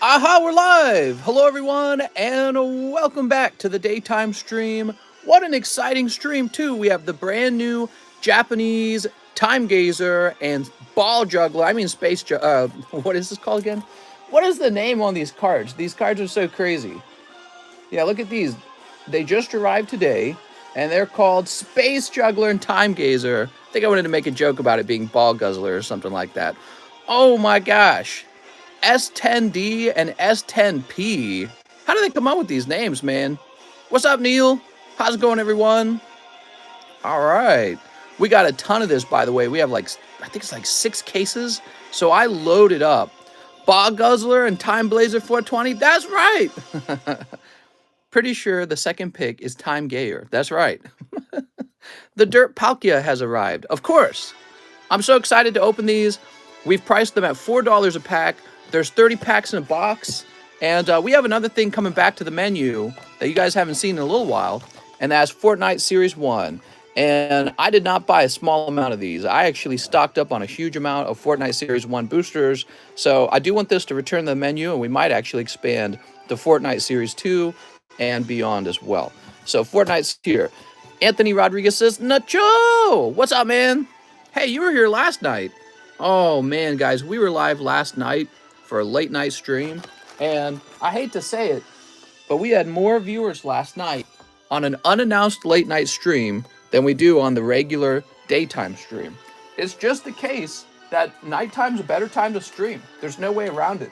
Aha, we're live! Hello, everyone, and welcome back to the daytime stream. What an exciting stream, too. We have the brand new Japanese time gazer and ball juggler. I mean, what is this called again? What is the name on these cards? These cards are so crazy. Yeah, look at these. They just arrived today, and they're called Space Juggler and Time Gazer. I think I wanted to make a joke about it being Ball Guzzler or something like that. Oh my gosh. S10D and S10P. How do they come up with these names, man? What's up, Neil? How's it going, everyone? All right. We got a ton of this, by the way. We have I think it's like 6 cases. So I loaded up. Bog Guzzler and Time Blazer 420. That's right. Pretty sure the second pick is Time Gayer. That's right. The Dirt Palkia has arrived. Of course. I'm so excited to open these. We've priced them at $4 a pack. There's 30 packs in a box. And we have another thing coming back to the menu that you guys haven't seen in a little while. And that's Fortnite Series 1. And I did not buy a small amount of these. I actually stocked up on a huge amount of Fortnite Series 1 boosters. So I do want this to return to the menu. And we might actually expand to Fortnite Series 2 and beyond as well. So Fortnite's here. Anthony Rodriguez says, Nacho! What's up, man? Hey, you were here last night. Oh, man, guys, we were live last night for a late night stream. And I hate to say it, but we had more viewers last night on an unannounced late night stream than we do on the regular daytime stream. It's just the case that nighttime's a better time to stream. There's no way around it.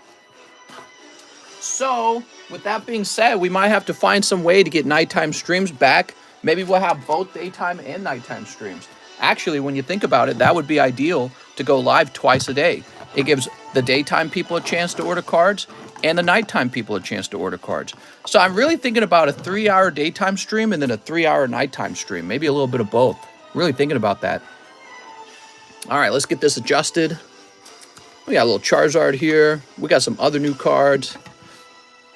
So, with that being said, we might have to find some way to get nighttime streams back. Maybe we'll have both daytime and nighttime streams. Actually, when you think about it, that would be ideal to go live twice a day. It gives the daytime people a chance to order cards and the nighttime people a chance to order cards. So I'm really thinking about a 3-hour daytime stream and then a 3-hour nighttime stream. Maybe a little bit of both. Really thinking about that. All right, let's get this adjusted. We got a little Charizard here. We got some other new cards.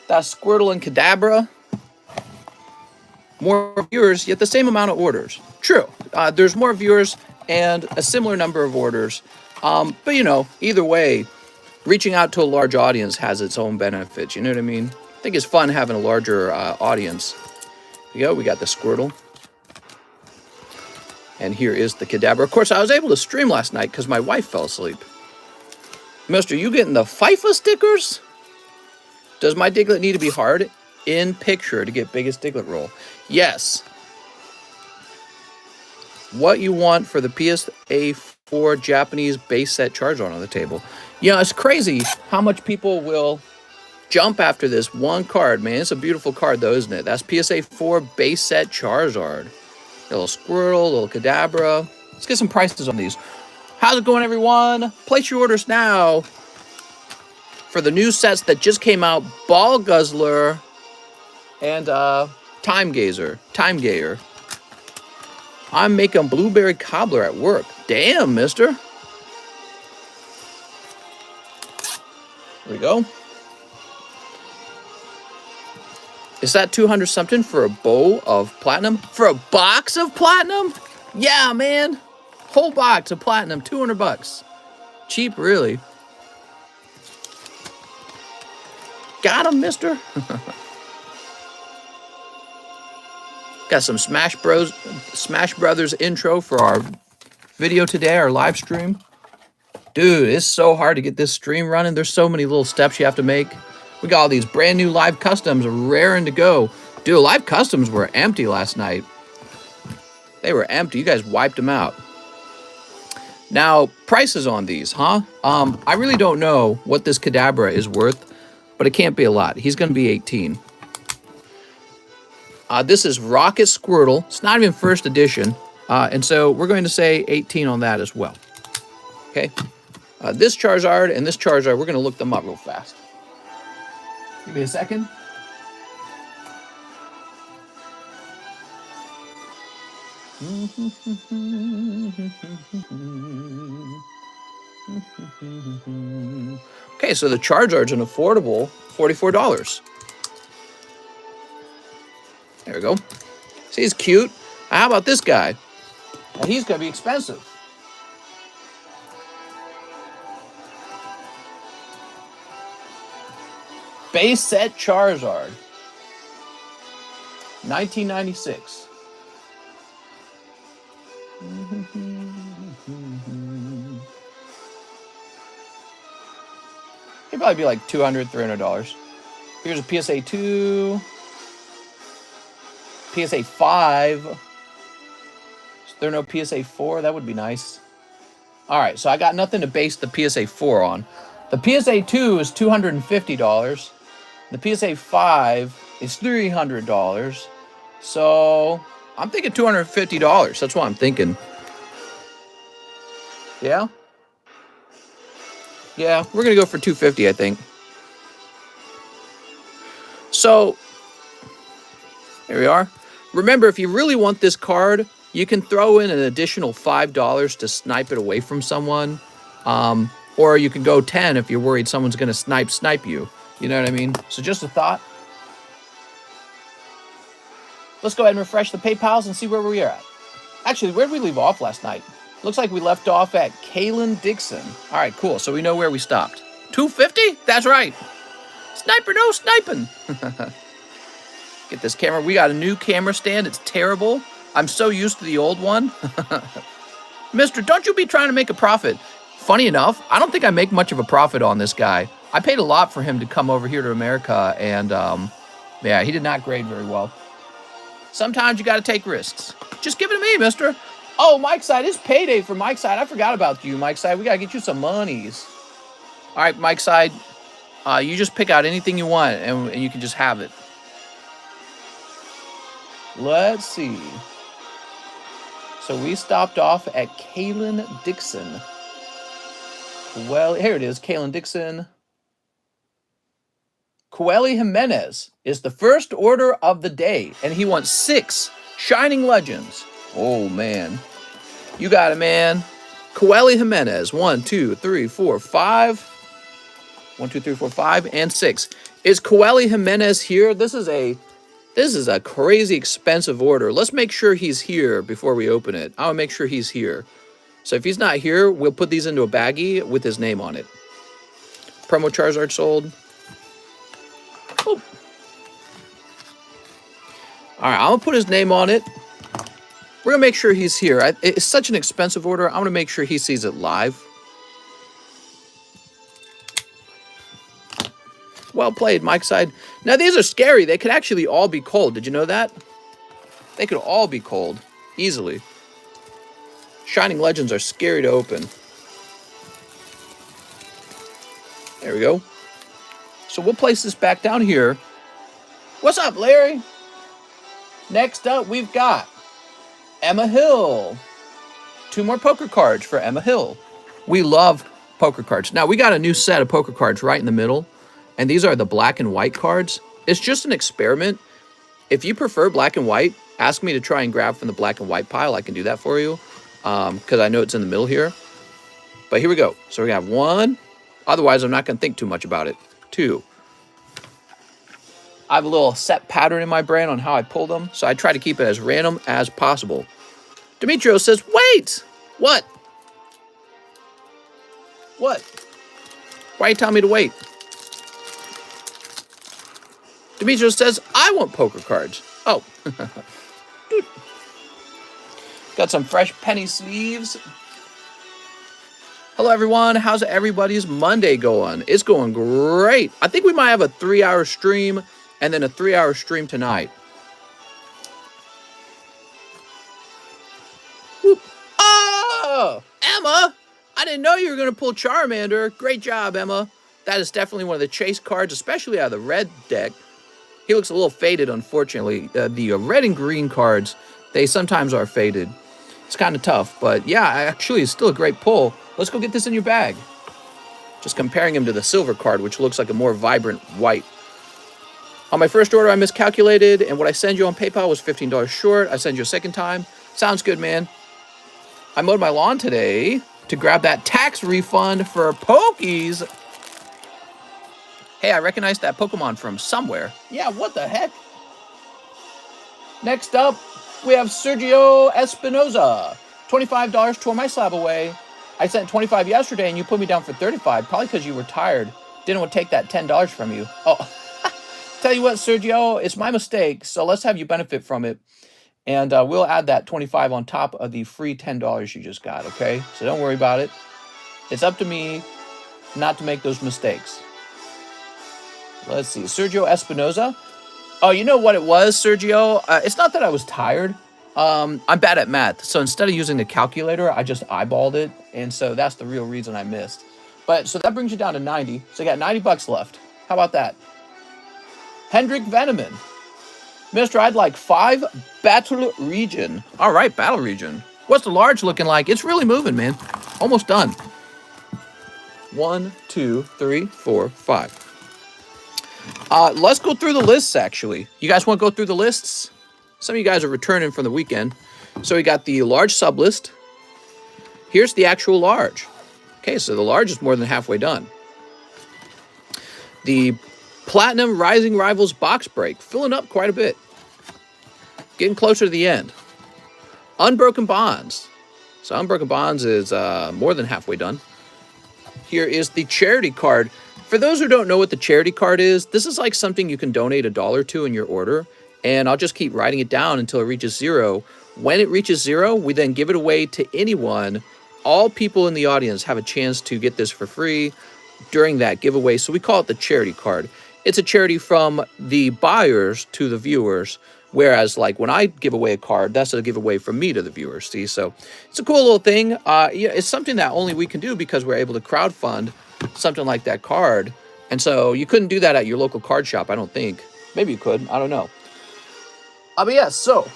That's Squirtle and Kadabra. More viewers, yet the same amount of orders. True. There's more viewers and a similar number of orders. But, you know, either way, reaching out to a large audience has its own benefits. You know what I mean? I think it's fun having a larger audience. Here we go. We got the Squirtle. And here is the Kadabra. Of course, I was able to stream last night because my wife fell asleep. Mister, you getting the FIFA stickers? Does my Diglett need to be hard in picture to get biggest Diglett roll? Yes. What you want for the PSA 4 Japanese base set Charizard on the table. You know, it's crazy how much people will jump after this one card, man. It's a beautiful card, though, isn't it? That's PSA 4 base set Charizard. A little Squirtle, a little Kadabra. Let's get some prices on these. How's it going, everyone? Place your orders now for the new sets that just came out. Ball Guzzler and Time Gazer. Time Gayer. I'm making blueberry cobbler at work. Damn, mister. There we go. Is that 200 something for a bow of platinum? For a box of platinum? Yeah, man. Whole box of platinum, 200 bucks. Cheap, really. Got him, mister. Got some Smash Brothers intro for our video today, our live stream. Dude, it's so hard to get this stream running. There's so many little steps you have to make. We got all these brand new live customs raring to go. Dude, live customs were empty last night. They were empty. You guys wiped them out. Now, prices on these, huh? I really don't know what this Kadabra is worth, but it can't be a lot. He's going to be 18. This is Rocket Squirtle. It's not even first edition. And so we're going to say 18 on that as well. Okay. This Charizard and this Charizard, we're going to look them up real fast. Give me a second. Okay, so the Charizard's an affordable $44. There we go. See, he's cute. How about this guy? Well, he's going to be expensive. Base set Charizard. 1996. It'd probably be like $200, $300. Here's a PSA 2. PSA 5. Is there no PSA 4? That would be nice. All right, so I got nothing to base the PSA 4 on. The PSA 2 is $250. The PSA 5 is $300. So I'm thinking $250. That's what I'm thinking. Yeah? Yeah, we're going to go for $250, I think. So, here we are. Remember, if you really want this card, you can throw in an additional $5 to snipe it away from someone. Or you can go 10 if you're worried someone's going to snipe you. You know what I mean? So just a thought. Let's go ahead and refresh the PayPals and see where we are at. Actually, where did we leave off last night? Looks like we left off at Kalen Dixon. All right, cool. So we know where we stopped. $250? That's right. Sniper, no sniping. Get this camera. We got a new camera stand. It's terrible. I'm so used to the old one. Mister, don't you be trying to make a profit. Funny enough, I don't think I make much of a profit on this guy. I paid a lot for him to come over here to America, and yeah, he did not grade very well. Sometimes you got to take risks. Just give it to me, mister. Oh, Mike Side, it's payday for Mike Side. I forgot about you, Mike Side. We got to get you some monies. All right, Mike Side, you just pick out anything you want, and you can just have it. Let's see. So we stopped off at Kalen Dixon. Well, here it is, Kalen Dixon. Coeli Jimenez is the first order of the day, and he wants 6 Shining Legends. Oh, man. You got it, man. Coeli Jimenez. 1, 2, 3, 4, 5. 1, 2, 3, 4, 5, and 6. Is Coeli Jimenez here? This is a crazy expensive order. Let's make sure he's here before we open it. I'll make sure he's here. So if he's not here, we'll put these into a baggie with his name on it. Promo Charizard sold. Oh. All right, I'm going to put his name on it. We're going to make sure he's here. It's such an expensive order. I'm going to make sure he sees it live. Well played, Mike Side. Now, these are scary. They could actually all be cold. Did you know that? They could all be cold. Easily. Shining Legends are scary to open. There we go. So we'll place this back down here. What's up, Larry? Next up, we've got Emma Hill. 2 more poker cards for Emma Hill. We love poker cards. Now, we got a new set of poker cards right in the middle. And these are the black and white cards. It's just an experiment. If you prefer black and white, ask me to try and grab from the black and white pile. I can do that for you. Because I know it's in the middle here. But here we go. So we're going to have 1. Otherwise, I'm not going to think too much about it. 2. I have a little set pattern in my brain on how I pull them. So I try to keep it as random as possible. Demetrios says, wait! What? What? Why are you telling me to wait? Demetrios says, I want poker cards. Oh. Got some fresh penny sleeves. Hello, everyone. How's everybody's Monday going? It's going great. I think we might have a 3-hour stream and then a 3-hour stream tonight. Whoop. Oh, Emma. I didn't know you were going to pull Charmander. Great job, Emma. That is definitely one of the chase cards, especially out of the red deck. He looks a little faded, unfortunately. The red and green cards, they sometimes are faded. It's kind of tough, but yeah, actually, it's still a great pull. Let's go get this in your bag. Just comparing him to the silver card, which looks like a more vibrant white. On my first order, I miscalculated, and what I send you on PayPal was $15 short. I send you a second time. Sounds good, man. I mowed my lawn today to grab that tax refund for Pokies. Hey, I recognize that Pokemon from somewhere. Yeah, what the heck? Next up, we have Sergio Espinoza. $25 tore my slab away. I sent $25 yesterday, and you put me down for $35, probably because you were tired. Didn't want to take that $10 from you. Oh, Tell you what, Sergio, it's my mistake, so let's have you benefit from it. And we'll add that 25 on top of the free $10 you just got, okay? So don't worry about it. It's up to me not to make those mistakes. Let's see. Sergio Espinoza. Oh, you know what it was, Sergio? It's not that I was tired. I'm bad at math. So instead of using the calculator, I just eyeballed it. And so that's the real reason I missed. But so that brings you down to 90. So you got 90 bucks left. How about that? Hendrik Veneman. Mister, I'd like 5 battle region. All right, battle region. What's the large looking like? It's really moving, man. Almost done. 1, 2, 3, 4, 5. Let's go through the lists, actually. You guys want to go through the lists? Some of you guys are returning from the weekend. So we got the large sublist. Here's the actual large. Okay, so the large is more than halfway done. The Platinum Rising Rivals box break, filling up quite a bit. Getting closer to the end. Unbroken Bonds. So Unbroken Bonds is more than halfway done. Here is the charity card. For those who don't know what the charity card is, this is like something you can donate $1 to in your order. And I'll just keep writing it down until it reaches 0. When it reaches 0, we then give it away to anyone. All people in the audience have a chance to get this for free during that giveaway. So we call it the charity card. It's a charity from the buyers to the viewers. Whereas, like, when I give away a card, that's a giveaway from me to the viewers, see? So it's a cool little thing. Yeah, it's something that only we can do because we're able to crowdfund something like that card. And so you couldn't do that at your local card shop, I don't think. Maybe you could. I don't know. But yeah, so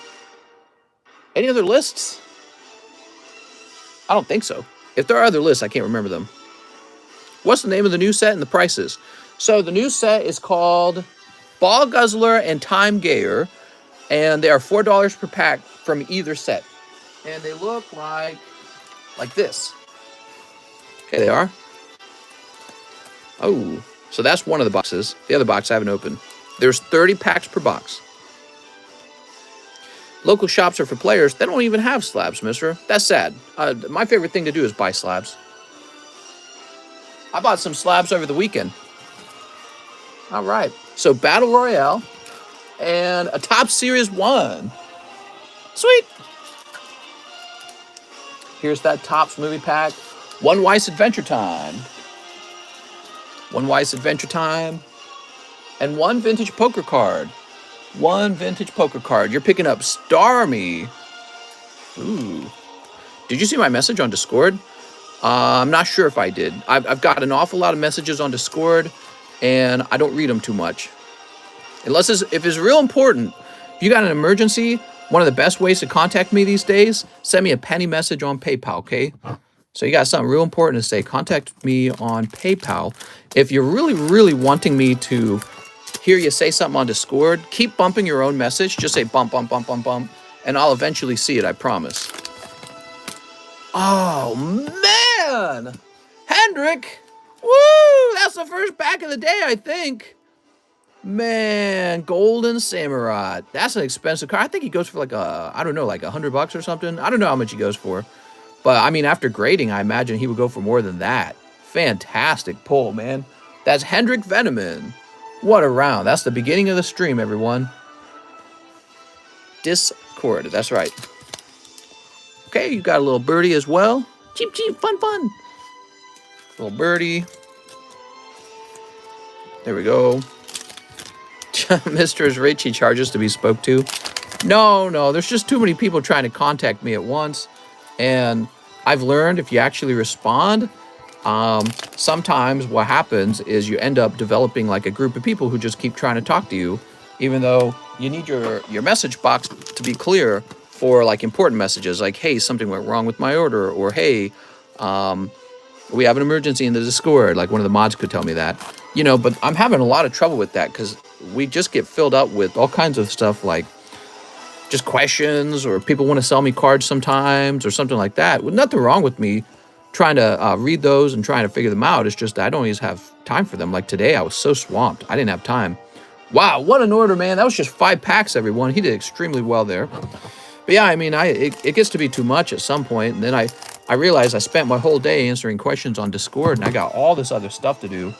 any other lists? I don't think so. If there are other lists, I can't remember them. What's the name of the new set and the prices? So the new set is called Ball Guzzler and Time Gayer, and they are $4 per pack from either set. And they look like this. Okay, they are. Oh, so that's one of the boxes. The other box I haven't opened. There's 30 packs per box. Local shops are for players. They don't even have slabs, mister. That's sad. My favorite thing to do is buy slabs. I bought some slabs over the weekend. All right. So Battle Royale and a Top Series 1. Sweet. Here's that Topps movie pack. One Weiss Adventure Time. One Weiss Adventure Time. And one vintage poker card. One vintage poker card. You're picking up Starmie. Ooh. Did you see my message on Discord? I'm not sure if I did. I've got an awful lot of messages on Discord, and I don't read them too much. Unless if it's real important. If you got an emergency, one of the best ways to contact me these days, send me a penny message on PayPal, okay? So you got something real important to say, contact me on PayPal. If you're really, really wanting me to hear you say something on Discord, keep bumping your own message. Just say bump, bump, bump, bump, bump, and I'll eventually see it, I promise. Oh, man! Hendrik! Woo! That's the first pack of the day, I think. Man, Golden Samurai. That's an expensive card. I think he goes for like I don't know, like $100 or something. I don't know how much he goes for. But, I mean, after grading, I imagine he would go for more than that. Fantastic pull, man. That's Hendrik Veneman. What a round. That's the beginning of the stream, everyone. Discord. That's right. Okay, you got a little birdie as well. Cheep, cheep, fun, fun. Little birdie. There we go. Mr. Ricci charges to be spoke to. No, there's just too many people trying to contact me at once. And I've learned if you actually respond, sometimes what happens is you end up developing like a group of people who just keep trying to talk to you, even though you need your message box to be clear for like important messages like, hey, something went wrong with my order, or hey, we have an emergency in the Discord. Like one of the mods could tell me that, you know, but I'm having a lot of trouble with that because we just get filled up with all kinds of stuff like just questions, or people want to sell me cards sometimes or something like that. Well, nothing wrong with me trying to read those and trying to figure them out. It's just I don't always have time for them. Like today, I was so swamped. I didn't have time. Wow, what an order, man. That was just 5 packs, everyone. He did extremely well there. But yeah, I mean, it gets to be too much at some point. And then I realized I spent my whole day answering questions on Discord, and I got all this other stuff to do.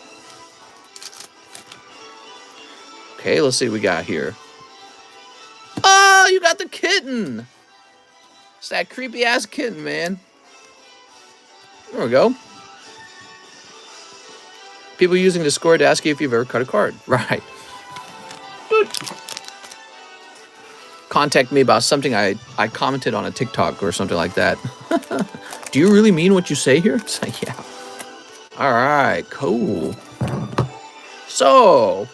Okay, let's see what we got here. Oh, you got the kitten. It's that creepy ass kitten, man. There we go. People using Discord to ask you if you've ever cut a card. Right. Contact me about something I commented on a TikTok or something like that. Do you really mean what you say here? It's like, yeah. All right, cool. So,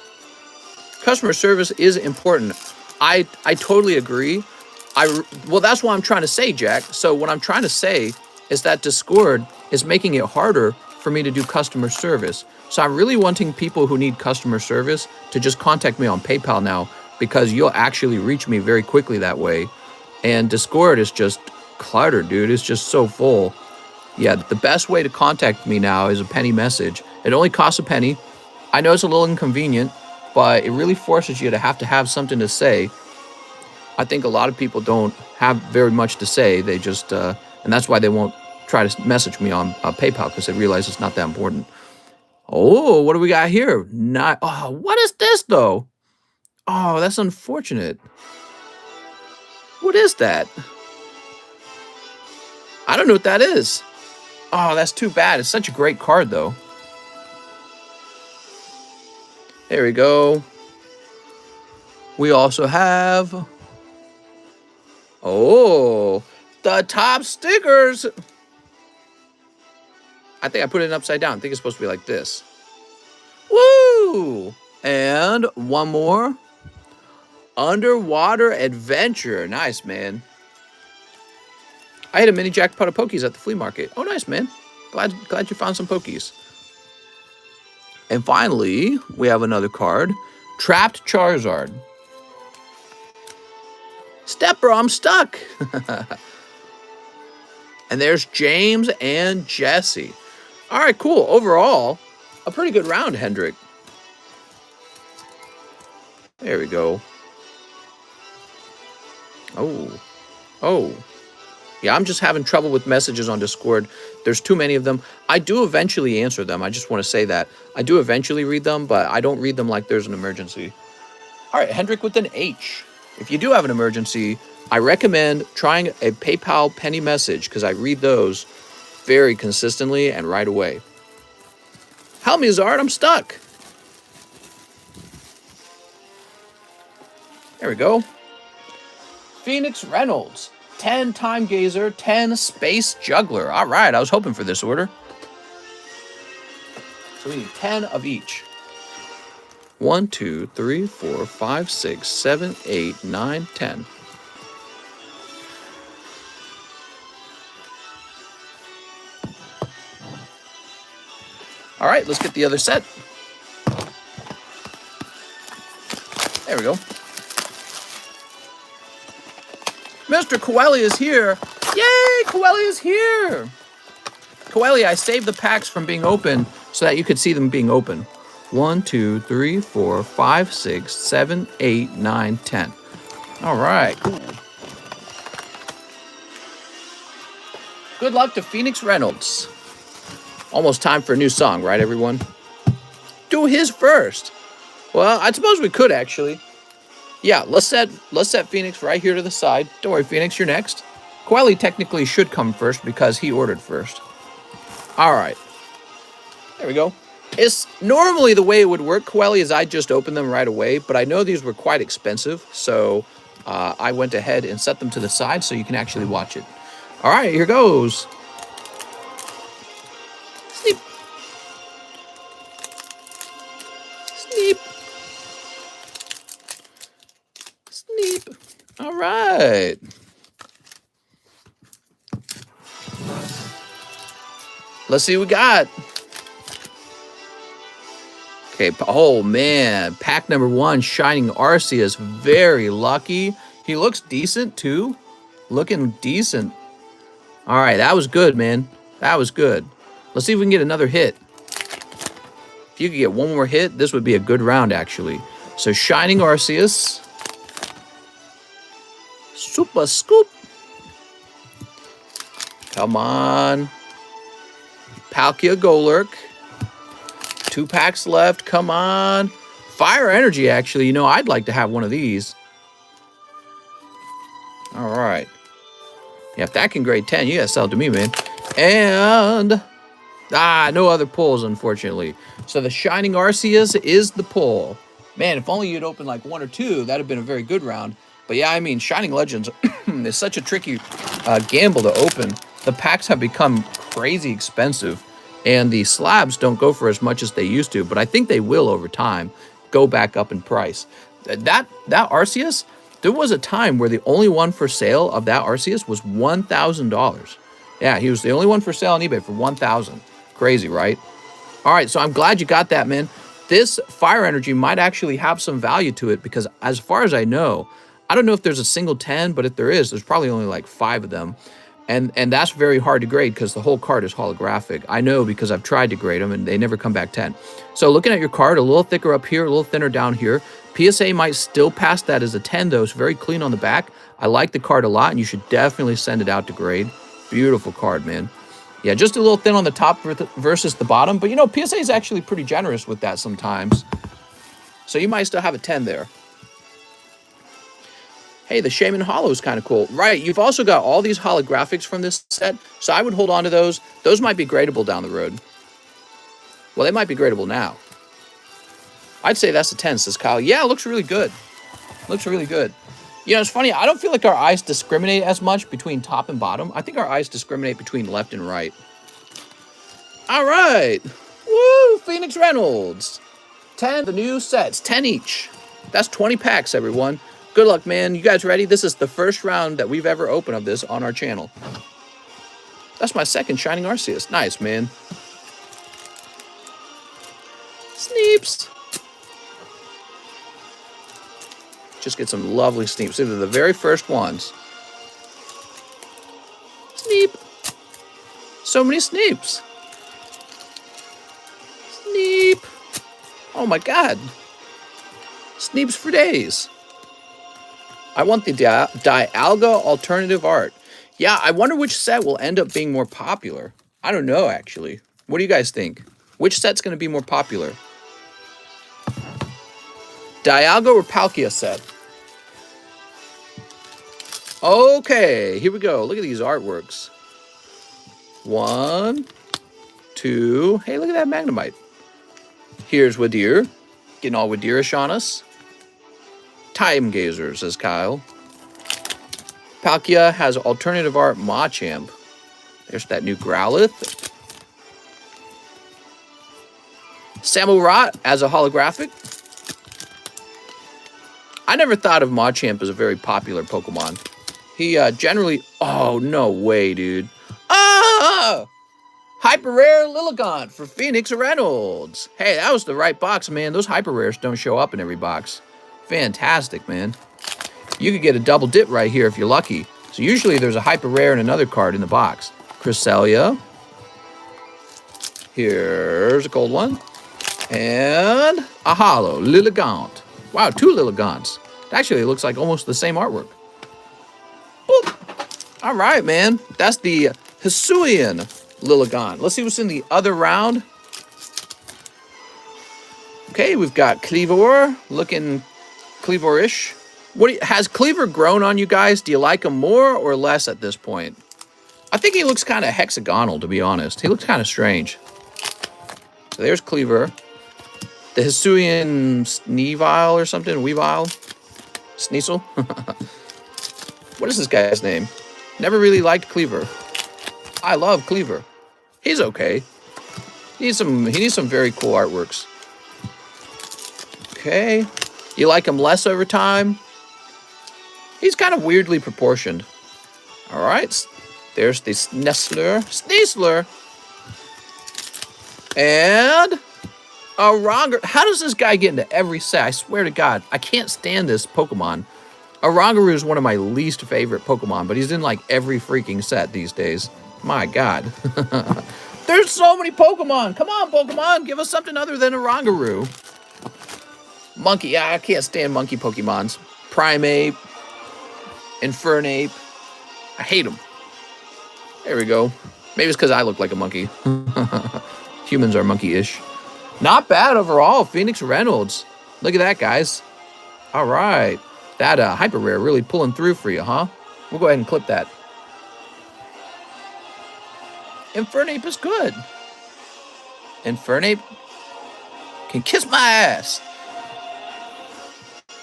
customer service is important. I totally agree. Well, that's what I'm trying to say, Jack. So what I'm trying to say is that Discord is making it harder for me to do customer service. So I'm really wanting people who need customer service to just contact me on PayPal now, because you'll actually reach me very quickly that way. And Discord is just cluttered, dude. It's just so full. Yeah, the best way to contact me now is a penny message. It only costs a penny. I know it's a little inconvenient, but it really forces you to have something to say. I think a lot of people don't have very much to say. They just, and that's why they won't try to message me on PayPal, because they realize it's not that important. Oh, what do we got here? Not. Oh, what is this though? Oh, that's unfortunate. What is that? I don't know what that is. Oh, that's too bad. It's such a great card though. There we go. We also have, oh, the top stickers. I think I put it upside down. I think it's supposed to be like this. Woo! And one more. Underwater Adventure. Nice, man. I had a mini jackpot of Pokies at the flea market. Oh, nice, man. Glad you found some Pokies. And finally, we have another card. Trapped Charizard. Stepper, I'm stuck. And there's James and Jesse. All right, cool. Overall, a pretty good round, Hendrik. There we go. Oh. Yeah, I'm just having trouble with messages on Discord. There's too many of them. I do eventually answer them. I just want to say that. I do eventually read them, but I don't read them like there's an emergency. All right, Hendrik with an H. If you do have an emergency, I recommend trying a PayPal penny message, because I read those very consistently and right away. Help me, Zard, I'm stuck. There we go. Phoenix Reynolds. 10 Time Gazer, 10 Space Juggler. All right, I was hoping for this order. So we need 10 of each. 1, 2, 3, 4, 5, 6, 7, 8, 9, 10. All right, let's get the other set. There we go. Mr. Coeli is here. Yay, Coeli is here. Coeli, I saved the packs from being open so that you could see them being open. 1, 2, 3, 4, 5, 6, 7, 8, 9, 10. All right, cool. Good luck to Phoenix Reynolds. Almost time for a new song, right, everyone? Do his first. Well, I suppose we could, actually. Yeah, let's set Phoenix right here to the side. Don't worry, Phoenix, you're next. Coeli technically should come first because he ordered first. All right. There we go. It's normally the way it would work, Coeli, is I just open them right away, but I know these were quite expensive, so I went ahead and set them to the side so you can actually watch it. All right, here goes. Sneep. Sneep. Sneep. All right. Let's see what we got. Okay, oh man, pack number 1, Shining Arceus, very lucky. He looks decent too, looking decent. All right, that was good, man. That was good. Let's see if we can get another hit. If you could get one more hit, this would be a good round, actually. So Shining Arceus. Super Scoop. Come on. Palkia Golurk. 2 packs left. Come on. Fire Energy, actually, you know, I'd like to have one of these. All right. Yeah, if that can grade 10, you gotta sell it to me, man. And no other pulls, unfortunately. So the Shining Arceus is the pull. Man, if only you'd opened like 1 or 2, that'd have been a very good round. But yeah, I mean, Shining Legends is such a tricky gamble to open. The packs have become crazy expensive, and the slabs don't go for as much as they used to, but I think they will over time go back up in price. That Arceus, there was a time where the only one for sale of that Arceus was $1,000. Yeah, he was the only one for sale on eBay for $1,000. Crazy, right? All right, so I'm glad you got that, man. This Fire Energy might actually have some value to it because as far as I know, I don't know if there's a single 10, but if there is, there's probably only like 5 of them. And that's very hard to grade because the whole card is holographic. I know because I've tried to grade them and they never come back 10. So looking at your card, a little thicker up here, a little thinner down here. PSA might still pass that as a 10 though. It's very clean on the back. I like the card a lot and you should definitely send it out to grade. Beautiful card, man. Yeah, just a little thin on the top versus the bottom. But, you know, PSA is actually pretty generous with that sometimes. So you might still have a 10 there. Hey, the Shaman Hollow is kind of cool. Right, you've also got all these holographics from this set. So I would hold on to those. Those might be gradable down the road. Well, they might be gradable now. I'd say that's a 10, says Kyle. Yeah, it looks really good. Looks really good. You know, it's funny. I don't feel like our eyes discriminate as much between top and bottom. I think our eyes discriminate between left and right. All right. Woo! Phoenix Reynolds. 10, the new sets. 10 each. That's 20 packs, everyone. Good luck, man. You guys ready? This is the first round that we've ever opened of this on our channel. That's my second Shining Arceus. Nice, man. Sneeps. Just get some lovely Sneeps. These are the very first ones. Sneep. So many Sneeps. Sneep. Oh my God. Sneeps for days. I want the Dialga alternative art. Yeah, I wonder which set will end up being more popular. I don't know, actually. What do you guys think? Which set's going to be more popular? Dialga or Palkia set? Okay, here we go. Look at these artworks. 1, 2. Hey, look at that Magnemite. Here's Wadir. Getting all Wadirish on us. Time Gazer, says Kyle. Palkia has alternative art Machamp. There's that new Growlithe. Samurott as a holographic. I never thought of Machamp as a very popular Pokemon. He generally... Oh, no way, dude. Ah! Hyper Rare Lilligant for Phoenix Reynolds. Hey, that was the right box, man. Those Hyper Rares don't show up in every box. Fantastic, man. You could get a double dip right here if you're lucky. So usually there's a Hyper Rare and another card in the box. Cresselia. Here's a gold one. And a holo. Lilligant. Wow, 2 Lilligants. Actually, it looks like almost the same artwork. Boop. All right, man. That's the Hisuian Lilligant. Let's see what's in the other round. Okay, we've got Cleavor, looking Cleavor-ish. Has Cleavor grown on you guys? Do you like him more or less at this point? I think he looks kind of hexagonal, to be honest. He looks kind of strange. So there's Cleavor. The Hisuian Sneevile or something? Weavile? Sneasel? What is this guy's name? Never really liked Cleavor. I love Cleavor. He's okay. He needs some very cool artworks. Okay. You like him less over time? He's kind of weirdly proportioned. All right. There's the Sneasler. And a Rongar. How does this guy get into every set? I swear to God, I can't stand this Pokemon. Orangaroo is one of my least favorite Pokemon, but he's in like every freaking set these days. My God. There's so many Pokemon. Come on, Pokemon. Give us something other than Orangaroo. Monkey. Yeah, I can't stand monkey Pokemons. Primeape. Infernape. I hate them. There we go. Maybe it's because I look like a monkey. Humans are monkey-ish. Not bad overall. Phoenix Reynolds. Look at that, guys. All right. That hyper rare really pulling through for you, huh? We'll go ahead and clip that. Infernape is good. Infernape can kiss my ass.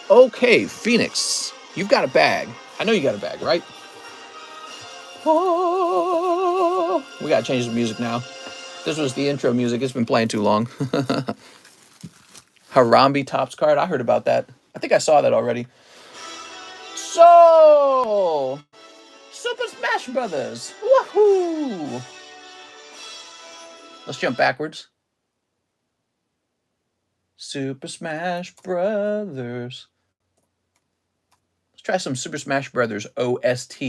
Okay, Phoenix, you've got a bag. I know you got a bag, right? Oh, we gotta change the music now. This was the intro music. It's been playing too long. Harambe Tops card. I heard about that. I think I saw that already. So, Super Smash Brothers. Woohoo! Let's jump backwards. Super Smash Brothers. Let's try some Super Smash Brothers OST.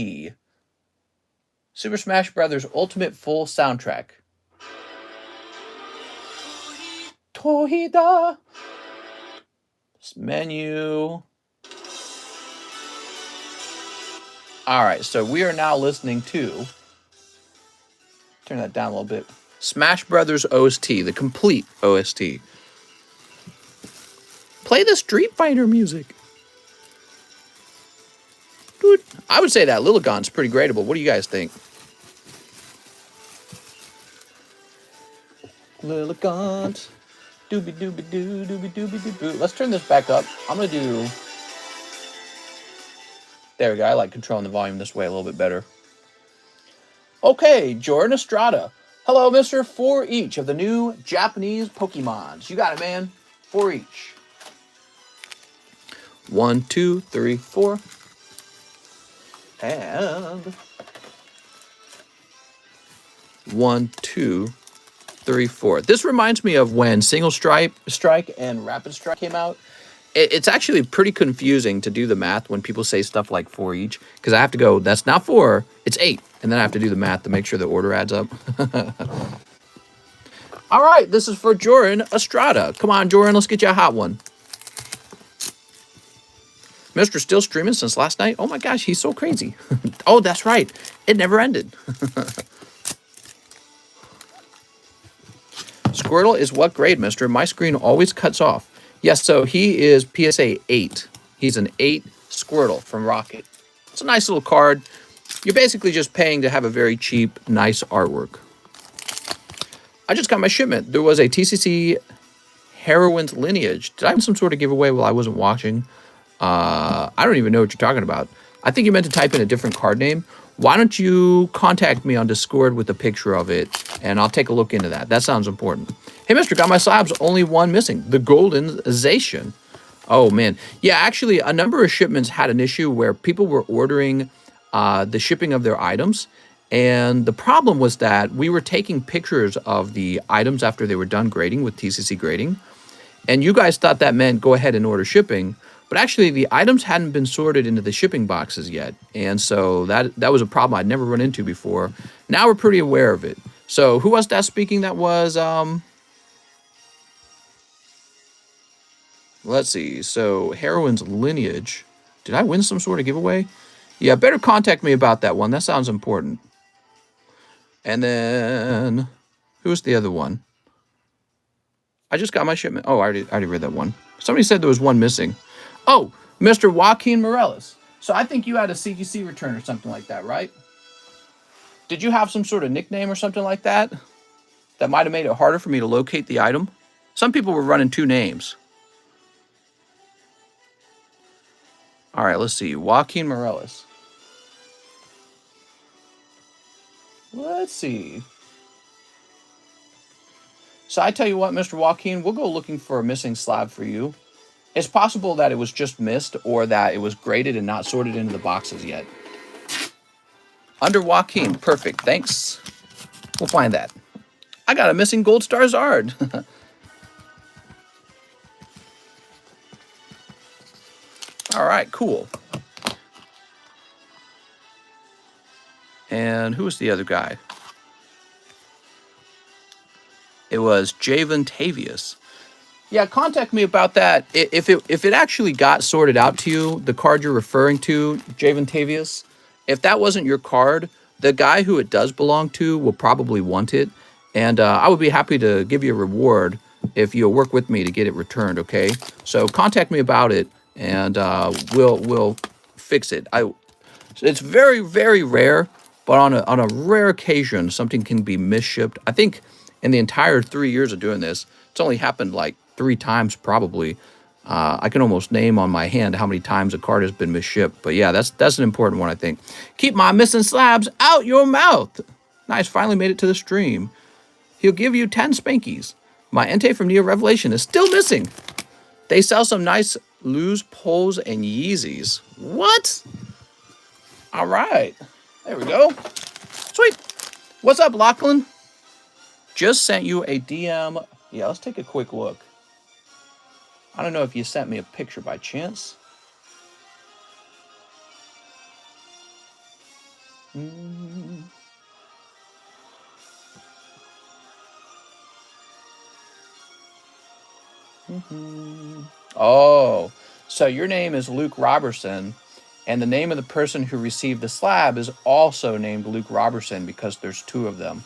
Super Smash Brothers Ultimate Full Soundtrack. Tohida. Menu. All right, so we are now listening to, turn that down a little bit, Smash Brothers OST, the complete OST. Play the Street Fighter music. Dude, I would say that Lilligant's pretty gradable. What do you guys think? Lilligant. Doobie doobie doo, doobie doobie doo boo. Let's turn this back up. I'm going to do... There we go. I like controlling the volume this way a little bit better. Okay, Jordan Estrada. Hello, mister. 4 each of the new Japanese Pokemons. You got it, man. 4 each. 1, 2, 3, 4. And 1, 2, 3, 4. This reminds me of when Single Strike and Rapid Strike came out. It's actually pretty confusing to do the math when people say stuff like 4 each, because I have to go, that's not 4, it's 8. And then I have to do the math to make sure the order adds up. All right, this is for Jordan Estrada. Come on, Jordan, let's get you a hot one. Mr. Still streaming since last night? Oh my gosh, he's so crazy. Oh, that's right. It never ended. Squirtle is what grade, mister? My screen always cuts off. Yes, so he is PSA 8. He's an 8 Squirtle from Rocket. It's a nice little card. You're basically just paying to have a very cheap, nice artwork. I just got my shipment. There was a TCC Heroine's Lineage. Did I have some sort of giveaway while I wasn't watching? I don't even know what you're talking about. I think you meant to type in a different card name. Why don't you contact me on Discord with a picture of it, and I'll take a look into that. That sounds important. Hey, mister, got my slabs. Only one missing. The Goldenization. Oh, man. Yeah, actually, a number of shipments had an issue where people were ordering the shipping of their items, and the problem was that we were taking pictures of the items after they were done grading with TCC grading, and you guys thought that meant go ahead and order shipping. But actually, the items hadn't been sorted into the shipping boxes yet. And so that was a problem I'd never run into before. Now we're pretty aware of it. So who was that speaking? That was, let's see. So Heroine's Lineage. Did I win some sort of giveaway? Yeah, better contact me about that one. That sounds important. And then, who's the other one? I just got my shipment. Oh, I already read that one. Somebody said there was one missing. Oh, Mr. Joaquin Morales. So I think you had a CGC return or something like that, right? Did you have some sort of nickname or something like that that might have made it harder for me to locate the item? Some people were running 2 names. All right, let's see. Joaquin Morales. Let's see. So I tell you what, Mr. Joaquin, we'll go looking for a missing slab for you. It's possible that it was just missed or that it was graded and not sorted into the boxes yet. Under Joaquin, perfect, thanks. We'll find that. I got a missing Gold Star Zard. All right, cool. And who was the other guy? It was Javen Tavius. Yeah, contact me about that. If it actually got sorted out to you, the card you're referring to, Javen Tavius, if that wasn't your card, the guy who it does belong to will probably want it. And I would be happy to give you a reward if you'll work with me to get it returned, okay? So contact me about it, and we'll fix it. It's very, very rare, but on a rare occasion, something can be misshipped. I think in the entire 3 years of doing this, it's only happened like 3 times probably. I can almost name on my hand how many times a card has been misshipped. But yeah, that's an important one, I think. Keep my missing slabs out your mouth. Nice, finally made it to the stream. He'll give you 10 spankies. My Entei from Neo Revelation is still missing. They sell some nice loose poles and Yeezys. What? All right. There we go. Sweet. What's up, Lachlan? Just sent you a DM. Yeah, let's take a quick look. I don't know if you sent me a picture by chance. Oh, so your name is Luke Robertson, and the name of the person who received the slab is also named Luke Robertson because there's 2 of them.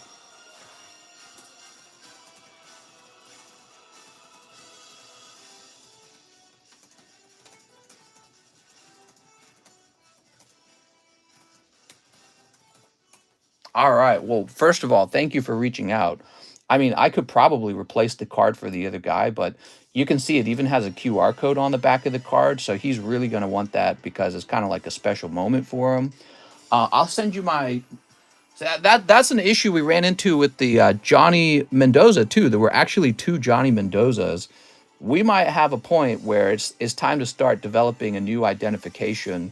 All right. Well, first of all, thank you for reaching out. I mean, I could probably replace the card for the other guy, but you can see it even has a QR code on the back of the card, so he's really going to want that because it's kind of like a special moment for him. I'll send you my... That's an issue we ran into with the Johnny Mendoza, too. There were actually 2 Johnny Mendozas. We might have a point where it's time to start developing a new identification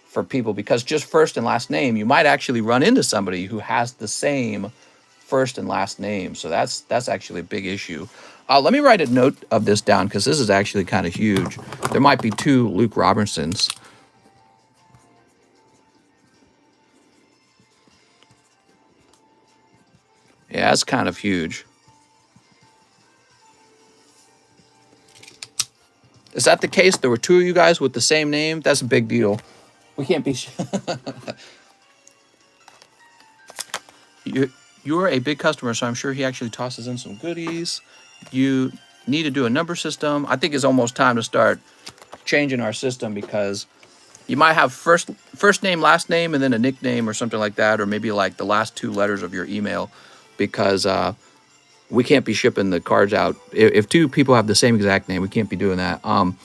for people, because just first and last name, you might actually run into somebody who has the same first and last name. So that's actually a big issue. Let me write a note of this down because this is actually kind of huge. There might be 2 Luke Robertsons. Yeah, that's kind of huge. Is that the case? There were 2 of you guys with the same name? That's a big deal. We can't be... You're a big customer, so I'm sure he actually tosses in some goodies. You need to do a number system. I think it's almost time to start changing our system because you might have first name, last name, and then a nickname or something like that, or maybe like the last 2 letters of your email, because we can't be shipping the cards out. If 2 people have the same exact name, we can't be doing that. I'm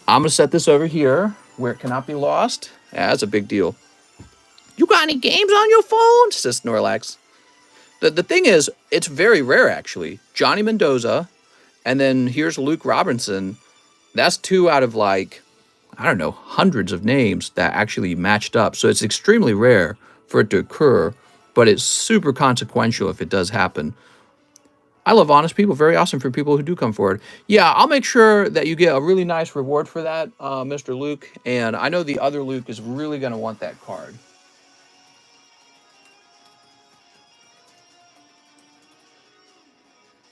going to set this over here where it cannot be lost. Yeah, that's a big deal. You got any games on your phone? Says Snorlax. The thing is, it's very rare, actually. Johnny Mendoza, and then here's Luke Robinson. That's 2 out of, like, I don't know, hundreds of names that actually matched up. So it's extremely rare for it to occur, but it's super consequential if it does happen. I love honest people. Very awesome for people who do come forward. Yeah, I'll make sure that you get a really nice reward for that, Mr. Luke. And I know the other Luke is really going to want that card.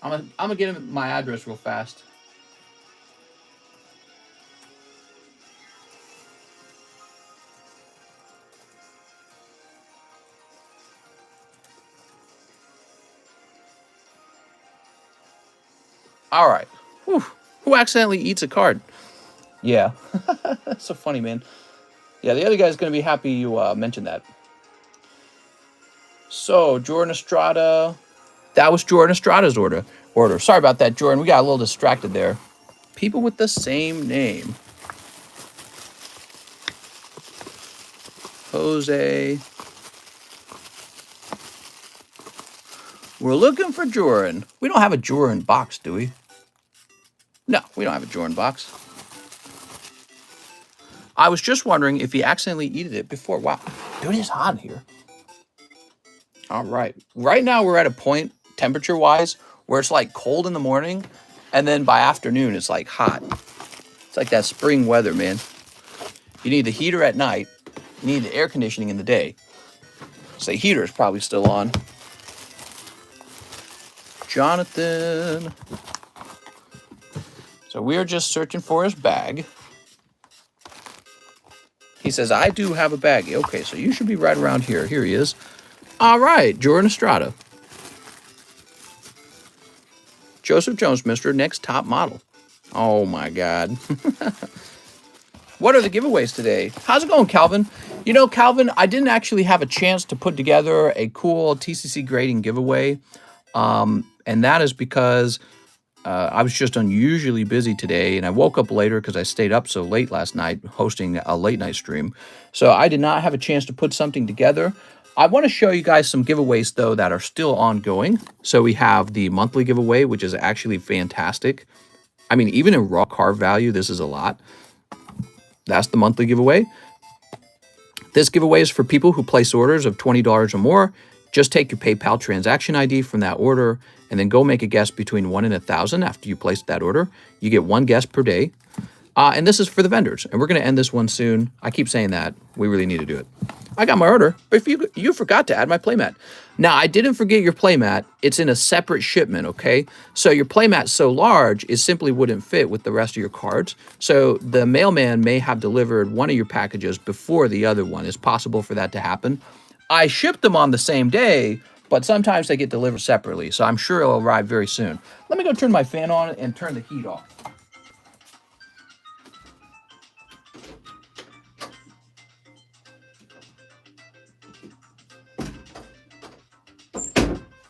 I'm gonna get him my address real fast. All right. Whew. Who accidentally eats a card? Yeah. That's so funny, man. Yeah, the other guy's going to be happy you mentioned that. So, Jordan Estrada. That was Jordan Estrada's order. Sorry about that, Jordan. We got a little distracted there. People with the same name. Jose. We're looking for Jordan. We don't have a Jordan box, do we? No, we don't have a Jordan box. I was just wondering if he accidentally eated it before. Wow. Dude, it's hot in here. All right. Right now we're at a point, temperature-wise, where it's like cold in the morning, and then by afternoon it's like hot. It's like that spring weather, man. You need the heater at night. You need the air conditioning in the day. So the heater is probably still on. Jonathan. So we're just searching for his bag. He says, I do have a bag. Okay, so you should be right around here. Here he is. All right, Jordan Estrada. Joseph Jones, Mr. Next Top Model. Oh my God. What are the giveaways today? How's it going, Calvin? You know, Calvin, I didn't actually have a chance to put together a cool TCC grading giveaway. And that is because I was just unusually busy today, and I woke up later because I stayed up so late last night hosting a late night stream. So I did not have a chance to put something together. I want to show you guys some giveaways, though, that are still ongoing. So we have the monthly giveaway, which is actually fantastic. I mean, even in raw card value, this is a lot. That's the monthly giveaway. This giveaway is for people who place orders of $20 or more. Just take your PayPal transaction ID from that order and then go make a guess between 1 and 1,000 after you place that order. You get 1 guess per day. And this is for the vendors. And we're going to end this one soon. I keep saying that. We really need to do it. I got my order, but if you forgot to add my playmat. Now, I didn't forget your playmat. It's in a separate shipment, okay? So your playmat's so large, it simply wouldn't fit with the rest of your cards. So the mailman may have delivered one of your packages before the other one. It's possible for that to happen. I shipped them on the same day, but sometimes they get delivered separately. So I'm sure it'll arrive very soon. Let me go turn my fan on and turn the heat off.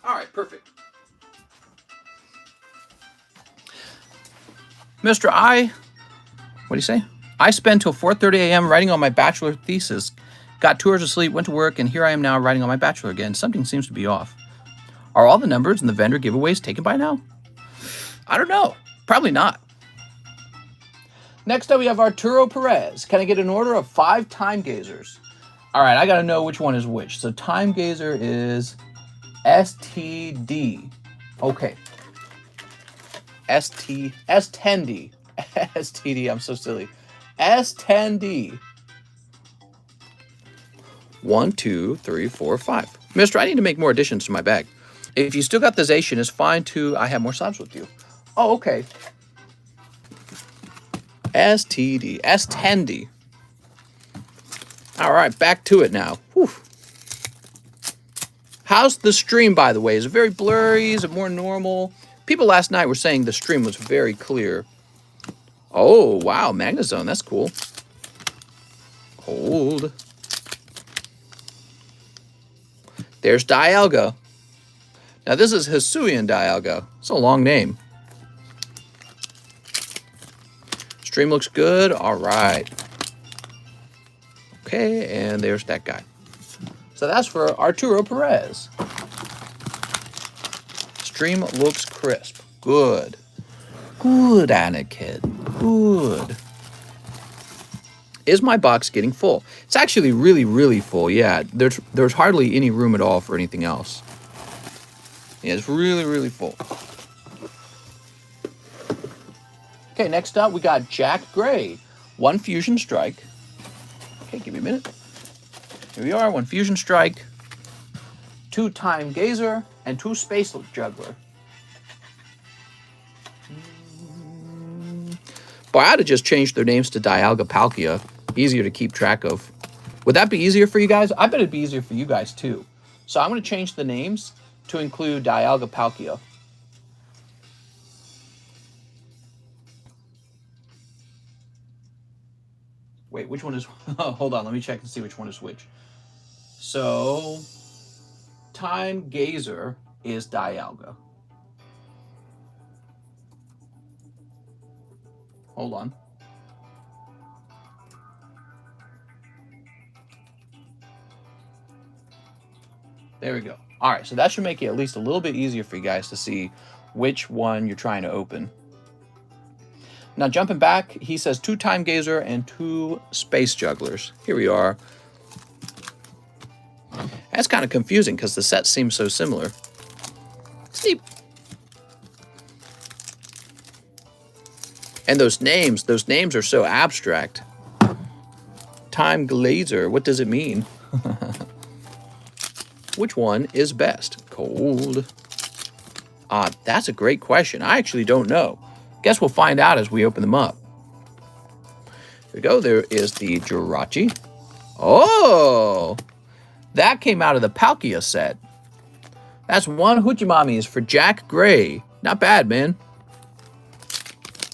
All right, perfect. Mr. What do you say? I spent till 4:30 a.m. writing on my bachelor thesis, got 2 hours of sleep, went to work, and here I am now writing on my bachelor again. Something seems to be off. Are all the numbers in the vendor giveaways taken by now? I don't know. Probably not. Next up, we have Arturo Perez. Can I get an order of 5 time gazers? All right, I got to know which one is which. So time gazer is STD. Okay. S10D. STD, I'm so silly. S10D. 1, 2, 3, 4, 5. Mister, I need to make more additions to my bag. If you still got the Zation, it's fine too. I have more slabs with you. Oh, okay. STD. S10D. All right, back to it now. Whew. How's the stream, by the way? Is it very blurry? Is it more normal? People last night were saying the stream was very clear. Oh, wow. Magnezone. That's cool. Hold. There's Dialga. Now, this is Hisuian Dialga. It's a long name. Stream looks good. All right. Okay, and there's that guy. So that's for Arturo Perez. Stream looks crisp. Good. Good, Anakin. Good. Is my box getting full? It's actually really, really full. Yeah, there's hardly any room at all for anything else. Yeah, it's really, really full. Okay, next up we got Jack Gray. 1 Fusion Strike. Okay, give me a minute. Here we are, 1 Fusion Strike, 2 Time Gazer, and 2 Space Juggler. Boy, I ought to just change their names to Dialga Palkia. Easier to keep track of. Would that be easier for you guys? I bet it'd be easier for you guys too. So I'm going to change the names to include Dialga Palkia. Wait, which one is... hold on, let me check and see which one is which. So, Time Gazer is Dialga. Hold on. There we go. All right, so that should make it at least a little bit easier for you guys to see which one you're trying to open. Now, jumping back, he says 2 Time Gazer and 2 Space Jugglers. Here we are. That's kind of confusing because the sets seem so similar. Steep. And those names are so abstract. Time Glazer, what does it mean? Which one is best? Cold. That's a great question. I actually don't know. Guess we'll find out as we open them up. Here we go. There is the Jirachi. Oh! That came out of the Palkia set. That's 1 Hoochie Mommies for Jack Gray. Not bad, man.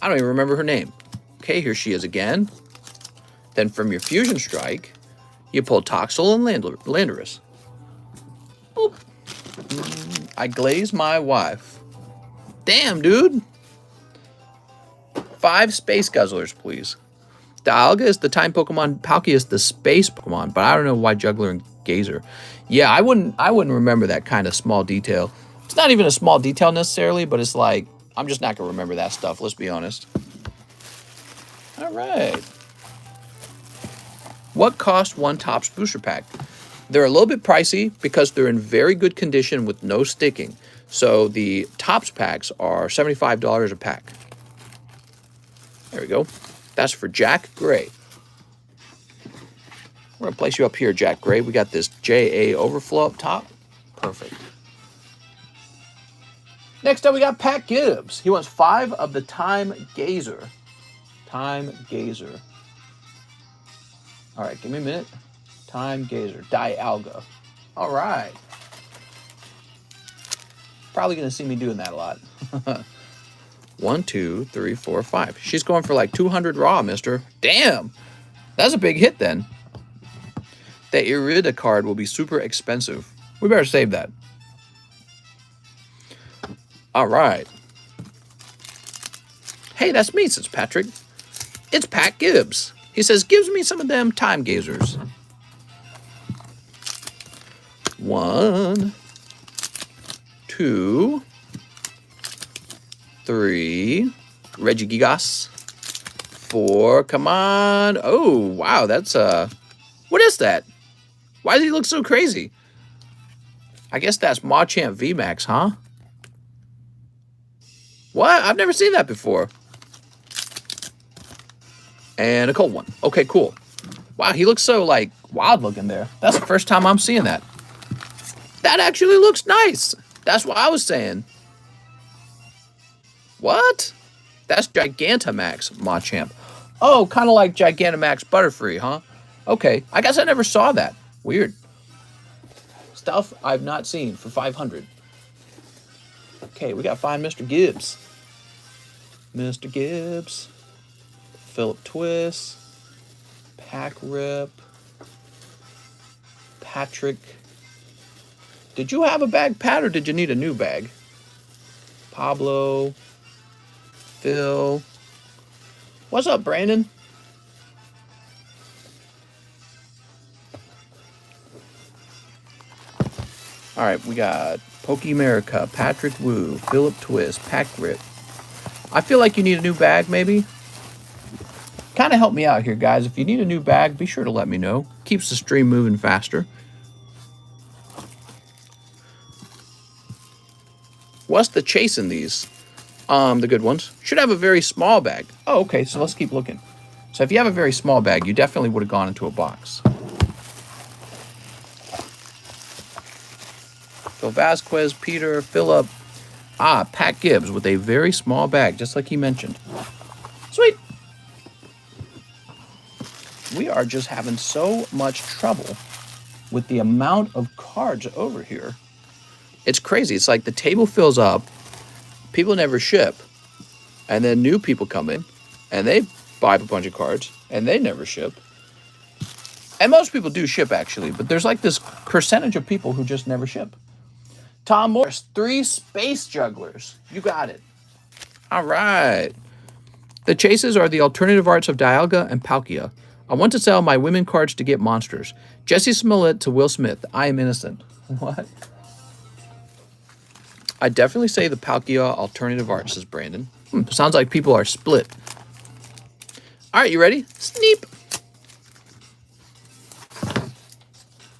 I don't even remember her name. Okay, here she is again. Then from your Fusion Strike, you pull Toxel and Landorus. Boop. I glaze my wife. Damn, dude. 5 Space Guzzlers, please. Dialga is the time Pokemon. Palkia is the space Pokemon, but I don't know why Juggler and Gazer. Yeah, I wouldn't remember that kind of small detail. It's not even a small detail necessarily, but it's like, I'm just not going to remember that stuff, let's be honest. All right. What cost one Topps booster pack? They're a little bit pricey because they're in very good condition with no sticking. So the Topps packs are $75 a pack. There we go. That's for Jack Gray. We're going to place you up here, Jack Gray. We got this JA overflow up top. Perfect. Next up, we got Pat Gibbs. He wants 5 of the Time Gazer. Time Gazer. All right, give me a minute. Time Gazer. Dialga. All right. Probably going to see me doing that a lot. 1, 2, 3, 4, 5. She's going for like 200 raw, mister. Damn. That's a big hit then. The Irida card will be super expensive. We better save that. All right. Hey, that's me, says Patrick. It's Pat Gibbs. He says, gives me some of them Time Gazers. 1, 2, 3. Regigigas. 4. Come on. Oh, wow. That's, what is that? Why does he look so crazy? I guess that's Machamp VMAX, huh? What? I've never seen that before. And a cold one. Okay, cool. Wow, he looks so, like, wild looking there. That's the first time I'm seeing that. That actually looks nice. That's what I was saying. What? That's Gigantamax Machamp. Oh, kind of like Gigantamax Butterfree, huh? Okay, I guess I never saw that. Weird. Stuff I've not seen for 500. Okay, we got to find Mr. Gibbs. Mr. Gibbs. Philip Twist. Pack Rip. Patrick. Did you have a bag, Pat, or did you need a new bag? Pablo. Phil. What's up, Brandon? All right, we got Pokemerica, Patrick Wu, Philip Twist, Pack Rip. I feel like you need a new bag, maybe. Kind of help me out here, guys. If you need a new bag, be sure to let me know. Keeps the stream moving faster. What's the chase in these? The good ones. Should have a very small bag. Oh, okay, so let's keep looking. So if you have a very small bag, you definitely would have gone into a box. So Vasquez, Peter, Phillip, Pat Gibbs with a very small bag, just like he mentioned. Sweet. We are just having so much trouble with the amount of cards over here. It's crazy. It's like the table fills up, people never ship, and then new people come in, and they buy a bunch of cards, and they never ship. And most people do ship, actually, but there's like this percentage of people who just never ship. Tom Morris, 3 Space Jugglers. You got it. All right. The chases are the alternative arts of Dialga and Palkia. I want to sell my women cards to get monsters. Jesse Smollett to Will Smith. I am innocent. What? I definitely say the Palkia alternative art, says Brandon. Sounds like people are split. All right, you ready? Sneep.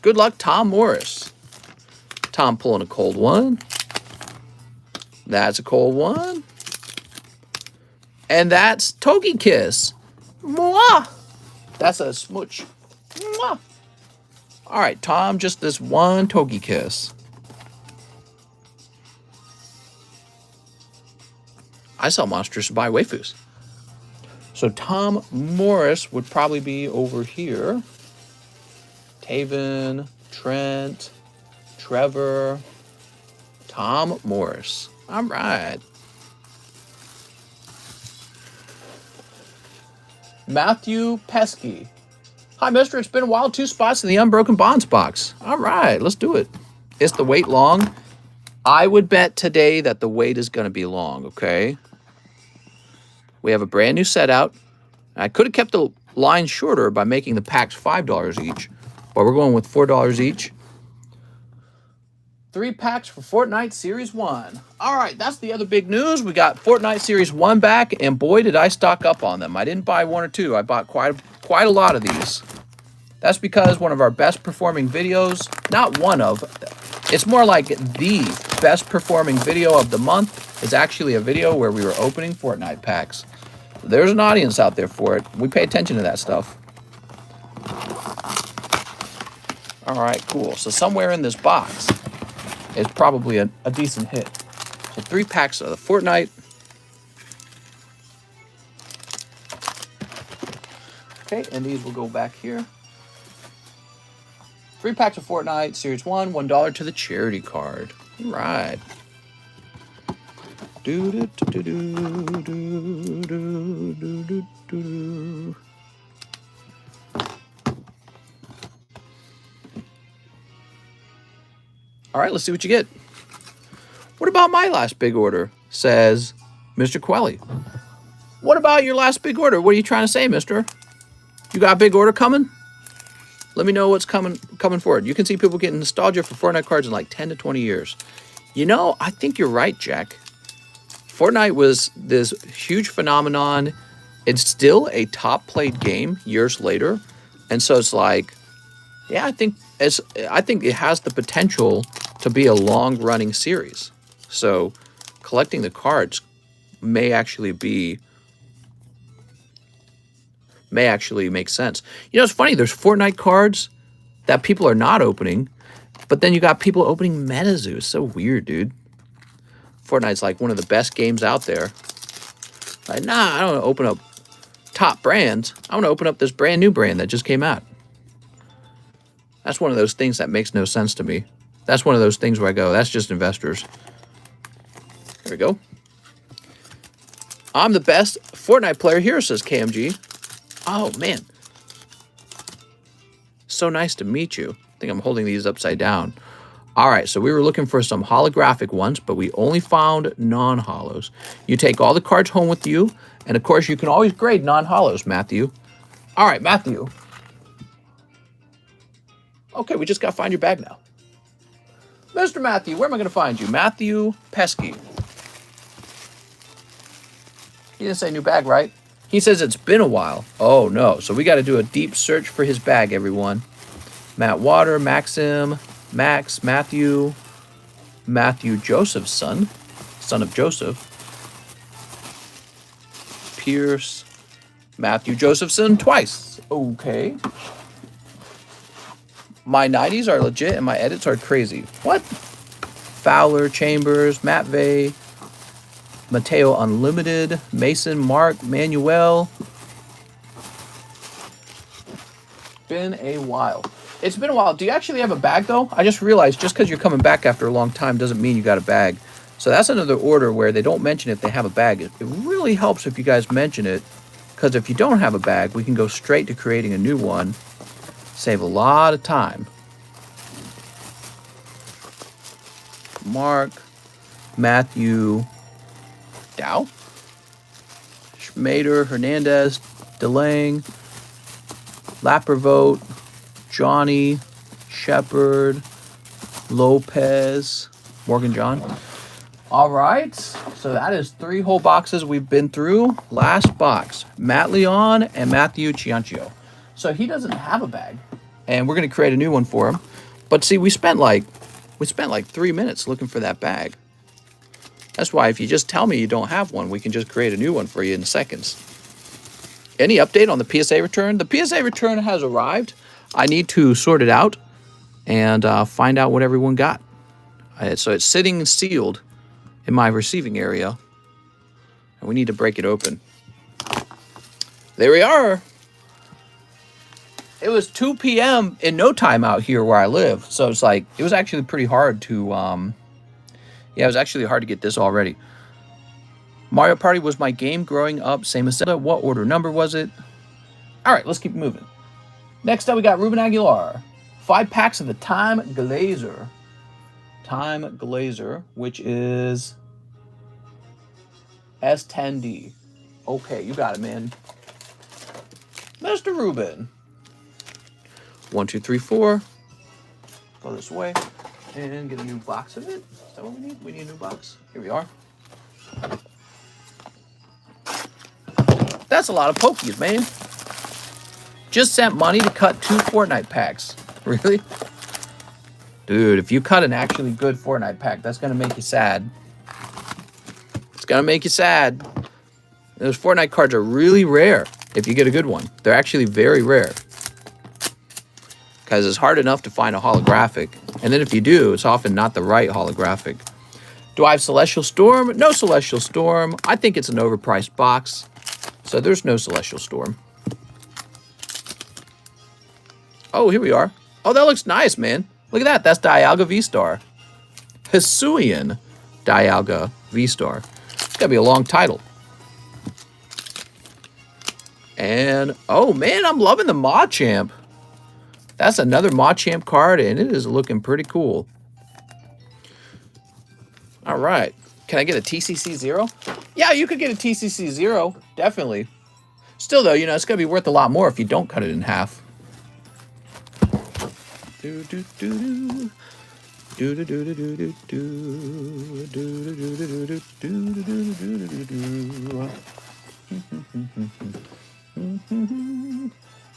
Good luck, Tom Morris. Tom pulling a cold one. That's a cold one. And that's Togekiss. Mwah! That's a smooch. Mwah! All right, Tom, just this one Togekiss. I sell monsters to buy waifus. So Tom Morris would probably be over here. Taven, Trent, Trevor, Tom Morris. All right. Matthew Pesky. Hi, mister. It's been a while. 2 spots in the Unbroken Bonds box. All right, let's do it. Is the wait long? I would bet today that the wait is going to be long, okay? We have a brand new set out. I could have kept the line shorter by making the packs $5 each, but we're going with $4 each. 3 packs for Fortnite Series 1. All right, that's the other big news. We got Fortnite Series 1 back, and boy, did I stock up on them. I didn't buy 1 or 2. I bought quite a lot of these. That's because one of our best performing videos, not one of, it's more like the best performing video of the month is actually a video where we were opening Fortnite packs. There's an audience out there for it. We pay attention to that stuff. All right, cool. So somewhere in this box is probably a decent hit. So 3 packs of the Fortnite. Okay, and these will go back here. 3 packs of Fortnite, Series 1, $1 to the charity card. All right. All right, let's see what you get. What about my last big order? Says Mr. Quelly. What about your last big order? What are you trying to say, mister? You got a big order coming? Let me know what's coming forward. You can see people getting nostalgia for Fortnite cards in like 10 to 20 years. You know, I think you're right, Jack. Fortnite was this huge phenomenon. It's still a top played game years later. And so it's like, yeah, I think it has the potential to be a long running series. So collecting the cards may actually make sense. You know, it's funny, there's Fortnite cards that people are not opening, but then you got people opening MetaZoo. It's so weird, dude. Fortnite's like one of the best games out there. Like, nah, I don't want to open up top brands. I want to open up this brand new brand that just came out. That's one of those things that makes no sense to me. That's one of those things where I go, that's just investors. There we go. I'm the best Fortnite player here, says KMG. Oh, man. So nice to meet you. I think I'm holding these upside down. All right, so we were looking for some holographic ones, but we only found non-holos. You take all the cards home with you, and of course, you can always grade non-holos, Matthew. All right, Matthew. Okay, we just got to find your bag now. Mr. Matthew, where am I going to find you? Matthew Pesky. He didn't say new bag, right? He says it's been a while. Oh, no. So we got to do a deep search for his bag, everyone. Matt Water, Maxim, Max, Matthew Joseph's son of Joseph. Pierce, Matthew Josephson twice. Okay. My 90s are legit and my edits are crazy. What? Fowler, Chambers, Matt Vey, Mateo Unlimited, Mason, Mark, Manuel. Been a while. It's been a while. Do you actually have a bag, though? I just realized just because you're coming back after a long time doesn't mean you got a bag. So that's another order where they don't mention if they have a bag. It really helps if you guys mention it, because if you don't have a bag, we can go straight to creating a new one. Save a lot of time. Mark, Matthew, Dow, Schmader, Hernandez, DeLang, Lapervote, Johnny, Shepard, Lopez, Morgan John. All right, so that is 3 whole boxes we've been through. Last box, Matt Leon and Matthew Ciancio. So he doesn't have a bag, and we're going to create a new one for him. But see, we spent like 3 minutes looking for that bag. That's why if you just tell me you don't have one, we can just create a new one for you in seconds. Any update on the PSA return? The PSA return has arrived. I need to sort it out and find out what everyone got. So it's sitting sealed in my receiving area, and we need to break it open. There we are. It was 2 p.m. in no time out here where I live, so it's like it was actually pretty hard to it was actually hard to get this all ready. Mario Party was my game growing up, same as Zelda. What order number was it? All right, let's keep moving. Next up, we got Ruben Aguilar. 5 packs of the Time GAZER. Time GAZER, which is S10D. Okay, you got it, man. Mr. Ruben. 1, 2, 3, 4. Go this way and get a new box of it. Is that what we need? We need a new box. Here we are. That's a lot of Pokies, man. Just sent money to cut 2 Fortnite packs. Really? Dude, if you cut an actually good Fortnite pack, that's going to make you sad. It's going to make you sad. Those Fortnite cards are really rare if you get a good one. They're actually very rare. Because it's hard enough to find a holographic. And then if you do, it's often not the right holographic. Do I have Celestial Storm? No Celestial Storm. I think it's an overpriced box. So there's no Celestial Storm. Oh, here we are. Oh, that looks nice, man. Look at that. That's Dialga V-Star. Hisuian Dialga V-Star. It's got to be a long title. And, oh, man, I'm loving the Machamp. That's another Machamp card, and it is looking pretty cool. All right. Can I get a TCC 0? Yeah, you could get a TCC 0. Definitely. Still, though, you know, it's going to be worth a lot more if you don't cut it in half.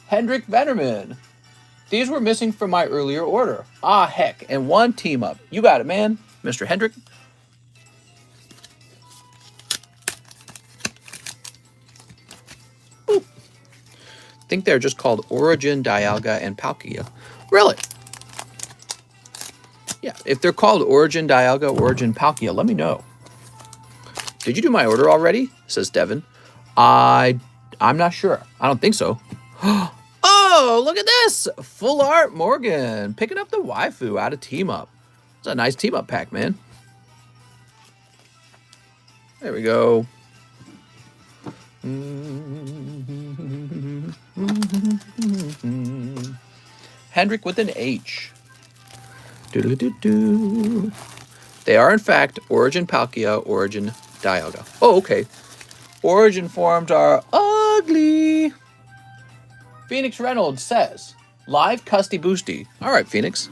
Hendrik Vennerman. These were missing from my earlier order. Ah, heck. And 1 team up. You got it, man. Mr. Hendrik. Boop. I think they're just called Origin, Dialga, and Palkia. Really? Yeah, if they're called Origin, Dialga, Origin, Palkia, let me know. Did you do my order already? Says Devin. I'm not sure. I don't think so. Oh, look at this. Full Art Morgan. Picking up the waifu out of Team Up. It's a nice Team Up pack, man. There we go. Hendrik with an H. Doodle-doo-doo. They are, in fact, Origin Palkia, Origin Dialga. Oh, okay. Origin forms are ugly. Phoenix Reynolds says, live Custy Boosty. All right, Phoenix.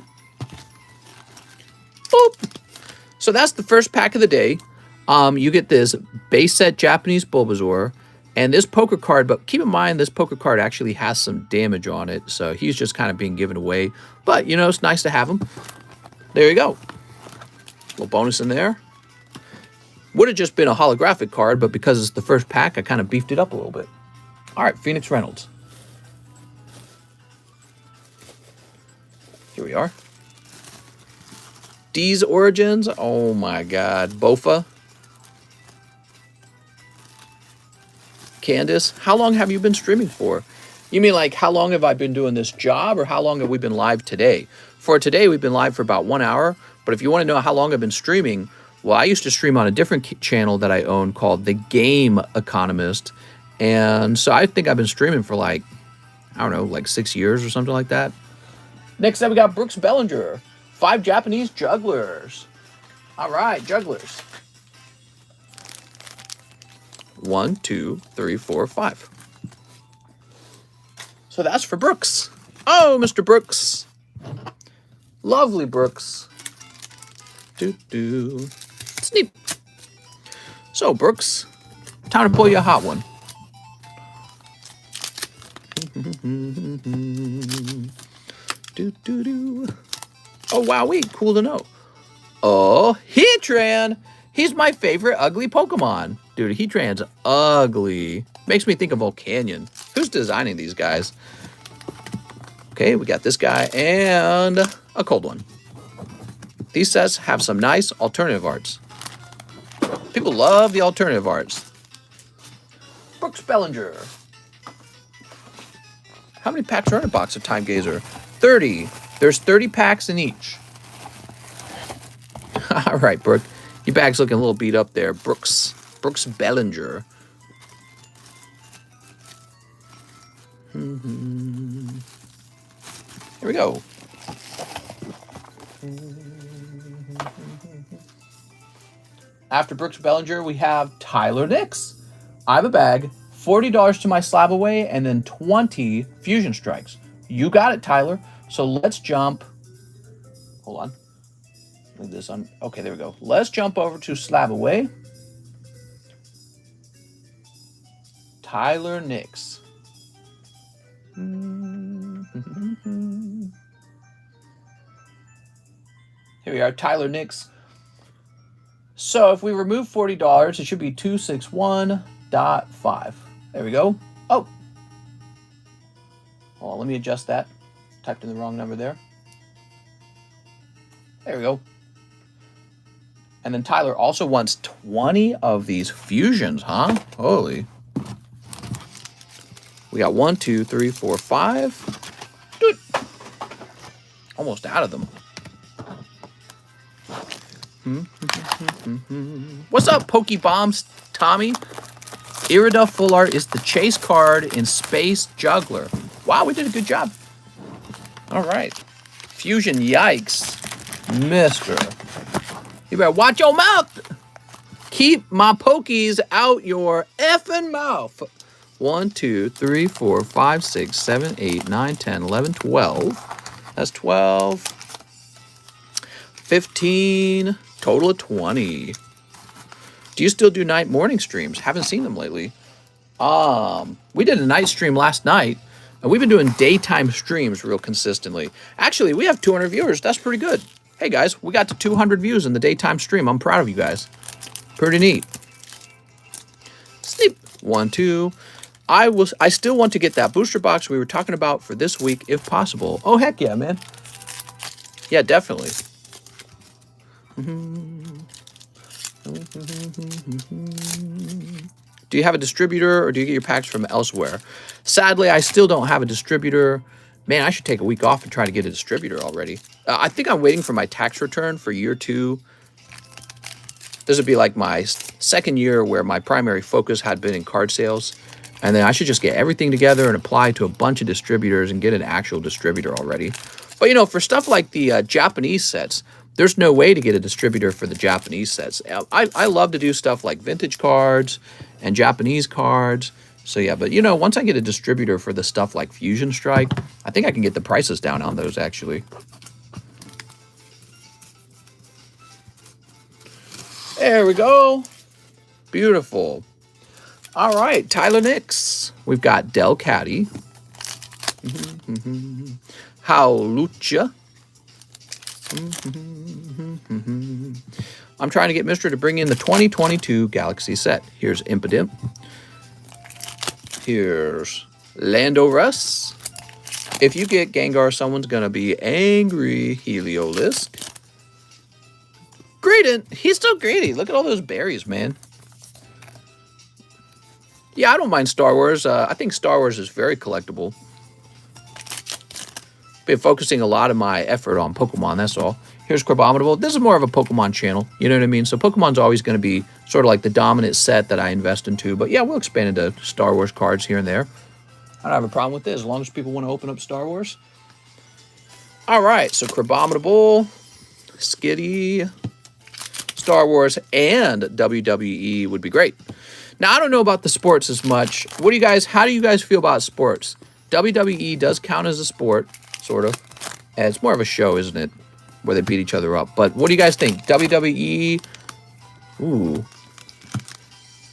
Boop. So that's the first pack of the day. You get this base set Japanese Bulbasaur and this poker card, but keep in mind this poker card actually has some damage on it, so he's just kind of being given away. But, you know, it's nice to have him. There you go. Little bonus in there. Would have just been a holographic card, but because it's the first pack, I kind of beefed it up a little bit. All right, Phoenix Reynolds. Here we are. D's Origins. Oh my God. Bofa. Candace. How long have you been streaming for? You mean like how long have I been doing this job or how long have we been live today? For today, we've been live for about 1 hour. But if you want to know how long I've been streaming, well, I used to stream on a different channel that I own called The Economist. And so I think I've been streaming for like, I don't know, like 6 years or something like that. Next up, we got Brooks Bellinger. 5 Japanese jugglers. All right, jugglers. 1, 2, 3, 4, 5. So that's for Brooks. Oh, Mr. Brooks. Lovely Brooks. It's neat. So, Brooks, time to pull you a hot one. Oh, wowee. Cool to know. Oh, Heatran. He's my favorite ugly Pokemon. Dude, Heatran's ugly. Makes me think of Volcanion. Who's designing these guys? Okay, we got this guy and a cold one. These sets have some nice alternative arts. People love the alternative arts. Brooks Bellinger. How many packs are in a box of Time Gazer? 30. There's 30 packs in each. All right, Brooke. Your bag's looking a little beat up there. Brooks Bellinger. Here we go. After Brooks Bellinger, we have Tyler Nix. I have a bag, $40 to my slab away, and then 20 fusion strikes. You got it, Tyler. So let's jump. Hold on. Leave this on. Okay, there we go. Let's jump over to slab away. Tyler Nix. Here we are, Tyler Nix. So if we remove $40, it should be 261.5. There we go. Oh. Hold on, let me adjust that. Typed in the wrong number there. There we go. And then Tyler also wants 20 of these fusions, huh? Holy. We got 1, 2, 3, 4, 5. Dude. Almost out of them. What's up, Pokebombs, Tommy? Irida Full Art is the chase card in Space Juggler. Wow, we did a good job. All right. Fusion, yikes. Mister. You better watch your mouth. Keep my pokies out your effing mouth. 1, 2, 3, 4, 5, 6, 7, 8, 9, 10, 11, 12. That's 12. 15. Total of 20. Do you still do night morning streams? Haven't seen them lately. We did a night stream last night, and we've been doing daytime streams real consistently. Actually, we have 200 viewers. That's pretty good. Hey guys, we got to 200 views in the daytime stream. I'm proud of you guys. Pretty neat. Sleep. 1, 2. I still want to get that booster box we were talking about for this week if possible. Oh heck yeah, man. Yeah, definitely. Do you have a distributor or do you get your packs from elsewhere? Sadly, I still don't have a distributor. Man, I should take a week off and try to get a distributor already. I think I'm waiting for my tax return for year 2. This would be like my second year where my primary focus had been in card sales. And then I should just get everything together and apply to a bunch of distributors and get an actual distributor already. But, you know, for stuff like the Japanese sets, there's no way to get a distributor for the Japanese sets. I love to do stuff like vintage cards and Japanese cards. So, yeah, but, you know, once I get a distributor for the stuff like Fusion Strike, I think I can get the prices down on those, actually. There we go. Beautiful. All right, Tyler Nix. We've got Del Caddy. Howlucha. I'm trying to get Mister to bring in the 2022 Galaxy set. Here's Impidimp. Here's Lando Russ. If you get Gengar, someone's going to be angry. Heliolisk. Greedent. He's still greedy. Look at all those berries, man. Yeah, I don't mind Star Wars. I think Star Wars is very collectible. Been focusing a lot of my effort on Pokemon, that's all. Here's Crabominable. This is more of a Pokemon channel, you know what I mean? So Pokemon's always going to be sort of like the dominant set that I invest into. But yeah, we'll expand into Star Wars cards here and there. I don't have a problem with this as long as people want to open up Star Wars. All right, so Crabominable, Skitty, Star Wars, and WWE would be great. Now, I don't know about the sports as much. What do you guys, how do you guys feel about sports? WWE does count as a sport, sort of. And it's more of a show, isn't it? Where they beat each other up. But what do you guys think? WWE, ooh.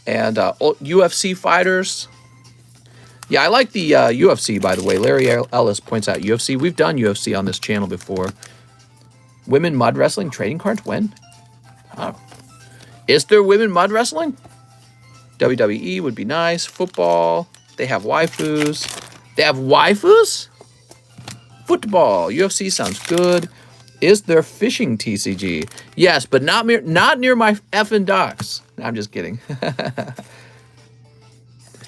And UFC fighters. Yeah, I like the UFC, by the way. Larry Ellis points out UFC. We've done UFC on this channel before. Women mud wrestling trading cards? When? Is there women mud wrestling? WWE would be nice. Football. They have waifus. They have waifus? Football. UFC sounds good. Is there fishing TCG? Yes, but not near my effing docks. I'm just kidding.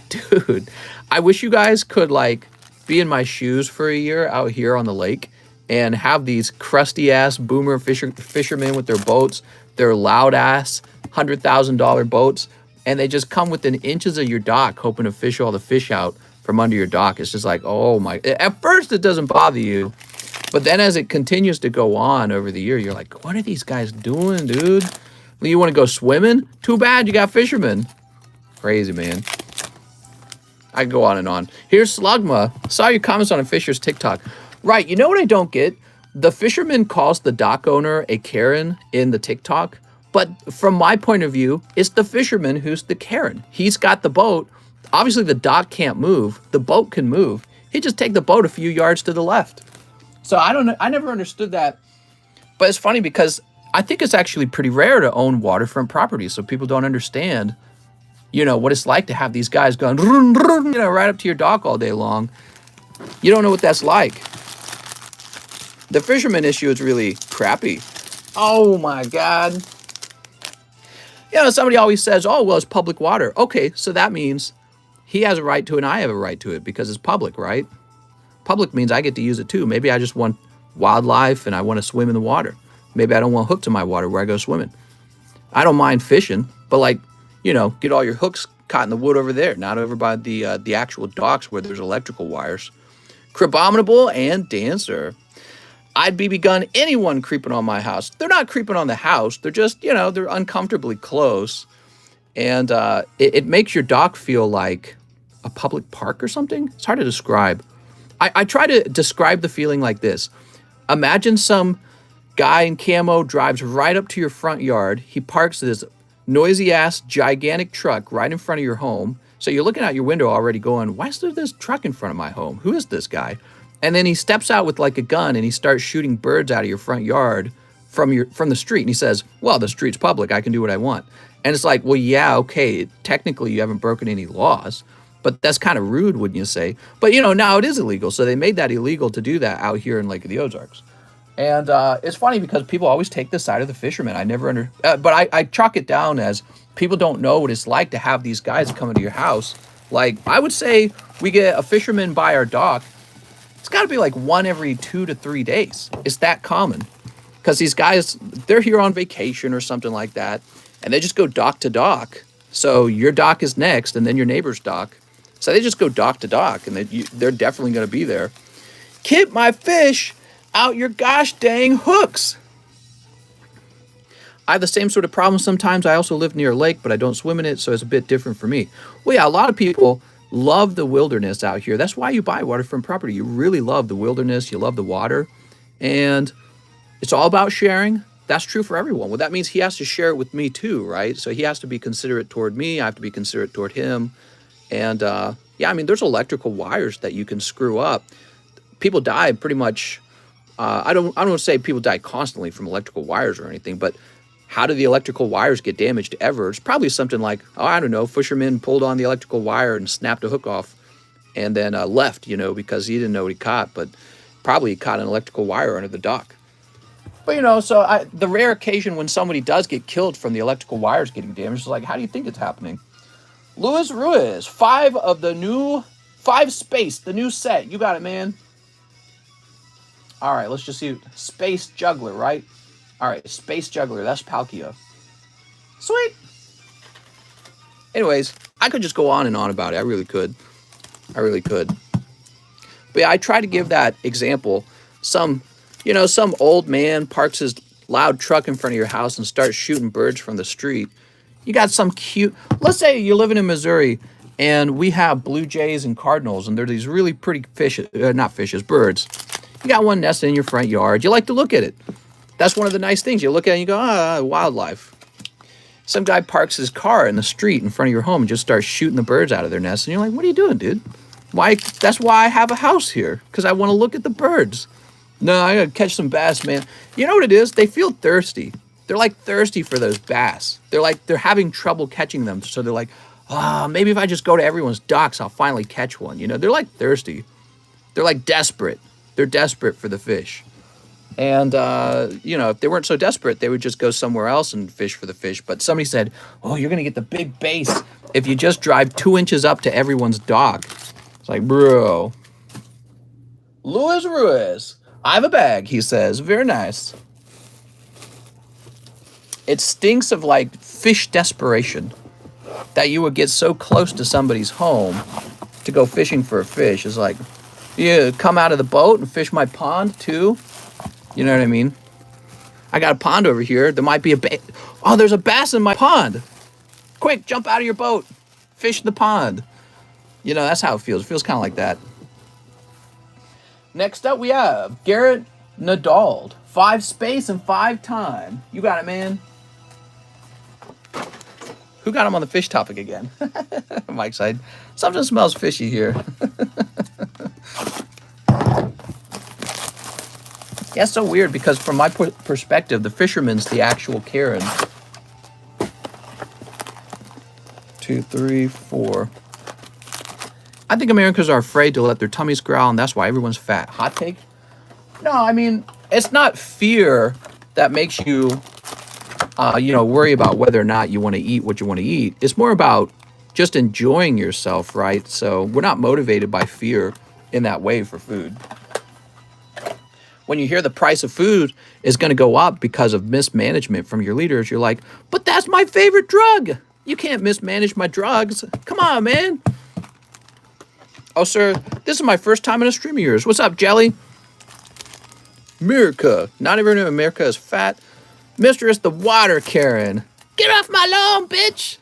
Dude, I wish you guys could, like, be in my shoes for a year out here on the lake and have these crusty-ass boomer fishermen with their boats, their loud-ass $100,000 boats, and they just come within inches of your dock hoping to fish all the fish out from under your dock. It's just like, oh my, at first it doesn't bother you. But then as it continues to go on over the year, you're like, what are these guys doing, dude? You want to go swimming? Too bad you got fishermen. Crazy, man. I can go on and on. Here's Slugma. Saw your comments on a fisher's TikTok. Right, you know what I don't get? The fisherman calls the dock owner a Karen in the TikTok. But from my point of view, it's the fisherman who's the Karen. He's got the boat. Obviously, the dock can't move. The boat can move. He just take the boat a few yards to the left. So I don't know. I never understood that. But it's funny because I think it's actually pretty rare to own waterfront properties. So people don't understand, you know, what it's like to have these guys going, you know, right up to your dock all day long. You don't know what that's like. The fisherman issue is really crappy. Oh my God. You know, somebody always says, oh, well, it's public water. Okay, so that means he has a right to it and I have a right to it because it's public, right? Public means I get to use it too. Maybe I just want wildlife and I want to swim in the water. Maybe I don't want hooks in my water where I go swimming. I don't mind fishing, but like, you know, get all your hooks caught in the wood over there, not over by the actual docks where there's electrical wires. Crabominable and Dancer. I'd be begun anyone creeping on my house. They're not creeping on the house. They're just, you know, they're uncomfortably close. And it makes your dock feel like a public park or something. It's hard to describe. I try to describe the feeling like this. Imagine some guy in camo drives right up to your front yard. He parks this noisy-ass, gigantic truck right in front of your home. So you're looking out your window already going, why is there this truck in front of my home? Who is this guy? And then he steps out with like a gun and he starts shooting birds out of your front yard from the street. And he says, well, the street's public. I can do what I want. And it's like, well, yeah, okay. Technically, you haven't broken any laws. But that's kind of rude, wouldn't you say? But, you know, now it is illegal. So they made that illegal to do that out here in Lake of the Ozarks. And it's funny because people always take the side of the fishermen. I never but I chalk it down as people don't know what it's like to have these guys come into your house. Like, I would say we get a fisherman by our dock. It's got to be like one every 2 to 3 days. It's that common. Because these guys, they're here on vacation or something like that. And they just go dock to dock. So your dock is next and then your neighbor's dock. So they just go dock to dock, and they're definitely going to be there. Keep my fish out your gosh dang hooks. I have the same sort of problem sometimes. I also live near a lake, but I don't swim in it, so it's a bit different for me. Well, yeah, a lot of people love the wilderness out here. That's why you buy waterfront property. You really love the wilderness. You love the water. And it's all about sharing. That's true for everyone. Well, that means he has to share it with me too, right? So he has to be considerate toward me. I have to be considerate toward him. And yeah, I mean, there's electrical wires that you can screw up. People die pretty much. I don't want to say people die constantly from electrical wires or anything, but how do the electrical wires get damaged ever? It's probably something like, oh, I don't know, fisherman pulled on the electrical wire and snapped a hook off and then left, you know, because he didn't know what he caught, but probably he caught an electrical wire under the dock. But, you know, so the rare occasion when somebody does get killed from the electrical wires getting damaged is like, how do you think it's happening? Luis Ruiz, 5 space, the new set. You got it, man. All right, let's just see. Space Juggler, right? All right, Space Juggler. That's Palkia. Sweet. Anyways, I could just go on and on about it. I really could. I really could. But yeah, I try to give that example. Some old man parks his loud truck in front of your house and starts shooting birds from the street. You got some cute, let's say you're living in Missouri and we have blue jays and cardinals and they're these really pretty birds. You got one nesting in your front yard. You like to look at it. That's one of the nice things. You look at it and you go, wildlife. Some guy parks his car in the street in front of your home and just starts shooting the birds out of their nest. And you're like, what are you doing, dude? Why? That's why I have a house here, because I want to look at the birds. No, I got to catch some bass, man. You know what it is? They feel thirsty. They're like thirsty for those bass. They're having trouble catching them. So they're like, maybe if I just go to everyone's docks, I'll finally catch one. You know, they're like thirsty. They're like desperate. They're desperate for the fish. And, you know, if they weren't so desperate, they would just go somewhere else and fish for the fish. But somebody said, oh, you're going to get the big bass if you just drive 2 inches up to everyone's dock. It's like, bro. Luis Ruiz. I have a bag, he says. Very nice. It stinks of like fish desperation that you would get so close to somebody's home to go fishing for a fish. It's like, you come out of the boat and fish my pond too. You know what I mean? I got a pond over here. There might be oh, there's a bass in my pond. Quick, jump out of your boat. Fish the pond. You know, that's how it feels. It feels kind of like that. Next up, we have Garrett Nadald. 5 space and 5 time. You got it, man. Who got him on the fish topic again? Mike's side. Something smells fishy here. Yeah, it's so weird because from my perspective, the fisherman's the actual Karen. 2, 3, 4. I think Americans are afraid to let their tummies growl, and that's why everyone's fat. Hot take? No, I mean, it's not fear that makes you, worry about whether or not you want to eat what you want to eat. It's more about just enjoying yourself, right? So we're not motivated by fear in that way for food. When you hear the price of food is going to go up because of mismanagement from your leaders, you're like, but that's my favorite drug. You can't mismanage my drugs. Come on, man. Oh, sir, this is my first time in a stream of yours. What's up, Jelly? America. Not everyone in America is fat. Mistress the Water Karen. Get off my lawn, bitch.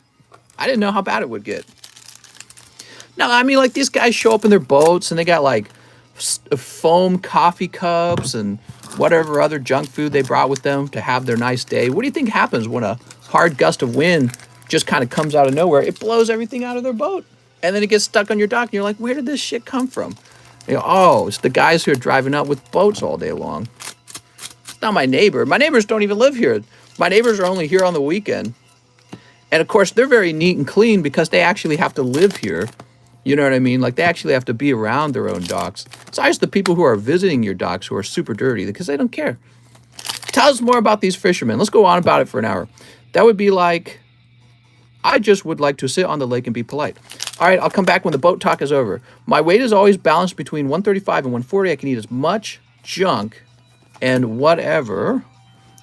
I didn't know how bad it would get. No, I mean, like, these guys show up in their boats and they got, like, foam coffee cups and whatever other junk food they brought with them to have their nice day. What do you think happens when a hard gust of wind just kind of comes out of nowhere? It blows everything out of their boat. And then it gets stuck on your dock, and you're like, where did this shit come from? You know, oh, it's the guys who are driving out with boats all day long. It's not my neighbor. My neighbors don't even live here. My neighbors are only here on the weekend. And, of course, they're very neat and clean because they actually have to live here. You know what I mean? Like, they actually have to be around their own docks. It's always the people who are visiting your docks who are super dirty because they don't care. Tell us more about these fishermen. Let's go on about it for an hour. That would be like, I just would like to sit on the lake and be polite. All right, I'll come back when the boat talk is over. My weight is always balanced between 135 and 140. I can eat as much junk and whatever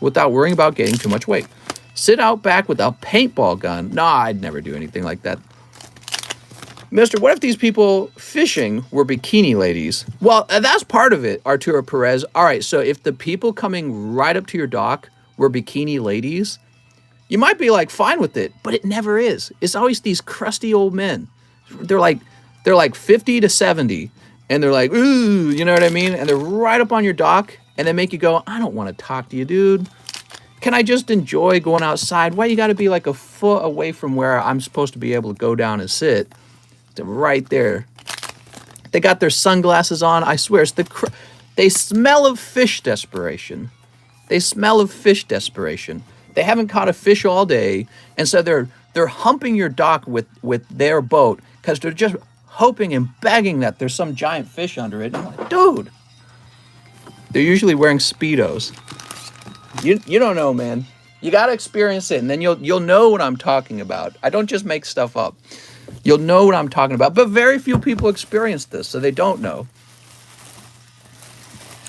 without worrying about gaining too much weight. Sit out back with a paintball gun. Nah, I'd never do anything like that. Mister, what if these people fishing were bikini ladies? Well, that's part of it, Arturo Perez. All right, so if the people coming right up to your dock were bikini ladies, you might be like fine with it, but it never is. It's always these crusty old men. They're like 50 to 70, and they're like, ooh, you know what I mean? And they're right up on your dock, and they make you go, I don't want to talk to you, dude. Can I just enjoy going outside? Why you got to be like a foot away from where I'm supposed to be able to go down and sit? They're right there. They got their sunglasses on. I swear, it's they smell of fish desperation. They smell of fish desperation. They haven't caught a fish all day, and so they're humping your dock with their boat because they're just hoping and begging that there's some giant fish under it. And I'm like, dude, they're usually wearing Speedos. You don't know, man. You got to experience it, and then you'll know what I'm talking about. I don't just make stuff up. You'll know what I'm talking about, but very few people experience this, so they don't know.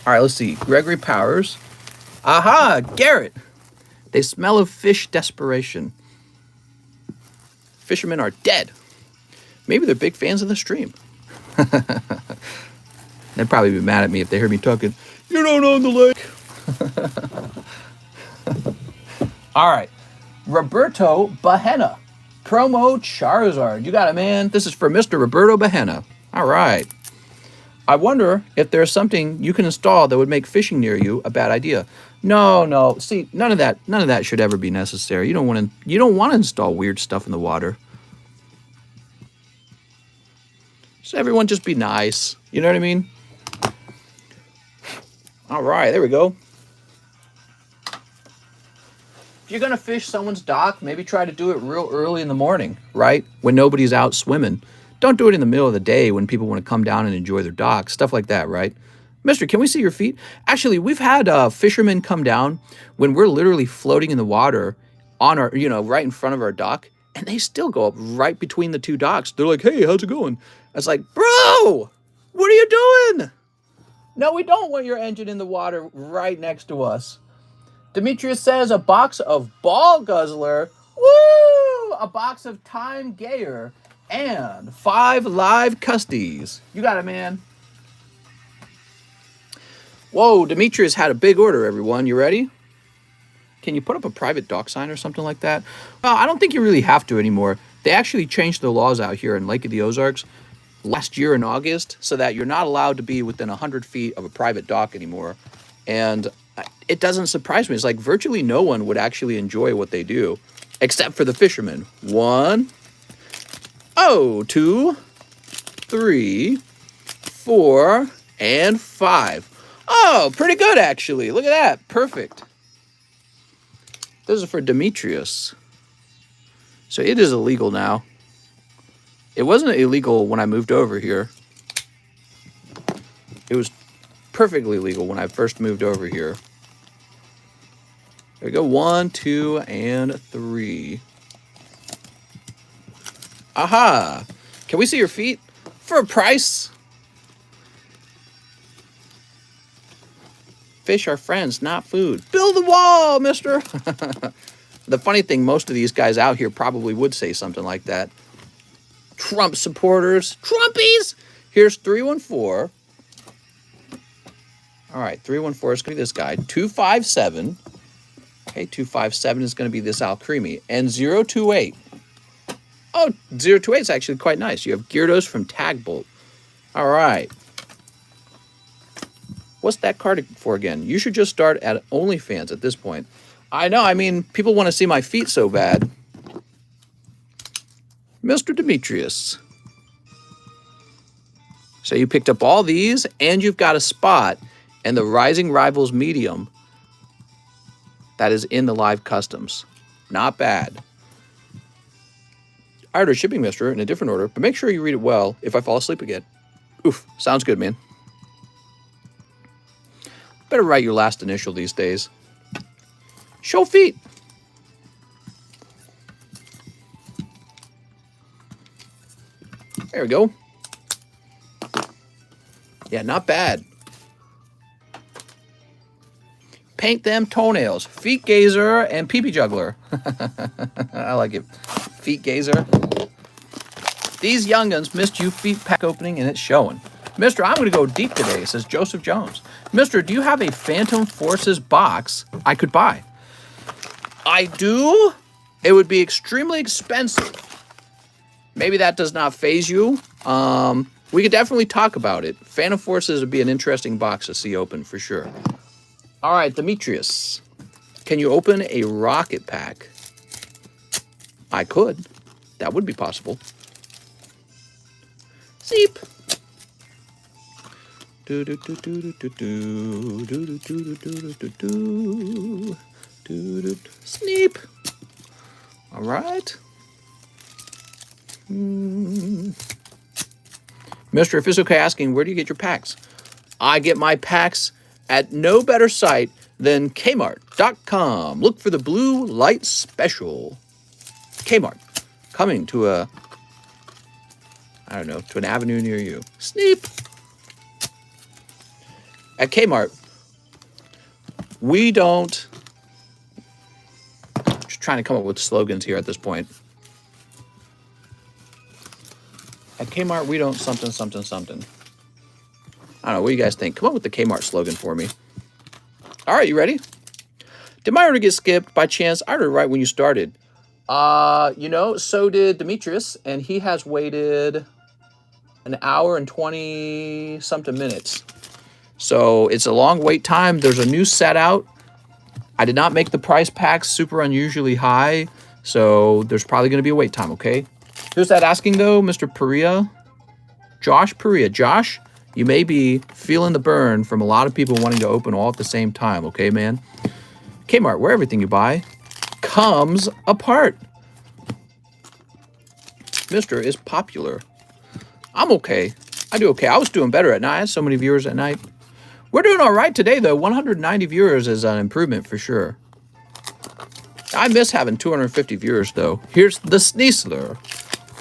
All right, let's see. Gregory Powers. Aha, Garrett. They smell of fish desperation. Fishermen are dead. Maybe they're big fans of the stream. They'd probably be mad at me if they heard me talking, you don't own the lake. All right. Roberto Bahena. Promo Charizard. You got it, man. This is for Mr. Roberto Bahena. All right. I wonder if there's something you can install that would make fishing near you a bad idea. No. See, none of that should ever be necessary. You don't want to install weird stuff in the water. So everyone just be nice. You know what I mean? All right, there we go. If you're going to fish someone's dock, maybe try to do it real early in the morning, right? When nobody's out swimming. Don't do it in the middle of the day when people want to come down and enjoy their dock. Stuff like that, right? Mister, can we see your feet? Actually, we've had fishermen come down when we're literally floating in the water on our, right in front of our dock, and they still go up right between the two docks. They're like, hey, how's it going? I was like, bro, what are you doing? No, we don't want your engine in the water right next to us. Demetrius says a box of Ball Guzzler. Woo! A box of Time Gayer. And 5 live custies. You got it, man. Whoa, Demetrius had a big order, everyone. You ready? Can you put up a private dock sign or something like that? Well, I don't think you really have to anymore. They actually changed the laws out here in Lake of the Ozarks last year in August so that you're not allowed to be within 100 feet of a private dock anymore. And it doesn't surprise me. It's like virtually no one would actually enjoy what they do, except for the fishermen. 1, 2, 3, 4, and 5. Oh, pretty good, actually. Look at that. Perfect. This is for Demetrius. So it is illegal now. It wasn't illegal when I moved over here. It was perfectly legal when I first moved over here. There we go. 1, 2, and 3. Aha! Can we see your feet? For a price? Fish are friends, not food. Build a wall, mister! The funny thing, most of these guys out here probably would say something like that. Trump supporters. Trumpies! Here's 314. All right, 314 is going to be this guy. 257. Okay, 257 is going to be this Al Creamy. And 028. Oh, 028 is actually quite nice. You have Gyarados from Tagbolt. All right. What's that card for again? You should just start at OnlyFans at this point. I know, I mean, people want to see my feet so bad. Mr. Demetrius. So you picked up all these, and you've got a spot in the Rising Rivals Medium that is in the live customs. Not bad. I ordered shipping, mister, in a different order, but make sure you read it well if I fall asleep again. Oof, sounds good, man. Better write your last initial these days. Show feet. There we go. Yeah, not bad. Paint them toenails. Feet Gazer and pee-pee juggler. I like it. Feet Gazer. These young'uns missed you feet pack opening and it's showing. Mister, I'm going to go deep today, says Joseph Jones. Mister, do you have a Phantom Forces box I could buy? I do. It would be extremely expensive. Maybe that does not faze you. We could definitely talk about it. Phantom Forces would be an interesting box to see open for sure. All right, Demetrius. Can you open a rocket pack? I could. That would be possible. Seep. Sneep. All right. Mister, if it's okay asking, where do you get your packs? I get my packs at no better site than Kmart.com. Look for the Blue Light Special. Kmart. Coming to a, I don't know, to an avenue near you. Sneep. At Kmart, we don't, just trying to come up with slogans here at this point. At Kmart, we don't something, something, something. I don't know, what do you guys think? Come up with the Kmart slogan for me. All right, you ready? Did my order get skipped by chance? I ordered right when you started. You know, so did Demetrius, and he has waited an hour and 20-something minutes. So it's a long wait time. There's a new set out. I did not make the price packs super unusually high, so there's probably going to be a wait time, okay? Who's that asking, though? Mr. Perea? Josh Perea. Josh, you may be feeling the burn from a lot of people wanting to open all at the same time, okay, man? Kmart, where everything you buy comes apart. Mr. is popular. I'm okay. I do okay. I was doing better at night. I had so many viewers at night. We're doing all right today, though. 190 viewers is an improvement for sure. I miss having 250 viewers, though. Here's the Sneasler.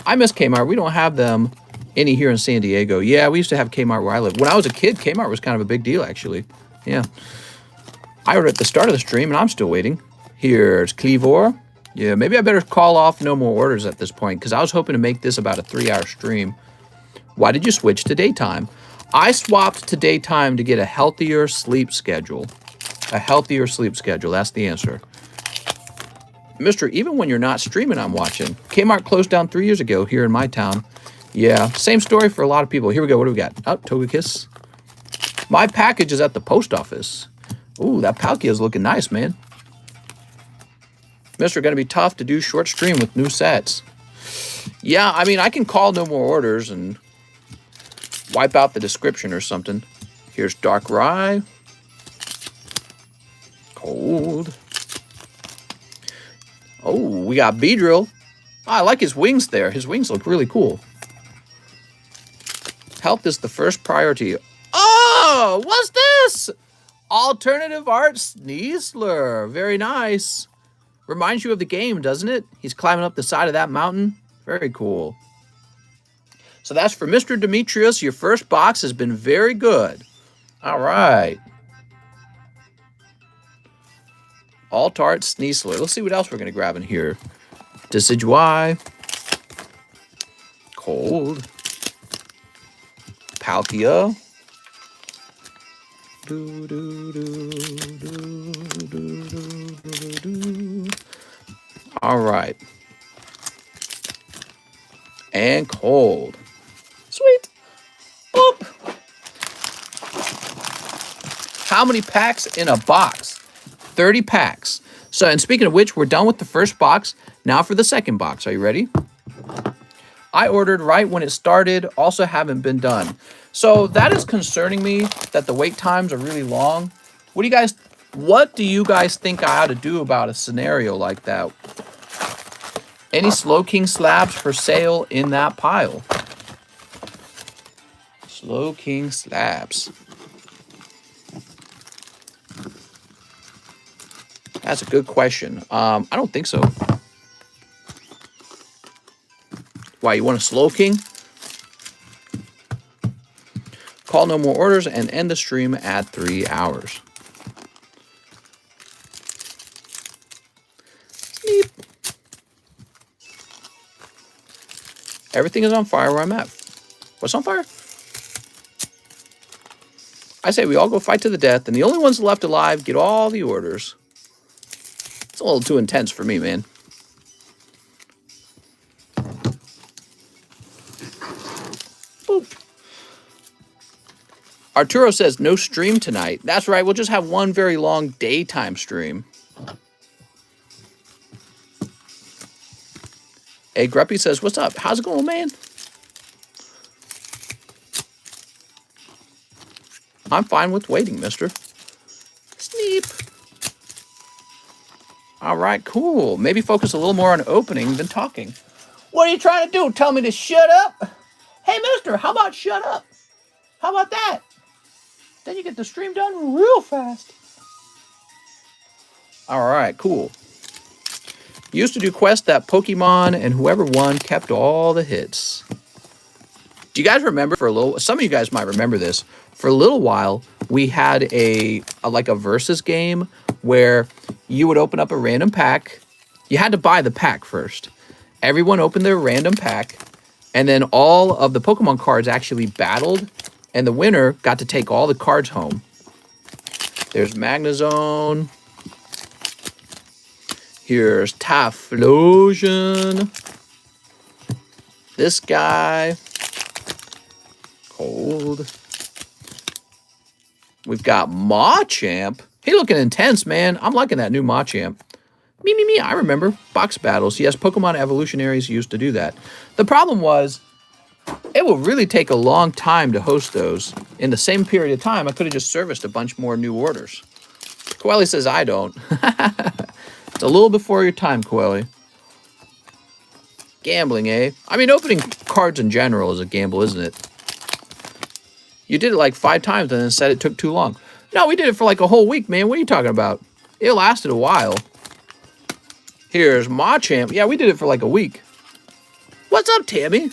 I miss Kmart. We don't have them any here in San Diego. Yeah, we used to have Kmart where I live. When I was a kid, Kmart was kind of a big deal, actually. Yeah. I ordered at the start of the stream, and I'm still waiting. Here's Cleavor. Yeah, maybe I better call off no more orders at this point, because I was hoping to make this about a 3-hour stream. Why did you switch to daytime? I swapped to daytime to get a healthier sleep schedule. A healthier sleep schedule, that's the answer. Mister, even when you're not streaming, I'm watching. Kmart closed down 3 years ago here in my town. Yeah, same story for a lot of people. Here we go, what do we got? Oh, Togekiss. My package is at the post office. Ooh, that Palkia is looking nice, man. Mister, gonna be tough to do short stream with new sets. Yeah, I mean, I can call no more orders and wipe out the description or something. Here's Dark Rye. Cold. Oh, we got Beedrill. Oh, I like his wings there. His wings look really cool. Health is the first priority. Oh, what's this? Alternative art Sneasler. Very nice. Reminds you of the game, doesn't it? He's climbing up the side of that mountain. Very cool. So that's for Mr. Demetrius. Your first box has been very good. All right. Alt art Sneasler. Let's see what else we're going to grab in here. Decidueye. Cold. Palkia. All right. And cold. Sweet. Boop. How many packs in a box? 30 packs. So, and speaking of which, we're done with the first box. Now for the second box. Are you ready? I ordered right when it started. Also haven't been done. So that is concerning me that the wait times are really long. What do you guys think I ought to do about a scenario like that? Any Slow King slabs for sale in that pile? Slow King slabs. That's a good question. I don't think so. Why, you want a Slow King? Call no more orders and end the stream at 3 hours. Sneep. Everything is on fire where I'm at. What's on fire? I say we all go fight to the death, and the only ones left alive get all the orders. It's a little too intense for me, man. Boop. Arturo says no stream tonight. That's right, we'll just have one very long daytime stream. Hey, Gruppy says, what's up? How's it going, man? I'm fine with waiting, mister. Sneep. All right, cool. Maybe focus a little more on opening than talking. What are you trying to do? Tell me to shut up? Hey, mister, how about shut up? How about that? Then you get the stream done real fast. All right, cool. Used to do quests that Pokemon and whoever won kept all the hits. Do you guys remember for a little, some of you guys might remember this, for a little while, we had like a versus game where you would open up a random pack. You had to buy the pack first. Everyone opened their random pack, and then all of the Pokemon cards actually battled, and the winner got to take all the cards home. There's Magnezone. Here's Typhlosion. This guy. Cold. We've got Machamp. He looking intense, man. I'm liking that new Machamp. Me. I remember. Box battles. Yes, Pokemon evolutionaries used to do that. The problem was, it will really take a long time to host those. In the same period of time, I could have just serviced a bunch more new orders. Coeli says I don't. It's a little before your time, Coeli. Gambling, eh? I mean, opening cards in general is a gamble, isn't it? You did it like 5 times and then said it took too long. No, we did it for like a whole week, man. What are you talking about? It lasted a while. Here's Machamp. Yeah, we did it for like a week. What's up, Tammy?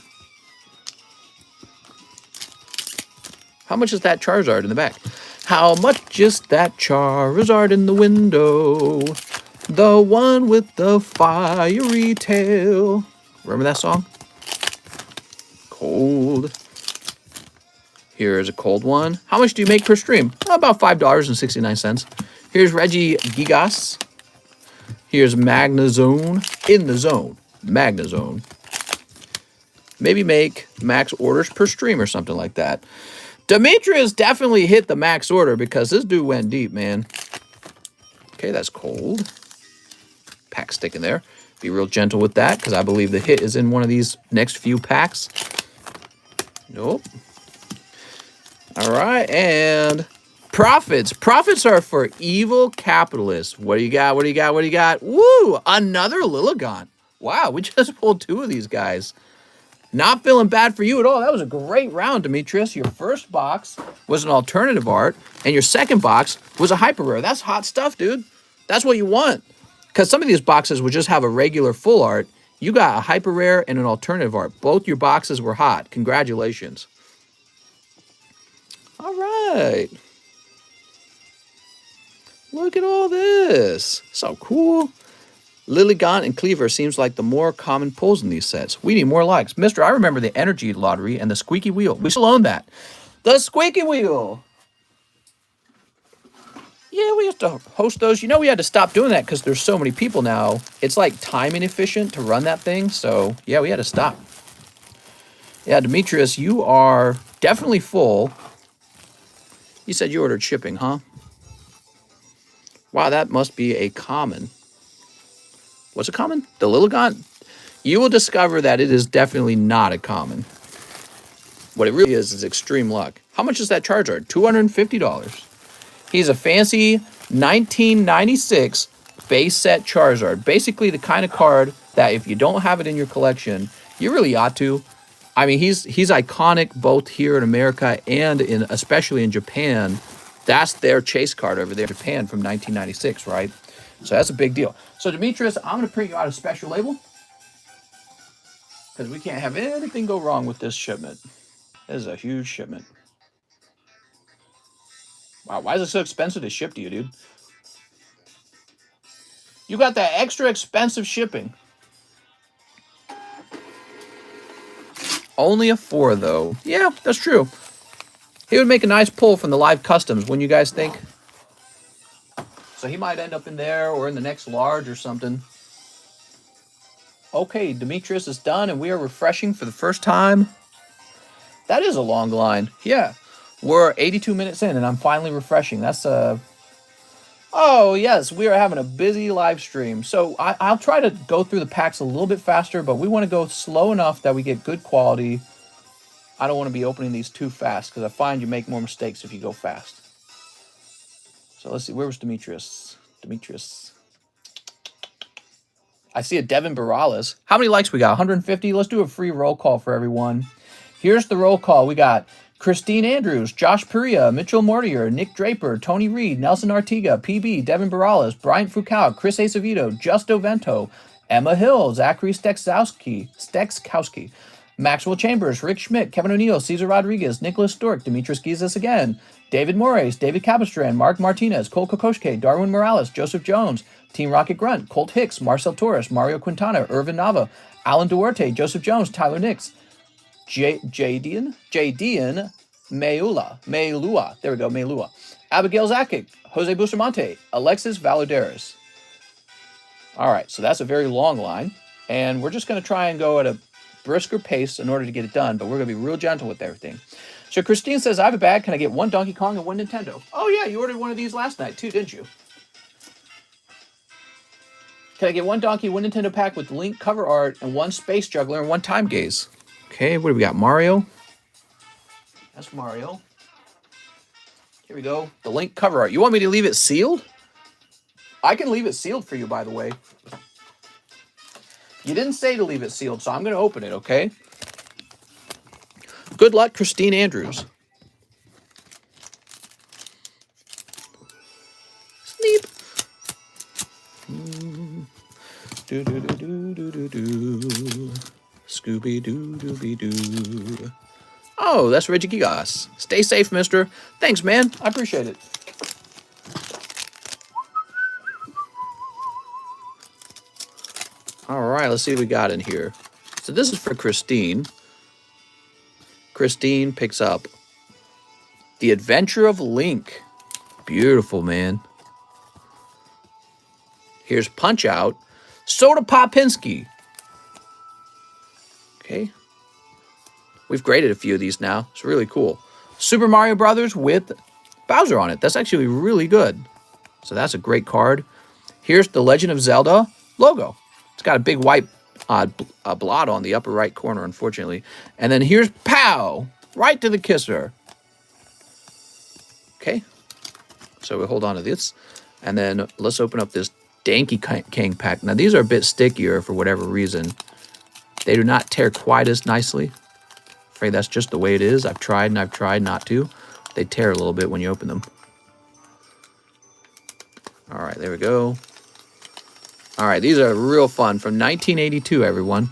How much is that Charizard in the back? How much is that Charizard in the window? The one with the fiery tail. Remember that song? Cold. Here's a cold one. How much do you make per stream? About $5.69. Here's Reggie Gigas. Here's Magnazone. In the zone. Magnazone. Maybe make max orders per stream or something like that. Demetrius definitely hit the max order because this dude went deep, man. Okay, that's cold. Pack stick in there. Be real gentle with that because I believe the hit is in one of these next few packs. Nope. All right, and profits. Profits are for evil capitalists. What do you got? What do you got? What do you got? Woo! Another Lilligant. Wow, we just pulled two of these guys. Not feeling bad for you at all. That was a great round, Demetrius. Your first box was an alternative art, and your second box was a hyper rare. That's hot stuff, dude. That's what you want. Because some of these boxes would just have a regular full art. You got a hyper rare and an alternative art. Both your boxes were hot. Congratulations. All right. Look at all this. So cool. Lilligant and Cleaver seems like the more common pulls in these sets. We need more likes. Mister, I remember the Energy Lottery and the Squeaky Wheel. We still own that. The Squeaky Wheel. Yeah, we used to host those. You know, we had to stop doing that because there's so many people now. It's like time inefficient to run that thing. So, yeah, we had to stop. Yeah, Demetrius, you are definitely full. You said you ordered shipping, huh? Wow, that must be a common. What's a common? The Lilligant? You will discover that it is definitely not a common. What it really is extreme luck. How much is that Charizard? $250. He's a fancy 1996 base set Charizard. Basically the kind of card that if you don't have it in your collection, you really ought to. I mean, he's iconic both here in America and especially in Japan. That's their chase card over there in Japan from 1996, right? So that's a big deal. So Demetrius, I'm going to print you out a special label because we can't have anything go wrong with this shipment. This is a huge shipment. Wow, why is it so expensive to ship to you, dude? You got that extra expensive shipping. Only a 4, though. Yeah, that's true. He would make a nice pull from the live customs, wouldn't you guys think? So he might end up in there or in the next large or something. Okay, Demetrius is done, and we are refreshing for the first time. That is a long line. Yeah. We're 82 minutes in, and I'm finally refreshing. That's a... Oh, yes, we are having a busy live stream. So I'll try to go through the packs a little bit faster, but we want to go slow enough that we get good quality. I don't want to be opening these too fast because I find you make more mistakes if you go fast. So let's see. Where was Demetrius? Demetrius. I see a Devin Barales. How many likes we got? 150? Let's do a free roll call for everyone. Here's the roll call. We got Christine Andrews, Josh Perea, Mitchell Mortier, Nick Draper, Tony Reed, Nelson Artiga, PB, Devin Barales, Bryant Foucault, Chris Acevedo, Justo Vento, Emma Hill, Zachary Stekskowski, Maxwell Chambers, Rick Schmidt, Kevin O'Neill, Cesar Rodriguez, Nicholas Stork, Demetrius Gizas again, David Moraes, David Capistran, Mark Martinez, Cole Kokoschke, Darwin Morales, Joseph Jones, Team Rocket Grunt, Colt Hicks, Marcel Torres, Mario Quintana, Irvin Nava, Alan Duarte, Joseph Jones, Tyler Nix, Jadian Meulua. There we go, Meulua. Abigail Zakic, Jose Bustamante, Alexis Valoderas. All right, so that's a very long line, and we're just going to try and go at a brisker pace in order to get it done, but we're going to be real gentle with everything. So Christine says, I have a bag. Can I get one Donkey Kong and one Nintendo? Oh, yeah, you ordered one of these last night, too, didn't you? Can I get one Donkey, one Nintendo pack with Link cover art, and one Space Juggler and one Time Gaze? Okay, what do we got? Mario. That's Mario. Here we go. The Link cover art. You want me to leave it sealed? I can leave it sealed for you, by the way. You didn't say to leave it sealed, so I'm going to open it, okay? Good luck, Christine Andrews. Sleep. Do-do-do-do-do-do-do. Scooby-Doo-Dooby-Doo. Oh, that's Reggie Gigas. Stay safe, mister. Thanks, man. I appreciate it. All right, let's see what we got in here. So this is for Christine. Christine picks up The Adventure of Link. Beautiful, man. Here's Punch Out. Soda Popinski. Okay. We've graded a few of these now. It's really cool. Super Mario Brothers with Bowser on it. That's actually really good. So that's a great card. Here's the Legend of Zelda logo. It's got a big white blot on the upper right corner, unfortunately. And then here's Pow! Right to the kisser. Okay. So we hold on to this. And then let's open up this Donkey Kong pack. Now, these are a bit stickier for whatever reason. They do not tear quite as nicely. Afraid that's just the way it is. I've tried and I've tried not to. They tear a little bit when you open them. All right, there we go. All right, these are real fun. From 1982, everyone.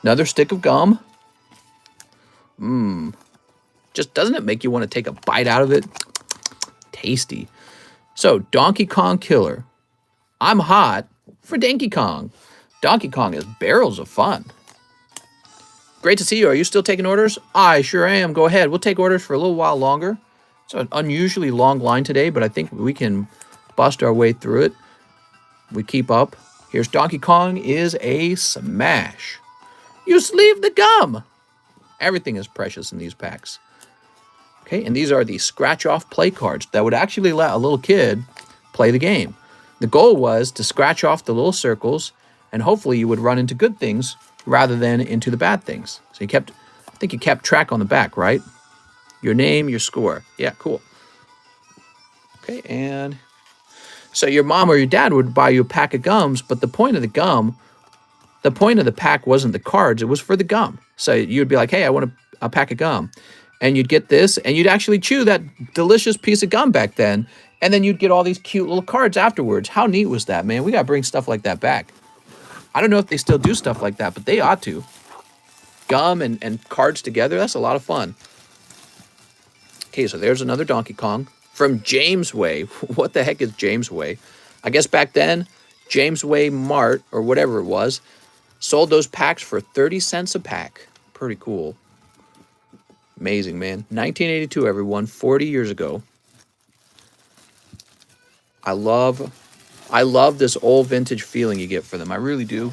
Another stick of gum. Just doesn't it make you want to take a bite out of it? Tasty. So, Donkey Kong Killer. I'm hot for Donkey Kong. Donkey Kong is barrels of fun. Great to see you. Are you still taking orders? I sure am. Go ahead. We'll take orders for a little while longer. It's an unusually long line today, but I think we can bust our way through it. We keep up. Here's Donkey Kong is a smash. You sleeve the gum. Everything is precious in these packs. Okay, and these are the scratch-off play cards that would actually let a little kid play the game. The goal was to scratch off the little circles, and hopefully you would run into good things rather than into the bad things. So I think you kept track on the back, right? Your name, your score. Yeah, cool. Okay, and so your mom or your dad would buy you a pack of gums, but the point of the pack wasn't the cards, it was for the gum. So you'd be like, hey, I want a pack of gum. And you'd get this, and you'd actually chew that delicious piece of gum back then, and then you'd get all these cute little cards afterwards. How neat was that, man? We got to bring stuff like that back. I don't know if they still do stuff like that, but they ought to. Gum and cards together, that's a lot of fun. Okay, so there's another Donkey Kong from James Way. What the heck is James Way? I guess back then, James Way Mart, or whatever it was, sold those packs for 30 cents a pack. Pretty cool. Amazing, man. 1982, everyone, 40 years ago. I love this old vintage feeling you get for them. I really do.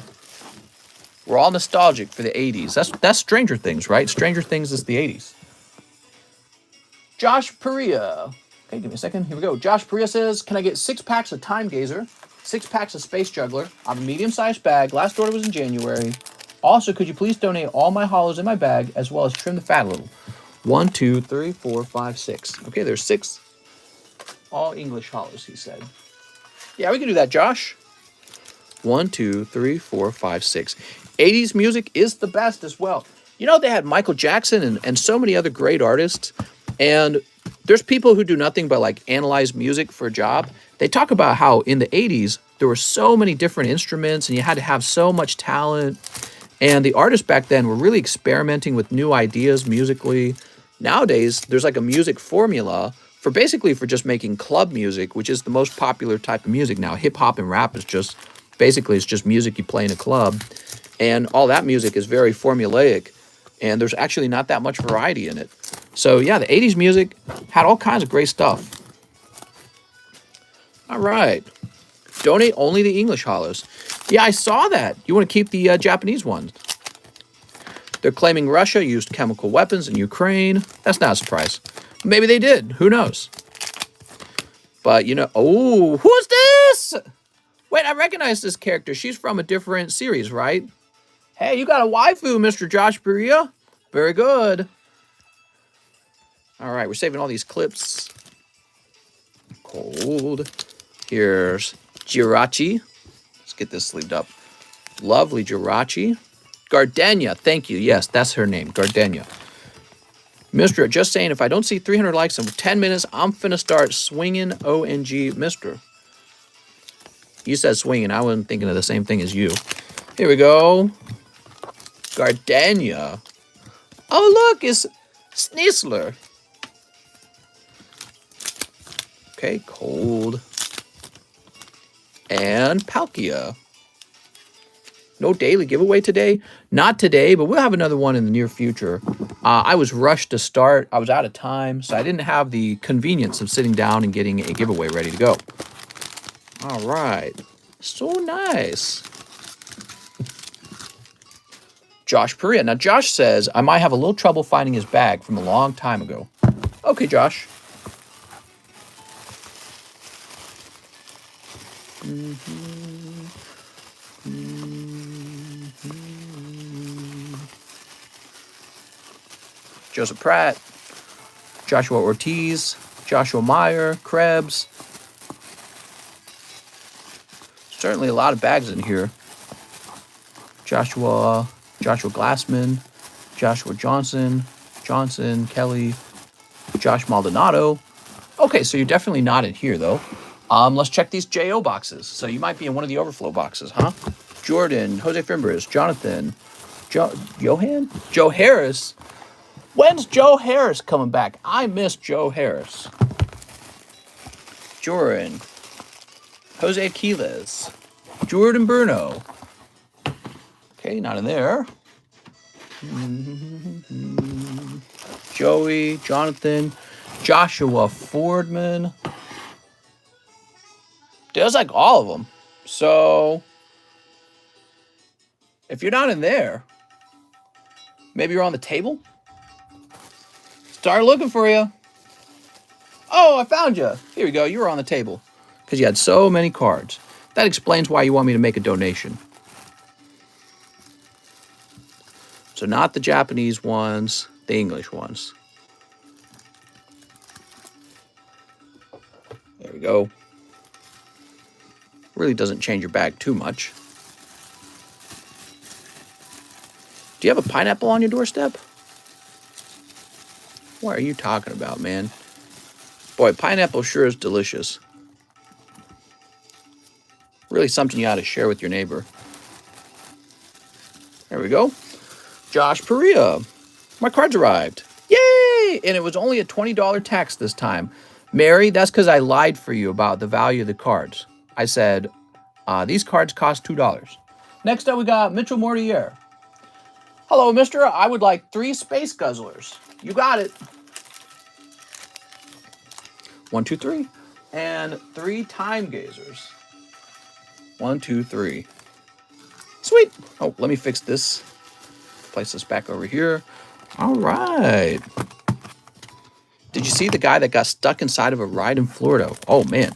We're all nostalgic for the 80s. That's Stranger Things, right? Stranger Things is the 80s. Josh Perea. Okay, give me a second. Here we go. Josh Perea says, can I get 6 packs of Time Gazer, 6 packs of Space Juggler? I have a medium-sized bag. Last order was in January. Also, could you please donate all my hollows in my bag as well as trim the fat a little? 1, 2, 3, 4, 5, 6. Okay, there's 6 all English hollows, he said. Yeah, we can do that, Josh. 1, 2, 3, 4, 5, 6. 80s music is the best as well. You know, they had Michael Jackson and so many other great artists. And there's people who do nothing but like analyze music for a job. They talk about how in the 80s, there were so many different instruments and you had to have so much talent. And the artists back then were really experimenting with new ideas musically. Nowadays, there's like a music formula for just making club music, which is the most popular type of music now. Hip hop and rap is just music you play in a club. And all that music is very formulaic. And there's actually not that much variety in it. So yeah, the 80s music had all kinds of great stuff. All right. Donate only the English hollows. Yeah, I saw that. You want to keep the Japanese ones. They're claiming Russia used chemical weapons in Ukraine. That's not a surprise. Maybe they did. Who knows? But, you know... Oh, who's this? Wait, I recognize this character. She's from a different series, right? Hey, you got a waifu, Mr. Josh Perea. Very good. All right, we're saving all these clips. Cold. Here's Jirachi. Let's get this sleeved up. Lovely Jirachi. Gardenia, thank you. Yes, that's her name, Gardenia. Mister, just saying, if I don't see 300 likes in 10 minutes, I'm finna start swinging ONG Mister. You said swinging. I wasn't thinking of the same thing as you. Here we go. Gardenia. Oh, look, it's Sneasler. Okay, cold. And Palkia. No daily giveaway today. Not today, but we'll have another one in the near future. I was rushed to start. I was out of time, so I didn't have the convenience of sitting down and getting a giveaway ready to go. All right. So nice. Josh Perea. Now, Josh says, I might have a little trouble finding his bag from a long time ago. Okay, Josh. Joseph Pratt, Joshua Ortiz, Joshua Meyer, Krebs. Certainly a lot of bags in here. Joshua Glassman, Joshua Johnson, Kelly, Josh Maldonado. Okay, so you're definitely not in here, though. Let's check these JO boxes. So you might be in one of the overflow boxes, huh? Jordan, Jose Fimbres, Jonathan, Johan? Joe Harris. When's Joe Harris coming back? I miss Joe Harris. Jordan, Jose Aquiles, Jordan Bruno. Okay, not in there. Joey, Jonathan, Joshua Fordman. There's like all of them. So if you're not in there, maybe you're on the table. Start looking for you. Oh, I found you. Here we go. You were on the table because you had so many cards. That explains why you want me to make a donation. So not the Japanese ones, the English ones. There we go. Really doesn't change your bag too much. Do you have a pineapple on your doorstep? What are you talking about, man? Boy, pineapple sure is delicious. Really something you ought to share with your neighbor. There we go. Josh Perea. My cards arrived. Yay! And it was only a $20 tax this time. Mary, that's because I lied for you about the value of the cards. I said, these cards cost $2. Next up, we got Mitchell Mortier. Hello, mister. I would like 3 space guzzlers. You got it. 1, 2, 3. And 3 time gazers. 1, 2, 3. Sweet. Oh, let me fix this. Place this back over here. All right. Did you see the guy that got stuck inside of a ride in Florida? Oh, man.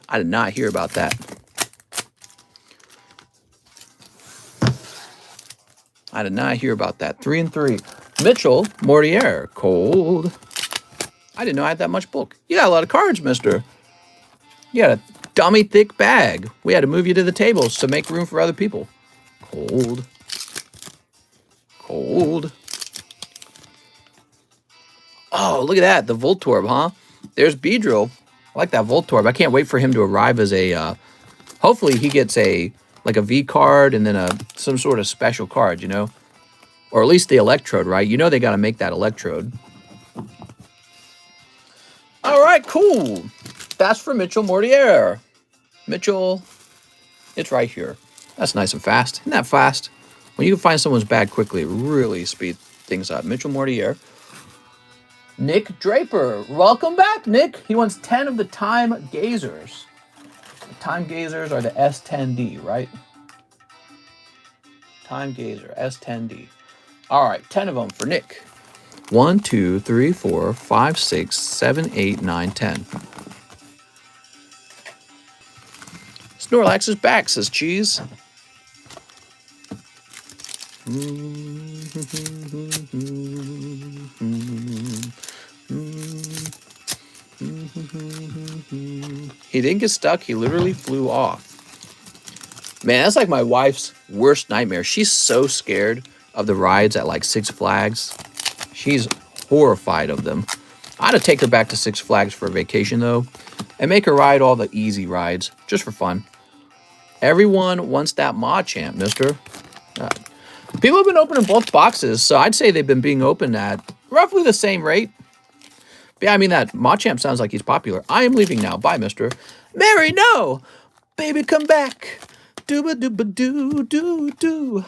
I did not hear about that. I did not hear about that. 3 and 3. Mitchell Mortier. Cold. I didn't know I had that much bulk. You got a lot of cards, mister. You had a dummy thick bag. We had to move you to the tables to make room for other people. Cold. Cold. Oh, look at that. The Voltorb, huh? There's Beedrill. I like that Voltorb. I can't wait for him to arrive as a... hopefully he gets a V card and then some sort of special card, you know? Or at least the Electrode, right? You know they got to make that Electrode. All right, cool. That's for Mitchell Mortier. Mitchell, it's right here. That's nice and fast. Isn't that fast? When you can find someone's bag quickly, it really speeds things up. Mitchell Mortier. Nick Draper. Welcome back, Nick. He wants 10 of the Time Gazers. The Time Gazers are the S10D, right? Time Gazer, S10D. All right, 10 of them for Nick. 1, 2, 3, 4, 5, 6, 7, 8, 9, 10. Snorlax is back, says Cheese. He didn't get stuck. He literally flew off. Man, that's like my wife's worst nightmare. She's so scared of the rides at like Six Flags. She's horrified of them. I ought to take her back to Six Flags for a vacation, though, and make her ride all the easy rides, just for fun. Everyone wants that Machamp, mister. People have been opening both boxes, so I'd say they've been being opened at roughly the same rate. But yeah, I mean, that Machamp sounds like he's popular. I am leaving now. Bye, mister. Mary, no! Baby, come back. Dooba-dooba-doo-doo-doo.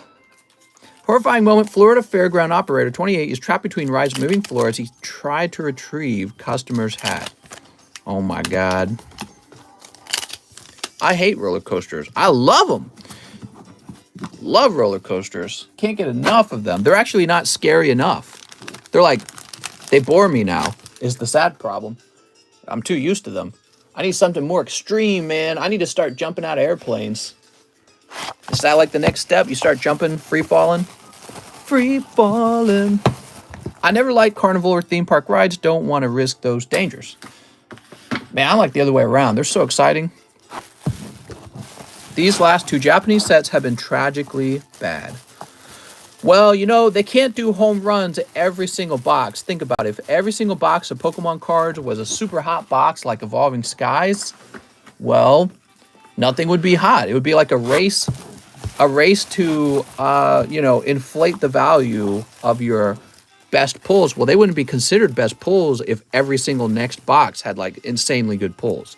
Horrifying moment. Florida fairground operator 28 is trapped between rides moving floor as he tried to retrieve customer's hat. Oh my God. I hate roller coasters. I love them. Love roller coasters. Can't get enough of them. They're actually not scary enough. They're like, they bore me now, is the sad problem. I'm too used to them. I need something more extreme, man. I need to start jumping out of airplanes. Is that like the next step? You start jumping, free falling? Free falling. I never like carnival or theme park rides. Don't want to risk those dangers. Man, I like the other way around. They're so exciting. These last 2 Japanese sets have been tragically bad. Well, you know, they can't do home runs at every single box. Think about it. If every single box of Pokemon cards was a super hot box like Evolving Skies, well, nothing would be hot. It would be like a race to, you know, inflate the value of your best pulls. Well, they wouldn't be considered best pulls if every single next box had like insanely good pulls.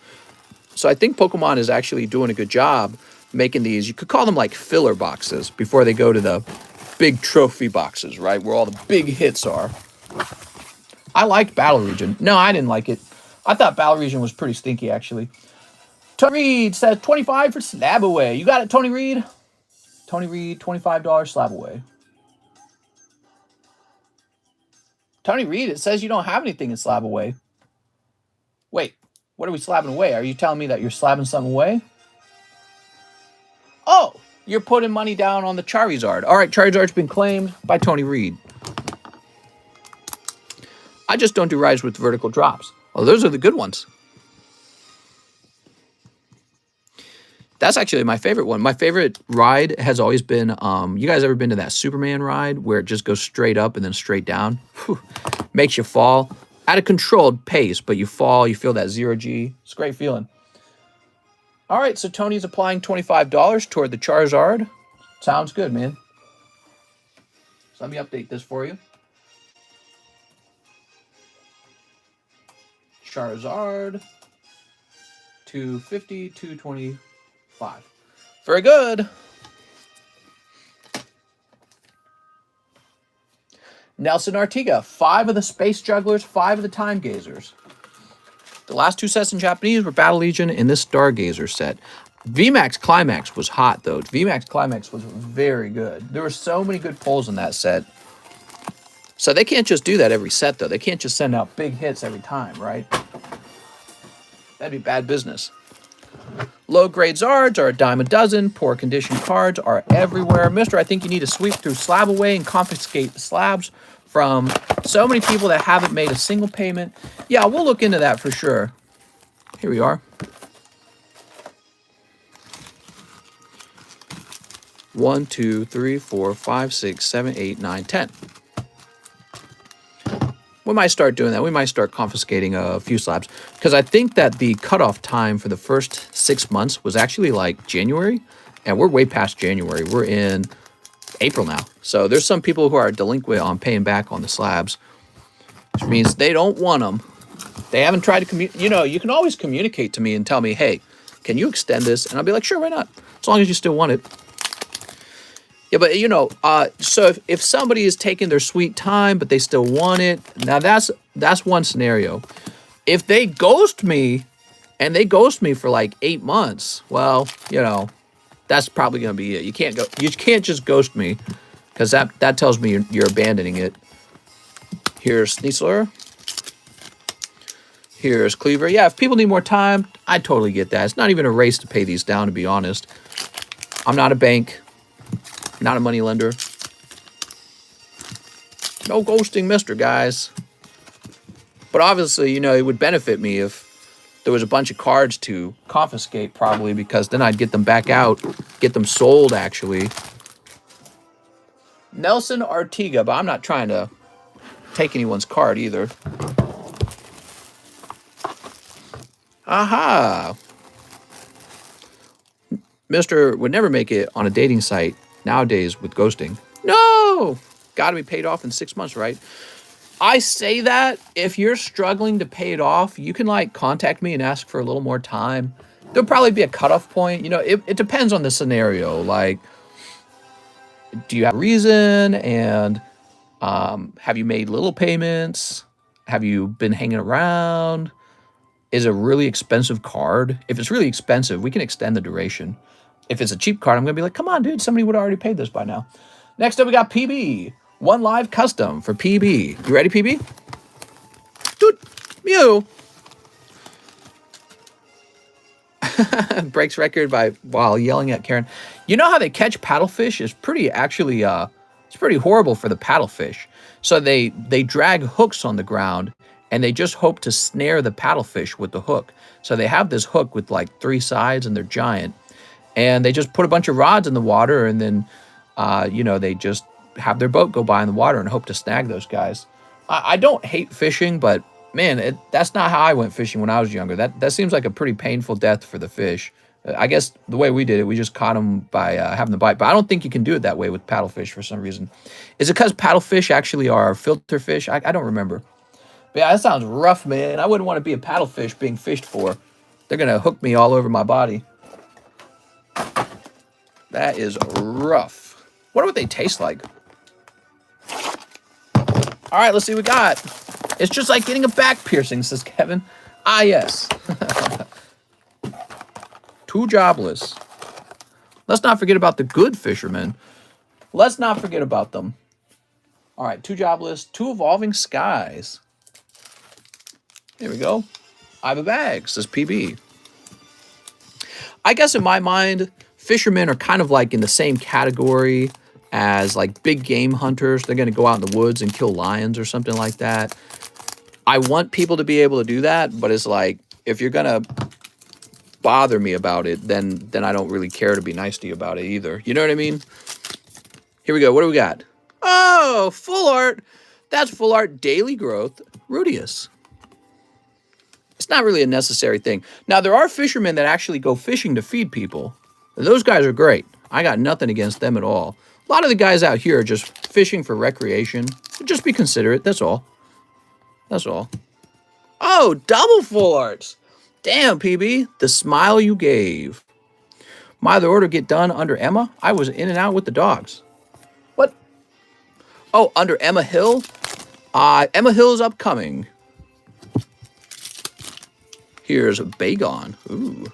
So I think Pokemon is actually doing a good job making these. You could call them like filler boxes before they go to the big trophy boxes, right? Where all the big hits are. I liked Battle Region. No, I didn't like it. I thought Battle Region was pretty stinky, actually. Tony Reed says 25 for Slab Away. You got it, Tony Reed? Tony Reed, $25 Slab Away. Tony Reed, it says you don't have anything in Slab Away. Wait, what are we slabbing away? Are you telling me that you're slabbing something away? Oh, you're putting money down on the Charizard. All right, Charizard's been claimed by Tony Reed. I just don't do rides with vertical drops. Oh, those are the good ones. That's actually my favorite one. My favorite ride has always been, you guys ever been to that Superman ride where it just goes straight up and then straight down? Whew. Makes you fall at a controlled pace, but you fall, you feel that 0G. It's a great feeling. All right, so Tony's applying $25 toward the Charizard. Sounds good, man. So let me update this for you. Charizard, 250, 225. Very good. Nelson Artiga, 5 of the Space Jugglers, 5 of the Time Gazers. The last 2 sets in Japanese were Battle Legion and this Stargazer set. VMAX Climax was hot, though. VMAX Climax was very good. There were so many good pulls in that set. So they can't just do that every set, though. They can't just send out big hits every time, right? That'd be bad business. Low-grade Zards are a dime a dozen. Poor condition cards are everywhere. Mister, I think you need to sweep through Slab Away and confiscate the slabs from so many people that haven't made a single payment. Yeah, we'll look into that for sure. Here we are. 1, 2, 3, 4, 5, 6, 7, 8, 9, 10. We might start doing that. We might start confiscating a few slabs. Because I think that the cutoff time for the first 6 months was actually like January. And we're way past January. We're in April now. So there's some people who are delinquent on paying back on the slabs. Which means they don't want them. They haven't tried to communicate. You know, you can always communicate to me and tell me, hey, can you extend this? And I'll be like, sure, why not? As long as you still want it. Yeah, but, you know, so if somebody is taking their sweet time, but they still want it, now that's one scenario. If they ghost me, and they ghost me for like 8 months, well, you know, that's probably going to be it. You can't just ghost me, because that tells me you're abandoning it. Here's Sneasler. Here's Cleaver. Yeah, if people need more time, I totally get that. It's not even a race to pay these down, to be honest. I'm not a bank. Not a money lender. No ghosting, mister, guys. But obviously, you know, it would benefit me if there was a bunch of cards to confiscate, probably, because then I'd get them back out, get them sold, actually. Nelson Artiga, but I'm not trying to take anyone's card either. Aha! Mister would never make it on a dating site nowadays with ghosting. No! Gotta be paid off in 6 months, right? I say that if you're struggling to pay it off, you can like contact me and ask for a little more time. There'll probably be a cutoff point. You know, it depends on the scenario. Like, do you have a reason? And have you made little payments? Have you been hanging around? Is a really expensive card? If it's really expensive, we can extend the duration. If it's a cheap card, I'm going to be like, come on, dude, somebody would have already paid this by now. Next up, we got PB. One live custom for PB. You ready, PB? Dude, Mew. Breaks record by while yelling at Karen. You know how they catch paddlefish is pretty actually it's pretty horrible for the paddlefish. So they drag hooks on the ground and they just hope to snare the paddlefish with the hook. So they have this hook with like 3 sides and they're giant. And they just put a bunch of rods in the water and then you know, they just have their boat go by in the water and hope to snag those guys. I don't hate fishing, but man, that's not how I went fishing when I was younger. That seems like a pretty painful death for the fish. I guess the way we did it, we just caught them by having the bite. But I don't think you can do it that way with paddlefish for some reason. Is it because paddlefish actually are filter fish? I don't remember. But yeah, that sounds rough, man. I wouldn't want to be a paddlefish being fished for. They're going to hook me all over my body. That is rough. Wonder what they taste like. All right, let's see what we got. It's just like getting a back piercing, says Kevin. Ah, yes. 2 jobless. Let's not forget about the good fishermen. Let's not forget about them. All right, 2 jobless, 2 evolving skies. Here we go. I have a bag, says PB. I guess in my mind, fishermen are kind of like in the same category as like big game hunters. They're going to go out in the woods and kill lions or something like that. I want people to be able to do that, but it's like, if you're going to bother me about it, then I don't really care to be nice to you about it either. You know what I mean? Here we go. What do we got? Oh, full art. That's full art daily growth Rudius. It's not really a necessary thing. Now, there are fishermen that actually go fishing to feed people. Those guys are great. I got nothing against them at all. A lot of the guys out here are just fishing for recreation. Just be considerate. That's all. That's all. Oh, double full arts. Damn, PB. The smile you gave. My other order get done under Emma? I was in and out with the dogs. What? Oh, under Emma Hill? Emma Hill's upcoming. Here's a Bagon. Ooh.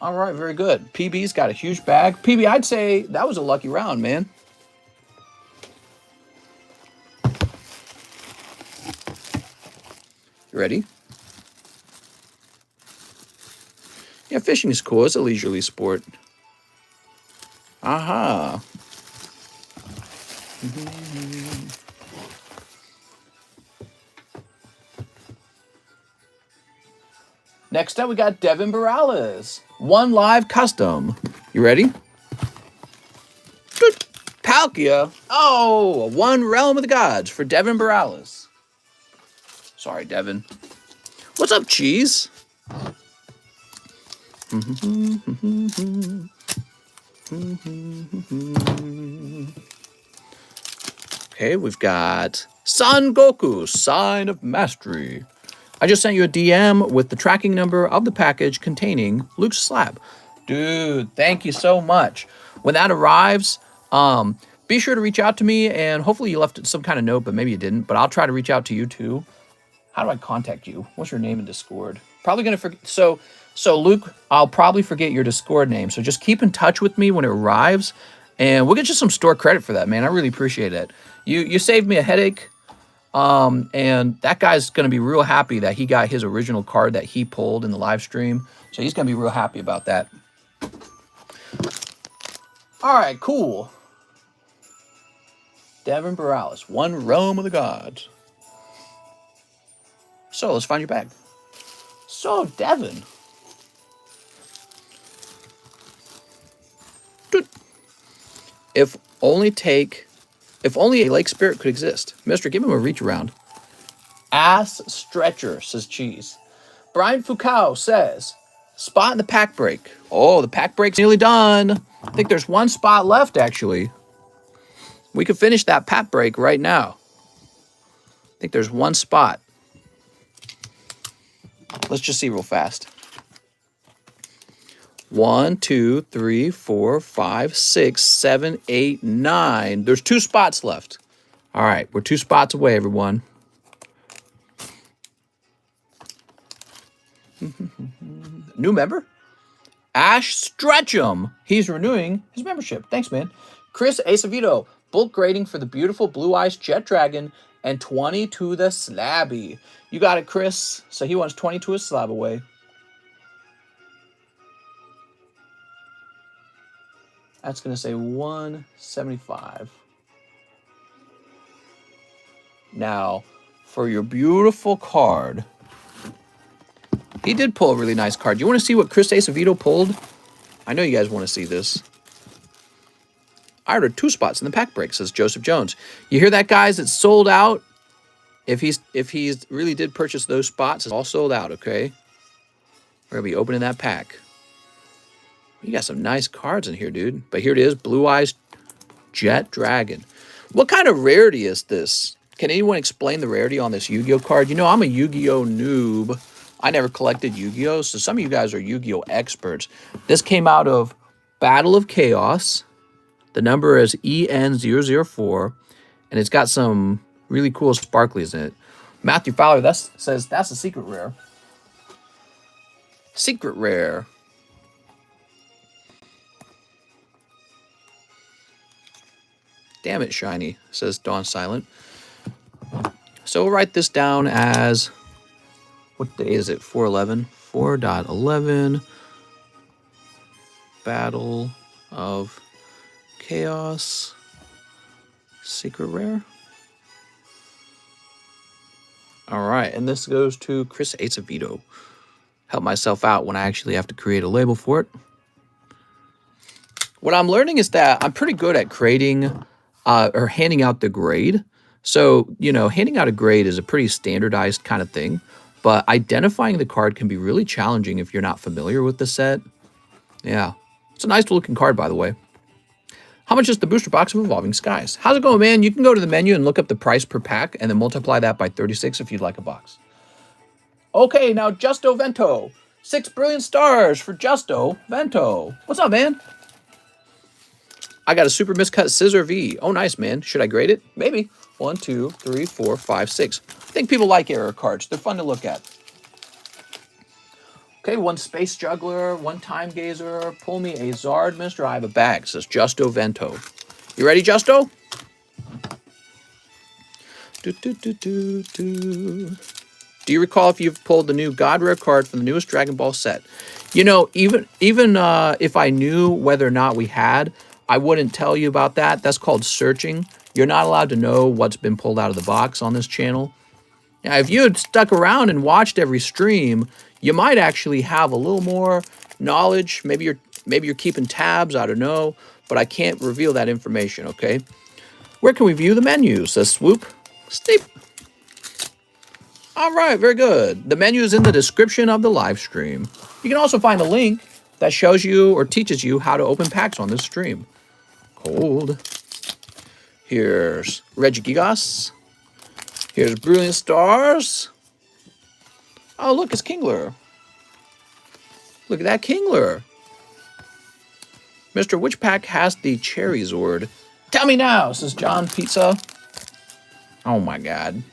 All right, very good. PB's got a huge bag. PB, I'd say that was a lucky round, man. You ready? Yeah, fishing is cool. It's a leisurely sport. Aha. Next up, we got Devin Morales. 1 live custom. You ready? Good. Palkia. Oh, 1 Realm of the Gods for Devin Morales. Sorry, Devin. What's up, Cheese? Okay, we've got Son Goku, Sign of Mastery. I just sent you a DM with the tracking number of the package containing Luke's slab. Dude, thank you so much. When that arrives, be sure to reach out to me, and hopefully you left some kind of note, but maybe you didn't. But I'll try to reach out to you too. How do I contact you? What's your name in Discord? Probably gonna forget. So Luke, I'll probably forget your Discord name. So just keep in touch with me when it arrives, and we'll get you some store credit for that, man. I really appreciate it. You saved me a headache. And that guy's going to be real happy that he got his original card that he pulled in the live stream. So he's going to be real happy about that. All right, cool. Devin Morales, 1 Realm of the Gods. So let's find your bag. So, Devin. If only a lake spirit could exist. Mister, give him a reach around. Ass stretcher, says Cheese. Brian Foucault says, spot in the pack break. Oh, the pack break's nearly done. I think there's 1 spot left, actually. We could finish that pack break right now. I think there's one spot. Let's just see real fast. 1, 2, 3, 4, 5, 6, 7, 8, 9. There's 2 spots left. All right, we're 2 spots away, everyone. New member? Ash Stretchum. He's renewing his membership. Thanks, man. Chris Acevedo. Bulk grading for the beautiful Blue Eyes Jet Dragon and 20 to the Slabby. You got it, Chris. So he wants 20 to his slab away. That's going to say 175. Now, for your beautiful card, he did pull a really nice card. You want to see what Chris Acevedo pulled? I know you guys want to see this. I ordered 2 spots in the pack break, says Joseph Jones. You hear that, guys? It's sold out. If he's really did purchase those spots, it's all sold out, okay? We're going to be opening that pack. You got some nice cards in here, dude. But here it is, Blue Eyes Jet Dragon. What kind of rarity is this? Can anyone explain the rarity on this Yu-Gi-Oh card? You know, I'm a Yu-Gi-Oh noob. I never collected Yu-Gi-Oh, so some of you guys are Yu-Gi-Oh experts. This came out of Battle of Chaos. The number is EN004, and it's got some really cool sparklies in it. Matthew Fowler says that's a secret rare. Secret rare. Damn it, shiny, says Dawn Silent. So we'll write this down as, what day is it? 4/11. 4.11. Battle of Chaos. Secret rare. All right, and this goes to Chris Acevedo. Help myself out when I actually have to create a label for it. What I'm learning is that I'm pretty good at creating or handing out the grade. So, you know, handing out a grade is a pretty standardized kind of thing, but identifying the card can be really challenging if you're not familiar with the set. Yeah, it's a nice looking card, by the way. How much is the booster box of Evolving Skies? How's it going, man? You can go to the menu and look up the price per pack and then multiply that by 36 if you'd like a box. Okay, now Justo Vento. 6 brilliant stars for Justo Vento. What's up, man? I got a super miscut Scissor V. Oh, nice, man. Should I grade it? Maybe. 1, 2, 3, 4, 5, 6. I think people like error cards. They're fun to look at. Okay, 1 Space Juggler, 1 Time Gazer. Pull me a Zard Mister. I have a bag. It says Justo Vento. You ready, Justo? Do you recall if you've pulled the new God Rare card from the newest Dragon Ball set? You know, even if I knew whether or not we had, I wouldn't tell you about that. That's called searching. You're not allowed to know what's been pulled out of the box on this channel. Now, if you had stuck around and watched every stream, you might actually have a little more knowledge. Maybe you're keeping tabs. I don't know, but I can't reveal that information. Okay. Where can we view the menu? Says Swoop. Steep. All right, very good. The menu is in the description of the live stream. You can also find a link that shows you or teaches you how to open packs on this stream. Cold. Here's Regigigas. Here's Brilliant Stars. Oh, look, it's Kingler. Look at that Kingler. Mr. Which pack has the Cherry Zord? Tell me now, says John Pizza. Oh my God.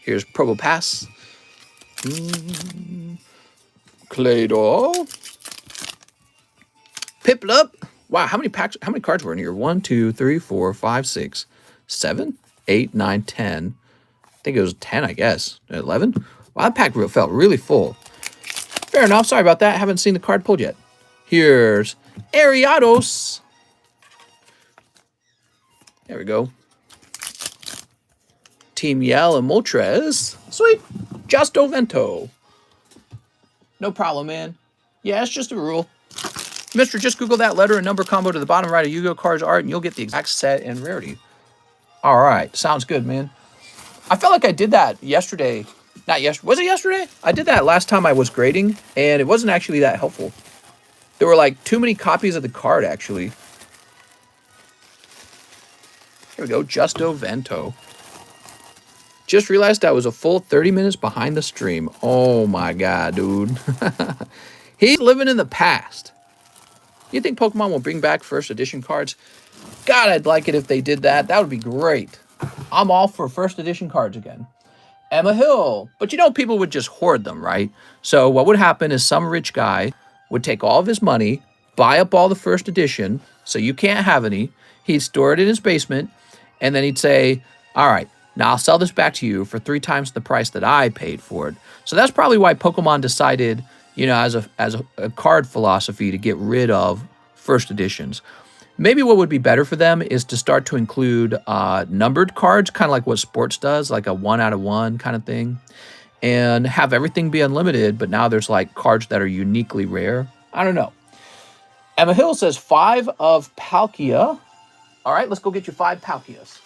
Here's Probopass. Claydol. Piplup. Wow, how many cards were in here? 1, 2, 3, 4, 5, 6, 7, 8, 9, 10. I think it was 10, I guess. 11? Wow, that pack felt really full. Fair enough. Sorry about that. Haven't seen the card pulled yet. Here's Ariados. There we go. Team Yell and Moltres. Sweet. Justo Vento. No problem, man. Yeah, it's just a rule. Mister, just Google that letter and number combo to the bottom right of Yu-Gi-Oh! Cards art, and you'll get the exact set and rarity. All right. Sounds good, man. I felt like I did that yesterday. Not yesterday. Was it yesterday? I did that last time I was grading, and it wasn't actually that helpful. There were, like, too many copies of the card, actually. Here we go, Justo Vento. Just realized I was a full 30 minutes behind the stream. Oh my god, dude. He's living in the past. You think Pokemon will bring back first edition cards? God, I'd like it if they did that. That would be great. I'm all for first edition cards again. Emma Hill. But you know, people would just hoard them, right? So what would happen is some rich guy would take all of his money, buy up all the first edition, so you can't have any. He'd store it in his basement, and then he'd say, all right, now I'll sell this back to you for 3 times the price that I paid for it. So that's probably why Pokemon decided, you know, as a card philosophy to get rid of first editions. Maybe what would be better for them is to start to include numbered cards, kind of like what sports does, like a 1 out of 1 kind of thing, and have everything be unlimited, but now there's like cards that are uniquely rare. I don't know. Emma Hill says 5 of Palkia. All right, let's go get you 5 Palkias.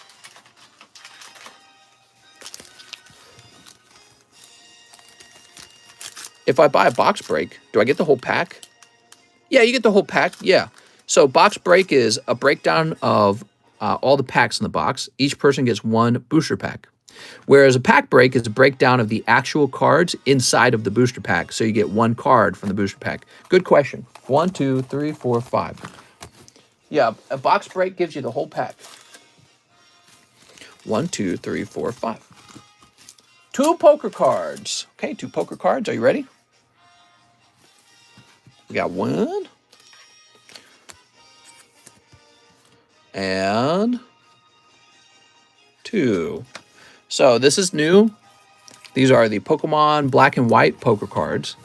If I buy a box break, do I get the whole pack? Yeah, you get the whole pack. Yeah. So box break is a breakdown of all the packs in the box. Each person gets 1 booster pack. Whereas a pack break is a breakdown of the actual cards inside of the booster pack. So you get 1 card from the booster pack. Good question. 1, 2, 3, 4, 5. Yeah, a box break gives you the whole pack. 1, 2, 3, 4, 5. 2 poker cards. Okay, 2 poker cards. Are you ready? We got 1. And 2. So this is new. These are the Pokemon Black and White poker cards.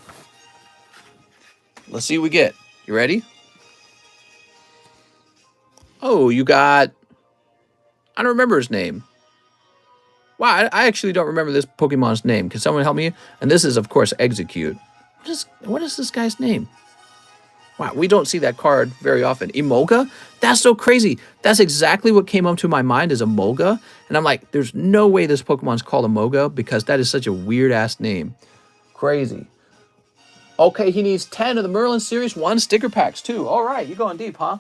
Let's see what we get. You ready? Oh, you got... I don't remember his name. Wow, I actually don't remember this Pokemon's name. Can someone help me? And this is, of course, Execute. What is this guy's name? Wow, we don't see that card very often. Emolga? That's so crazy. That's exactly what came up to my mind as Emolga. And I'm like, there's no way this Pokemon's called Emolga because that is such a weird-ass name. Crazy. Okay, he needs 10 of the Merlin series, 1 sticker packs, too. All right, you're going deep, huh?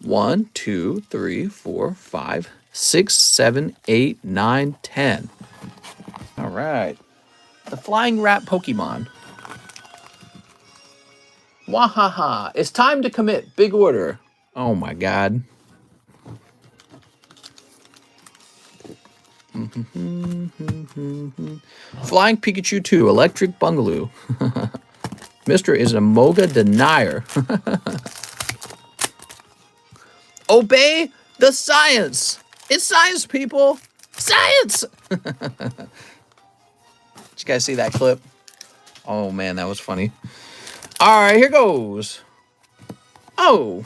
One, 2, 3, 4, 5, 6, 7, 8, 9, 10. All right. The Flying Rat Pokemon. Wahaha. It's time to commit. Big order. Oh my god. Flying Pikachu 2. Electric Bungaloo. Mr. is a Moga Denier. Obey the science. It's science, people. Science. Did you guys see that clip? Oh, man, that was funny. All right, here goes. Oh.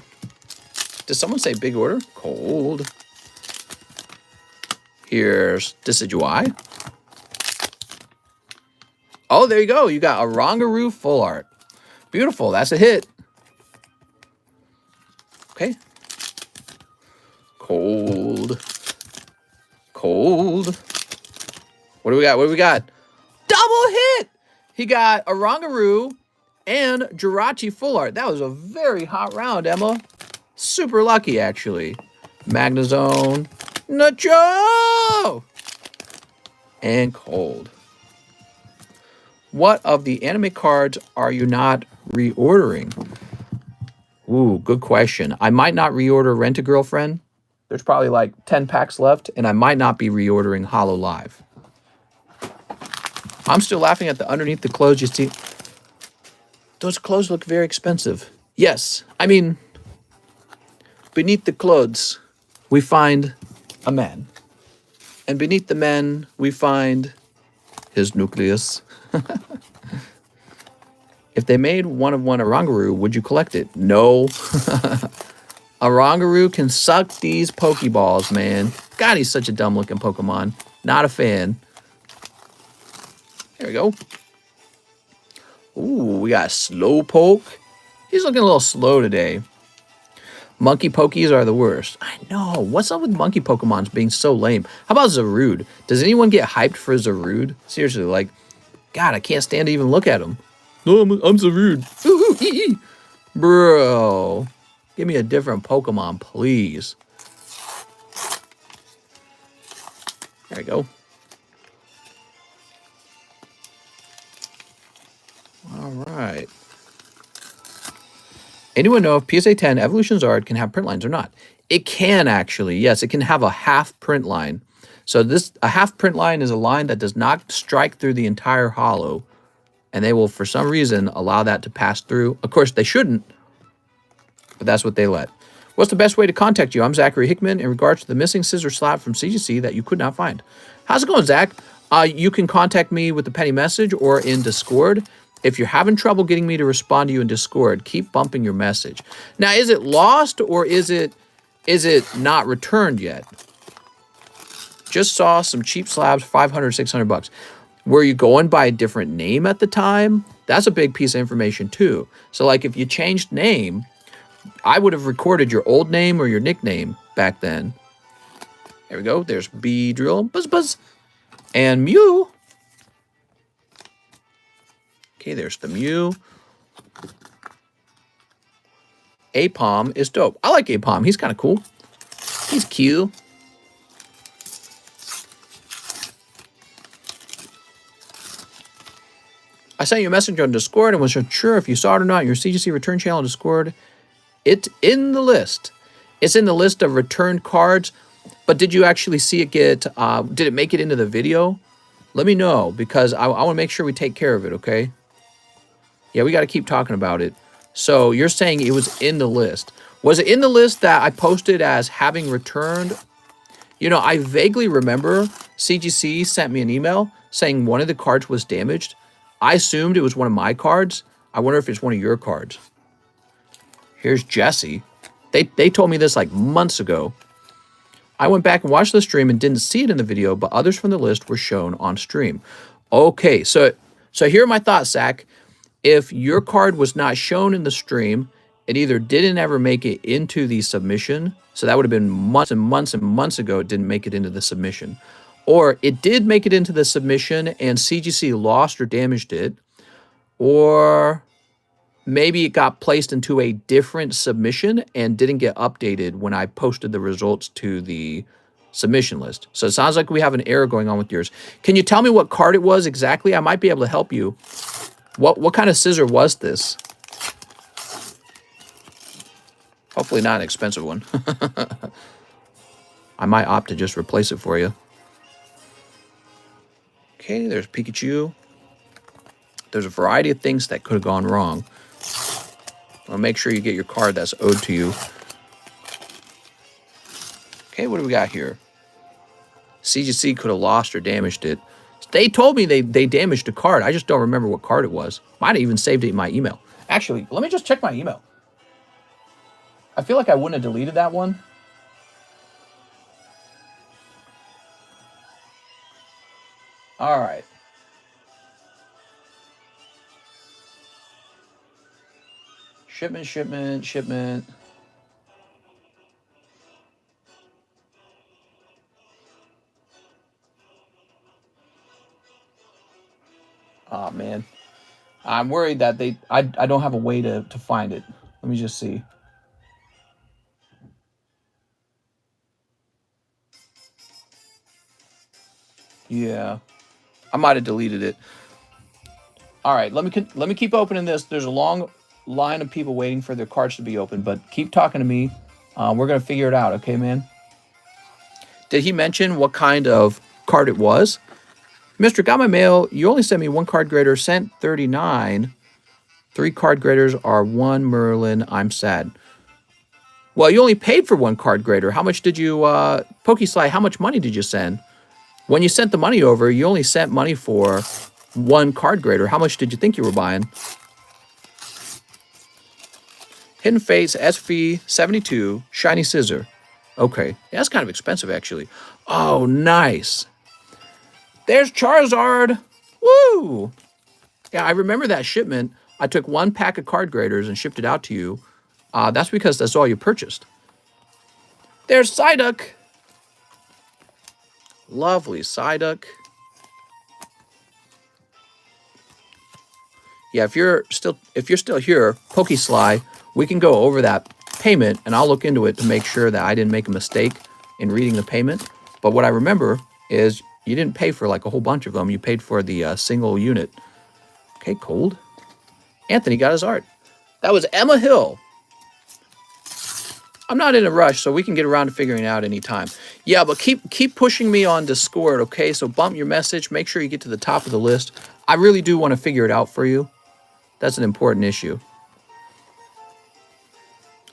Did someone say big order? Cold. Here's Decidueye. Oh, there you go. You got a Rongaroo full art. Beautiful. That's a hit. Okay. Cold. Cold. What do we got? What do we got? Double hit! He got a Rongaroo and Jirachi full art. That was a very hot round, Emma. Super lucky, actually. Magnezone. Nacho! And cold. What of the anime cards are you not reordering? Ooh, good question. I might not reorder Rent-A-Girlfriend. There's probably like 10 packs left, and I might not be reordering Hollow Live. I'm still laughing at the underneath the clothes. You see, those clothes look very expensive. Yes, I mean, beneath the clothes, we find a man. And beneath the man, we find his nucleus. If they made one of one Orangaroo, would you collect it? No. Orangaroo can suck these Pokeballs, man. God, he's such a dumb-looking Pokemon. Not a fan. There we go. Ooh, we got Slowpoke. He's looking a little slow today. Monkey Pokies are the worst. I know. What's up with monkey Pokemons being so lame? How about Zarude? Does anyone get hyped for Zarude? Seriously, like, God, I can't stand to even look at him. No, I'm Zarude. Ooh, ee, ee. Bro, give me a different Pokemon, please. There you go. All right. Anyone know if PSA 10 Evolution Zard can have print lines or not? It can actually. Yes, it can have a half print line. So a half print line is a line that does not strike through the entire hollow. And they will, for some reason, allow that to pass through. Of course, they shouldn't, but that's what they let. What's the best way to contact you? I'm Zachary Hickman in regards to the missing scissor slab from CGC that you could not find. How's it going, Zach? You can contact me with the penny message or in Discord. If you're having trouble getting me to respond to you in Discord, keep bumping your message. Now, is it lost or is it not returned yet? Just saw some cheap slabs, 500, 600 bucks. Were you going by a different name at the time? That's a big piece of information too. So like if you changed name, I would have recorded your old name or your nickname back then. There we go. There's B Drill, Buzz Buzz, and Mew. Okay, there's the Mew. Apom is dope. I like Apom. He's kind of cool. He's cute. I sent you a message on Discord and wasn't sure if you saw it or not in your CGC return channel on Discord. It's in the list. It's in the list of returned cards. But did you actually see it get, did it make it into the video? Let me know because I want to make sure we take care of it, okay? Yeah, we got to keep talking about it. So you're saying it was in the list. Was it in the list that I posted as having returned? You know, I vaguely remember CGC sent me an email saying one of the cards was damaged. I assumed it was one of my cards. I wonder if it's one of your cards. Here's Jesse. They told me this like months ago. I went back and watched the stream and didn't see it in the video, but others from the list were shown on stream. Okay, so here are my thoughts, Zach. If your card was not shown in the stream, it either didn't ever make it into the submission, so that would have been months and months and months ago it didn't make it into the submission. Or it did make it into the submission and CGC lost or damaged it. Or maybe it got placed into a different submission and didn't get updated when I posted the results to the submission list. So it sounds like we have an error going on with yours. Can you tell me what card it was exactly? I might be able to help you. What kind of scissor was this? Hopefully not an expensive one. I might opt to just replace it for you. Okay, there's Pikachu. There's a variety of things that could have gone wrong. I'll make sure you get your card that's owed to you. Okay, what do we got here? CGC could have lost or damaged it. They told me they damaged a card. I just don't remember what card it was. Might have even saved it in my email. Actually, let me just check my email. I feel like I wouldn't have deleted that one. All right. Shipment. Oh, man. I'm worried that I don't have a way to find it. Let me just see. Yeah. I might have deleted it. All right, let me keep opening this. There's a long line of people waiting for their cards to be opened, but keep talking to me. We're going to figure it out, okay, man? Did he mention what kind of card it was? Mr. Got my mail. You only sent me one card grader. Sent 39. 3 card graders are 1 Merlin. I'm sad. Well, you only paid for 1 card grader. How much did you, Pokesly, how much money did you send? When you sent the money over, you only sent money for 1 card grader. How much did you think you were buying? Hidden Fates, SV 72, Shiny Scissor. Okay, yeah, that's kind of expensive, actually. Oh, nice. There's Charizard. Woo! Yeah, I remember that shipment. I took 1 pack of card graders and shipped it out to you. That's because that's all you purchased. There's Psyduck. Lovely Psyduck. Yeah, if you're still here, PokeSly, we can go over that payment, and I'll look into it to make sure that I didn't make a mistake in reading the payment. But what I remember is you didn't pay for like a whole bunch of them. You paid for the single unit. Okay, cold. Anthony got his art. That was Emma Hill. I'm not in a rush, so we can get around to figuring it out anytime. Yeah, but keep pushing me on Discord, okay? So bump your message. Make sure you get to the top of the list. I really do want to figure it out for you. That's an important issue.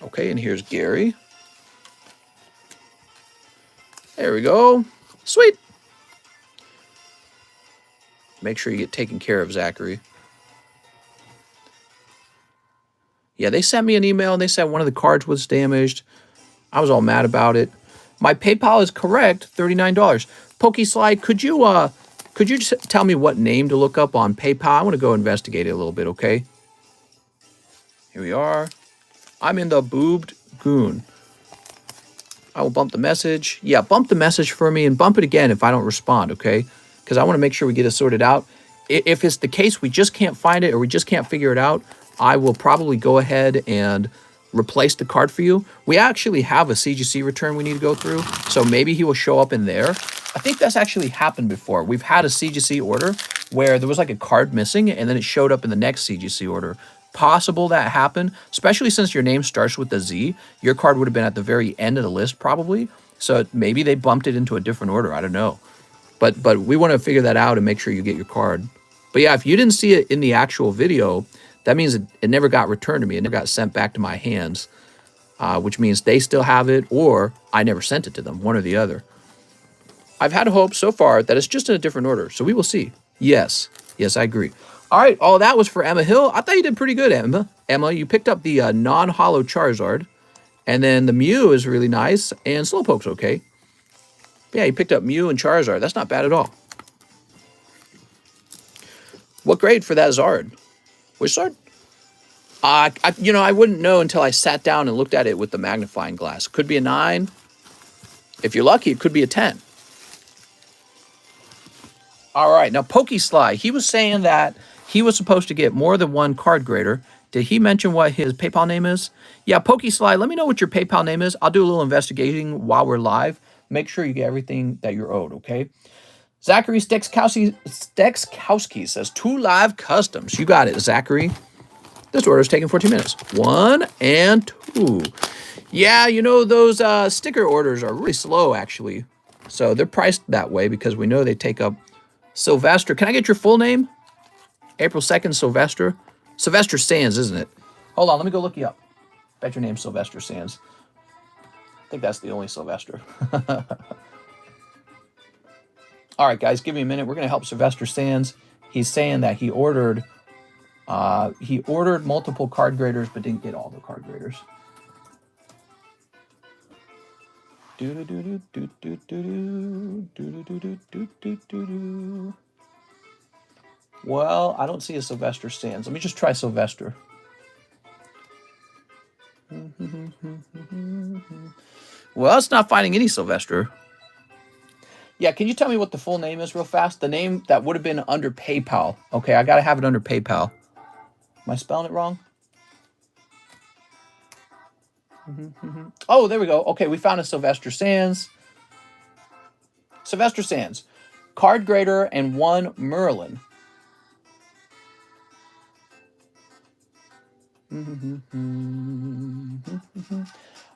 Okay, and here's Gary. There we go. Sweet. Make sure you get taken care of, Zachary. Yeah, they sent me an email and they said one of the cards was damaged. I was all mad about it. My PayPal is correct, $39. PokeSly, could you just tell me what name to look up on PayPal? I want to go investigate it a little bit, okay? Here we are. I'm in the boobed goon. I will bump the message. Yeah, bump the message for me and bump it again if I don't respond, okay? Because I want to make sure we get it sorted out. If it's the case we just can't find it or we just can't figure it out, I will probably go ahead and replace the card for you. We actually have a CGC return we need to go through, so maybe he will show up in there. I think that's actually happened before. We've had a CGC order where there was like a card missing and then it showed up in the next CGC order. Possible that happened, especially since your name starts with a Z. Your card would have been at the very end of the list probably, so maybe they bumped it into a different order. I don't know. But we want to figure that out and make sure you get your card. But yeah, if you didn't see it in the actual video, that means it never got returned to me. It never got sent back to my hands, which means they still have it or I never sent it to them, one or the other. I've had hope so far that it's just in a different order, so we will see. Yes, I agree. All right, all that was for Emma Hill. I thought you did pretty good, Emma. Emma, you picked up the non-holo Charizard, and then the Mew is really nice, and Slowpoke's okay. Yeah, you picked up Mew and Charizard. That's not bad at all. What grade for that Zard? Which Zard? I wouldn't know until I sat down and looked at it with the magnifying glass. Could be a 9. If you're lucky, it could be a 10. All right, now PokeSly, he was saying that he was supposed to get more than one card grader. Did he mention what his PayPal name is? Yeah, PokeSly, let me know what your PayPal name is. I'll do a little investigating while we're live. Make sure you get everything that you're owed, okay? Zachary Stekskowski says 2 live customs. You got it, Zachary. This order is taking 14 minutes. 1 and 2. Yeah, you know, those sticker orders are really slow, actually. So they're priced that way because we know they take up Sylvester. Can I get your full name? April 2nd, Sylvester. Sylvester Sands, isn't it? Hold on, let me go look you up. Bet your name's Sylvester Sands. I think that's the only Sylvester. All right, guys, give me a minute. We're going to help Sylvester Sands. He's saying that he ordered multiple card graders but didn't get all the card graders. Well, I don't see a Sylvester Sands. Let me just try Sylvester. Well, it's not finding any Sylvester. Yeah, can you tell me what the full name is real fast? The name that would have been under PayPal. Okay, I got to have it under PayPal. Am I spelling it wrong? Oh, there we go. Okay, we found a Sylvester Sands. Sylvester Sands. Card grader and 1 Merlin.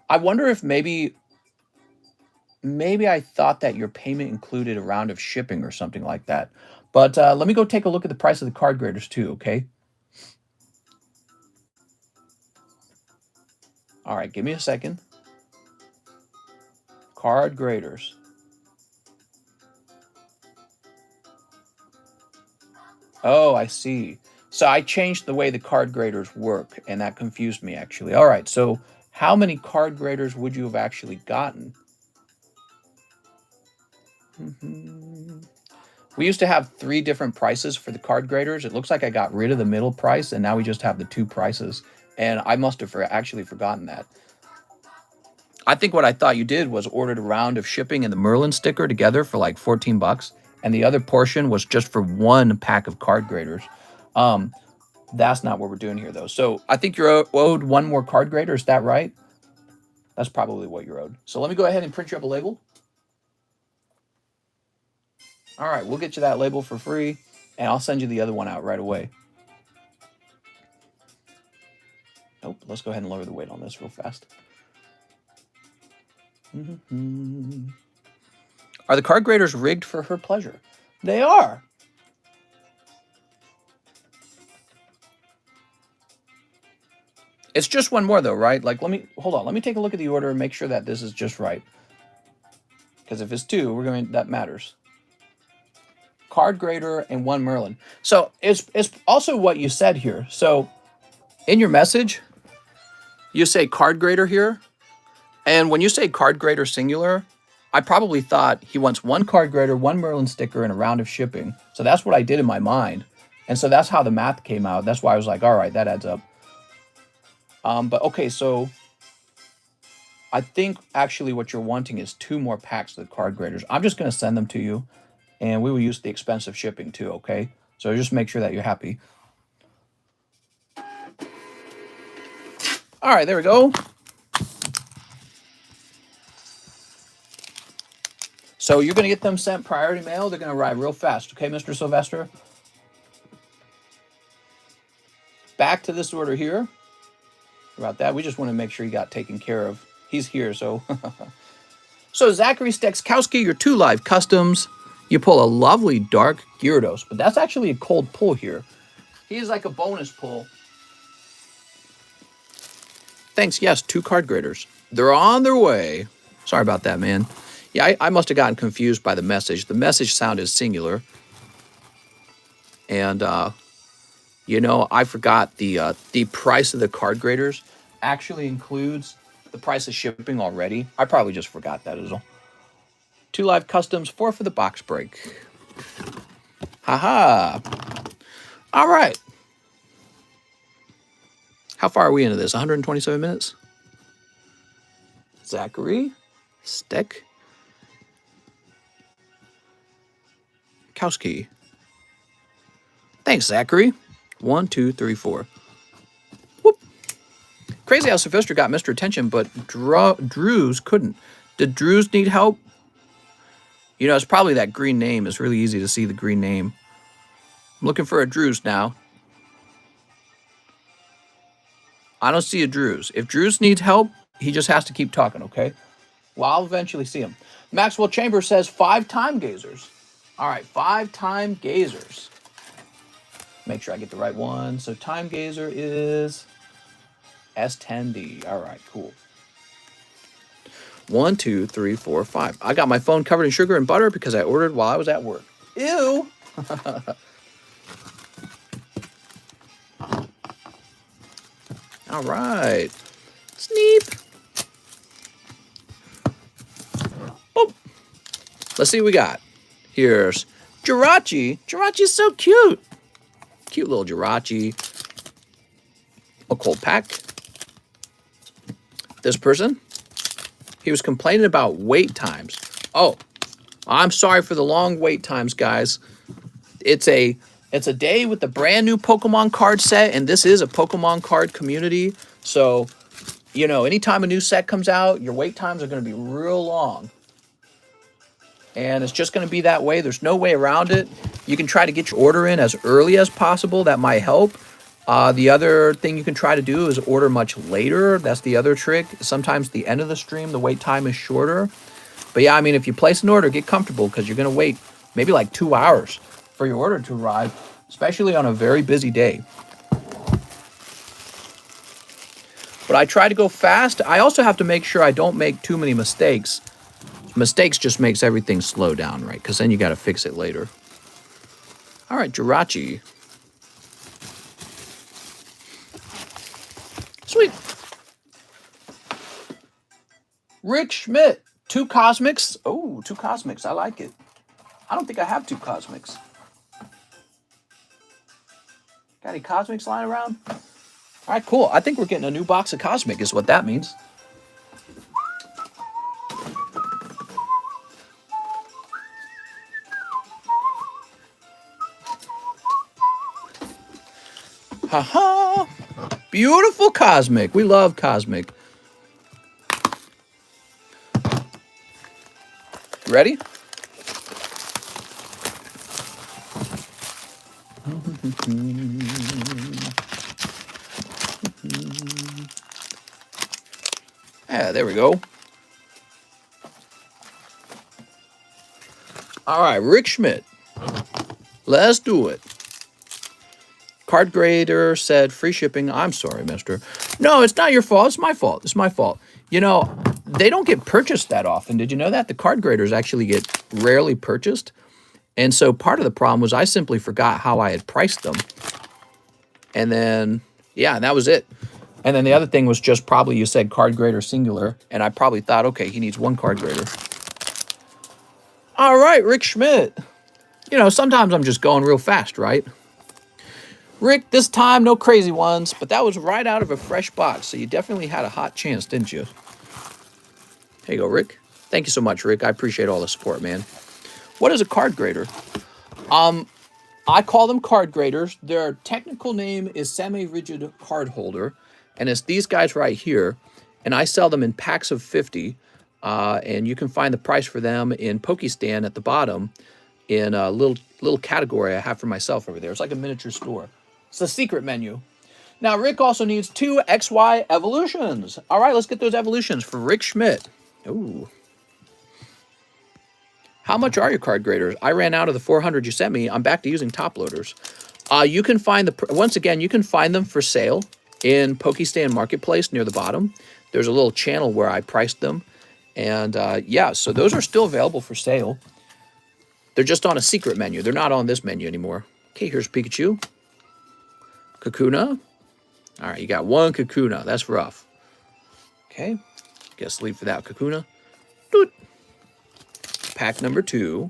I wonder if maybe I thought that your payment included a round of shipping or something like that. But let me go take a look at the price of the card graders too, okay? All right, give me a second. Card graders. Oh, I see. So I changed the way the card graders work, and that confused me, actually. All right, so how many card graders would you have actually gotten? We used to have 3 different prices for the card graders. It looks like I got rid of the middle price, and now we just have the 2 prices. And I must have actually forgotten that. I think what I thought you did was ordered a round of shipping and the Merlin sticker together for like 14 bucks. And the other portion was just for 1 pack of card graders. That's not what we're doing here, though. So I think you're owed one more card grader. Is that right? That's probably what you're owed. So let me go ahead and print you up a label. All right, we'll get you that label for free, and I'll send you the other one out right away. Nope, let's go ahead and lower the weight on this real fast. Are the card graders rigged for her pleasure? They are. It's just one more though, right? Like, hold on. Let me take a look at the order and make sure that this is just right. Because if it's two, that matters. Card grader and one Merlin. So it's also what you said here. So in your message, you say card grader here. And when you say card grader singular, I probably thought he wants one card grader, one Merlin sticker, and a round of shipping. So that's what I did in my mind. And so that's how the math came out. That's why I was like, all right, that adds up. But okay, so I think actually what you're wanting is 2 more packs of the card graders. I'm just going to send them to you, and we will use the expensive shipping too, okay? So just make sure that you're happy. All right, there we go. So you're going to get them sent priority mail. They're going to arrive real fast, okay, Mr. Sylvester? Back to this order here. About that, we just want to make sure he got taken care of. He's here, so. So Zachary Stekskowski, your 2 live customs. You pull a lovely dark Gyarados, but that's actually a cold pull here. He's like a bonus pull. Thanks, yes, 2 card graders. They're on their way. Sorry about that, man. Yeah, I must have gotten confused by the message. The message sounded singular. And, you know, I forgot the price of the card graders actually includes the price of shipping already. I probably just forgot that as well. 2 live customs, 4 for the box break. Haha. All right. How far are we into this? 127 minutes? Zachary Stekowski. Thanks, Zachary. 1, 2, 3, 4. Whoop. Crazy how Sylvester got Mr. Attention, but Drews couldn't. Did Drews need help? You know, it's probably that green name. It's really easy to see the green name. I'm looking for a Drews now. I don't see a Drews. If Drews needs help, he just has to keep talking, okay? Well, I'll eventually see him. Maxwell Chambers says 5 time gazers. All right, 5 time gazers. Make sure I get the right one. So time gazer is S10D. All right, cool. 1, 2, 3, 4, 5. I got my phone covered in sugar and butter because I ordered while I was at work. Ew. All right. Sneep. Oh. Let's see what we got. Here's Jirachi. Jirachi's so cute. Cute little Jirachi. A cold pack. This person, he was complaining about wait times. Oh, I'm sorry for the long wait times, guys. It's a day with the brand new Pokemon card set, and this is a Pokemon card community. So, you know, anytime a new set comes out, your wait times are going to be real long. And it's just going to be that way. There's no way around it. You can try to get your order in as early as possible. That might help. The other thing you can try to do is order much later. That's the other trick. Sometimes the end of the stream, the wait time is shorter. But yeah, I mean, if you place an order, get comfortable because you're going to wait maybe like 2 hours for your order to arrive, especially on a very busy day. But I try to go fast. I also have to make sure I don't make too many mistakes. Mistakes just makes everything slow down, right? Because then you got to fix it later. All right, Jirachi. Sweet. Rick Schmidt. 2 Cosmics. Oh, 2 Cosmics. I like it. I don't think I have 2 Cosmics. Got any Cosmics lying around? All right, cool. I think we're getting a new box of Cosmic is what that means. Haha. Beautiful Cosmic. We love Cosmic. Ready? Yeah, there we go. All right, Rick Schmidt. Let's do it. Card grader said free shipping. I'm sorry, mister. No, it's not your fault. It's my fault. It's my fault. You know, they don't get purchased that often. Did you know that? The card graders actually get rarely purchased. And so part of the problem was I simply forgot how I had priced them. And then, yeah, that was it. And then the other thing was just probably you said card grader singular. And I probably thought, okay, he needs one card grader. All right, Rick Schmidt. You know, sometimes I'm just going real fast, right? Rick, this time, no crazy ones, but that was right out of a fresh box, so you definitely had a hot chance, didn't you? Here you go, Rick. Thank you so much, Rick. I appreciate all the support, man. What is a card grader? I call them card graders. Their technical name is semi-rigid card holder, and it's these guys right here, and I sell them in packs of 50, and you can find the price for them in Pokestan at the bottom in a little category I have for myself over there. It's like a miniature store. It's a secret menu. Now, Rick also needs 2 XY evolutions. All right, let's get those evolutions for Rick Schmidt. Ooh. How much are your card graders? I ran out of the 400 you sent me. I'm back to using top loaders. You can find once again, you can find them for sale in Pokestan Marketplace near the bottom. There's a little channel where I priced them. And yeah, so those are still available for sale. They're just on a secret menu. They're not on this menu anymore. Okay, here's Pikachu. Kakuna. All right, you got 1 Kakuna. That's rough. Okay, guess leave for that Kakuna. Doot. Pack number 2.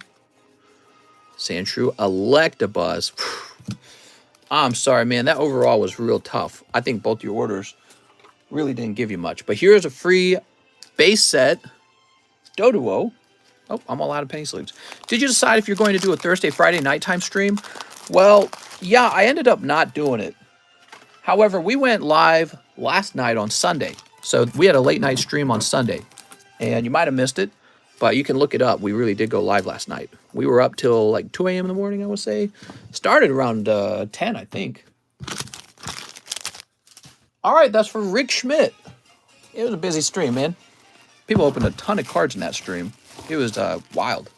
Sandshrew Electabuzz. I'm sorry, man. That overall was real tough. I think both your orders really didn't give you much. But here's a free base set Doduo. Oh, I'm all out of penny sleeves. Did you decide if you're going to do a Thursday, Friday nighttime stream? Well, yeah, I ended up not doing it. However, we went live last night on Sunday. So we had a late night stream on Sunday. And you might have missed it, but you can look it up. We really did go live last night. We were up till like 2 a.m. in the morning, I would say. Started around 10, I think. All right, that's for Rick Schmidt. It was a busy stream, man. People opened a ton of cards in that stream. It was wild.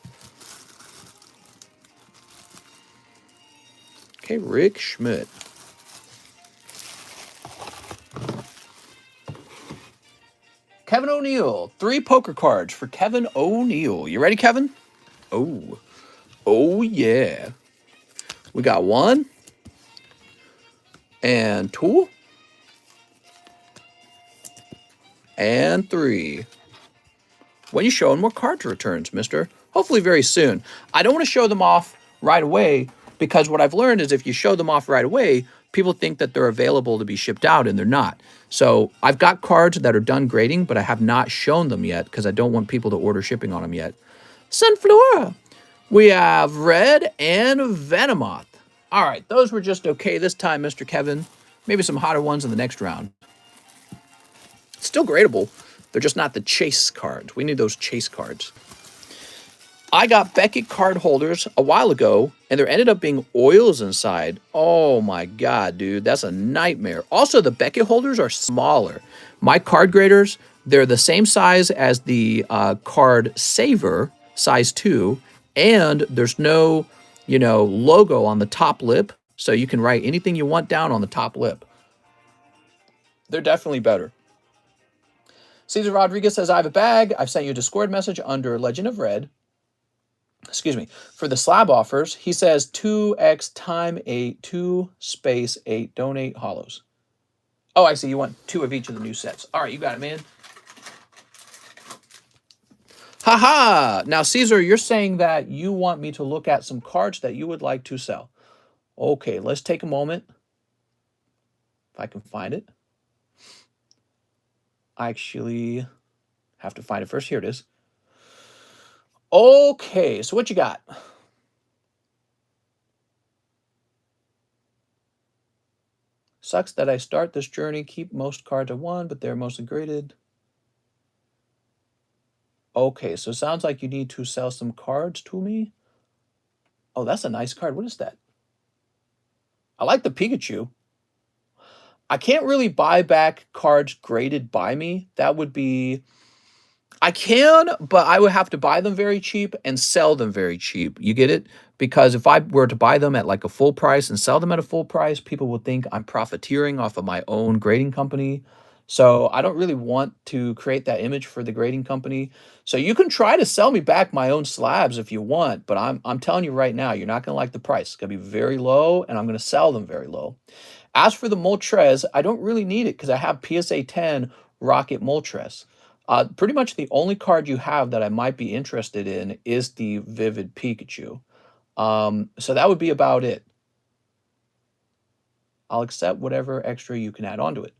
Okay, Rick Schmidt. Kevin O'Neill. 3 poker cards for Kevin O'Neill. You ready, Kevin? Oh. Oh, yeah. We got 1. And 2. And 3. When you showing more card returns, mister? Hopefully very soon. I don't want to show them off right away because what I've learned is if you show them off right away, people think that they're available to be shipped out and they're not. So I've got cards that are done grading, but I have not shown them yet because I don't want people to order shipping on them yet. Sunflora. We have Red and Venomoth. All right, those were just okay this time, Mr. Kevin. Maybe some hotter ones in the next round. Still gradable. They're just not the chase cards. We need those chase cards. I got Beckett card holders a while ago, and there ended up being oils inside. Oh my God, dude, that's a nightmare. Also, the Beckett holders are smaller. My card graders, they're the same size as the card saver, size 2, and there's no, logo on the top lip, so you can write anything you want down on the top lip. They're definitely better. Cesar Rodriguez says, I have a bag. I've sent you a Discord message under Legend of Red. Excuse me. For the slab offers, he says 2x time 8, 2 space 8, donate hollows. Oh, I see. You want 2 of each of the new sets. All right, you got it, man. Haha. Now, Caesar, you're saying that you want me to look at some cards that you would like to sell. Okay, let's take a moment. If I can find it. I actually have to find it first. Here it is. Okay, so what you got? Sucks that I start this journey, keep most cards I won, but they're mostly graded. Okay, so it sounds like you need to sell some cards to me. Oh, that's a nice card. What is that? I like the Pikachu. I can't really buy back cards graded by me. That would be... I can, but I would have to buy them very cheap and sell them very cheap. You get it? Because if I were to buy them at like a full price and sell them at a full price, people would think I'm profiteering off of my own grading company. So I don't really want to create that image for the grading company. So you can try to sell me back my own slabs if you want, but I'm telling you right now, you're not going to like the price. It's going to be very low, and I'm going to sell them very low. As for the Moltres, I don't really need it because I have PSA 10 Rocket Moltres. Pretty much the only card you have that I might be interested in is the Vivid Pikachu. So that would be about it. I'll accept whatever extra you can add onto it.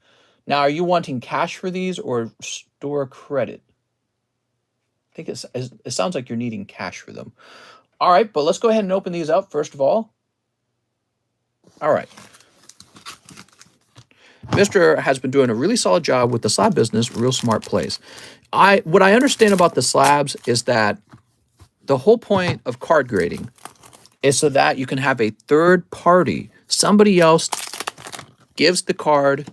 Now, are you wanting cash for these or store credit? I think it sounds like you're needing cash for them. All right, but let's go ahead and open these up first of all. All right. Mr. has been doing a really solid job with the slab business, real smart plays. What I understand about the slabs is that the whole point of card grading is so that you can have a third party. Somebody else gives the card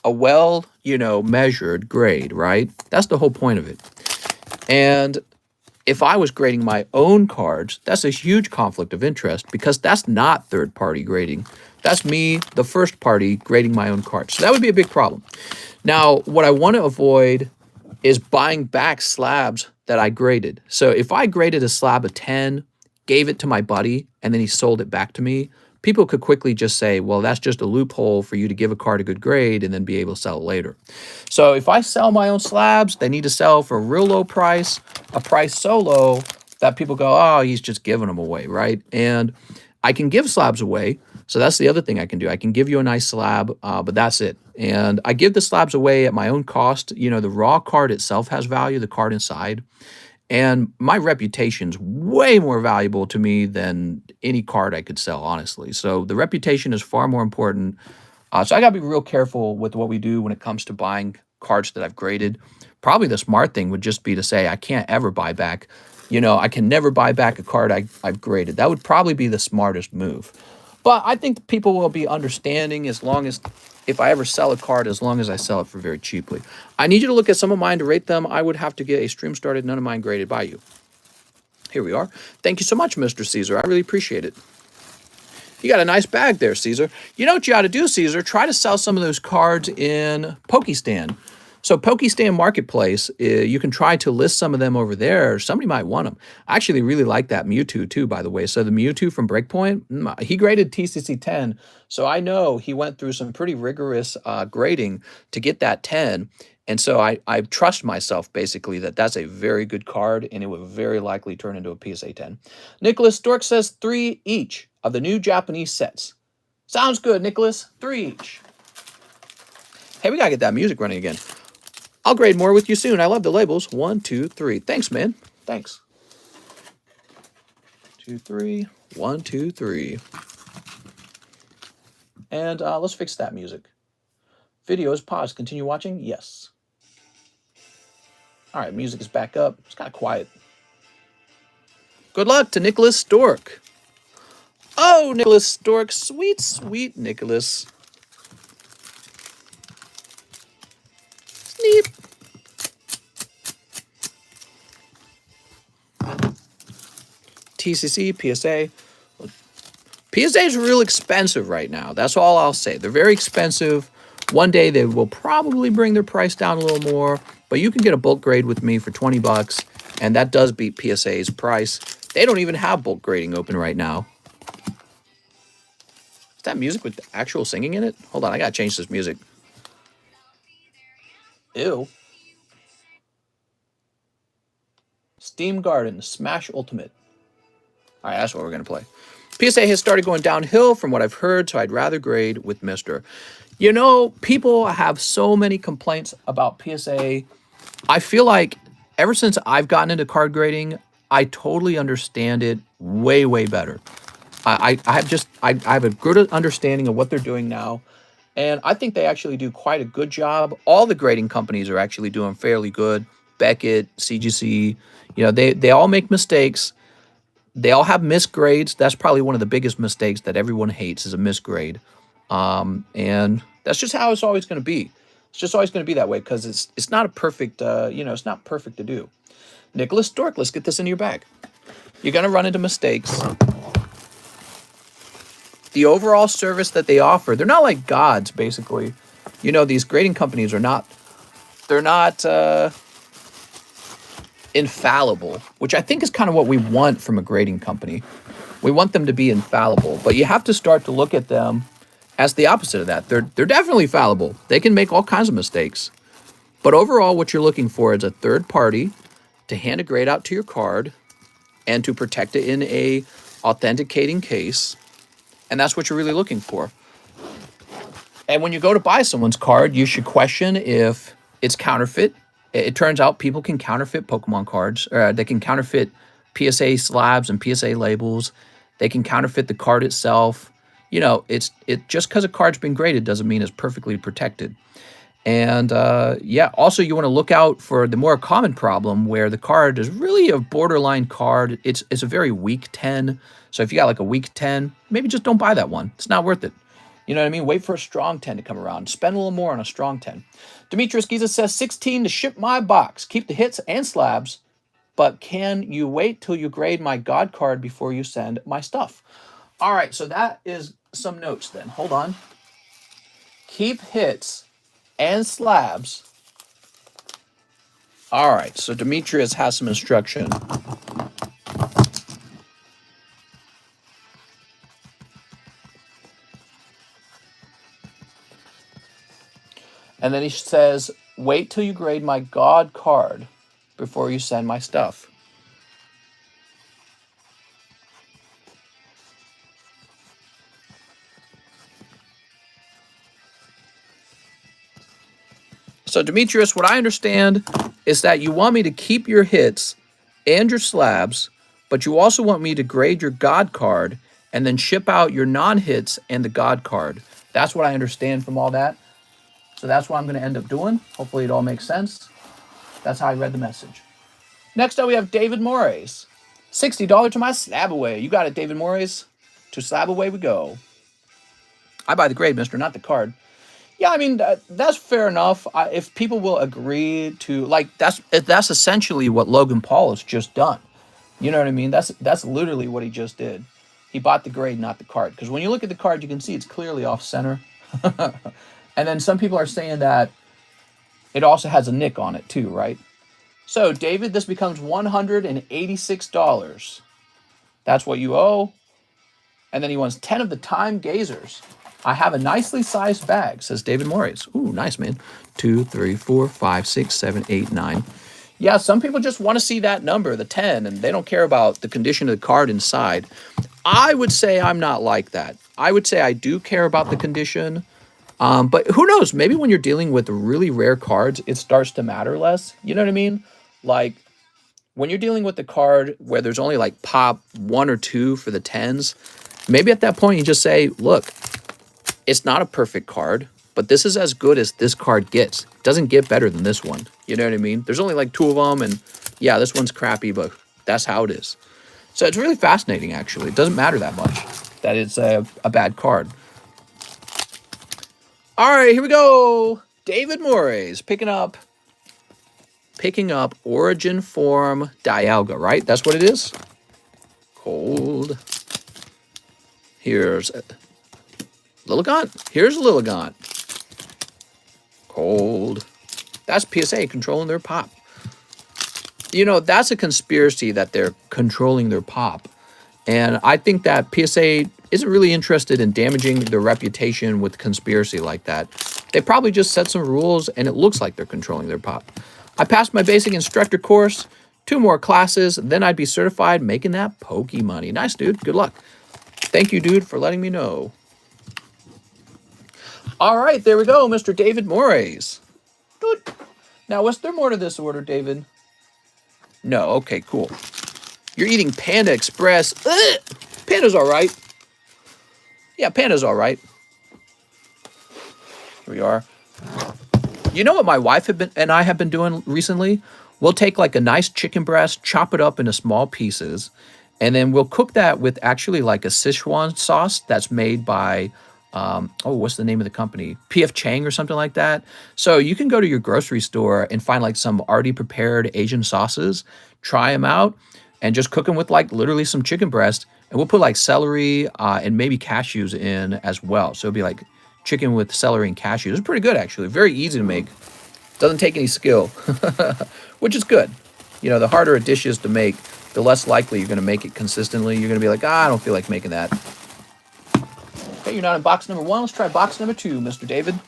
a well, measured grade, right? That's the whole point of it. And if I was grading my own cards, that's a huge conflict of interest because that's not third party grading. That's me, the first party, grading my own cards. So that would be a big problem. Now, what I want to avoid is buying back slabs that I graded. So if I graded a slab of 10, gave it to my buddy, and then he sold it back to me, people could quickly just say, well, that's just a loophole for you to give a card a good grade and then be able to sell it later. So if I sell my own slabs, they need to sell for a real low price, a price so low that people go, oh, he's just giving them away, right? And I can give slabs away. So that's the other thing I can do. I can give you a nice slab, but that's it. And I give the slabs away at my own cost. The raw card itself has value, the card inside. And my reputation's way more valuable to me than any card I could sell, honestly. So the reputation is far more important. So I got to be real careful with what we do when it comes to buying cards that I've graded. Probably the smart thing would just be to say I can't ever buy back. I can never buy back a card I've graded. That would probably be the smartest move. But I think people will be understanding if I ever sell a card, as long as I sell it for very cheaply. I need you to look at some of mine to rate them. I would have to get a stream started, none of mine graded by you. Here we are. Thank you so much, Mr. Caesar. I really appreciate it. You got a nice bag there, Caesar. You know what you ought to do, Caesar? Try to sell some of those cards in Pokestan. So Pokestan Marketplace, you can try to list some of them over there. Somebody might want them. I actually really like that Mewtwo too, by the way. So the Mewtwo from Breakpoint, he graded TCC 10. So I know he went through some pretty rigorous grading to get that 10. And so I trust myself, basically, that that's a very good card, and it would very likely turn into a PSA 10. Nicholas Stork says 3 each of the new Japanese sets. Sounds good, Nicholas. 3 each. Hey, we got to get that music running again. I'll grade more with you soon. I love the labels. 1, 2, 3. Thanks, man. Thanks. 2, 3. 1, 2, 3. And let's fix that music. Video is paused. Continue watching? Yes. All right, music is back up. It's kind of quiet. Good luck to Nicholas Stork. Oh, Nicholas Stork. Sweet, sweet Nicholas. Sneep. TCC, PSA. PSA is real expensive right now. That's all I'll say. They're very expensive. One day they will probably bring their price down a little more, but you can get a bulk grade with me for 20 bucks, and that does beat PSA's price. They don't even have bulk grading open right now. Is that music with actual singing in it? Hold on, I gotta change this music. Ew. Steam Garden, Smash Ultimate. All right, that's what we're going to play. PSA has started going downhill from what I've heard, so I'd rather grade with Mr. People have so many complaints about PSA. I feel like ever since I've gotten into card grading, I totally understand it way, way better. I have a good understanding of what they're doing now. And I think they actually do quite a good job. All the grading companies are actually doing fairly good. Beckett, CGC, they all make mistakes. They all have misgrades. That's probably one of the biggest mistakes that everyone hates is a misgrade. And that's just how it's always going to be. It's just always going to be that way because it's not a perfect, it's not perfect to do. Nicholas Stork, let's get this into your bag. You're going to run into mistakes. The overall service that they offer, they're not like gods, basically. These grading companies are not, they're not infallible, which I think is kind of what we want from a grading company. We want them to be infallible, but you have to start to look at them as the opposite of that. They're definitely fallible. They can make all kinds of mistakes. But overall, what you're looking for is a third party to hand a grade out to your card and to protect it in a authenticating case. And that's what you're really looking for. And when you go to buy someone's card, you should question if it's counterfeit. It turns out people can counterfeit Pokemon cards. They can counterfeit PSA slabs and PSA labels. They can counterfeit the card itself. It just because a card's been graded doesn't mean it's perfectly protected. And also you want to look out for the more common problem where the card is really a borderline card. It's a very weak 10. So if you got like a weak 10, maybe just don't buy that one. It's not worth it. You know what I mean? Wait for a strong 10 to come around. Spend a little more on a strong 10. Demetrius Giza says 16 to ship my box. Keep the hits and slabs, but can you wait till you grade my God card before you send my stuff? All right, so that is some notes then. Hold on. Keep hits and slabs. All right, so Demetrius has some instruction. And then he says, wait till you grade my God card before you send my stuff. So Demetrius, what I understand is that you want me to keep your hits and your slabs, but you also want me to grade your God card and then ship out your non-hits and the God card. That's what I understand from all that. So that's what I'm going to end up doing. Hopefully it all makes sense. That's how I read the message. Next up, we have David Morris. $60 to my slab away. You got it, David Morris. To slab away we go. I buy the grade, mister, not the card. Yeah, I mean, that's fair enough. If people will agree to, that's essentially what Logan Paul has just done. You know what I mean? That's literally what he just did. He bought the grade, not the card. Because when you look at the card, you can see it's clearly off center. And then some people are saying that it also has a nick on it too, right? So, David, this becomes $186. That's what you owe. And then he wants 10 of the Time Gazers. I have a nicely sized bag, says David Morris. Ooh, nice, man. 2, 3, 4, 5, 6, 7, 8, 9. Yeah, some people just want to see that number, the 10, and they don't care about the condition of the card inside. I would say I'm not like that. I would say I do care about the condition. But who knows? Maybe when you're dealing with really rare cards, it starts to matter less. You know what I mean? Like, when you're dealing with the card where there's only like pop 1 or 2 for the 10s, maybe at that point you just say, look, it's not a perfect card, but this is as good as this card gets. It doesn't get better than this one. You know what I mean? There's only like 2 of them, and yeah, this one's crappy, but that's how it is. So it's really fascinating, actually. It doesn't matter that much that it's a bad card. All right, here we go. David Morris picking up Origin Form Dialga, right? That's what it is? Cold. Here's Lilligant. Here's Lilligant. Cold. That's PSA controlling their pop. You know, that's a conspiracy that they're controlling their pop. And I think that PSA isn't really interested in damaging their reputation with conspiracy like that. They probably just set some rules and it looks like they're controlling their pop. I passed my basic instructor course, 2 more classes, then I'd be certified making that Poke money. Nice, dude. Good luck. Thank you, dude, for letting me know. All right, there we go, Mr. David Morris. Good. Now, was there more to this order, David? No. Okay, cool. You're eating Panda Express. Ugh! Panda's all right. Yeah, Panda's all right. Here we are. You know what my wife and I have been doing recently? We'll take like a nice chicken breast, chop it up into small pieces, and then we'll cook that with actually like a Sichuan sauce that's made by, oh, what's the name of the company? PF Chang or something like that. So you can go to your grocery store and find like some already prepared Asian sauces, try them out, and just cook them with like literally some chicken breast. And we'll put like celery and maybe cashews in as well. So it'll be like chicken with celery and cashews. It's pretty good, actually. Very easy to make. Doesn't take any skill, which is good. You know, the harder a dish is to make, the less likely you're going to make it consistently. You're going to be like, I don't feel like making that. Okay, you're not in box number 1. Let's try box number 2, Mr. David.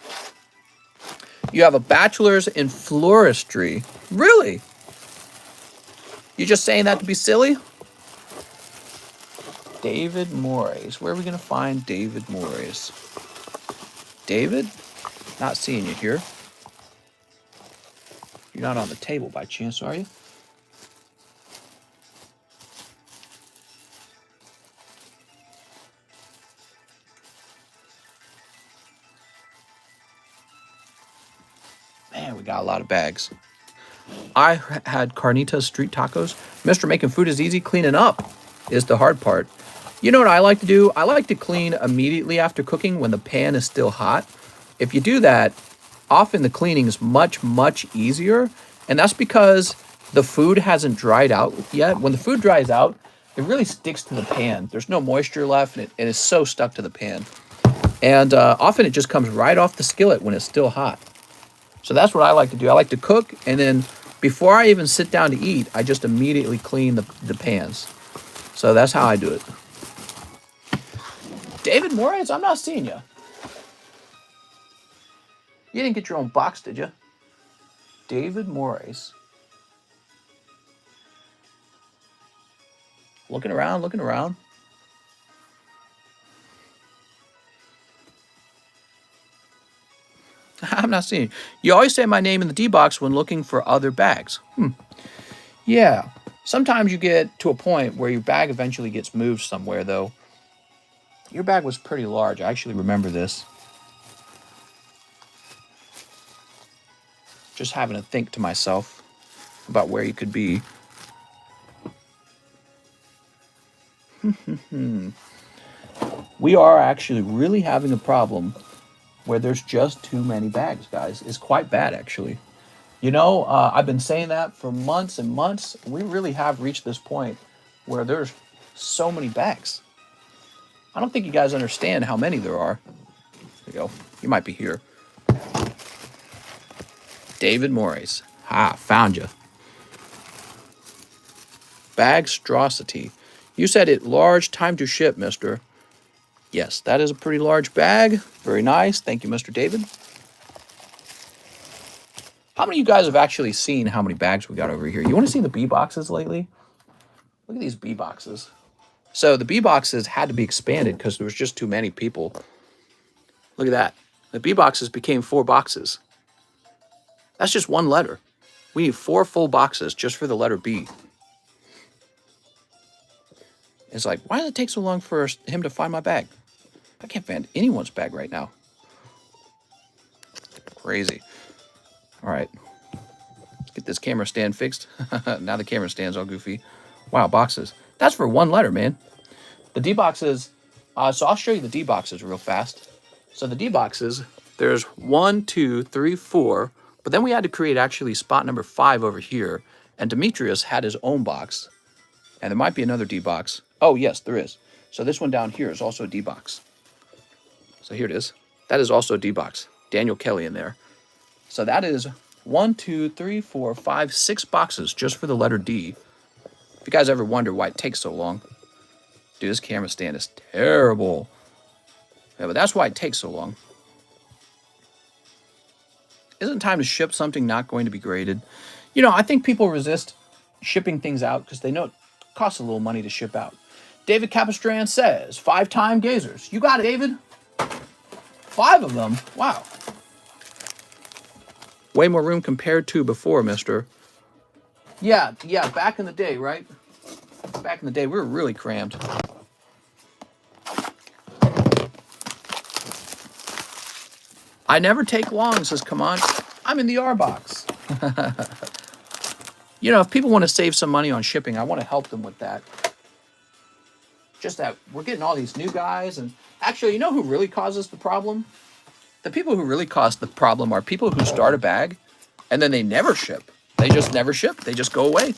You have a bachelor's in floristry. Really? You just saying that to be silly? David Morris. Where are we going to find David Morris? David? Not seeing you here. You're not on the table by chance, are you? Man, we got a lot of bags. I had carnitas street tacos. Mr. Making food is easy. Cleaning up is the hard part. You know what I like to do? I like to clean immediately after cooking when the pan is still hot. If you do that, often the cleaning is much, much easier. And that's because the food hasn't dried out yet. When the food dries out, it really sticks to the pan. There's no moisture left, and it is so stuck to the pan. And often it just comes right off the skillet when it's still hot. So that's what I like to do. I like to cook, and then before I even sit down to eat, I just immediately clean the pans. So that's how I do it. David Morris, I'm not seeing you. You didn't get your own box, did you? David Morris. Looking around, looking around. I'm not seeing you. You always say my name in the D box when looking for other bags. Yeah. Sometimes you get to a point where your bag eventually gets moved somewhere, though. Your bag was pretty large. I actually remember this. Just having to think to myself about where you could be. We are actually really having a problem where there's just too many bags, guys. It's quite bad, actually. You know, I've been saying that for months and months. We really have reached this point where there's so many bags. I don't think you guys understand how many there are. There you go. You might be here. David Morris. Found you. Bagstrosity. You said it large, time to ship, mister. Yes, that is a pretty large bag. Very nice. Thank you, Mr. David. How many of you guys have actually seen how many bags we got over here? You want to see the B boxes lately? Look at these B boxes. So the B boxes had to be expanded because there was just too many people. Look at that. The B boxes became 4 boxes. That's just one letter. We need 4 full boxes just for the letter B. It's like, why does it take so long for him to find my bag? I can't find anyone's bag right now. Crazy. All right. Let's get this camera stand fixed. Now the camera stand's all goofy. Wow, boxes. That's for 1 letter, man. The D boxes, so I'll show you the D boxes real fast. So the D boxes, there's 1, 2, 3, 4, but then we had to create actually spot number 5 over here, and Demetrius had his own box, and there might be another D box. Oh, yes, there is. So this one down here is also a D box. So here it is. That is also a D box. Daniel Kelly in there. So that is 1, 2, 3, 4, 5, 6 boxes just for the letter D. If you guys ever wonder why it takes so long, dude, this camera stand is terrible. Yeah, but that's why it takes so long. Isn't it time to ship something not going to be graded? You know, I think people resist shipping things out because they know it costs a little money to ship out. David Capistran says, 5-time gazers. You got it, David. 5 of them. Wow. Way more room compared to before, mister. Yeah, back in the day, right? Back in the day, we were really crammed. I never take long, says come on. I'm in the R box. You know, if people want to save some money on shipping, I want to help them with that. Just that we're getting all these new guys. And actually, you know who really causes the problem? The people who really cause the problem are people who start a bag and then they never ship. They just never ship. They just go away.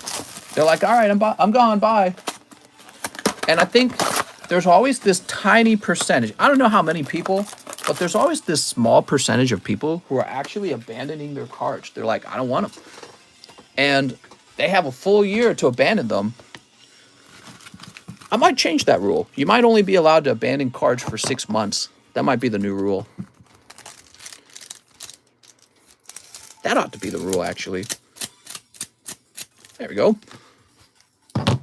They're like, all right, I'm gone, bye. And I think there's always this tiny percentage. I don't know how many people, but there's always this small percentage of people who are actually abandoning their cards. They're like, I don't want them. And they have a full year to abandon them. I might change that rule. You might only be allowed to abandon cards for 6 months. That might be the new rule. That ought to be the rule, actually. There we go.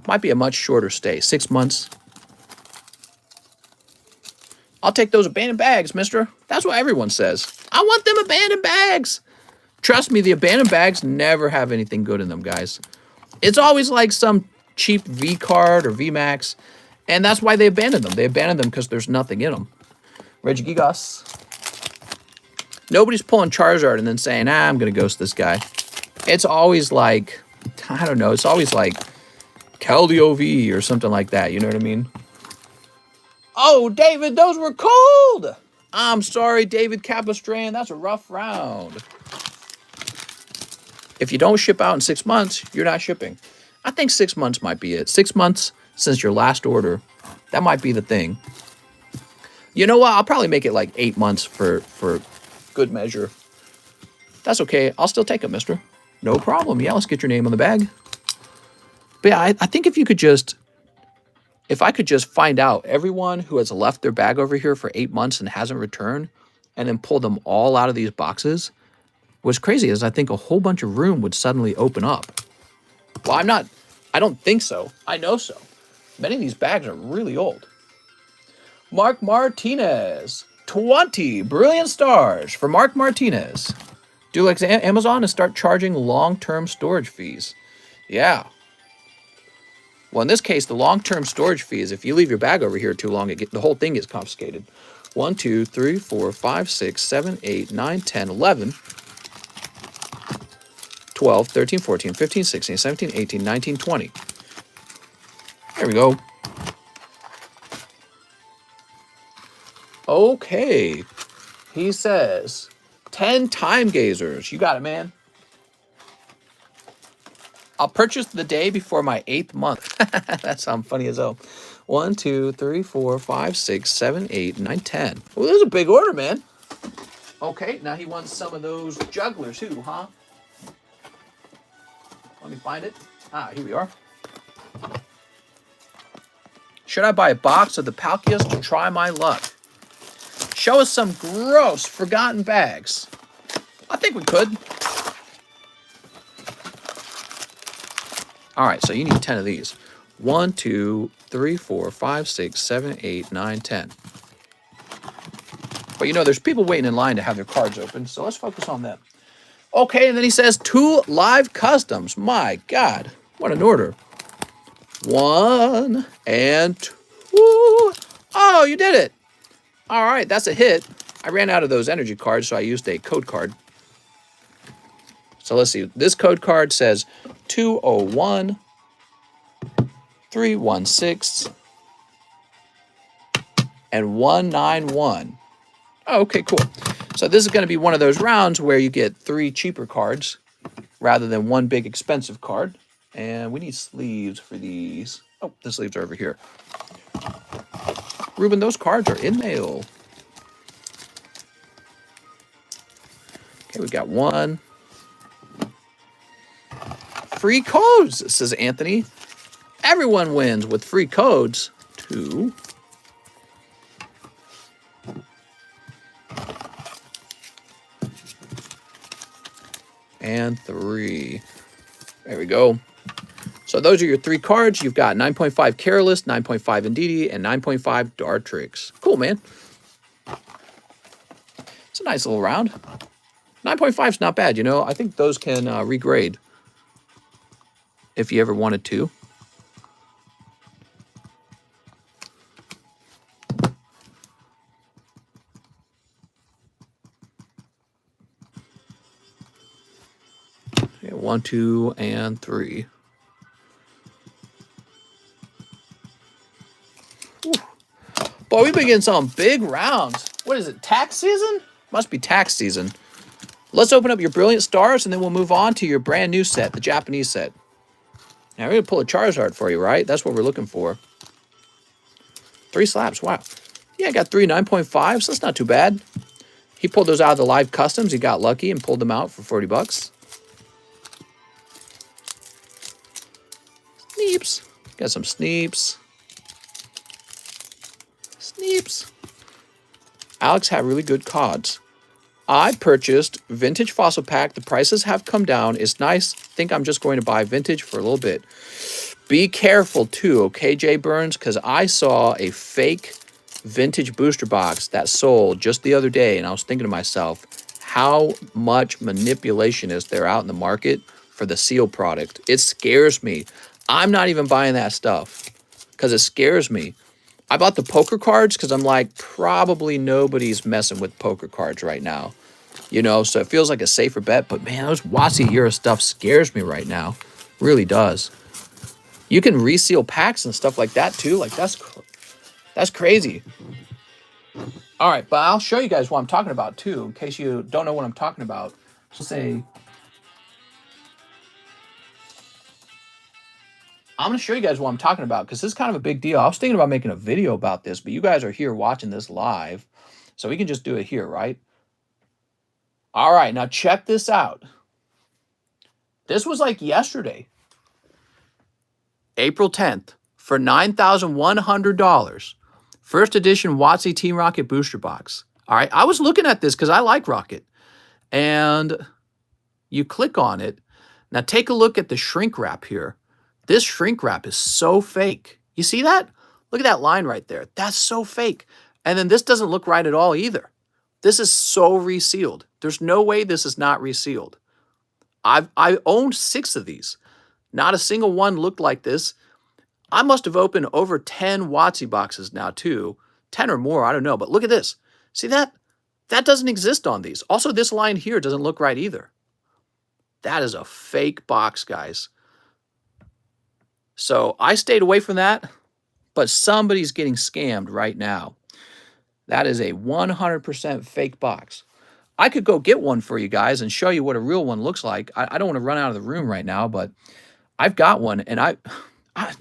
Might be a much shorter stay. 6 months. I'll take those abandoned bags, mister. That's what everyone says. I want them abandoned bags. Trust me, the abandoned bags never have anything good in them, guys. It's always like some cheap V card or V Max, and that's why they abandon them. They abandon them because there's nothing in them. Regigigas. Nobody's pulling Charizard and then saying, I'm going to ghost this guy. It's always like, I don't know, it's always like Keldeo V or something like that. You know what I mean? Oh, David, those were cold. I'm sorry, David Capistrand. That's a rough round. If you don't ship out in 6 months, you're not shipping. I think 6 months might be it. 6 months since your last order. That might be the thing. You know what? I'll probably make it like 8 months for good measure. That's okay. I'll still take it, mister. No problem. Yeah, let's get your name on the bag. But yeah, I think if I could just find out everyone who has left their bag over here for 8 months and hasn't returned, and then pull them all out of these boxes, what's crazy is I think a whole bunch of room would suddenly open up. Well, I don't think so. I know so. Many of these bags are really old. Mark Martinez. 20 brilliant stars for Mark Martinez. Do like Amazon and start charging long-term storage fees. Yeah. Well, in this case, the long-term storage fee is if you leave your bag over here too long, the whole thing gets confiscated. 1, 2, 3, 4, 5, 6, 7, 8, 9, 10, 11, 12, 13, 14, 15, 16, 17, 18, 19, 20. There we go. Okay. He says 10 time gazers. You got it, man. I'll purchase the day before my 8th month. That sounds funny as hell. 1, 2, 3, 4, 5, 6, 7, 8, 9, 10. Well, this is a big order, man. Okay, now he wants some of those jugglers too, huh? Let me find it. Ah, here we are. Should I buy a box of the Palkias to try my luck? Show us some gross, forgotten bags. I think we could. All right, so you need 10 of these. 1, 2, 3, 4, 5, 6, 7, 8, 9, 10. But you know, there's people waiting in line to have their cards open, so let's focus on them. Okay, and then he says 2 live customs. My God, what an order. 1 and 2. Oh, you did it. All right, that's a hit. I ran out of those energy cards, so I used a code card. So let's see. This code card says 201 316 and 191. Oh, okay, cool. So this is going to be one of those rounds where you get 3 cheaper cards rather than 1 big expensive card. And we need sleeves for these. Oh, the sleeves are over here. Ruben, those cards are in mail. Okay, we've got 1. Free codes, says Anthony. Everyone wins with free codes. 2. And 3. There we go. So those are your 3 cards. You've got 9.5 Careless, 9.5 Indeedee, and 9.5 Dartrix. Cool, man. It's a nice little round. 9.5 is not bad, you know. I think those can regrade if you ever wanted to. Okay, 1, 2, and 3. Ooh. Boy, we've been getting some big rounds. What is it, tax season? Must be tax season. Let's open up your Brilliant Stars, and then we'll move on to your brand new set, the Japanese set. Now, we're going to pull a Charizard for you, right? That's what we're looking for. 3 slabs, wow. Yeah, I got 3 9.5s. That's not too bad. He pulled those out of the live customs. He got lucky and pulled them out for 40 bucks. Sneeps. Got some Sneeps. Sneeps. Alex had really good cards. I purchased Vintage Fossil Pack. The prices have come down. It's nice. I think I'm just going to buy Vintage for a little bit. Be careful too, okay, Jay Burns? Because I saw a fake Vintage booster box that sold just the other day, and I was thinking to myself, how much manipulation is there out in the market for the seal product? It scares me. I'm not even buying that stuff because it scares me. I bought the poker cards because I'm like, probably nobody's messing with poker cards right now. You know, so it feels like a safer bet. But man, those WotC era stuff scares me right now. Really does. You can reseal packs and stuff like that too. Like that's crazy. All right, but I'll show you guys what I'm talking about too, in case you don't know what I'm talking about. So say, I'm going to show you guys what I'm talking about because this is kind of a big deal. I was thinking about making a video about this, but you guys are here watching this live, so we can just do it here, right? All right, now check this out. This was like yesterday, April 10th, for $9,100. First edition WotC Team Rocket booster box. All right, I was looking at this because I like Rocket. And you click on it. Now take a look at the shrink wrap here. This shrink wrap is so fake. You see that? Look at that line right there. That's so fake. And then this doesn't look right at all either. This is so resealed. There's no way this is not resealed. I owned 6 of these. Not a single one looked like this. I must have opened over 10 WotC boxes now too. 10 or more, I don't know. But look at this. See that? That doesn't exist on these. Also, this line here doesn't look right either. That is a fake box, guys. So I stayed away from that, but somebody's getting scammed right now. That is a 100% fake box. I could go get one for you guys and show you what a real one looks like. I don't want to run out of the room right now, but I've got one, and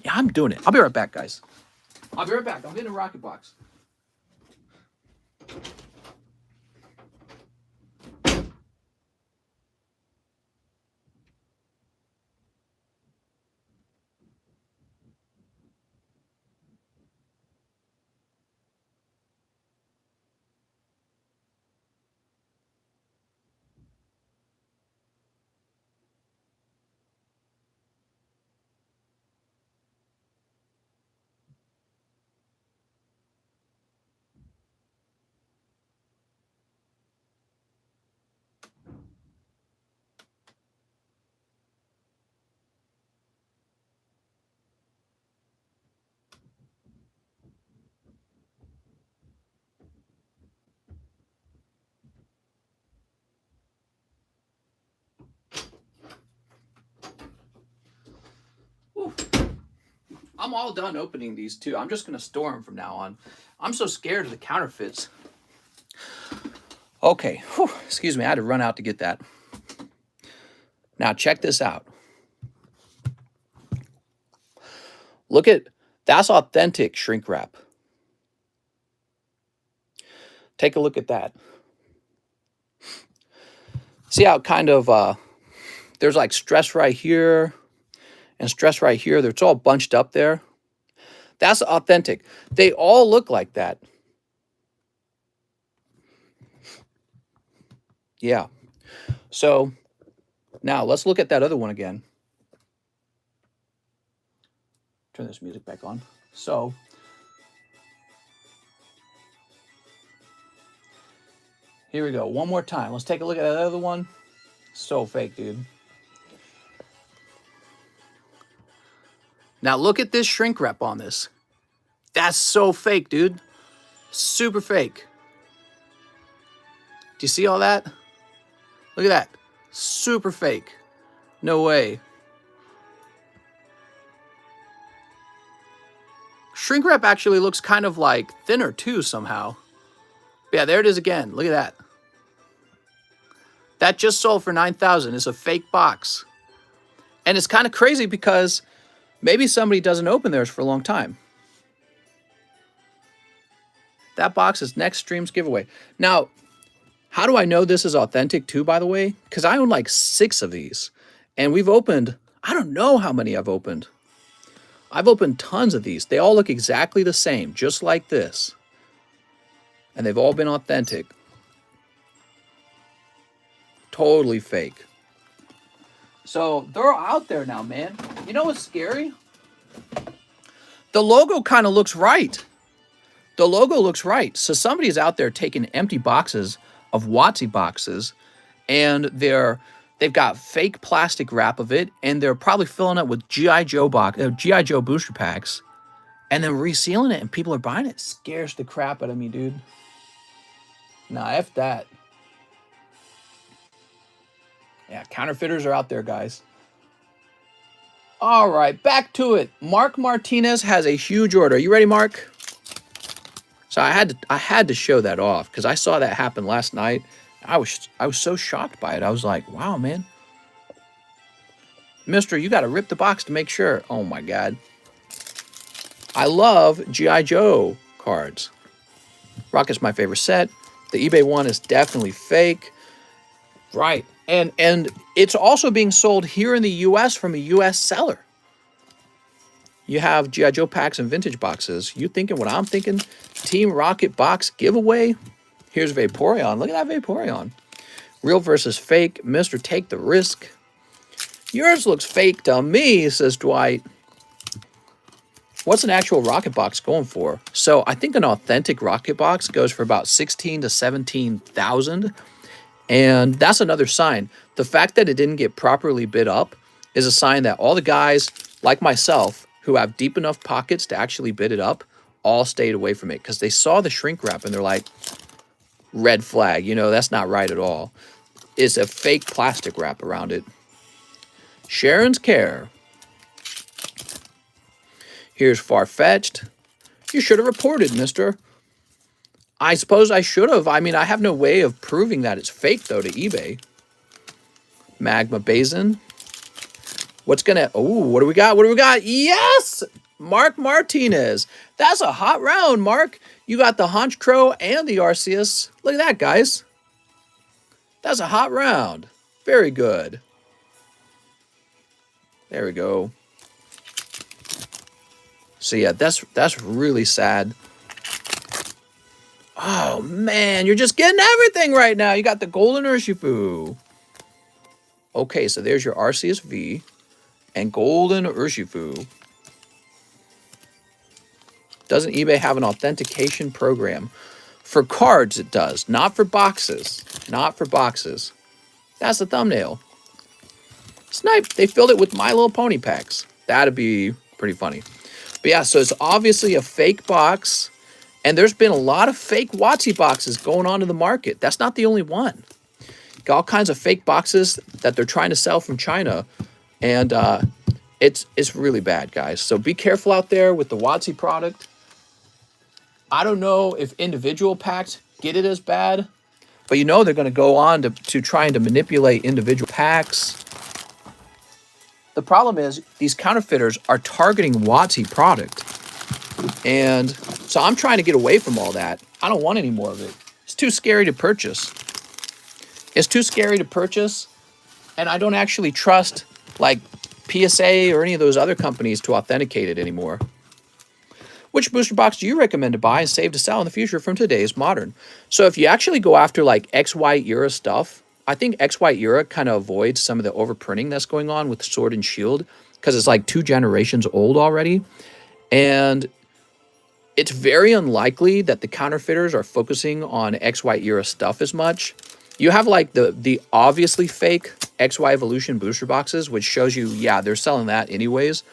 I'm doing it. I'll be right back, guys. I'll be right back. I'm getting a Rocket box. Whew. I'm all done opening these too. I'm just going to store them from now on. I'm so scared of the counterfeits. Okay. Whew. Excuse me. I had to run out to get that. Now check this out. Look at, that's authentic shrink wrap. Take a look at that. See how it kind of, there's like stress right here and stress right here. It's all bunched up there. That's authentic. They all look like that. Yeah. So now let's look at that other one again. Turn this music back on. So here we go. One more time. Let's take a look at that other one. So fake, dude. Now look at this shrink wrap on this. That's so fake, dude. Super fake. Do you see all that? Look at that. Super fake. No way. Shrink wrap actually looks kind of like thinner too somehow. Yeah, there it is again. Look at that. That just sold for $9,000. It's a fake box. And it's kind of crazy because maybe somebody doesn't open theirs for a long time. That box is next stream's giveaway. Now, how do I know this is authentic too, by the way? Because I own like 6 of these. And we've opened, I don't know how many I've opened. I've opened tons of these. They all look exactly the same, just like this. And they've all been authentic. Totally fake. So they're out there now, man. You know what's scary? The logo kind of looks right. The logo looks right. So somebody's out there taking empty boxes of WotC boxes, and they've got fake plastic wrap of it, and they're probably filling it with GI Joe booster packs, and then resealing it, and people are buying it. Scares the crap out of me, dude. Nah, F that. Yeah, counterfeiters are out there, guys. All right, back to it. Mark Martinez has a huge order. You ready, Mark? So I had to show that off because I saw that happen last night. I was so shocked by it. I was like, wow, man. Mister, you got to rip the box to make sure. Oh, my God. I love G.I. Joe cards. Rocket's my favorite set. The eBay one is definitely fake. Right. And it's also being sold here in the U.S. from a U.S. seller. You have G.I. Joe packs and vintage boxes. You thinking what I'm thinking? Team Rocket box giveaway. Here's Vaporeon. Look at that Vaporeon. Real versus fake. Mr. Take the Risk. Yours looks fake to me, says Dwight. What's an actual Rocket box going for? So I think an authentic Rocket box goes for about $16,000 to $17,000. And that's another sign. The fact that it didn't get properly bid up is a sign that all the guys like myself who have deep enough pockets to actually bid it up all stayed away from it because they saw the shrink wrap and they're like, red flag, you know, that's not right at all. It's a fake plastic wrap around it. Sharon's Care. Here's Far-Fetched. You should have reported, mister. I suppose I should have. I mean, I have no way of proving that it's fake, though, to eBay. Magma Basin. What's gonna... Oh, what do we got? What do we got? Yes! Mark Martinez. That's a hot round, Mark. You got the Haunch Crow and the Arceus. Look at that, guys. That's a hot round. Very good. There we go. So, yeah, that's really sad. Oh, man, you're just getting everything right now. You got the Golden Urshifu. Okay, so there's your Arceus V and Golden Urshifu. Doesn't eBay have an authentication program? For cards, it does. Not for boxes. Not for boxes. That's the thumbnail. Snipe. They filled it with My Little Pony packs. That'd be pretty funny. But yeah, so it's obviously a fake box. And there's been a lot of fake WotC boxes going on in the market. That's not the only one. Got all kinds of fake boxes that they're trying to sell from China. And it's really bad, guys. So be careful out there with the WotC product. I don't know if individual packs get it as bad. But you know they're going to go on to trying to manipulate individual packs. The problem is these counterfeiters are targeting WotC product. And so I'm trying to get away from all that. I don't want any more of it. It's too scary to purchase. It's too scary to purchase. And I don't actually trust like PSA or any of those other companies to authenticate it anymore. Which booster box do you recommend to buy and save to sell in the future from today's modern? So if you actually go after like XY era stuff, I think XY era kind of avoids some of the overprinting that's going on with Sword and Shield because it's like 2 generations old already. And it's very unlikely that the counterfeiters are focusing on XY era stuff as much. You have like the obviously fake XY Evolution booster boxes, which shows you, yeah, they're selling that anyways.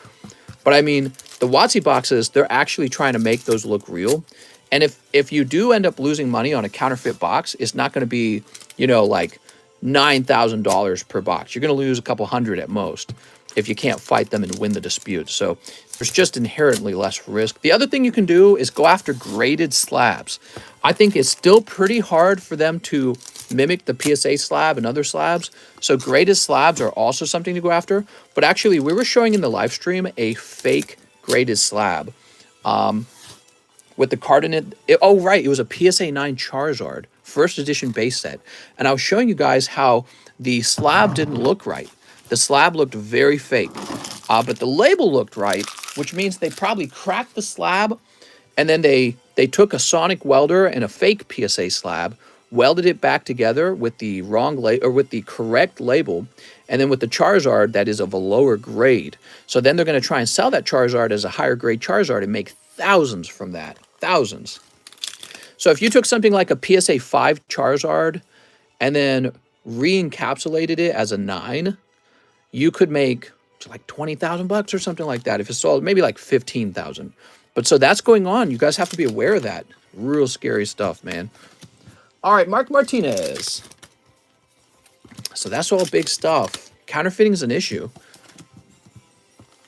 But I mean, the WotC boxes, they're actually trying to make those look real. And if you do end up losing money on a counterfeit box, it's not going to be, you know, like $9,000 per box. You're going to lose a couple hundred at most if you can't fight them and win the dispute. So there's just inherently less risk. The other thing you can do is go after graded slabs. I think it's still pretty hard for them to mimic the PSA slab and other slabs. So graded slabs are also something to go after. But actually, we were showing in the live stream a fake graded slab with the card in it. Oh, right. It was a PSA 9 Charizard, first edition base set. And I was showing you guys how the slab didn't look right. The slab looked very fake, but the label looked right, which means they probably cracked the slab, and then they took a sonic welder and a fake PSA slab, welded it back together with the with the correct label, and then with the Charizard that is of a lower grade. So then they're going to try and sell that Charizard as a higher grade Charizard and make thousands from that, thousands. So if you took something like a PSA 5 Charizard and then re-encapsulated it as a 9, you could make like 20,000 bucks or something like that if it's sold, maybe like 15,000. But so that's going on. You guys have to be aware of that. Real scary stuff, man. All right, Mark Martinez. So that's all big stuff. Counterfeiting is an issue.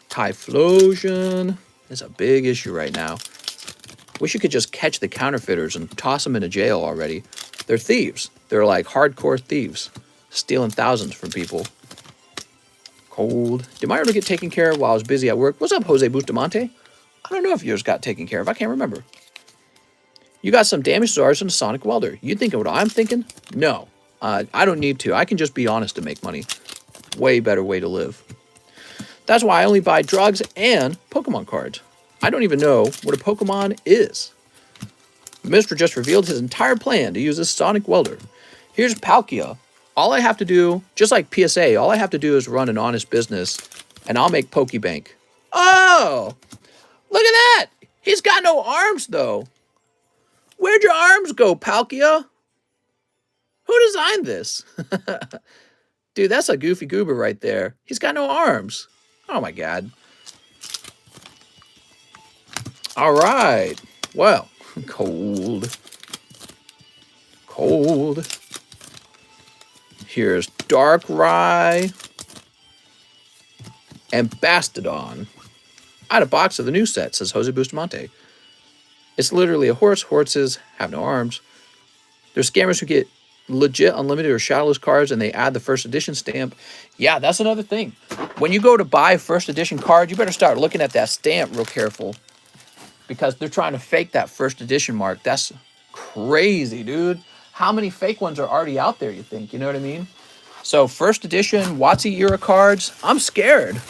Typhlosion is a big issue right now. Wish you could just catch the counterfeiters and toss them into jail already. They're thieves. They're like hardcore thieves, stealing thousands from people. Cold. Did my order get taken care of while I was busy at work? What's up, Jose Bustamante? I don't know if yours got taken care of. I can't remember. You got some damaged Zars and a sonic welder. You thinking what I'm thinking? No. I don't need to. I can just be honest to make money. Way better way to live. That's why I only buy drugs and Pokemon cards. I don't even know what a Pokemon is. Mr. just revealed his entire plan to use this sonic welder. Here's Palkia. All I have to do, just like PSA, all I have to do is run an honest business, and I'll make Pokebank. Oh! Look at that! He's got no arms, though. Where'd your arms go, Palkia? Who designed this? Dude, that's a goofy goober right there. He's got no arms. Oh, my God. All right. Well, cold. Cold. Here's Darkrai and Bastodon. I had a box of the new set, says Jose Bustamante. It's literally a horse. Horses have no arms. There's scammers who get legit unlimited or shadowless cards and they add the first edition stamp. Yeah, that's another thing. When you go to buy a first edition card, you better start looking at that stamp real careful because they're trying to fake that first edition mark. That's crazy, dude. How many fake ones are already out there, you think? You know what I mean? So first edition WotC era cards, I'm scared.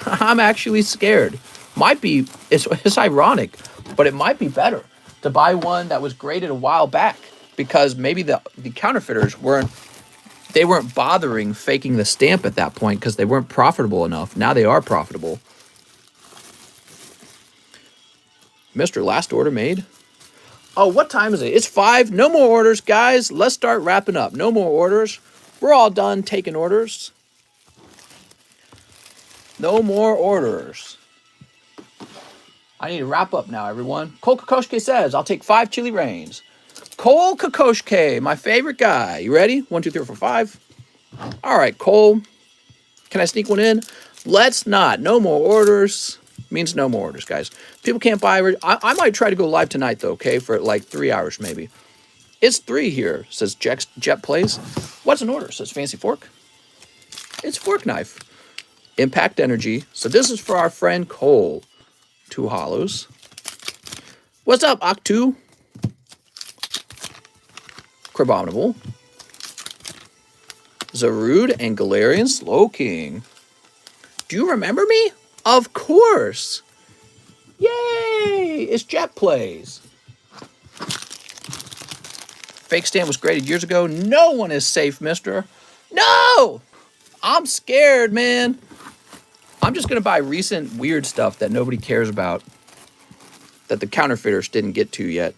I'm actually scared. Might be, it's ironic, but it might be better to buy one that was graded a while back because maybe the counterfeiters weren't bothering faking the stamp at that point because they weren't profitable enough. Now they are profitable. Mr. Last order made. Oh, what time is it? It's 5. No more orders, guys. Let's start wrapping up. No more orders. We're all done taking orders. No more orders. I need to wrap up now, everyone. Cole Kokoschke says, I'll take 5 chili rains. Cole Kokoschke, my favorite guy. You ready? 1, 2, 3, 4, 5. All right, Cole. Can I sneak one in? Let's not. No more orders. Means no more orders, guys. People can't buy. I might try to go live tonight, though, okay? For like 3 hours, maybe. It's 3 here, says Jet Plays. What's an order? Says Fancy Fork. It's fork knife. Impact Energy. So this is for our friend Cole. 2 hollows. What's up, Octu? Crabominable. Zarude and Galarian Slowking. Do you remember me? Of course. Yay! It's Jet Plays. Fake stamp was graded years ago. No one is safe, mister. No! I'm scared, man. I'm just going to buy recent weird stuff that nobody cares about. That the counterfeiters didn't get to yet.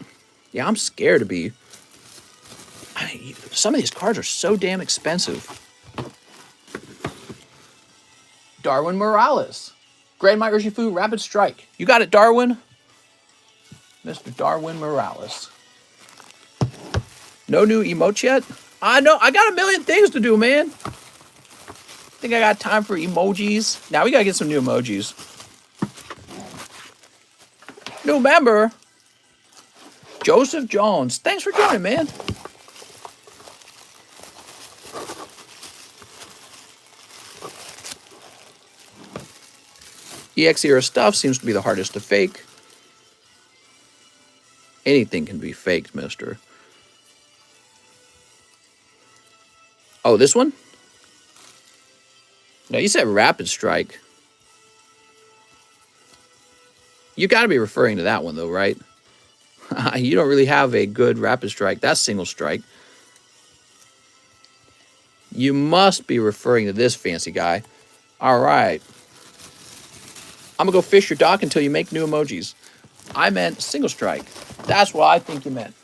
Yeah, I'm scared to be. I mean, some of these cards are so damn expensive. Darwin Morales. Grandma Urshifu, Rapid Strike. You got it, Darwin? Mr. Darwin Morales. No new emotes yet? I know. I got a million things to do, man. Think I got time for emojis? Now we gotta get some new emojis. New member, Joseph Jones. Thanks for joining, man. EX era stuff seems to be the hardest to fake. Anything can be faked, mister. Oh, this one? No, you said Rapid Strike. You got to be referring to that one, though, right? You don't really have a good Rapid Strike. That's single strike. You must be referring to this fancy guy. All right. I'm going to go fish your dock until you make new emojis. I meant single strike. That's what I think you meant.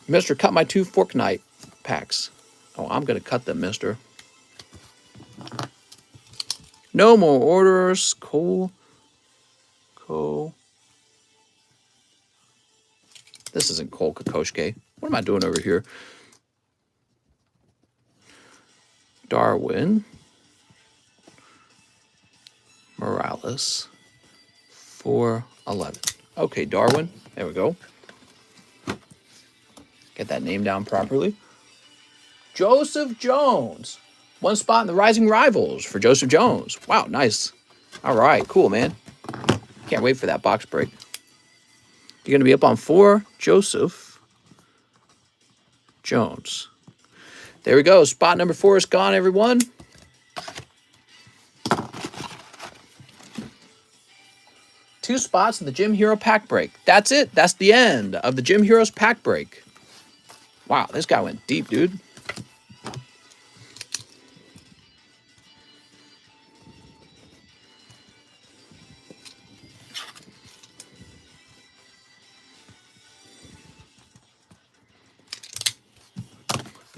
Mister, cut my 2 fork knife packs. Oh, I'm going to cut them, mister. No more orders. Cool. This isn't Cole Kokoschke. What am I doing over here? Darwin. Morales. 411. Okay, Darwin. There we go. Get that name down properly. Joseph Jones. 1 spot in the Rising Rivals for Joseph Jones. Wow, nice. All right, cool, man. Can't wait for that box break. You're going to be up on 4, Joseph Jones. There we go. Spot number 4 is gone, everyone. Two spots in the Gym Hero pack break. That's it. That's the end of the Gym Heroes pack break. Wow, this guy went deep, dude.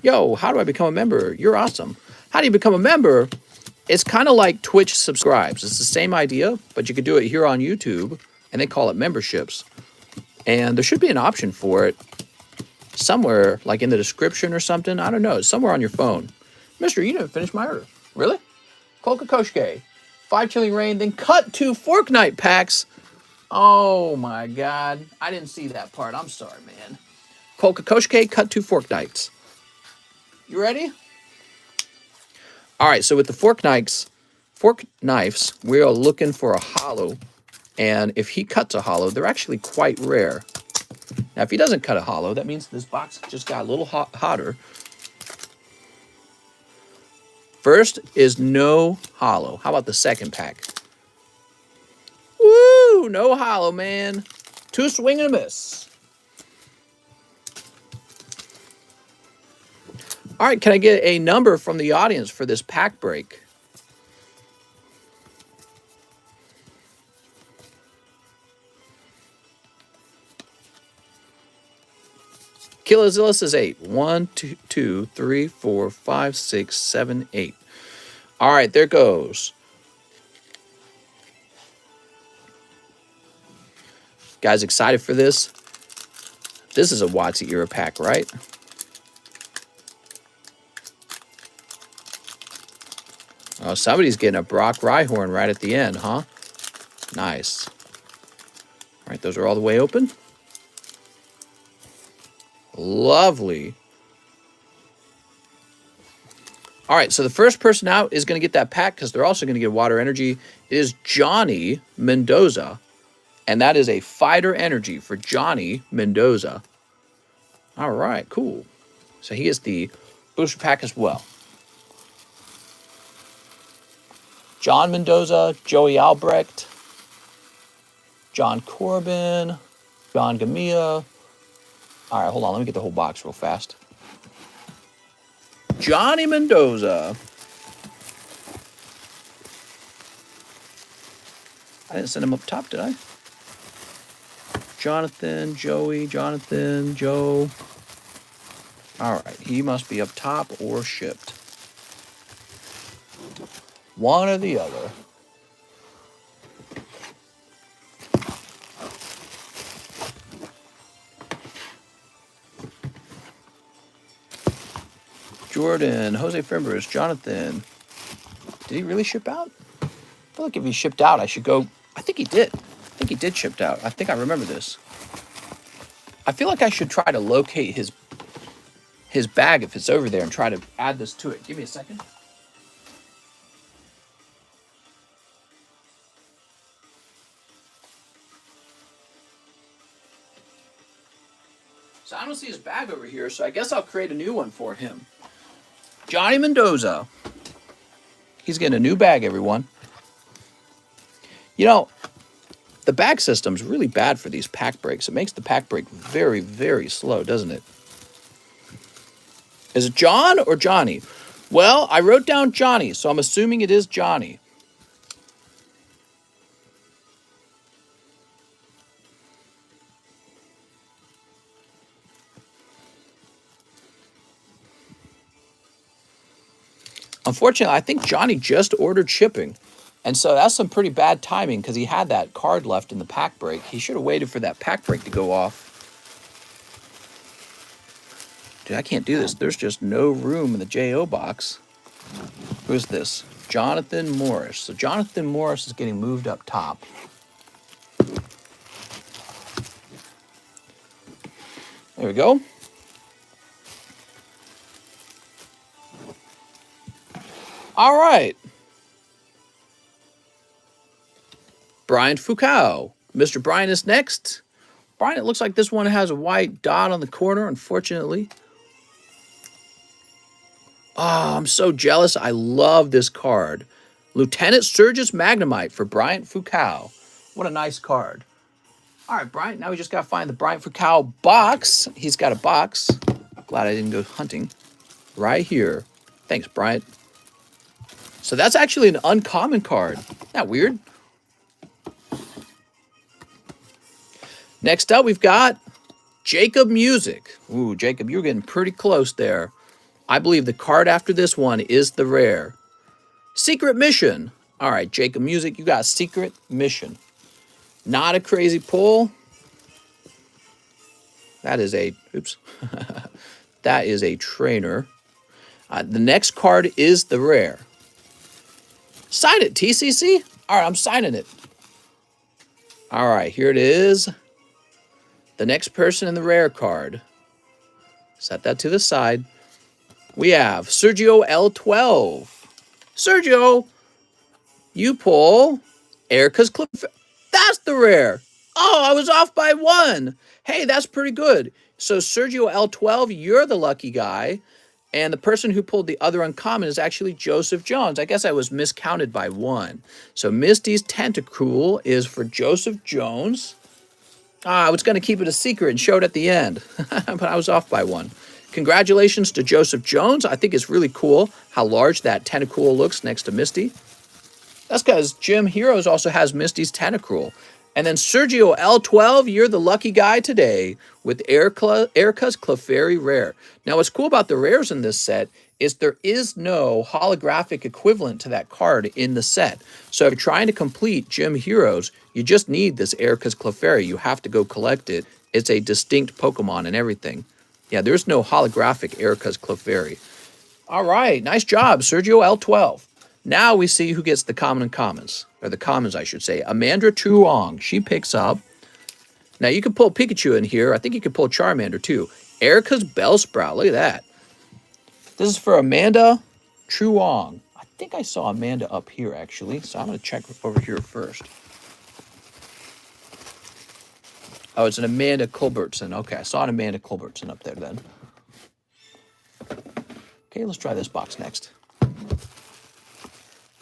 Yo, how do I become a member? You're awesome. How do you become a member? It's kind of like Twitch subscribes. It's the same idea, but you could do it here on YouTube, and they call it memberships. And there should be an option for it somewhere, like in the description or something. I don't know. It's somewhere on your phone. Mister, you didn't finish my order. Really? Cole Kokoschke. 5 Chilling Rain, then cut 2 fork knife packs. Oh, my God. I didn't see that part. I'm sorry, man. Cole Kokoschke, cut 2 fork knives. You ready? All right, so with the fork knives, we are looking for a hollow. And if he cuts a hollow, they're actually quite rare. Now, if he doesn't cut a hollow, that means this box just got a little hotter. First is no hollow. How about the second pack? Woo! No hollow, man. 2 swing and a miss. All right, can I get a number from the audience for this pack break? Kilozilla says 8. 1, 2, 3, 4, 5, 6, 7, 8. All right, there goes. Guys, excited for this? This is a WotC era pack, right? Oh, somebody's getting a Brock Rhyhorn right at the end, huh? Nice. All right, those are all the way open. Lovely. All right, so the first person out is going to get that pack because they're also going to get water energy. It is Johnny Mendoza, and that is a fighter energy for Johnny Mendoza. All right, cool. So he gets the booster pack as well. John Mendoza, Joey Albrecht, John Corbin, John Gamia. All right, hold on. Let me get the whole box real fast. Johnny Mendoza. I didn't send him up top, did I? Jonathan, Joey, Jonathan, Joe. All right, he must be up top or shipped. One or the other. Jordan, Jose Fimbers, Jonathan. Did he really ship out? I feel like if he shipped out, I should go. I think he did. I think he did ship out. I think I remember this. I feel like I should try to locate his bag if it's over there and try to add this to it. Give me a second. So I don't see his bag over here, so I guess I'll create a new one for him. Johnny Mendoza. He's getting a new bag, everyone. You know, the bag system's really bad for these pack breaks. It makes the pack break very, very slow, doesn't it? Is it John or Johnny? Well, I wrote down Johnny, so I'm assuming it is Johnny. Unfortunately, I think Johnny just ordered shipping. And so that's some pretty bad timing because he had that card left in the pack break. He should have waited for that pack break to go off. Dude, I can't do this. There's just no room in the JO box. Who's this? Jonathan Morris. So Jonathan Morris is getting moved up top. There we go. All right. Brian Foucault. Mr. Brian is next. Brian, it looks like this one has a white dot on the corner, unfortunately. Oh, I'm so jealous. I love this card. Lieutenant Sturgis Magnemite for Bryant Foucault. What a nice card. All right, Bryant, now we just got to find the Bryant Foucault box. He's got a box. Glad I didn't go hunting. Right here. Thanks, Bryant. So that's actually an uncommon card. Isn't that weird? Next up, we've got Jacob Music. Ooh, Jacob, you're getting pretty close there. I believe the card after this one is the rare. Secret Mission. All right, Jacob Music, you got Secret Mission. Not a crazy pull. That is a, oops. That is a trainer. The next card is the rare. Sign it, TCC. All right, I'm signing it. All right, here it is. The next person in the rare card. Set that to the side. We have Sergio L12. Sergio, you pull Erica's Clip. That's the rare. Oh, I was off by one. Hey, that's pretty good. So Sergio L12, you're the lucky guy. And the person who pulled the other uncommon is actually Joseph Jones. I guess I was miscounted by one. So Misty's Tentacool is for Joseph Jones. I was going to keep it a secret and show it at the end, but I was off by one. Congratulations to Joseph Jones. I think it's really cool how large that Tentacool looks next to Misty. That's because Jim Heroes also has Misty's Tentacool. And then Sergio L12, you're the lucky guy today with Erica's Clefairy Rare. Now, what's cool about the rares in this set is there is no holographic equivalent to that card in the set. So if you're trying to complete Jim Heroes, you just need this Erica's Clefairy. You have to go collect it. It's a distinct Pokemon and everything. Yeah, there's no holographic Erica's Clefairy. All right, nice job, Sergio L12. Now we see who gets the common and commons, or the commons, I should say. Amandra Truong, she picks up. Now you can pull Pikachu in here. I think you can pull Charmander too. Erica's Bellsprout, look at that. This is for Amanda Truong. I think I saw Amanda up here actually, so I'm going to check over here first. Oh, it's an Amanda Culbertson. Okay, I saw an Amanda Culbertson up there then. Okay, let's try this box next.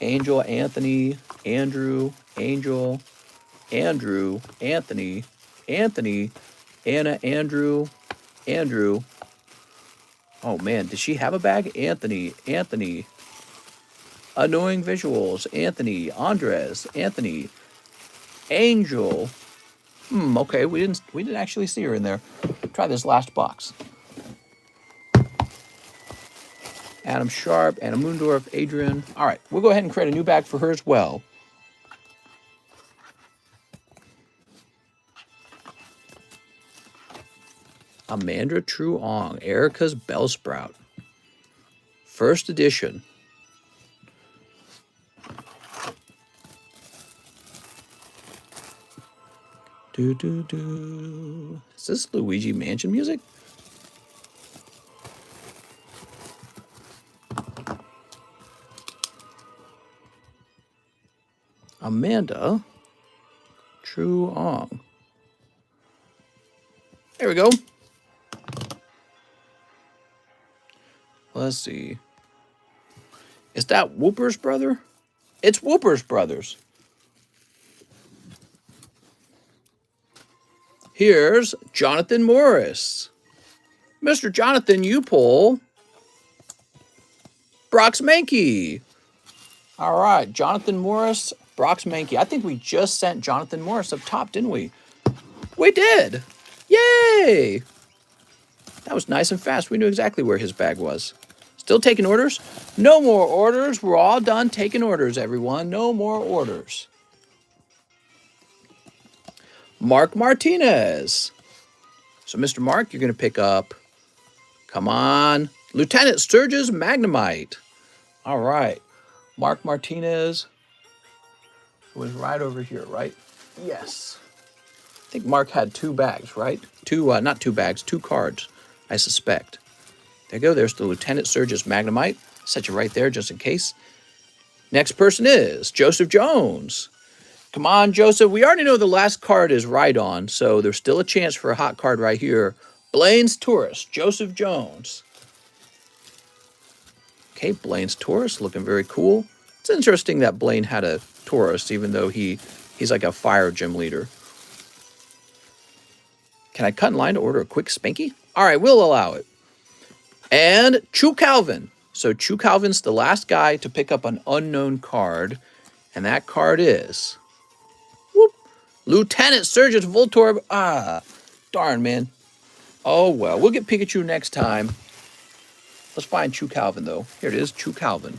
Angel, Anthony, Andrew, Angel, Andrew, Anthony, Anthony, Anna, Andrew, Andrew. Oh man, does she have a bag? Anthony, Anthony. Annoying Visuals, Anthony, Andres, Anthony, Angel. Okay, we didn't actually see her in there. Try this last box. Adam Sharp, Anna Moondorf, Adrian. All right, we'll go ahead and create a new bag for her as well. Amandra Truong, Erica's Bellsprout. First edition. Is this Luigi Mansion music? Amanda Truong. There we go. Let's see. Is that Whooper's brother? It's Whooper's brothers. Here's Jonathan Morris. Mr. Jonathan, you pull Brox Mankey. All right, Jonathan Morris, Brox Mankey. I think we just sent Jonathan Morris up top, didn't we? We did. Yay! That was nice and fast. We knew exactly where his bag was. Still taking orders? No more orders. We're all done taking orders, everyone. No more orders. Mark Martinez. So, Mr. Mark, you're going to pick up, come on, Lieutenant Sturgis Magnemite. All right. Mark Martinez was right over here, right? Yes. I think Mark had 2 bags, right? Not 2 bags, 2 cards, I suspect. There you go. There's the Lieutenant Sturgis Magnemite. Set you right there just in case. Next person is Joseph Jones. Come on, Joseph. We already know the last card is right on, so there's still a chance for a hot card right here. Blaine's Tourist, Joseph Jones. Okay, Blaine's Taurus, looking very cool. It's interesting that Blaine had a Taurus, even though he's like a fire gym leader. Can I cut in line to order a quick Spanky? All right, we'll allow it. And Chu Calvin. So Chu Calvin's the last guy to pick up an unknown card, and that card is whoop, Lieutenant Sturgis Voltorb. Ah, darn, man. Oh, well, we'll get Pikachu next time. Let's find Chu Calvin, though. Here it is, Chu Calvin.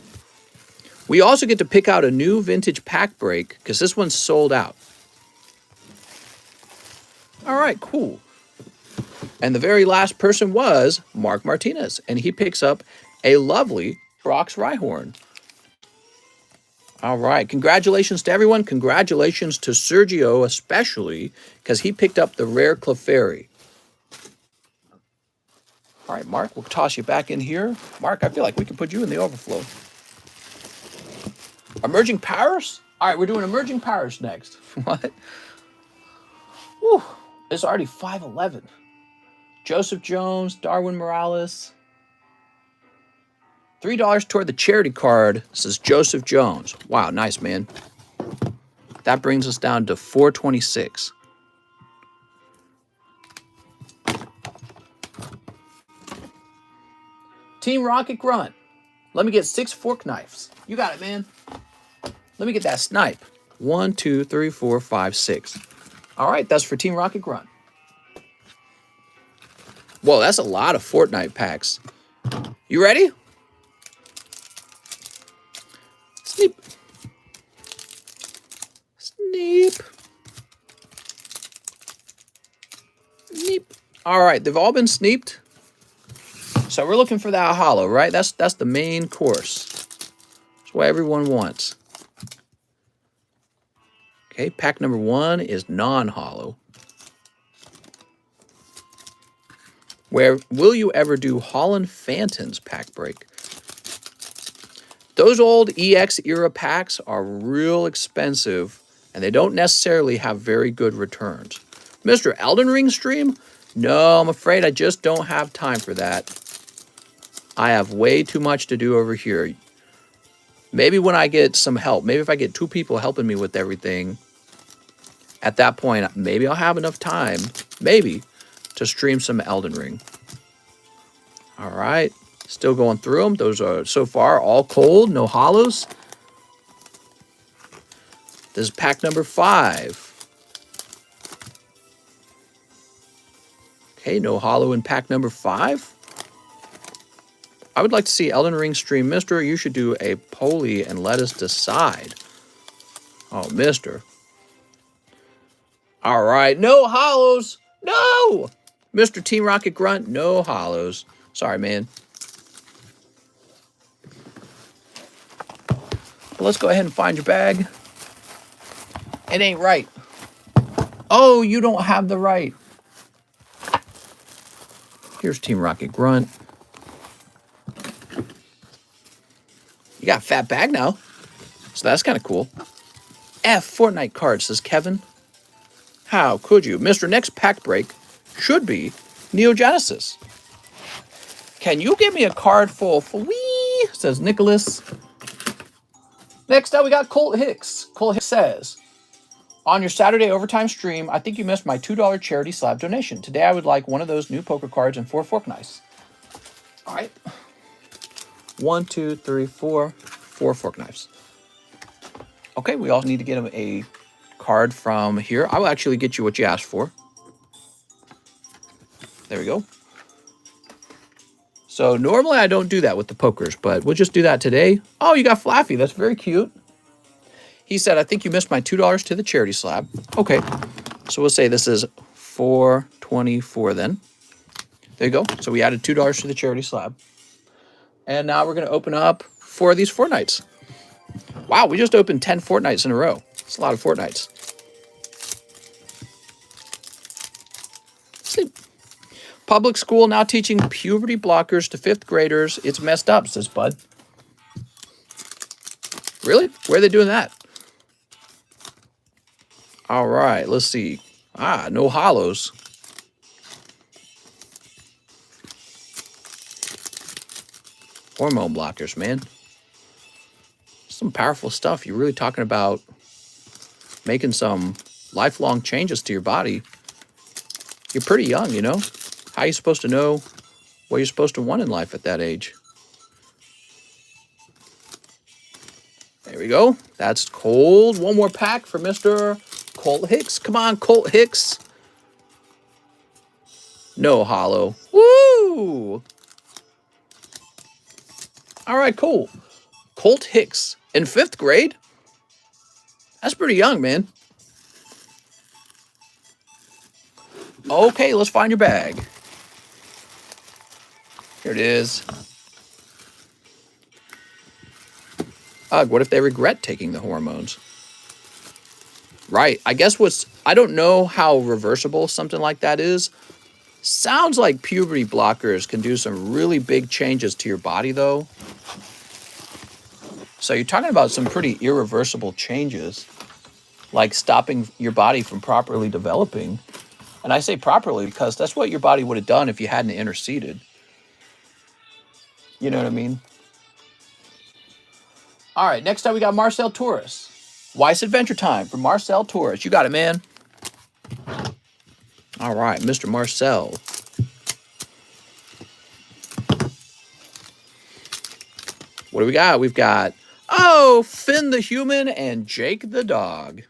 We also get to pick out a new vintage pack break, because this one's sold out. All right, cool. And the very last person was Mark Martinez, and he picks up a lovely Brox Rhyhorn. All right, congratulations to everyone. Congratulations to Sergio especially, because he picked up the rare Clefairy. All right, Mark, we'll toss you back in here. Mark, I feel like we can put you in the overflow. Emerging Powers? All right, we're doing Emerging Powers next. What? Whew, it's already 5:11. Joseph Jones, Darwin Morales. $3 toward the charity card. This is Joseph Jones. Wow, nice, man. That brings us down to 426. Team Rocket Grunt. Let me get 6 fork knives. You got it, man. Let me get that snipe. 1, 2, 3, 4, 5, 6. All right, that's for Team Rocket Grunt. Whoa, that's a lot of Fortnite packs. You ready? Sneep. Sneep. Sneep. All right, they've all been sneeped. So we're looking for that hollow, right? That's the main course. That's what everyone wants. Okay, pack number 1 is non-hollow. Where will you ever do Holland Phantoms pack break? Those old EX era packs are real expensive, and they don't necessarily have very good returns. Mr. Elden Ring stream? No, I'm afraid I just don't have time for that. I have way too much to do over here. Maybe when I get some help, maybe if I get 2 people helping me with everything, at that point, maybe I'll have enough time, maybe, to stream some Elden Ring. All right, still going through them. Those are, so far, all cold, no hollows. This is pack number 5. Okay, no hollow in pack number 5. I would like to see Elden Ring stream. Mister, you should do a poll and let us decide. Oh, mister. All right, no hollows. No! Mr. Team Rocket Grunt, no hollows. Sorry, man. let's go ahead and find your bag. It ain't right. Oh, you don't have the right. Here's Team Rocket Grunt. You got a fat bag now. So that's kind of cool. F Fortnite card, says Kevin. How could you? Mr. Next pack break should be Neo Genesis. Can you give me a card full of wee? Says Nicholas. Next up, we got Colt Hicks. Colt Hicks says, on your Saturday overtime stream, I think you missed my $2 charity slab donation. Today, I would like one of those new poker cards and 4 fork knives. All right. 1, 2, 3, 4. 4 fork knives. Okay, we all need to get him a card from here. I will actually get you what you asked for. There we go. So normally I don't do that with the pokers, but we'll just do that today. Oh, you got Flaffy. That's very cute. He said, I think you missed my $2 to the charity slab. Okay, so we'll say this is $4.24 then. There you go. So we added $2 to the charity slab. And now we're going to open up 4 of these Fortnites. Wow, we just opened 10 Fortnites in a row. It's a lot of Fortnites. See. Public school now teaching puberty blockers to 5th graders. It's messed up, says Bud. Really? Where are they doing that? All right, let's see. Ah, no hollows. Hormone blockers, man. Some powerful stuff. You're really talking about making some lifelong changes to your body. You're pretty young, you know? How are you supposed to know what you're supposed to want in life at that age? There we go. That's cold. One more pack for Mr. Colt Hicks. Come on, Colt Hicks. No hollow. Woo! All right, cool. Colt Hicks in 5th grade? That's pretty young, man. Okay, let's find your bag. Here it is. Ugh, what if they regret taking the hormones? Right. I guess I don't know how reversible something like that is. Sounds like puberty blockers can do some really big changes to your body, though. So you're talking about some pretty irreversible changes, like stopping your body from properly developing. And I say properly because that's what your body would have done if you hadn't interceded. You know what I mean? All right, next up we got Marcel Torres. Weiss Adventure Time from Marcel Torres. You got it, man. All right, Mr. Marcel. What do we got? We've got, oh, Finn the human and Jake the dog.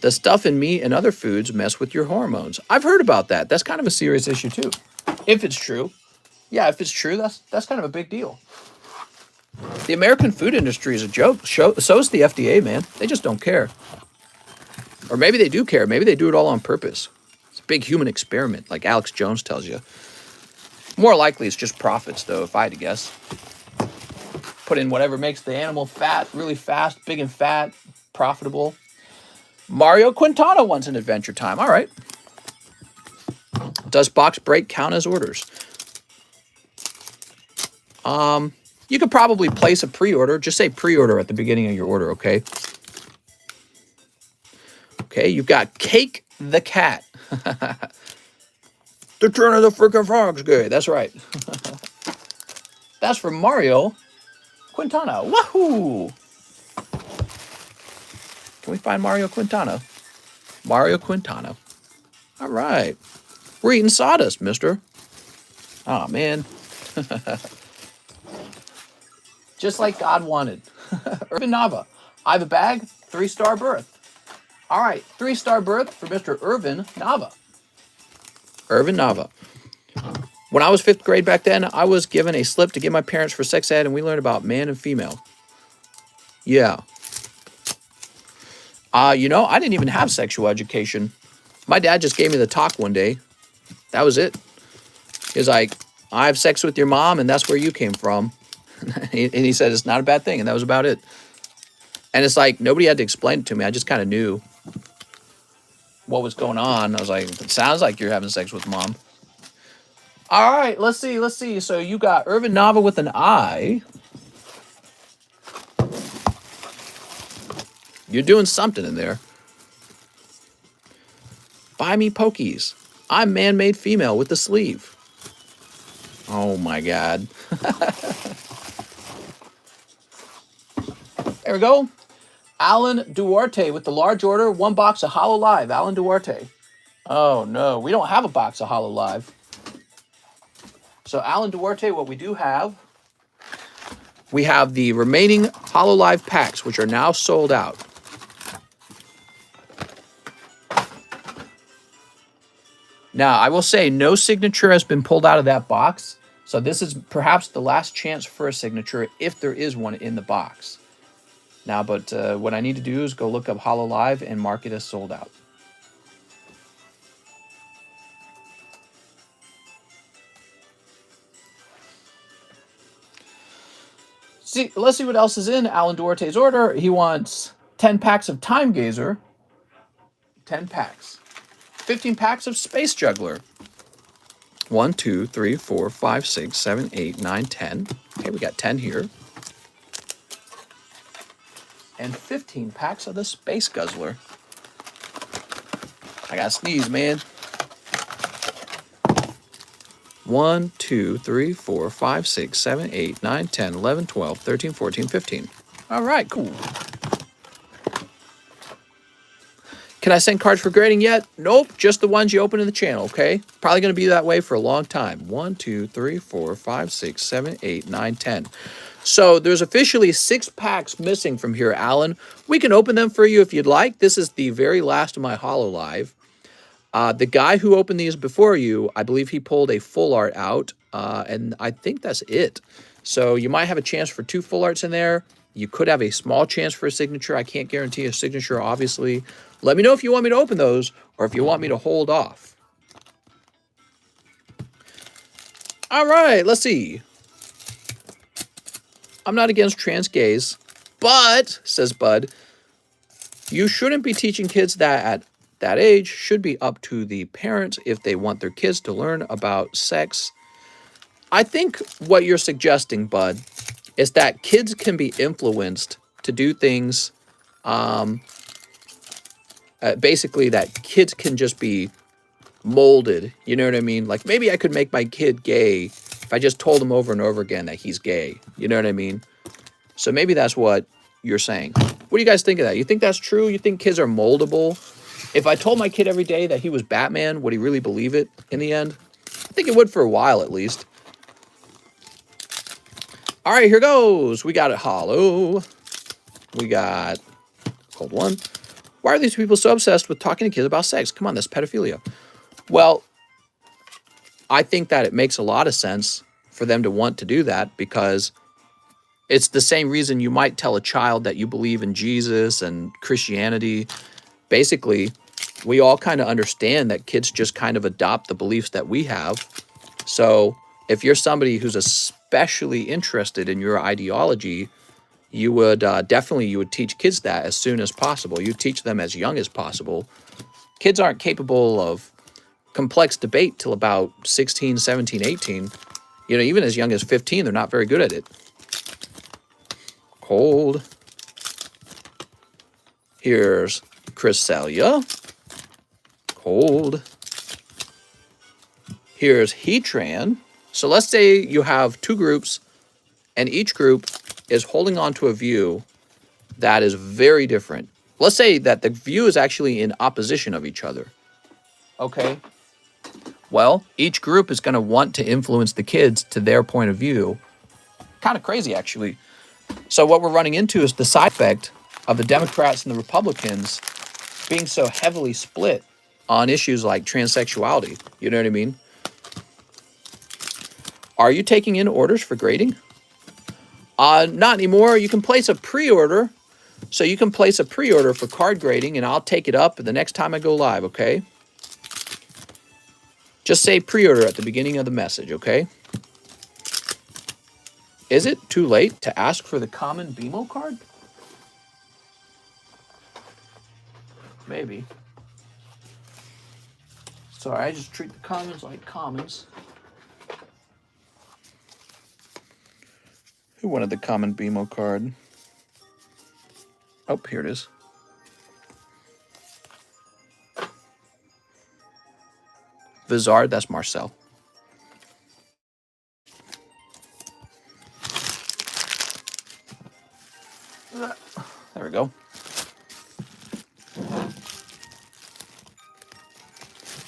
The stuff in meat and other foods mess with your hormones. I've heard about that. That's kind of a serious issue too. If it's true. Yeah, if it's true, that's kind of a big deal. The American food industry is a joke. So is the FDA, man. They just don't care. Or maybe they do care. Maybe they do it all on purpose. It's a big human experiment, like Alex Jones tells you. More likely it's just profits, though, if I had to guess. Put in whatever makes the animal fat, really fast, big and fat, profitable. Mario Quintana wants an Adventure Time. All right. Does box break count as orders? You could probably place a pre-order. Just say pre-order at the beginning of your order, okay? Okay, you've got Cake the Cat. The turn of the freaking frog's good. That's right. That's from Mario Quintana. Wahoo! Can we find Mario Quintana? Mario Quintana. All right. We're eating sawdust, mister. Oh, man. Just like God wanted. Irvin Nava. I have a bag, 3-star berth. All right, 3-star berth for Mr. Irvin Nava. Irvin Nava. When I was 5th grade back then, I was given a slip to give my parents for sex ed, and we learned about man and female. Yeah. You know, I didn't even have sexual education. My dad just gave me the talk one day. That was it. He was like, I have sex with your mom, and that's where you came from. And he said it's not a bad thing, and that was about it. And it's like nobody had to explain it to me. I just kind of knew what was going on. I was like, it sounds like you're having sex with mom. All right, let's see. So you got Irvin Nava with an I. You're doing something in there. Buy me pokies. I'm man-made female with the sleeve. Oh my God. There we go. Alan Duarte with the large order. 1 box of Hollow Live. Alan Duarte. Oh no, we don't have a box of Hollow Live. So Alan Duarte, what we do have, we have the remaining Hollow Live packs, which are now sold out. Now, I will say no signature has been pulled out of that box. So this is perhaps the last chance for a signature if there is one in the box. Now, but what I need to do is go look up Hollow Live and mark it as sold out. See, let's see what else is in Alan Duarte's order. He wants 10 packs of Time Gazer. 10 packs. 15 packs of Space Juggler. 1, 2, 3, 4, 5, 6, 7, 8, 9, 10. Okay, we got 10 here. And 15 packs of the Space Guzzler. I gotta sneeze, man. 1, 2, 3, 4, 5, 6, 7, 8, 9, 10, 11, 12, 13, 14, 15. All right, cool. Can I send cards for grading yet? Nope, just the ones you open in the channel, okay? Probably going to be that way for a long time. 1, 2, 3, 4, 5, 6, 7, 8, 9, 10. So there's officially 6 packs missing from here, Alan. We can open them for you if you'd like. This is the very last of my Hollow Live. The guy who opened these before you, I believe he pulled a full art out, and I think that's it. So you might have a chance for 2 full arts in there. You could have a small chance for a signature. I can't guarantee a signature, obviously. Let me know if you want me to open those or if you want me to hold off. All right, let's see. I'm not against trans gays, but, says Bud, you shouldn't be teaching kids that at that age. Should be up to the parents if they want their kids to learn about sex. I think what you're suggesting, Bud, is that kids can be influenced to do things, basically that kids can just be molded, you know what I mean? Like maybe I could make my kid gay if I just told him over and over again that he's gay, you know what I mean? So maybe that's what you're saying. What do you guys think of that? You think that's true? You think kids are moldable? If I told my kid every day that he was Batman, would he really believe it in the end? I think it would for a while at least. All right, here goes. We got it hollow. We got cold one. Why are these people so obsessed with talking to kids about sex? Come on, that's pedophilia. Well, I think that it makes a lot of sense for them to want to do that because it's the same reason you might tell a child that you believe in Jesus and Christianity. Basically, we all kind of understand that kids just kind of adopt the beliefs that we have. So if you're somebody who's especially interested in your ideology, you would definitely teach kids that as soon as possible. You teach them as young as possible. Kids aren't capable of complex debate till about 16, 17, 18. You know, even as young as 15, they're not very good at it. Cold. Here's Chrysalia. Cold. Here's Heatran. So let's say you have 2 groups, and each group is holding on to a view that is very different. Let's say that the view is actually in opposition of each other. Okay. Well, each group is going to want to influence the kids to their point of view. Kind of crazy, actually. So what we're running into is the side effect of the Democrats and the Republicans being so heavily split on issues like transsexuality. You know what I mean? Are you taking in orders for grading? Not anymore. You can place a pre-order. So you can place a pre-order for card grading, and I'll take it up the next time I go live, okay? Just say pre-order at the beginning of the message, okay? Is it too late to ask for the common BMO card? Maybe. Sorry, I just treat the commons like commons. Who wanted the common BMO card? Oh, here it is. Vizard, that's Marcel. There we go.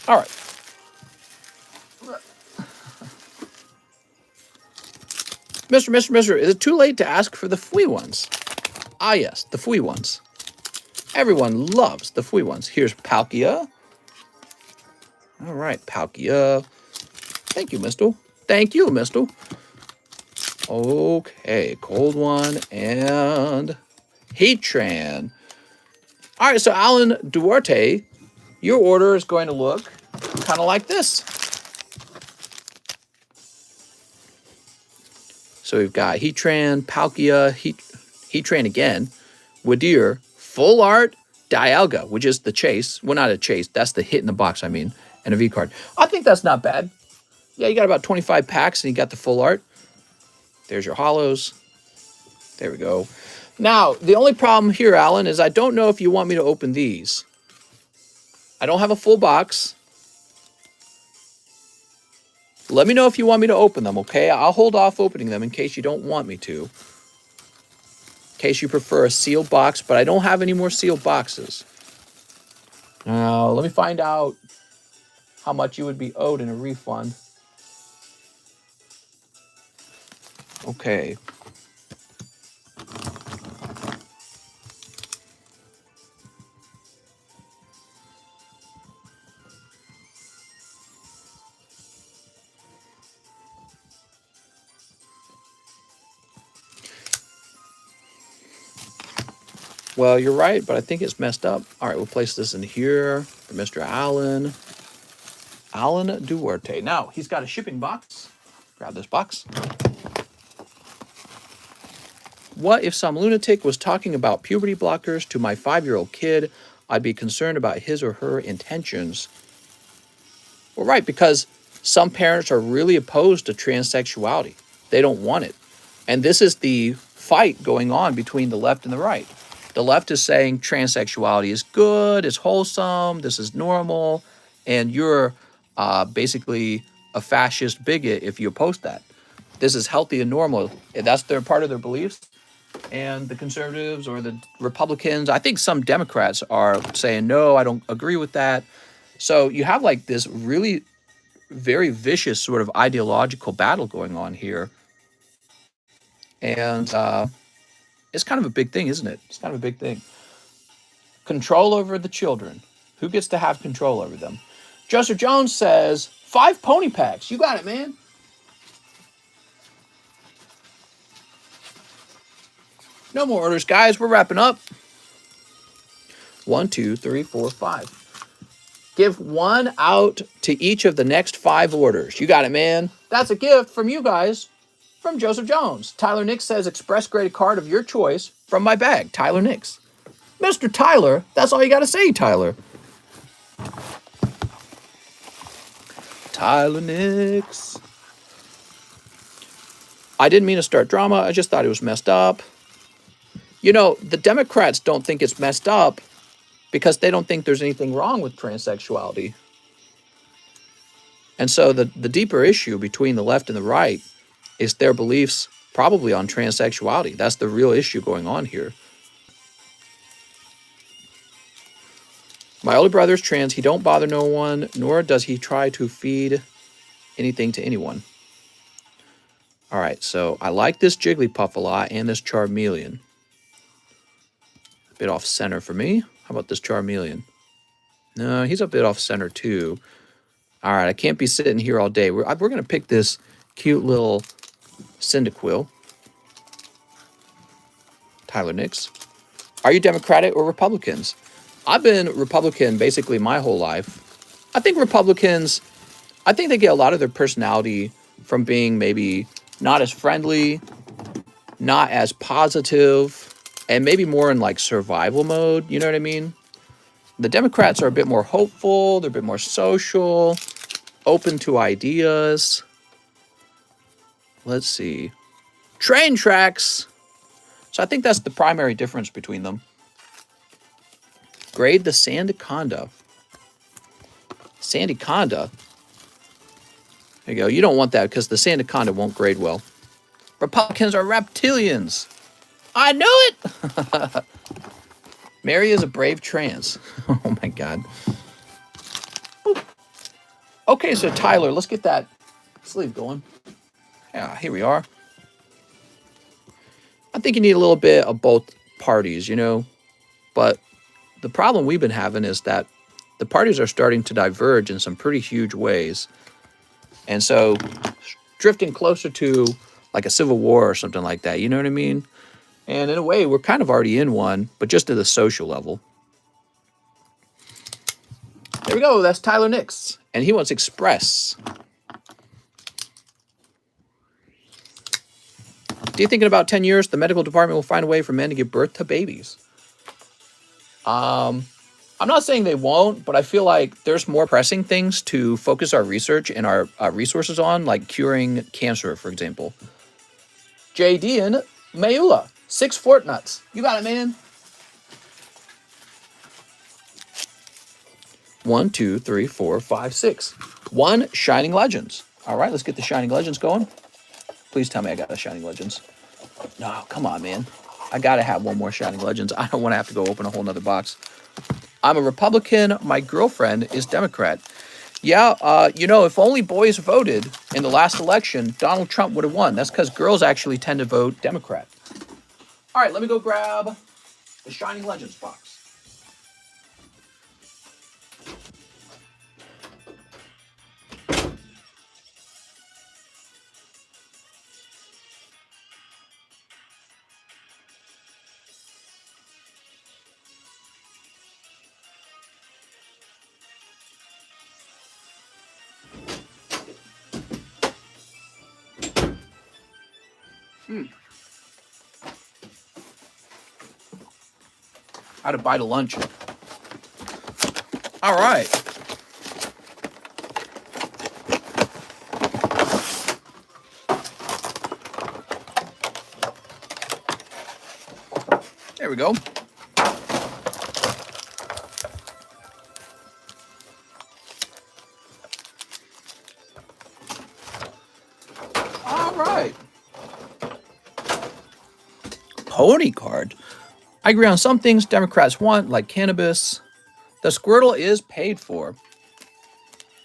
All right. Mister, is it too late to ask for the Fui ones? Ah, yes, the Fui ones. Everyone loves the Fui ones. Here's Palkia. All right, Palkia. Thank you, Mister. Thank you, Mister. Okay, cold one and Heatran. All right, so Alan Duarte, your order is going to look kind of like this. So we've got Heatran, Palkia, Heatran again, Wadir, Full Art, Dialga, which is the chase. Well, not a chase. That's the hit in the box, I mean, and a V card. I think that's not bad. Yeah, you got about 25 packs and you got the Full Art. There's your holos. There we go. Now, the only problem here, Alan, is I don't know if you want me to open these. I don't have a full box. Let me know if you want me to open them, okay? I'll hold off opening them in case you don't want me to. In case you prefer a sealed box, but I don't have any more sealed boxes. Now, let me find out how much you would be owed in a refund. Okay. Well, you're right, but I think it's messed up. All right, we'll place this in here for Mr. Allen. Alan Duarte. Now, he's got a shipping box. Grab this box. What if some lunatic was talking about puberty blockers to my 5-year-old kid? I'd be concerned about his or her intentions. Well, right, because some parents are really opposed to transsexuality. They don't want it. And this is the fight going on between the left and the right. The left is saying transsexuality is good, it's wholesome, this is normal, and you're basically a fascist bigot if you oppose that. This is healthy and normal. That's their part of their beliefs. And the conservatives or the Republicans, I think some Democrats are saying, no, I don't agree with that. So you have like this really very vicious sort of ideological battle going on here. And it's kind of a big thing, isn't it? It's kind of a big thing. Control over the children. Who gets to have control over them? Joseph Jones says, 5 pony packs. You got it, man. No more orders, guys. We're wrapping up. 1, 2, 3, 4, 5. Give 1 out to each of the next 5 orders. You got it, man. That's a gift from you guys. From Joseph Jones. Tyler Nix says, express graded card of your choice from my bag. Tyler Nix. Mr. Tyler, that's all you got to say, Tyler. Tyler Nix. I didn't mean to start drama. I just thought it was messed up. You know, the Democrats don't think it's messed up because they don't think there's anything wrong with transsexuality. And so the deeper issue between the left and the right is their beliefs probably on transsexuality. That's the real issue going on here. My older brother's trans. He don't bother no one, nor does he try to feed anything to anyone. All right, so I like this Jigglypuff a lot and this Charmeleon. A bit off center for me. How about this Charmeleon? No, he's a bit off center too. All right, I can't be sitting here all day. We're going to pick this cute little Cyndaquil. Tyler Nix. Are you Democratic or Republicans? I've been Republican basically my whole life. I think Republicans, I think they get a lot of their personality from being maybe not as friendly not as positive, and maybe more in like survival mode. You know what I mean? The Democrats are a bit more hopeful. They're a bit more social, open to ideas. Let's see. Train tracks. So I think that's the primary difference between them. Grade the Sandaconda. Sandaconda. There you go. You don't want that because the Sandaconda won't grade well. Republicans are reptilians. I knew it. Mary is a brave trans. Oh my God. Okay, so Tyler, let's get that sleeve going. Yeah, here we are. I think you need a little bit of both parties, you know, but the problem we've been having is that the parties are starting to diverge in some pretty huge ways. And so drifting closer to like a civil war or something like that, you know what I mean? And in a way, we're kind of already in one, but just at the social level. There we go. That's Tyler Nix. And he wants Express. Do you think in about 10 years, the medical department will find a way for men to give birth to babies? I'm not saying they won't, but I feel like there's more pressing things to focus our research and our resources on, like curing cancer, for example. JD and Mayula, 6 fortnuts. You got it, man. 1, 2, 3, 4, 5, 6. 1 Shining Legends. All right, let's get the Shining Legends going. Please tell me I got the Shining Legends. No, come on, man. I got to have one more Shining Legends. I don't want to have to go open a whole nother box. I'm a Republican. My girlfriend is Democrat. Yeah, you know, if only boys voted in the last election, Donald Trump would have won. That's because girls actually tend to vote Democrat. All right, let me go grab the Shining Legends box. How to buy to lunch. All right. There we go. All right. Pony card. I agree on some things Democrats want, like cannabis. The Squirtle is paid for.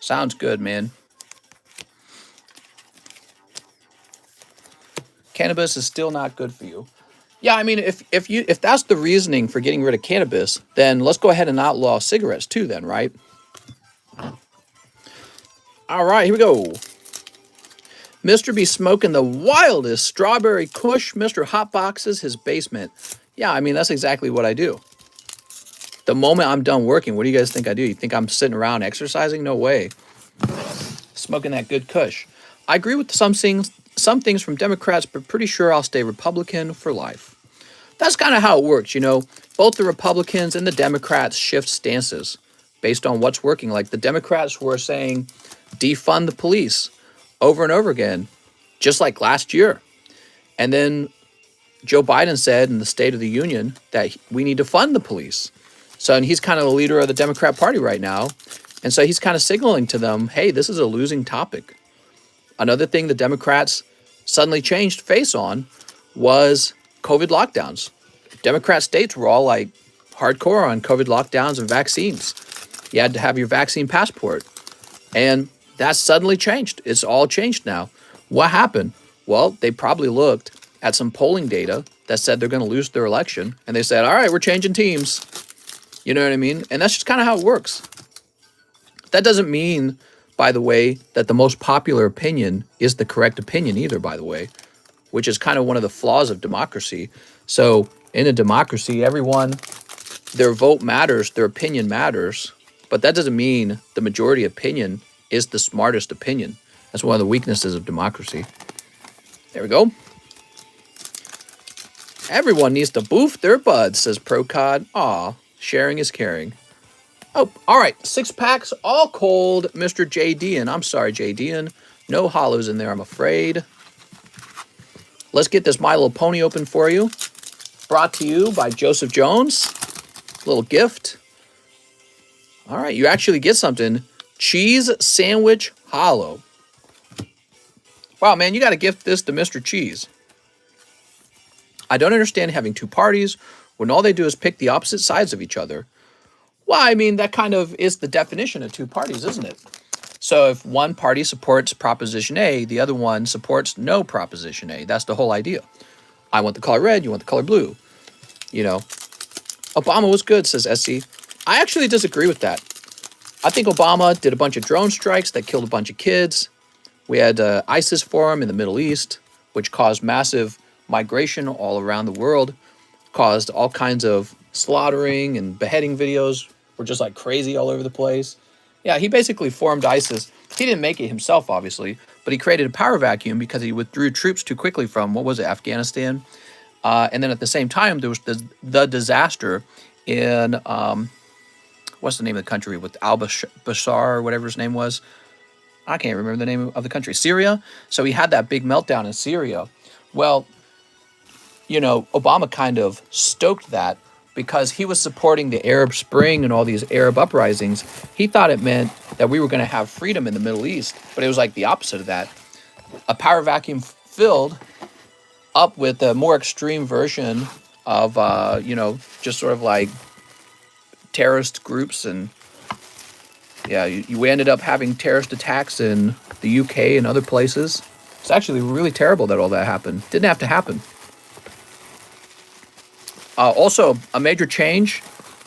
Sounds good, man. Cannabis is still not good for you. Yeah, I mean, if that's the reasoning for getting rid of cannabis, then let's go ahead and outlaw cigarettes too, then, right? All right, here we go. Mr. B smoking the wildest strawberry kush. Mr. Hotboxes his basement. Yeah, I mean, that's exactly what I do. The moment I'm done working, what do you guys think I do? You think I'm sitting around exercising? No way. Smoking that good kush. I agree with some things from Democrats, but pretty sure I'll stay Republican for life. That's kind of how it works, you know. Both the Republicans and the Democrats shift stances based on what's working. Like the Democrats were saying, defund the police over and over again, just like last year. And then Joe Biden said in the State of the Union that we need to fund the police. So, and he's kind of the leader of the Democrat Party right now. And so he's kind of signaling to them, hey, this is a losing topic. Another thing the Democrats suddenly changed face on was COVID lockdowns. Democrat states were all like hardcore on COVID lockdowns and vaccines. You had to have your vaccine passport. And that suddenly changed. It's all changed now. What happened? Well, they probably looked at some polling data that said they're going to lose their election. And they said, all right, we're changing teams. You know what I mean? And that's just kind of how it works. That doesn't mean, by the way, that the most popular opinion is the correct opinion either, by the way, which is kind of one of the flaws of democracy. So in a democracy, everyone, their vote matters, their opinion matters, but that doesn't mean the majority opinion is the smartest opinion. That's one of the weaknesses of democracy. There we go. Everyone needs to boof their buds, says Procod. Aw, sharing is caring. Oh, all right. 6 packs, all cold, Mr. JD. And I'm sorry, JD. And no hollows in there, I'm afraid. Let's get this My Little Pony open for you. Brought to you by Joseph Jones. Little gift. All right, you actually get something. Cheese Sandwich Hollow. Wow, man, you got to gift this to Mr. Cheese. I don't understand having 2 parties when all they do is pick the opposite sides of each other. Well, I mean, that kind of is the definition of 2 parties, isn't it? So if one party supports Proposition A, the other one supports no Proposition A. That's the whole idea. I want the color red, you want the color blue. You know, Obama was good, says SC. I actually disagree with that. I think Obama did a bunch of drone strikes that killed a bunch of kids. We had ISIS forum in the Middle East, which caused massive migration all around the world, caused all kinds of slaughtering and beheading videos were just like crazy all over the place. Yeah, he basically formed ISIS. He didn't make it himself, obviously, but he created a power vacuum because he withdrew troops too quickly from, what was it, Afghanistan? And then at the same time, there was the disaster in, what's the name of the country with al-Bashar or whatever his name was? I can't remember the name of the country. Syria? So he had that big meltdown in Syria. Well, you know, Obama kind of stoked that because he was supporting the Arab Spring and all these Arab uprisings. He thought it meant that we were going to have freedom in the Middle East, but it was like the opposite of that. A power vacuum filled up with a more extreme version of, you know, just sort of like terrorist groups. And yeah, we ended up having terrorist attacks in the UK and other places. It's actually really terrible that all that happened. Didn't have to happen. Also, a major change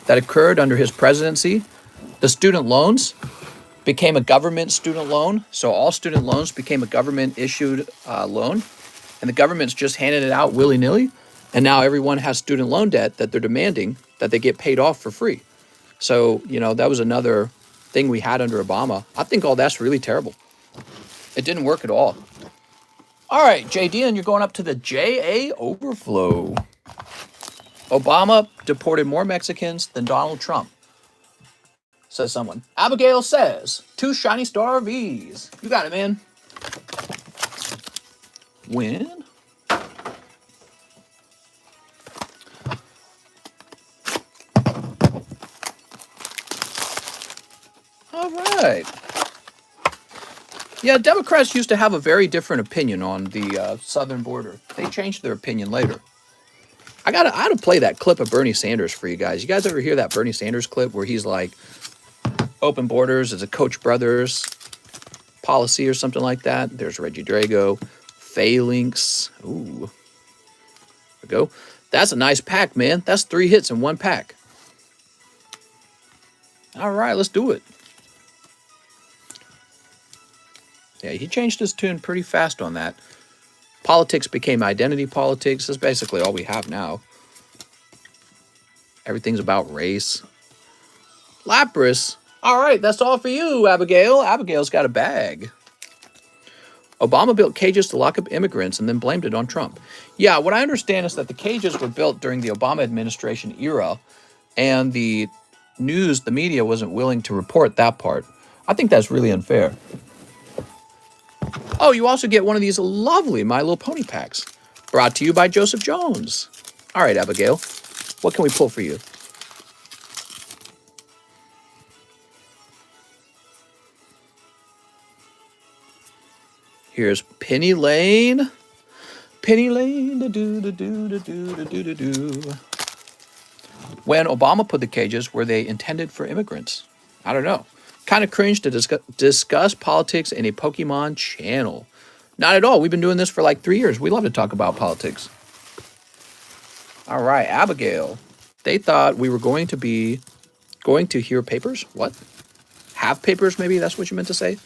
that occurred under his presidency, the student loans became a government student loan. So all student loans became a government-issued loan, and the government's just handed it out willy-nilly, and now everyone has student loan debt that they're demanding that they get paid off for free. So, you know, that was another thing we had under Obama. I think all that's really terrible. It didn't work at all. All right, JD, and you're going up to the JA Overflow. Obama deported more Mexicans than Donald Trump, says someone. Abigail says, 2 shiny star Vs. You got it, man. Win. All right. Yeah, Democrats used to have a very different opinion on the southern border. They changed their opinion later. I gotta play that clip of Bernie Sanders for you guys. You guys ever hear that Bernie Sanders clip where he's like, open borders is a Koch brothers policy or something like that? There's Reggie Drago, Phalanx. Ooh. There we go. That's a nice pack, man. That's 3 hits in 1 pack. All right, let's do it. Yeah, he changed his tune pretty fast on that. Politics became identity politics. That's basically all we have now. Everything's about race. Lapras. All right, that's all for you, Abigail. Abigail's got a bag. Obama built cages to lock up immigrants and then blamed it on Trump. Yeah, what I understand is that the cages were built during the Obama administration era, and the news, the media, wasn't willing to report that part. I think that's really unfair. Oh, you also get one of these lovely My Little Pony packs, brought to you by Joseph Jones. All right, Abigail, what can we pull for you? Here's Penny Lane. Penny Lane, do-do-do-do-do-do-do-do-do. When Obama put the cages, were they intended for immigrants? I don't know. Kind of cringe to discuss politics in a Pokemon channel. Not at all. We've been doing this for like 3 years. We love to talk about politics. All right, Abigail. They thought we were going to hear papers? What? Have papers, maybe? That's what you meant to say?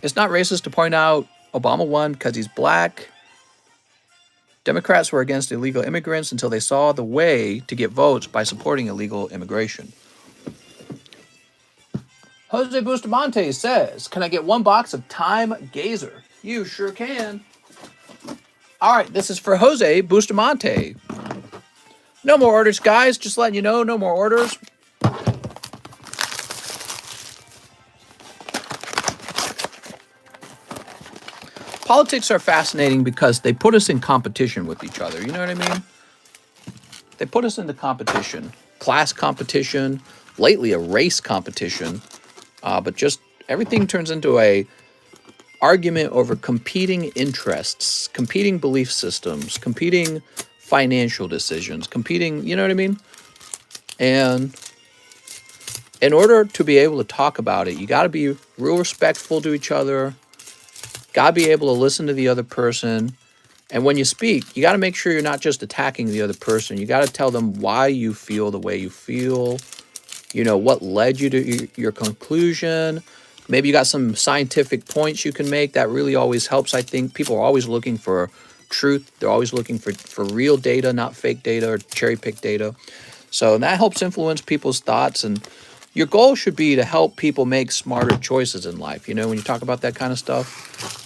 It's not racist to point out Obama won because he's black. Democrats were against illegal immigrants until they saw the way to get votes by supporting illegal immigration. Jose Bustamante says, can I get 1 box of Time Gazer? You sure can. All right, this is for Jose Bustamante. No more orders, guys. Just letting you know, no more orders. Politics are fascinating because they put us in competition with each other. You know what I mean? They put us into competition, class competition, lately a race competition, but just everything turns into a argument over competing interests, competing belief systems, competing financial decisions, competing, you know what I mean? And in order to be able to talk about it, you got to be real respectful to each other, got to be able to listen to the other person. And when you speak, you got to make sure you're not just attacking the other person. You got to tell them why you feel the way you feel, you know, what led you to your conclusion. Maybe you got some scientific points you can make. That really always helps. I think people are always looking for truth. They're always looking for real data, not fake data or cherry-picked data. So that helps influence people's thoughts. And your goal should be to help people make smarter choices in life. You know, when you talk about that kind of stuff.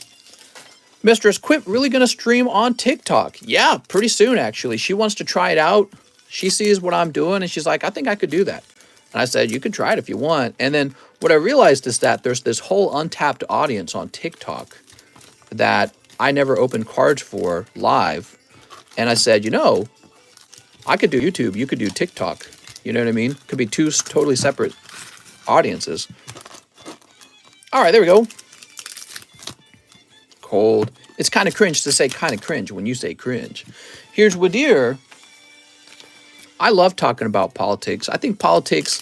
Mistress Quip really going to stream on TikTok? Yeah, pretty soon, actually. She wants to try it out. She sees what I'm doing, and she's like, I think I could do that. And I said, you can try it if you want. And then what I realized is that there's this whole untapped audience on TikTok that I never opened cards for live. And I said, you know, I could do YouTube. You could do TikTok. You know what I mean? Could be two totally separate audiences. All right, there we go. Cold. It's kind of cringe to say kind of cringe when you say cringe. Here's Wadir. I love talking about politics. I think politics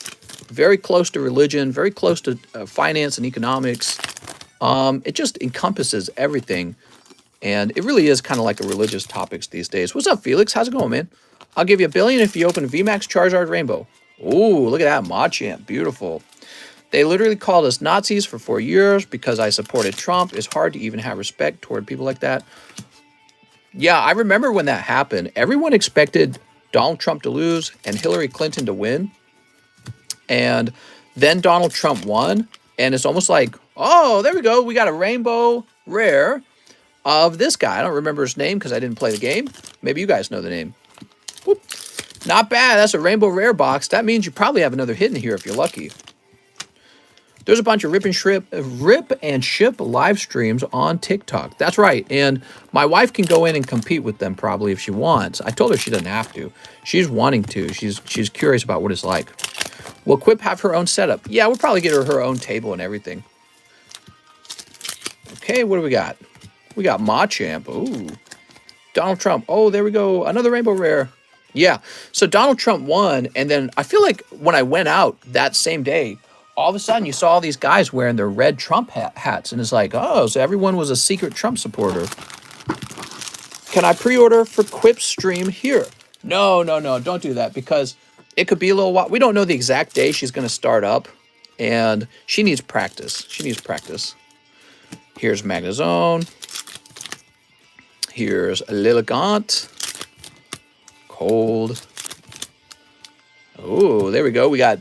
very close to religion, very close to finance and economics. It just encompasses everything. And it really is kind of like a religious topics these days. What's up, Felix? How's it going, man? I'll give you $1 billion if you open VMAX Charizard Rainbow. Ooh, look at that Machamp. Beautiful. They literally called us Nazis for 4 years because I supported Trump. It's hard to even have respect toward people like that. Yeah, I remember when that happened. Everyone expected Donald Trump to lose and Hillary Clinton to win. And then Donald Trump won. And it's almost like, oh, there we go. We got a rainbow rare of this guy. I don't remember his name because I didn't play the game. Maybe you guys know the name. Whoop. Not bad. That's a rainbow rare box. That means you probably have another hit in here if you're lucky. There's a bunch of rip and ship live streams on TikTok. That's right. And my wife can go in and compete with them probably if she wants. I told her she doesn't have to. She's wanting to. She's curious about what it's like. Will Quip have her own setup? Yeah, we'll probably get her own table and everything. Okay, what do we got? We got Machamp. Ooh. Donald Trump. Oh, there we go. Another rainbow rare. Yeah. So Donald Trump won. And then I feel like when I went out that same day, all of a sudden you saw all these guys wearing their red Trump hats. And it's like, oh, so everyone was a secret Trump supporter. Can I pre-order for Quip's stream here? No, don't do that because it could be a little while. We don't know the exact day she's going to start up. And she needs practice. Here's Magnezone. Here's Lilligant. Cold. Oh, there we go. We got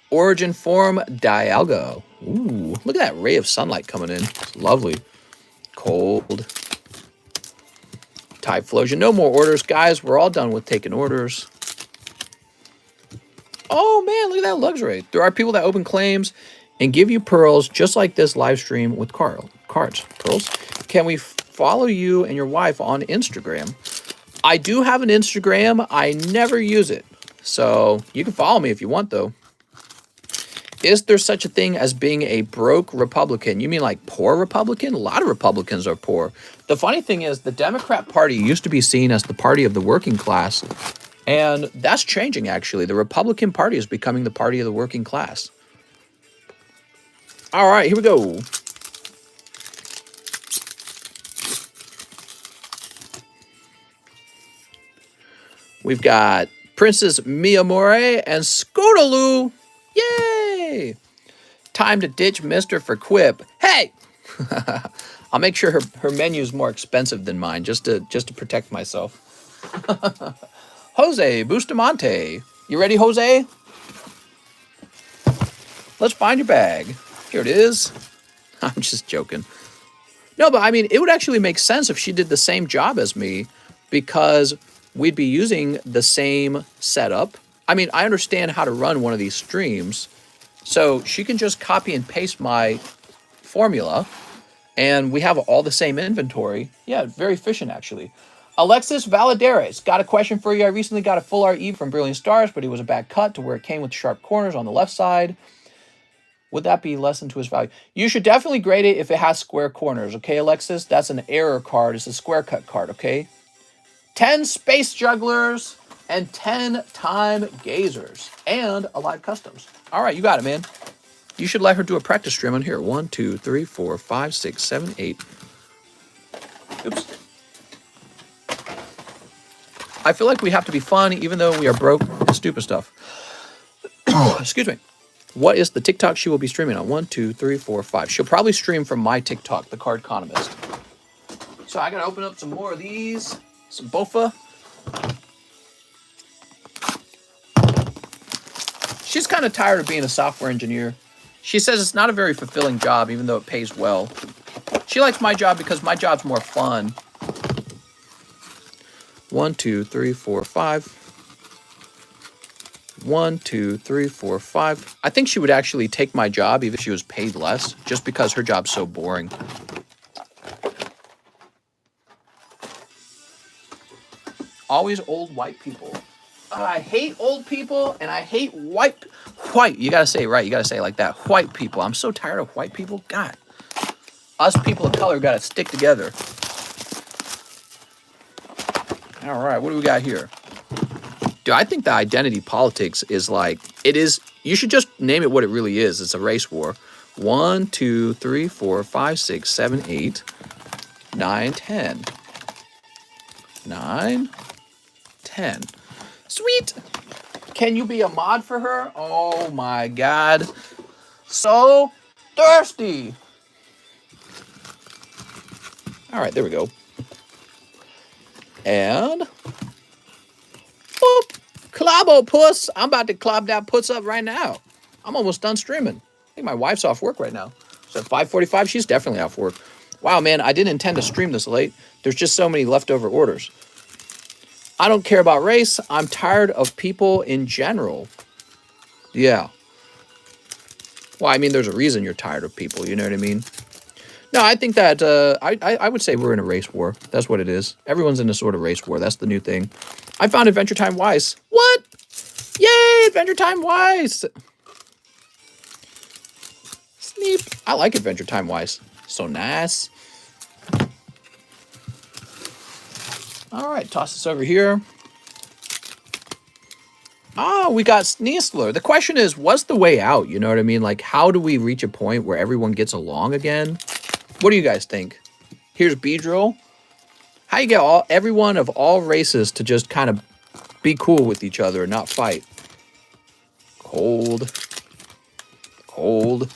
Origin Form Dialga. Ooh, look at that ray of sunlight coming in. It's lovely. Cold. Typhlosion. No more orders, guys. We're all done with taking orders. Oh, man, look at that Luxray. There are people that open claims and give you pearls just like this live stream with cards. Pearls. Can we follow you and your wife on Instagram? I do have an Instagram. I never use it. So you can follow me if you want, though. Is there such a thing as being a broke Republican? You mean like poor Republican? A lot of Republicans are poor. The funny thing is the Democrat Party used to be seen as the party of the working class. And that's changing, actually. The Republican Party is becoming the party of the working class. All right, here we go. We've got Princess Miyamori and Scootaloo. Yay! Time to ditch Mister for Quip. Hey! I'll make sure her menu is more expensive than mine just to protect myself. Jose Bustamante. You ready, Jose? Let's find your bag. Here it is. I'm just joking. No, but I mean, it would actually make sense if she did the same job as me because we'd be using the same setup. I mean, I understand how to run one of these streams, so she can just copy and paste my formula and we have all the same inventory. Yeah, very efficient actually. Alexis Valadares, got a question for you. I recently got a full RE from Brilliant Stars, but it was a bad cut to where it came with sharp corners on the left side. Would that be less than to his value? You should definitely grade it if it has square corners, okay, Alexis? That's an error card. It's a square cut card, okay? 10 space jugglers and 10 time gazers and a live customs. All right, you got it, man. You should let her do a practice stream on here. 1, 2, 3, 4, 5, 6, 7, 8. Oops. I feel like we have to be fun even though we are broke and stupid stuff. Excuse me. What is the TikTok she will be streaming on? 1, 2, 3, 4, 5. She'll probably stream from my TikTok, TheCardconomist. So I gotta open up some more of these. Some bofa. She's kind of tired of being a software engineer. She says it's not a very fulfilling job, even though it pays well. She likes my job because my job's more fun. 1, 2, 3, 4, 5. 1, 2, 3, 4, 5. I think she would actually take my job even if she was paid less, just because her job's so boring. Always old white people. I hate old people and I hate white. You gotta say it right. You gotta say it like that. White people. I'm so tired of white people. God. Us people of color gotta stick together. All right, what do we got here? Dude, I think the identity politics is like, it is, you should just name it what it really is. It's a race war. 1, 2, 3, 4, 5, 6, 7, 8, 9, 10. 9, 10. Sweet. Can you be a mod for her? Oh my God. So thirsty. All right, there we go. And boop, Clobbo puss. I'm about to clob that puss up right now. I'm almost done streaming. I think my wife's off work right now. So at 5:45, she's definitely off work. Wow, man, I didn't intend to stream this late. There's just so many leftover orders. I don't care about race. I'm tired of people in general. Yeah. Well, I mean, there's a reason you're tired of people. You know what I mean? No, I think that I would say we're in a race war. That's what it is. Everyone's in a sort of race war. That's the new thing. I found Adventure Time Wise. What? Yay, Adventure Time Wise. Sneep. I like Adventure Time Wise. So nice. All right, toss this over here. Oh, we got Sneasler. The question is, what's the way out? You know what I mean? Like, how do we reach a point where everyone gets along again? What do you guys think? Here's Beedrill. How you get everyone of all races to just kind of be cool with each other and not fight? Cold. Cold.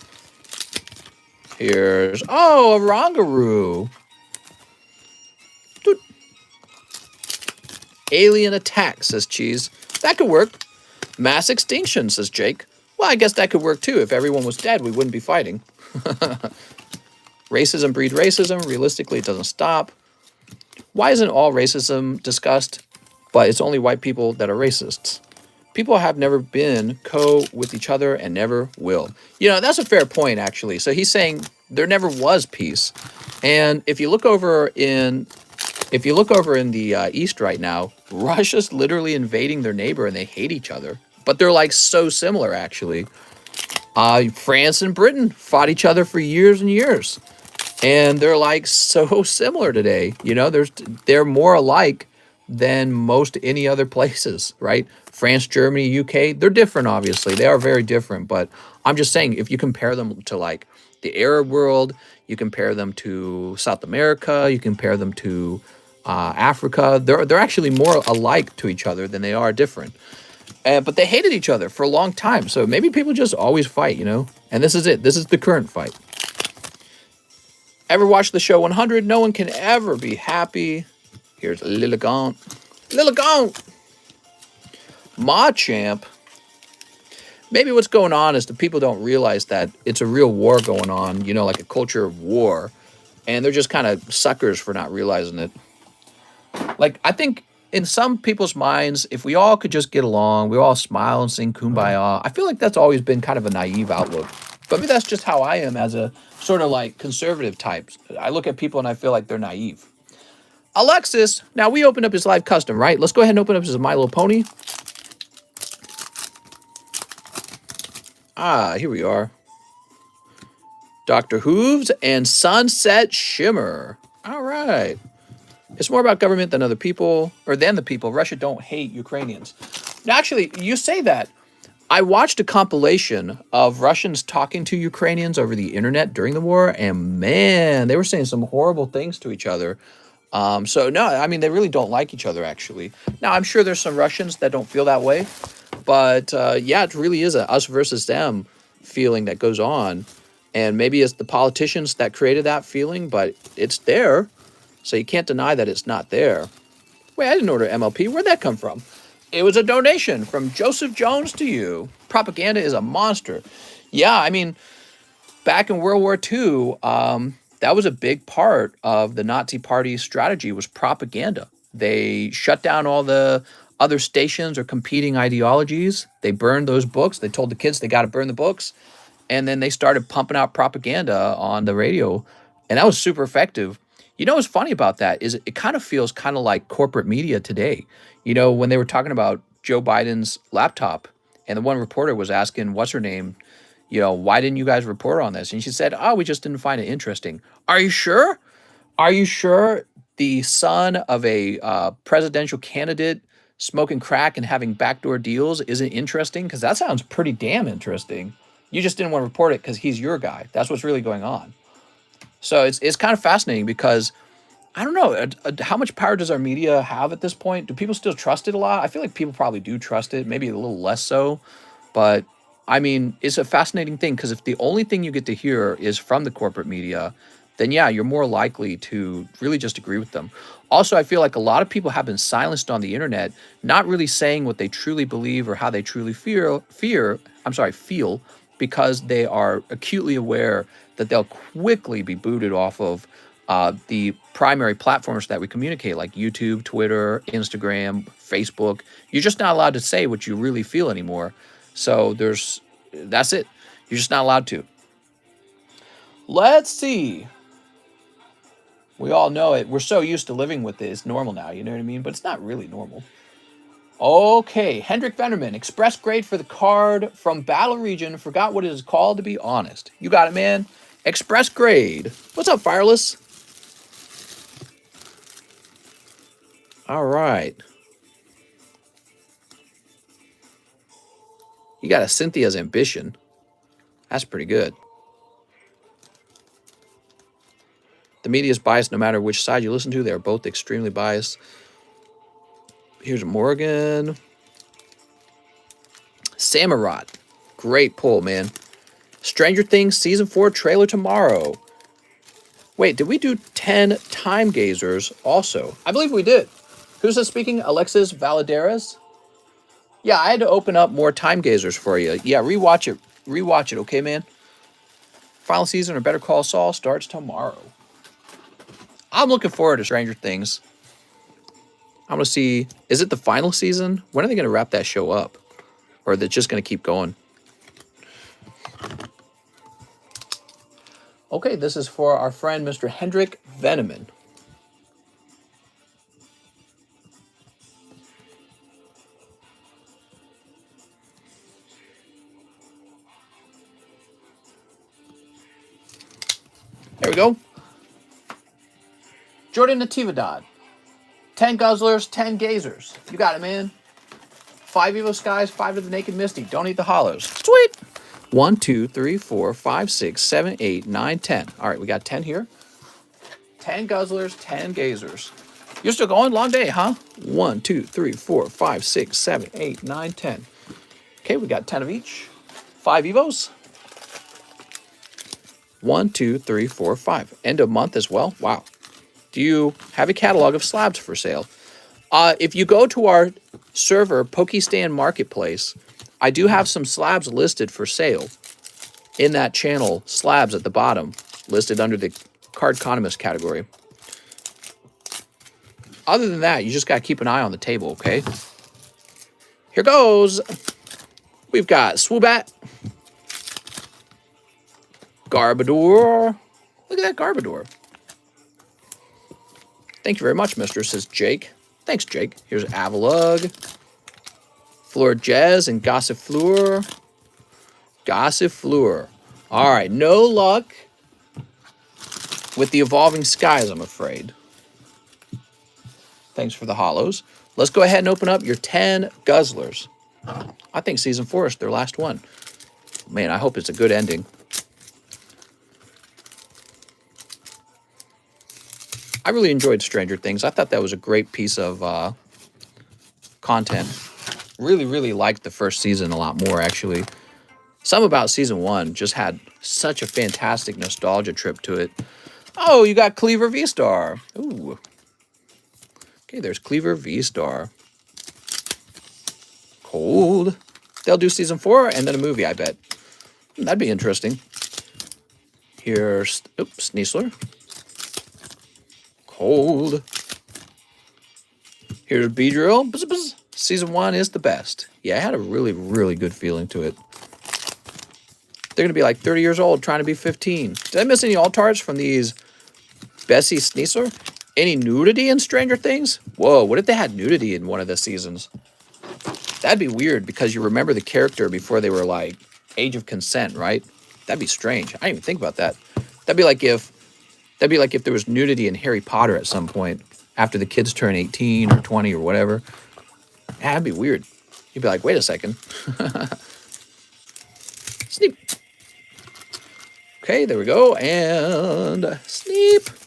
Here's, oh, a Rongaroo. Doot. Alien attack, says Cheese. That could work. Mass extinction, says Jake. Well, I guess that could work too. If everyone was dead, we wouldn't be fighting. Racism breeds racism. Realistically, it doesn't stop. Why isn't all racism discussed? But it's only white people that are racists. People have never been with each other and never will. You know, that's a fair point, actually. So he's saying there never was peace. And if you look over in the East right now, Russia's literally invading their neighbor and they hate each other. But they're like so similar, actually. France and Britain fought each other for years and years. And they're like so similar today. You know, they're more alike than most any other places, right? France, Germany, UK, they're different, obviously. They are very different. But I'm just saying, if you compare them to like the Arab world, you compare them to South America, you compare them to Africa, they're actually more alike to each other than they are different. But they hated each other for a long time. So maybe people just always fight, you know? And this is it. This is the current fight. Ever watch the show 100? No one can ever be happy. Here's Lilligaunt. Lilligaunt! Machamp. Maybe what's going on is the people don't realize that it's a real war going on, you know, like a culture of war. And they're just kind of suckers for not realizing it. Like, I think in some people's minds, if we all could just get along, we all smile and sing Kumbaya, I feel like that's always been kind of a naive outlook. But maybe that's just how I am as a sort of like conservative type. I look at people and I feel like they're naive. Alexis, now we opened up his live custom, right? Let's go ahead and open up his My Little Pony. Ah, here we are. Dr. Hooves and Sunset Shimmer. All right. It's more about government than other people, or than the people. Russia don't hate Ukrainians. Now, actually, you say that. I watched a compilation of Russians talking to Ukrainians over the internet during the war, and man, they were saying some horrible things to each other. So, no, I mean, they really don't like each other, actually. Now, I'm sure there's some Russians that don't feel that way, but yeah, it really is a us versus them feeling that goes on. And maybe it's the politicians that created that feeling, but it's there. So you can't deny that it's not there. Wait, I didn't order MLP. Where'd that come from? It was a donation from Joseph Jones to you. Propaganda is a monster. Yeah, I mean, back in World War II, that was a big part of the Nazi Party's strategy was propaganda. They shut down all the other stations or competing ideologies. They burned those books. They told the kids they got to burn the books. And then they started pumping out propaganda on the radio. And that was super effective. You know what's funny about that is it kind of feels kind of like corporate media today. You know, when they were talking about Joe Biden's laptop and the one reporter was asking, what's her name? You know, why didn't you guys report on this? And she said, oh, we just didn't find it interesting. Are you sure? Are you sure the son of a presidential candidate smoking crack and having backdoor deals isn't interesting? Because that sounds pretty damn interesting. You just didn't want to report it because he's your guy. That's what's really going on. So it's kind of fascinating because I don't know how much power does our media have at this point? Do people still trust it a lot? I feel like people probably do trust it, maybe a little less so. But I mean, it's a fascinating thing because if the only thing you get to hear is from the corporate media, then yeah, you're more likely to really just agree with them. Also, I feel like a lot of people have been silenced on the internet, not really saying what they truly believe or how they truly feel, because they are acutely aware that they'll quickly be booted off of the primary platforms that we communicate, like YouTube, Twitter, Instagram, Facebook. You're just not allowed to say what you really feel anymore. So that's it. You're just not allowed to. Let's see. We all know it. We're so used to living with it. It's normal now, you know what I mean? But it's not really normal. Okay, Hendrik Vennerman, express grade for the card from Battle Region. Forgot what it is called, to be honest. You got it, man. Express grade. What's up, Fireless? All right. You got a Cynthia's Ambition. That's pretty good. The media is biased no matter which side you listen to. They're both extremely biased. Here's Morgan. Samurott. Great pull, man. Stranger Things Season 4 trailer tomorrow. Wait, did we do 10 Time Gazers also? I believe we did. Who's this speaking? Alexis Valadares? Yeah, I had to open up more Time Gazers for you. Yeah, rewatch it. Rewatch it, okay, man? Final season or Better Call Saul starts tomorrow. I'm looking forward to Stranger Things. I'm going to see, is it the final season? When are they going to wrap that show up? Or are they just going to keep going? Okay, this is for our friend, Mr. Hendrik Venneman. There we go. Jordan Natividad. 10 Guzzlers, 10 Gazers. You got it, man. 5 Evo Skies, 5 of the Naked Misty. Don't eat the hollows. Sweet. 1, 2, 3, 4, 5, 6, 7, 8, 9, 10. All right, we got 10 here. 10 Guzzlers, 10 Gazers. You're still going? Long day, huh? 1, 2, 3, 4, 5, 6, 7, 8, 9, 10. Okay, we got 10 of each. 5 Evos. 1, 2, 3, 4, 5. End of month as well. Wow. Do you have a catalog of slabs for sale? If you go to our server, Pokestan Marketplace, I do have some slabs listed for sale in that channel. Slabs at the bottom, listed under the TheCardconomist category. Other than that, you just got to keep an eye on the table, okay? Here goes. We've got Swoobat. Garbodor. Look at that Garbodor. Thank you very much, mister, says Jake. Thanks, Jake. Here's Avalugg. Florges and Gossifleur. Gossifleur. All right, no luck with the Evolving Skies, I'm afraid. Thanks for the hollows. Let's go ahead and open up your 10 Guzzlers. I think Season 4 is their last one. Man, I hope it's a good ending. I really enjoyed Stranger Things. I thought that was a great piece of content. Really liked the first season a lot more, actually. Some about Season 1 just had such a fantastic nostalgia trip to it. Oh, you got Cleaver V-Star. Ooh. Okay, there's Cleaver V-Star. Cold. They'll do Season 4 and then a movie, I bet. That'd be interesting. Here's, oops, Sneasler. Cold. Here's Beedrill. Bzz, bzz. Season 1 is the best. Yeah, it had a really good feeling to it. They're going to be like 30 years old trying to be 15. Did I miss any alt-arts from these Bessie Sneasler? Any nudity in Stranger Things? Whoa, what if they had nudity in one of the seasons? That'd be weird because you remember the character before they were like age of consent, right? That'd be strange. I didn't even think about that. That'd be like if there was nudity in Harry Potter at some point after the kids turn 18 or 20 or whatever. Yeah, that'd be weird. You'd be like, wait a second. Sneep. Okay, there we go. And Sneep.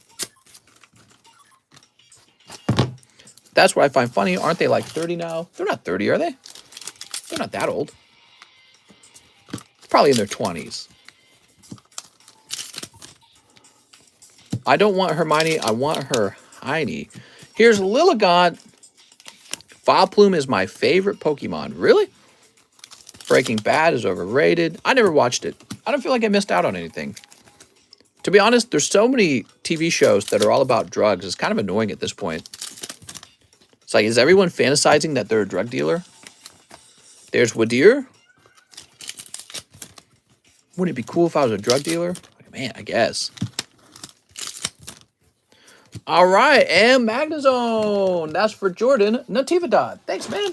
That's what I find funny. Aren't they like 30 now? They're not 30, are they? They're not that old. Probably in their 20s. I don't want Hermione. I want her Heine. Here's Lilligant. Vileplume is my favorite Pokemon. Really? Breaking Bad is overrated. I never watched it. I don't feel like I missed out on anything. To be honest, there's so many TV shows that are all about drugs. It's kind of annoying at this point. It's like, is everyone fantasizing that they're a drug dealer? There's Wadir. Wouldn't it be cool if I was a drug dealer? Man, I guess. All right, and Magnezone. That's for Jordan Natividad. Thanks, man.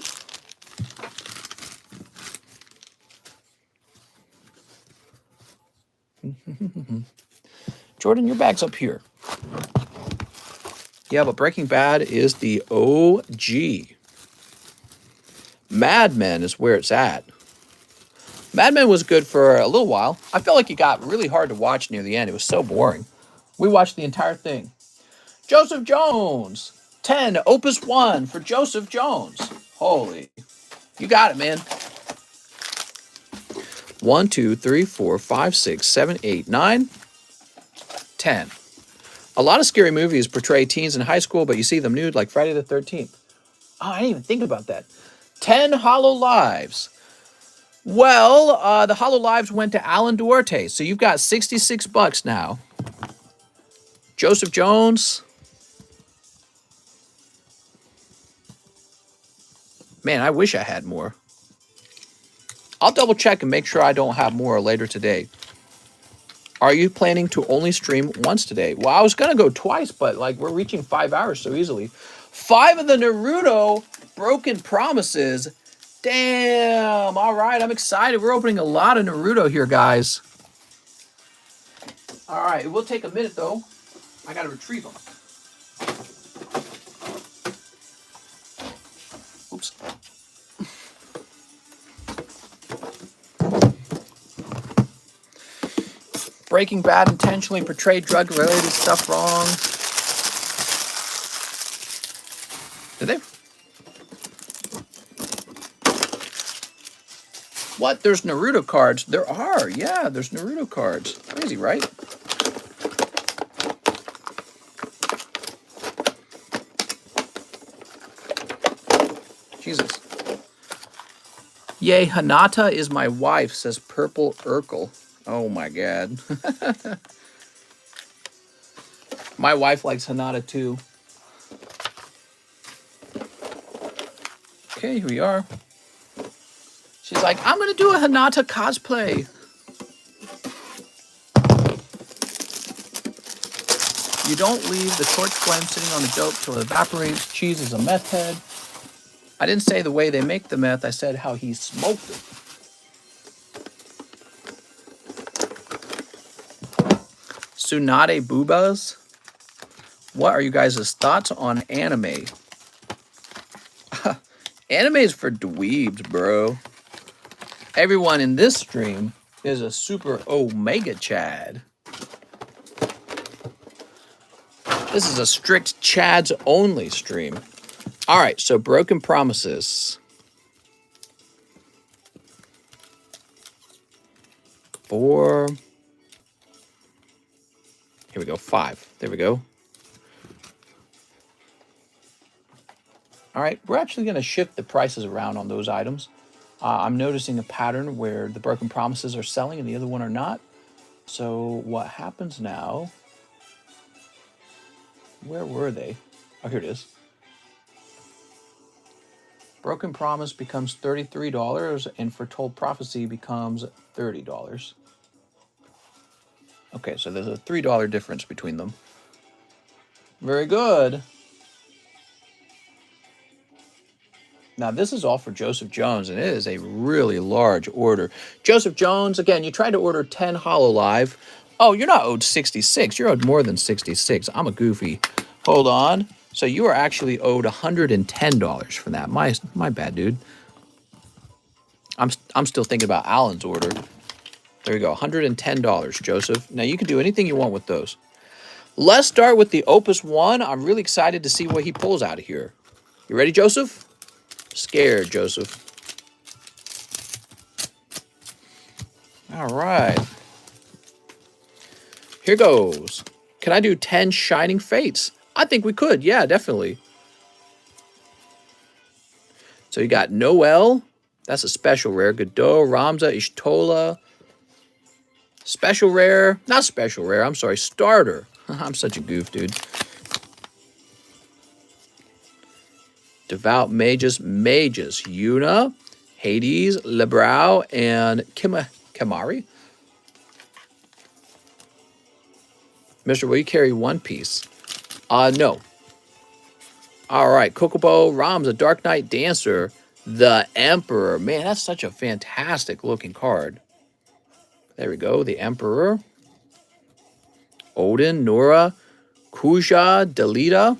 Jordan, your bag's up here. Yeah, but Breaking Bad is the OG. Mad Men is where it's at. Mad Men was good for a little while. I felt like it got really hard to watch near the end. It was so boring. We watched the entire thing. Joseph Jones. 10, Opus 1 for Joseph Jones. Holy. You got it, man. 1, 2, 3, 4, 5, 6, 7, 8, 9, 10. A lot of scary movies portray teens in high school, but you see them nude like Friday the 13th. Oh, I didn't even think about that. 10 Hollow Lives. Well, the Hollow Lives went to Alan Duarte, so you've got $66 now. Joseph Jones. Man, I wish I had more. I'll double check and make sure I don't have more later today. Are you planning to only stream once today? Well, I was going to go twice, but like we're reaching 5 hours so easily. 5 of the Naruto Broken Promises. Damn. All right, I'm excited. We're opening a lot of Naruto here, guys. All right, it will take a minute, though. I got to retrieve them. Oops. Breaking Bad intentionally portrayed drug-related stuff wrong. Did they? What? There's Naruto cards? There are. Yeah, there's Naruto cards. Crazy, right? Jesus. Yay, Hanata is my wife, says Purple Urkel. Oh my God. My wife likes Hinata too. Okay, here we are. She's like, I'm gonna do a Hinata cosplay. You don't leave the torch flame sitting on the dope till it evaporates. Cheese is a meth head. I didn't say the way they make the meth. I said how he smoked it. Tsunade boobas. What are you guys' thoughts on anime? Anime is for dweebs, bro. Everyone in this stream is a super Omega Chad. This is a strict Chads only stream. All right, so Broken Promises. 4. Here we go, 5. There we go. All right, we're actually going to shift the prices around on those items. I'm noticing a pattern where the Broken Promises are selling and the other one are not. So what happens now? Where were they? Oh, here it is. Broken Promise becomes $33 and Foretold Prophecy becomes $30. Okay, so there's a $3 difference between them. Very good. Now, this is all for Joseph Jones, and it is a really large order. Joseph Jones, again, you tried to order 10 Hololive. Oh, you're not owed 66. You're owed more than 66. I'm a goofy. Hold on. So you are actually owed $110 for that. My bad, dude. I'm still thinking about Alan's order. There you go, $110, Joseph. Now, you can do anything you want with those. Let's start with the Opus 1. I'm really excited to see what he pulls out of here. You ready, Joseph? Scared, Joseph. All right. Here goes. Can I do 10 Shining Fates? I think we could. Yeah, definitely. So you got Noel. That's a special rare. Godot, Ramza, Ishtola. Special rare. Not special rare. I'm sorry. Starter. I'm such a goof, dude. Devout Magus, Yuna, Hades, Lebrau, and Kimari. Mister, will you carry one piece? No. All right, Kokobo, Ram's Dark Knight Dancer, the Emperor. Man, that's such a fantastic looking card. There we go, the Emperor. Odin, Nora, Kuja, Delita.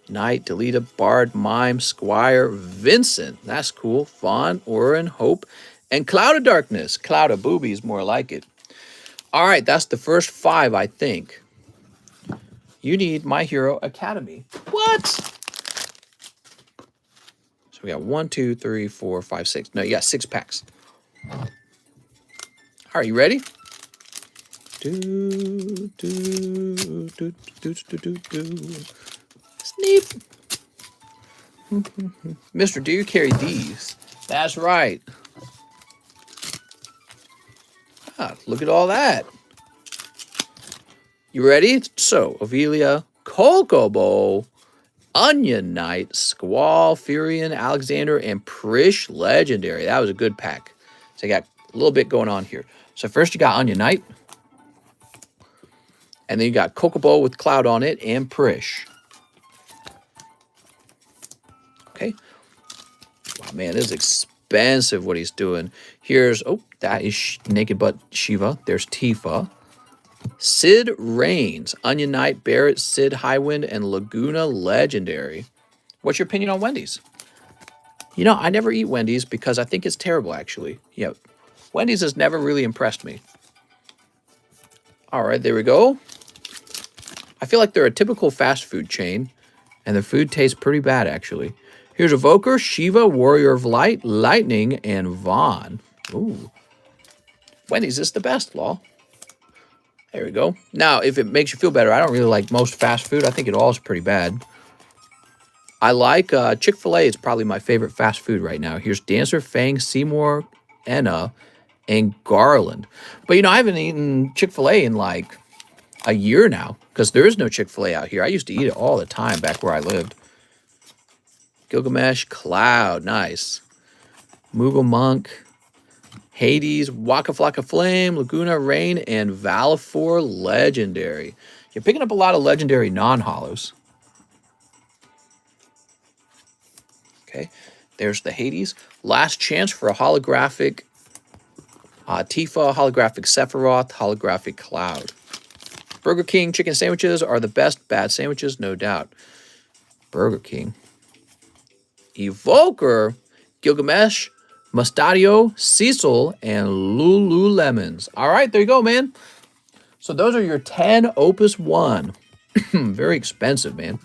Knight, Delita, Bard, Mime, Squire, Vincent. That's cool. Fawn, Orin, Hope, and Cloud of Darkness. Cloud of Boobies, more like it. All right, that's the first 5, I think. You need My Hero Academy. What? So we got 1, 2, 3, 4, 5, 6. No, you got 6 packs. All right, you ready? Sneep. Mister, do you carry these? That's right. Ah, look at all that. You ready? So, Ovelia, Kokobo, Onion Knight, Squall, Furion, Alexander, and Prish Legendary. That was a good pack. So, you got a little bit going on here. So, first you got Onion Knight. And then you got Kokobo with Cloud on it and Prish. Okay. Wow, man, this is expensive what he's doing. Here's, oh, that is Naked Butt Shiva. There's Tifa. Sid Reigns, Onion Knight, Barrett, Sid Highwind, and Laguna Legendary. What's your opinion on Wendy's? You know, I never eat Wendy's because I think it's terrible, actually. Yeah, Wendy's has never really impressed me. All right, there we go. I feel like they're a typical fast food chain, and the food tastes pretty bad, actually. Here's Evoker, Shiva, Warrior of Light, Lightning, and Vaughn. Ooh. Wendy's is the best, Law. There we go. Now, if it makes you feel better, I don't really like most fast food. I think it all is pretty bad. I like Chick-fil-A. It's probably my favorite fast food right now. Here's Dancer, Fang, Seymour, Enna, and garland. But, you know, I haven't eaten Chick-fil-A in like a year now because there is no Chick-fil-A out here. I used to eat it all the time back where I lived. Gilgamesh, Cloud, nice. Moogle Monk, Hades, Waka Flocka Flame, Laguna, Rain, and Valifor Legendary. You're picking up a lot of legendary non-hollows. Okay, there's the Hades. Last chance for a holographic Tifa, holographic Sephiroth, holographic Cloud. Burger King chicken sandwiches are the best bad sandwiches, no doubt. Burger King. Evoker, Gilgamesh, Mustadio, Cecil, and Lululemons. All right, there you go, man. So those are your 10 Opus 1. Very expensive, man.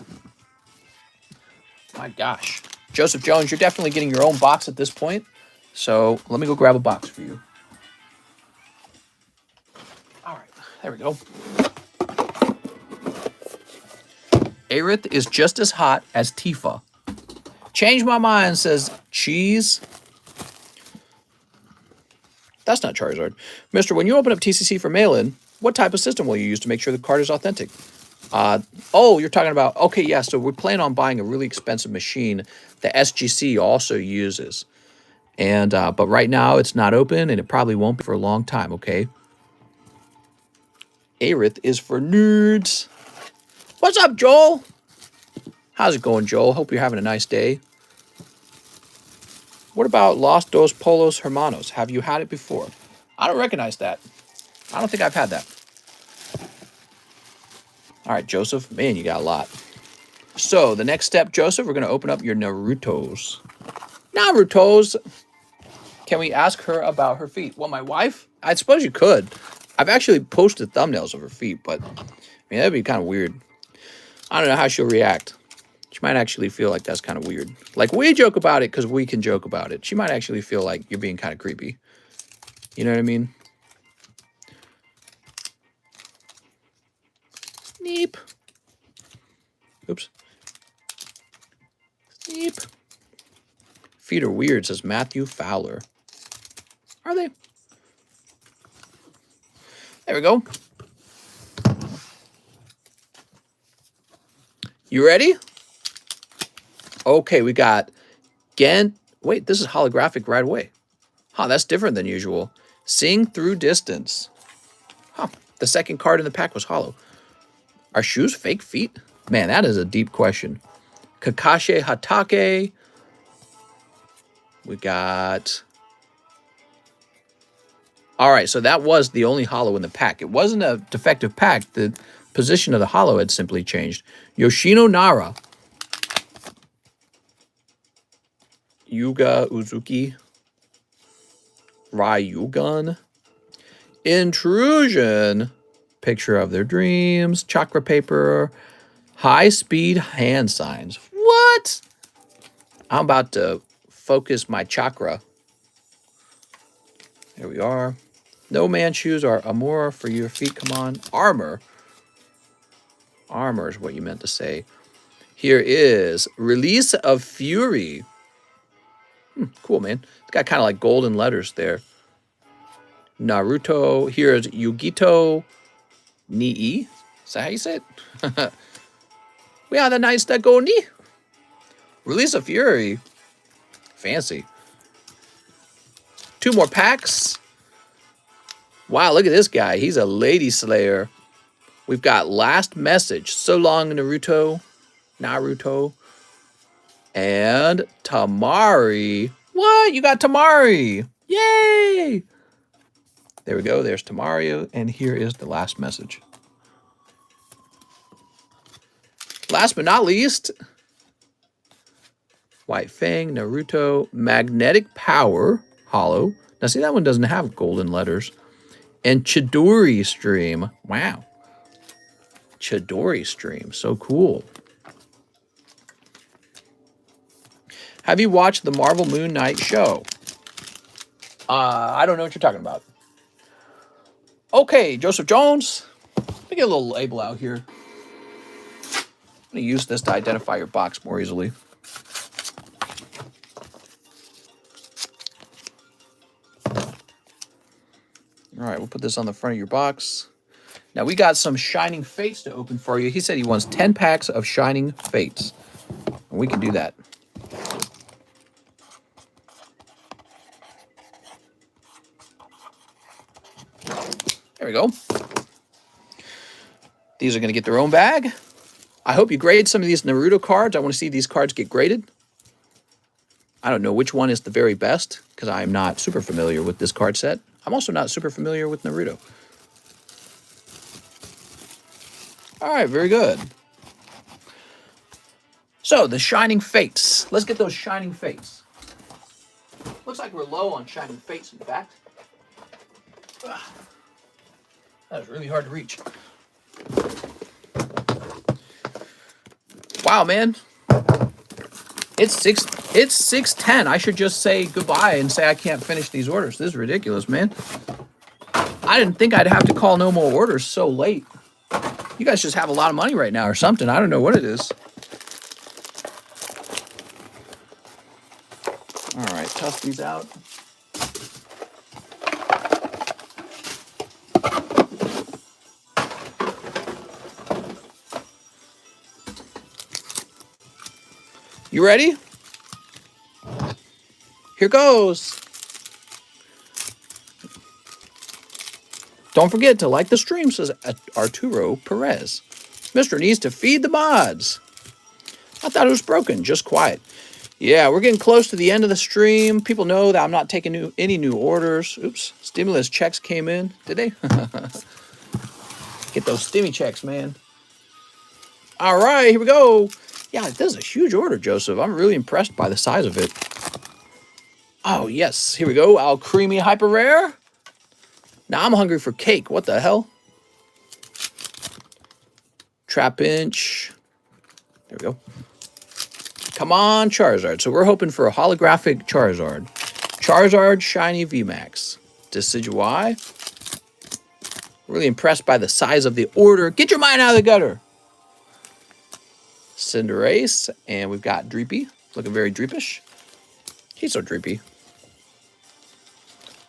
My gosh. Joseph Jones, you're definitely getting your own box at this point. So let me go grab a box for you. All right, there we go. Aerith is just as hot as Tifa. Change my mind, says Cheese. That's not Charizard. Mister, when you open up TCC for mail-in, what type of system will you use to make sure the card is authentic? Oh, you're talking about, okay, yeah, so we're planning on buying a really expensive machine that SGC also uses. And, but right now it's not open and it probably won't be for a long time, okay? Aerith is for nerds. What's up, Joel? How's it going, Joel? Hope you're having a nice day. What about Los Dos Polos Hermanos? Have you had it before? I don't recognize that. I don't think I've had that. All right, Joseph. Man, you got a lot. So the next step, Joseph, we're going to open up your Narutos. Narutos. Can we ask her about her feet? Well, my wife? I suppose you could. I've actually posted thumbnails of her feet, but I mean, that'd be kind of weird. I don't know how she'll react. She might actually feel like that's kind of weird. Like, we joke about it because we can joke about it. She might actually feel like you're being kind of creepy. You know what I mean? Sneep. Oops. Sneep. Feet are weird, says Matthew Fowler. Are they? There we go. You ready? Okay, we got Gent. Wait, this is holographic right away. Huh, that's different than usual. Sing Through Distance. Huh, the second card in the pack was hollow. Are shoes fake feet? Man, that is a deep question. Kakashi Hatake. We got... All right, so that was the only hollow in the pack. It wasn't a defective pack. The position of the hollow had simply changed. Yoshino Nara. Yuga Uzuki. Ryugun. Intrusion. Picture of their dreams. Chakra paper. High-speed hand signs. What? I'm about to focus my chakra. There we are. No man shoes are Amora for your feet. Come on. Armor. Armor is what you meant to say. Here is Release of Fury. Cool, man. It's got kind of like golden letters there. Naruto. Here's Yugito Nii. Is that how you say it? We are the knights that go ni. Release of Fury. Fancy. 2 more packs. Wow, look at this guy. He's a lady slayer. We've got Last Message. So long, Naruto. Naruto. And Tamari. What? You got Tamari. Yay! There we go. There's Tamari. And here is the last message. Last but not least, White Fang, Naruto, Magnetic Power, Hollow. Now, see, that one doesn't have golden letters. And Chidori Stream. Wow. Chidori Stream. So cool. Have you watched the Marvel Moon Knight show? I don't know what you're talking about. Okay, Joseph Jones. Let me get a little label out here. I'm going to use this to identify your box more easily. All right, we'll put this on the front of your box. Now, we got some Shining Fates to open for you. He said he wants 10 packs of Shining Fates. And we can do that. There we go. These are going to get their own bag. I hope you grade some of these Naruto cards. I want to see these cards get graded. I don't know which one is the very best because I'm not super familiar with this card set. I'm also not super familiar with Naruto. All right, very good. So, the Shining Fates. Let's get those Shining Fates. Looks like we're low on Shining Fates, in fact. Ugh. That was really hard to reach. Wow, man. It's 6:10. I should just say goodbye and say I can't finish these orders. This is ridiculous, man. I didn't think I'd have to call no more orders so late. You guys just have a lot of money right now or something. I don't know what it is. All right, tough these out. You ready? Here goes. Don't forget to like the stream, says Arturo Perez. Mr. needs to feed the mods. I thought it was broken, just quiet. Yeah, we're getting close to the end of the stream. People know that I'm not taking any new orders. Oops, stimulus checks came in. Did they? Get those stimmy checks, man. All right, here we go. Yeah, this is a huge order, Joseph. I'm really impressed by the size of it. Oh, yes. Here we go. Al Creamy Hyper Rare. Now I'm hungry for cake. What the hell? Trap Inch. There we go. Come on, Charizard. So we're hoping for a holographic Charizard. Charizard Shiny VMAX. Decidueye. Really impressed by the size of the order. Get your mind out of the gutter. Cinderace. And we've got Dreepy. Looking very dreepish. He's so dreepy.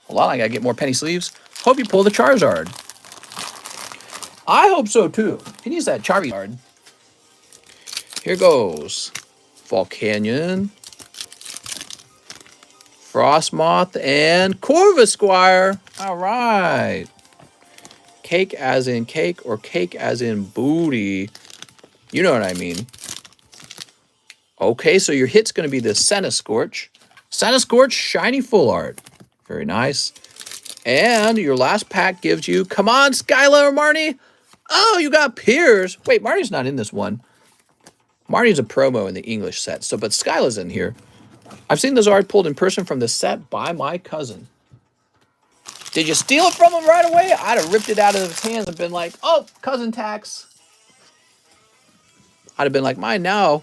Hold on, I gotta get more penny sleeves. Hope you pull the Charizard. I hope so too. He needs that Charizard. Here goes. Volcanion. Frostmoth and Corvisquire. All right. Cake as in cake or cake as in booty. You know what I mean. Okay, so your hit's going to be the Centiskorch. Centiskorch Shiny Full Art. Very nice. And your last pack gives you, come on, Skylar or Marnie. Oh, you got Piers. Wait, Marnie's not in this one. Marnie's a promo in the English set, so but Skylar's in here. I've seen this art pulled in person from the set by my cousin. Did you steal it from him right away? I'd have ripped it out of his hands and been like, oh, cousin tax. I'd have been like, mine now.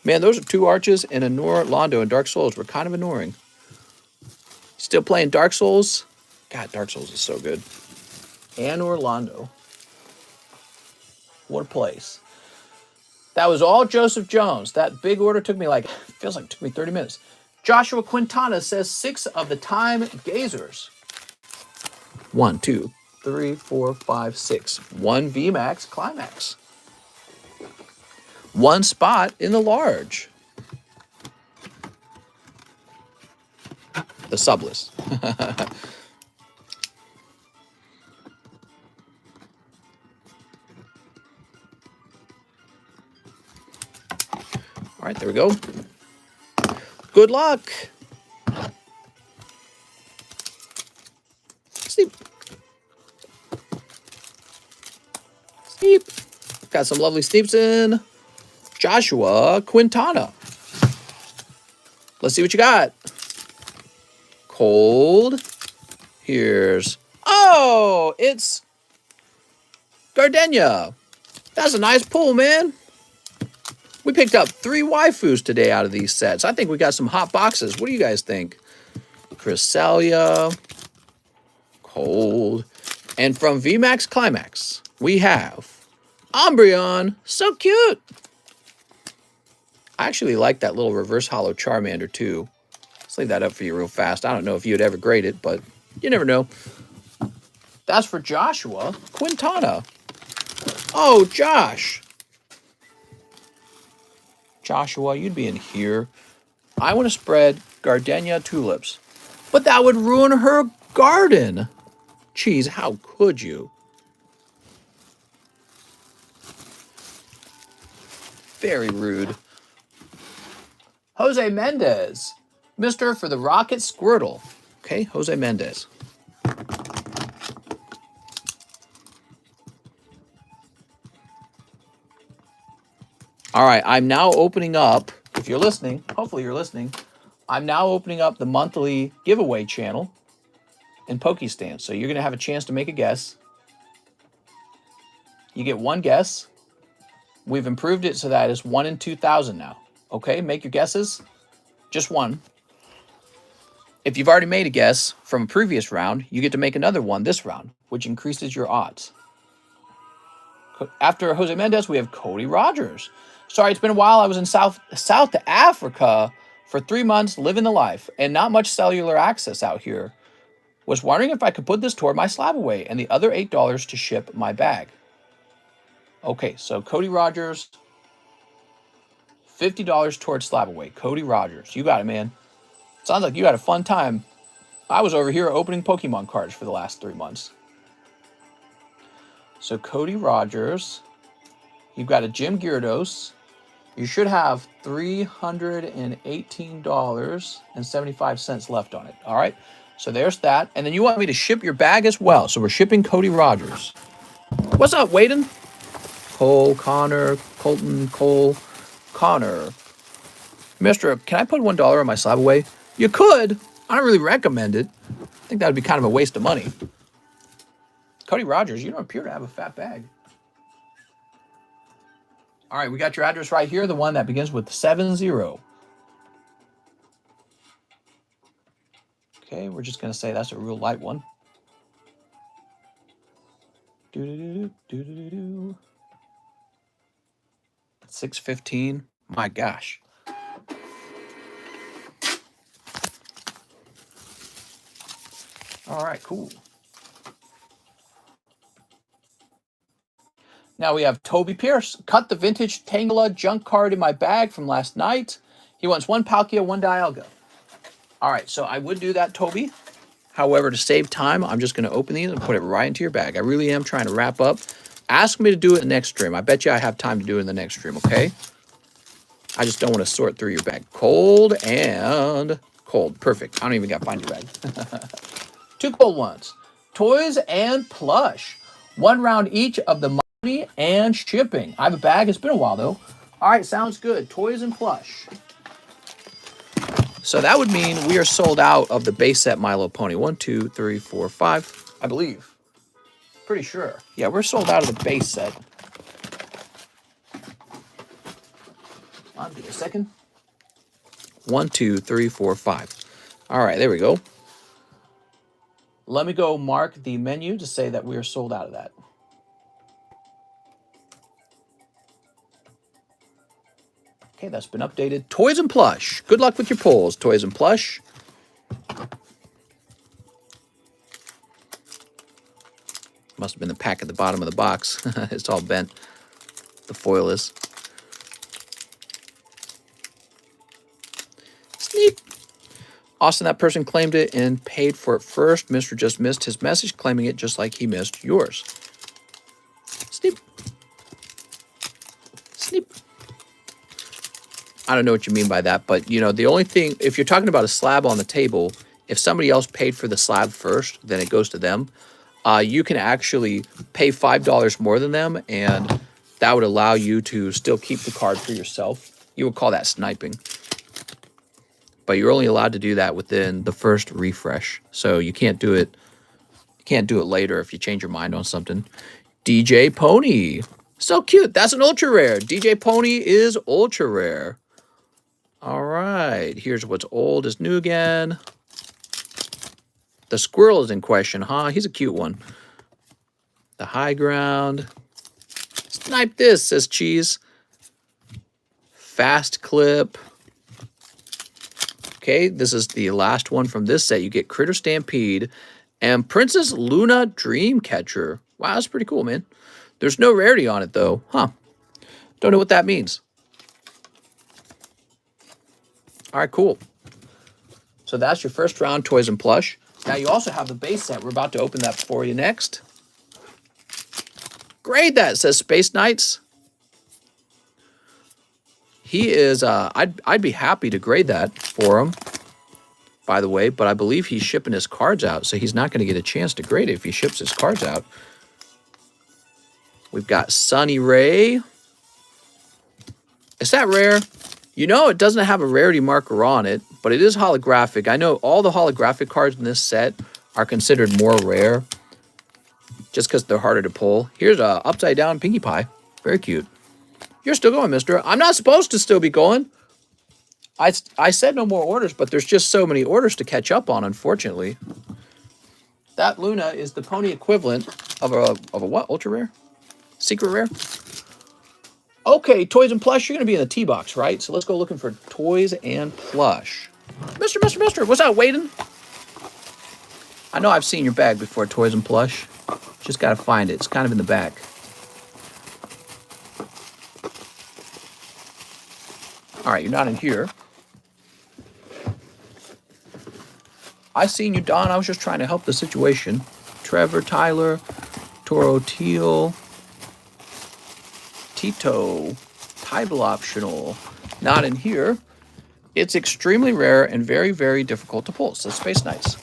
Man, those are two arches and a Londo and Dark Souls were kind of annoying. Still playing Dark Souls? God, Dark Souls is so good. And Orlando. What a place. That was all Joseph Jones. That big order took me like, feels like it took me 30 minutes. Joshua Quintana says 6 of the time gazers. 1, 2, 3, 4, 5, 6. 1 VMAX Climax. 1 spot in the large. The Sublist. All right, there we go. Good luck. Sleep. Sleep. Got some lovely sleeps in. Joshua Quintana. Let's see what you got. Cold. Here's... Oh, it's Gardenia. That's a nice pull, man. We picked up 3 waifus today out of these sets. I think we got some hot boxes. What do you guys think? Cresselia. Cold. And from VMAX Climax, we have Umbreon. So cute. I actually like that little reverse hollow Charmander, too. Let's leave that up for you real fast. I don't know if you'd ever grade it, but You never know. That's for Joshua Quintana. Oh, Josh. Joshua, you'd be in here. I want to spread gardenia tulips. But that would ruin her garden. Jeez, how could you? Very rude. Jose Mendez. Mr. for the Rocket Squirtle. Okay, Jose Mendez. All right, I'm now opening up, if you're listening, hopefully you're listening, I'm now opening up the monthly giveaway channel in Pokestan. So you're going to have a chance to make a guess. You get one guess. We've improved it so that it's 1 in 2,000 now. Okay, make your guesses. Just one. If you've already made a guess from a previous round, you get to make another one this round, which increases your odds. After Jose Mendez, we have Cody Rogers. Sorry, it's been a while. I was in South Africa for 3 months, living the life, and not much cellular access out here. Was wondering if I could put this toward my slab away and the other $8 to ship my bag. Okay, so Cody Rogers, $50 towards slab away. Cody Rogers, you got it, man. Sounds like you had a fun time. I was over here opening Pokemon cards for the last 3 months. So Cody Rogers, you've got a Jim Gyarados. You should have $318.75 left on it. All right, so there's that. And then you want me to ship your bag as well. So we're shipping Cody Rogers. What's up, Waden? Cole, Connor, Colton, Cole, Connor. Mister, can I put $1 on my slab away? You could. I don't really recommend it. I think that would be kind of a waste of money. Cody Rogers, you don't appear to have a fat bag. All right, we got your address right here, the one that begins with 70. Okay, we're just going to say that's a real light one. 615. My gosh. All right, cool. Now we have Toby Pierce. Cut the vintage Tangela junk card in my bag from last night. He wants 1 Palkia, 1 Dialga. All right, so I would do that, Toby. However, to save time, I'm just going to open these and put it right into your bag. I really am trying to wrap up. Ask me to do it in the next stream. I bet you I have time to do it in the next stream, okay? I just don't want to sort through your bag. Cold and cold. Perfect. I don't even got to find your bag. 2 cold ones. Toys and plush. 1 round each of the money and shipping. I have a bag. It's been a while, though. All right, sounds good. Toys and plush. So that would mean we are sold out of the base set My Little Pony. 1, 2, 3, 4, 5, I believe. Pretty sure. Yeah, we're sold out of the base set. I'll give it a second. 1, 2, 3, 4, 5. All right, there we go. Let me go mark the menu to say that we are sold out of that. Okay, that's been updated. Toys and plush. Good luck with your polls, toys and plush. Must have been the pack at the bottom of the box. It's all bent. The foil is. Sneak. Austin, that person claimed it and paid for it first. Mr. just missed his message, claiming it just like he missed yours. Sneak. Sneak. I don't know what you mean by that, but, you know, the only thing, if you're talking about a slab on the table, if somebody else paid for the slab first, then it goes to them. You can actually pay $5 more than them, and that would allow you to still keep the card for yourself. You would call that sniping. But you're only allowed to do that within the first refresh. So you can't do it. You can't do it later if you change your mind on something. DJ Pony. So cute. That's an ultra rare. DJ Pony is ultra rare. All right. Here's what's old is new again. The squirrel is in question, huh? He's a cute one. The high ground. Snipe this, says Cheese. Fast clip. Okay, this is the last one from this set. You get Critter Stampede And Princess Luna Dreamcatcher. Wow, that's pretty cool, man. There's no rarity on it, though. Huh. Don't know what that means. All right, cool. So that's your first round, Toys and Plush. Now you also have the base set. We're about to open that for you next. Grade that, says Space Knights. He is, I'd be happy to grade that for him, by the way, but I believe he's shipping his cards out, so he's not going to get a chance to grade it if he ships his cards out. We've got Sunny Ray. Is that rare? You know, it doesn't have a rarity marker on it, but it is holographic. I know all the holographic cards in this set are considered more rare just because they're harder to pull. Here's a upside down Pinkie Pie. Very cute. You're still going, mister. I'm not supposed to still be going. I said no more orders, but there's just so many orders to catch up on, unfortunately. That Luna is the pony equivalent of a what? Ultra rare? Secret rare? Okay, Toys and Plush, you're going to be in the T-box, right? So let's go looking for Toys and Plush. Mister, what's that, waiting? I know I've seen your bag before, Toys and Plush. Just got to find it. It's kind of in the back. All right, you're not in here. I seen you, Don. I was just trying to help the situation. Trevor, Tyler, Toro Teal, Tito, title optional. Not in here. It's extremely rare and very, very difficult to pull. So Space Knights.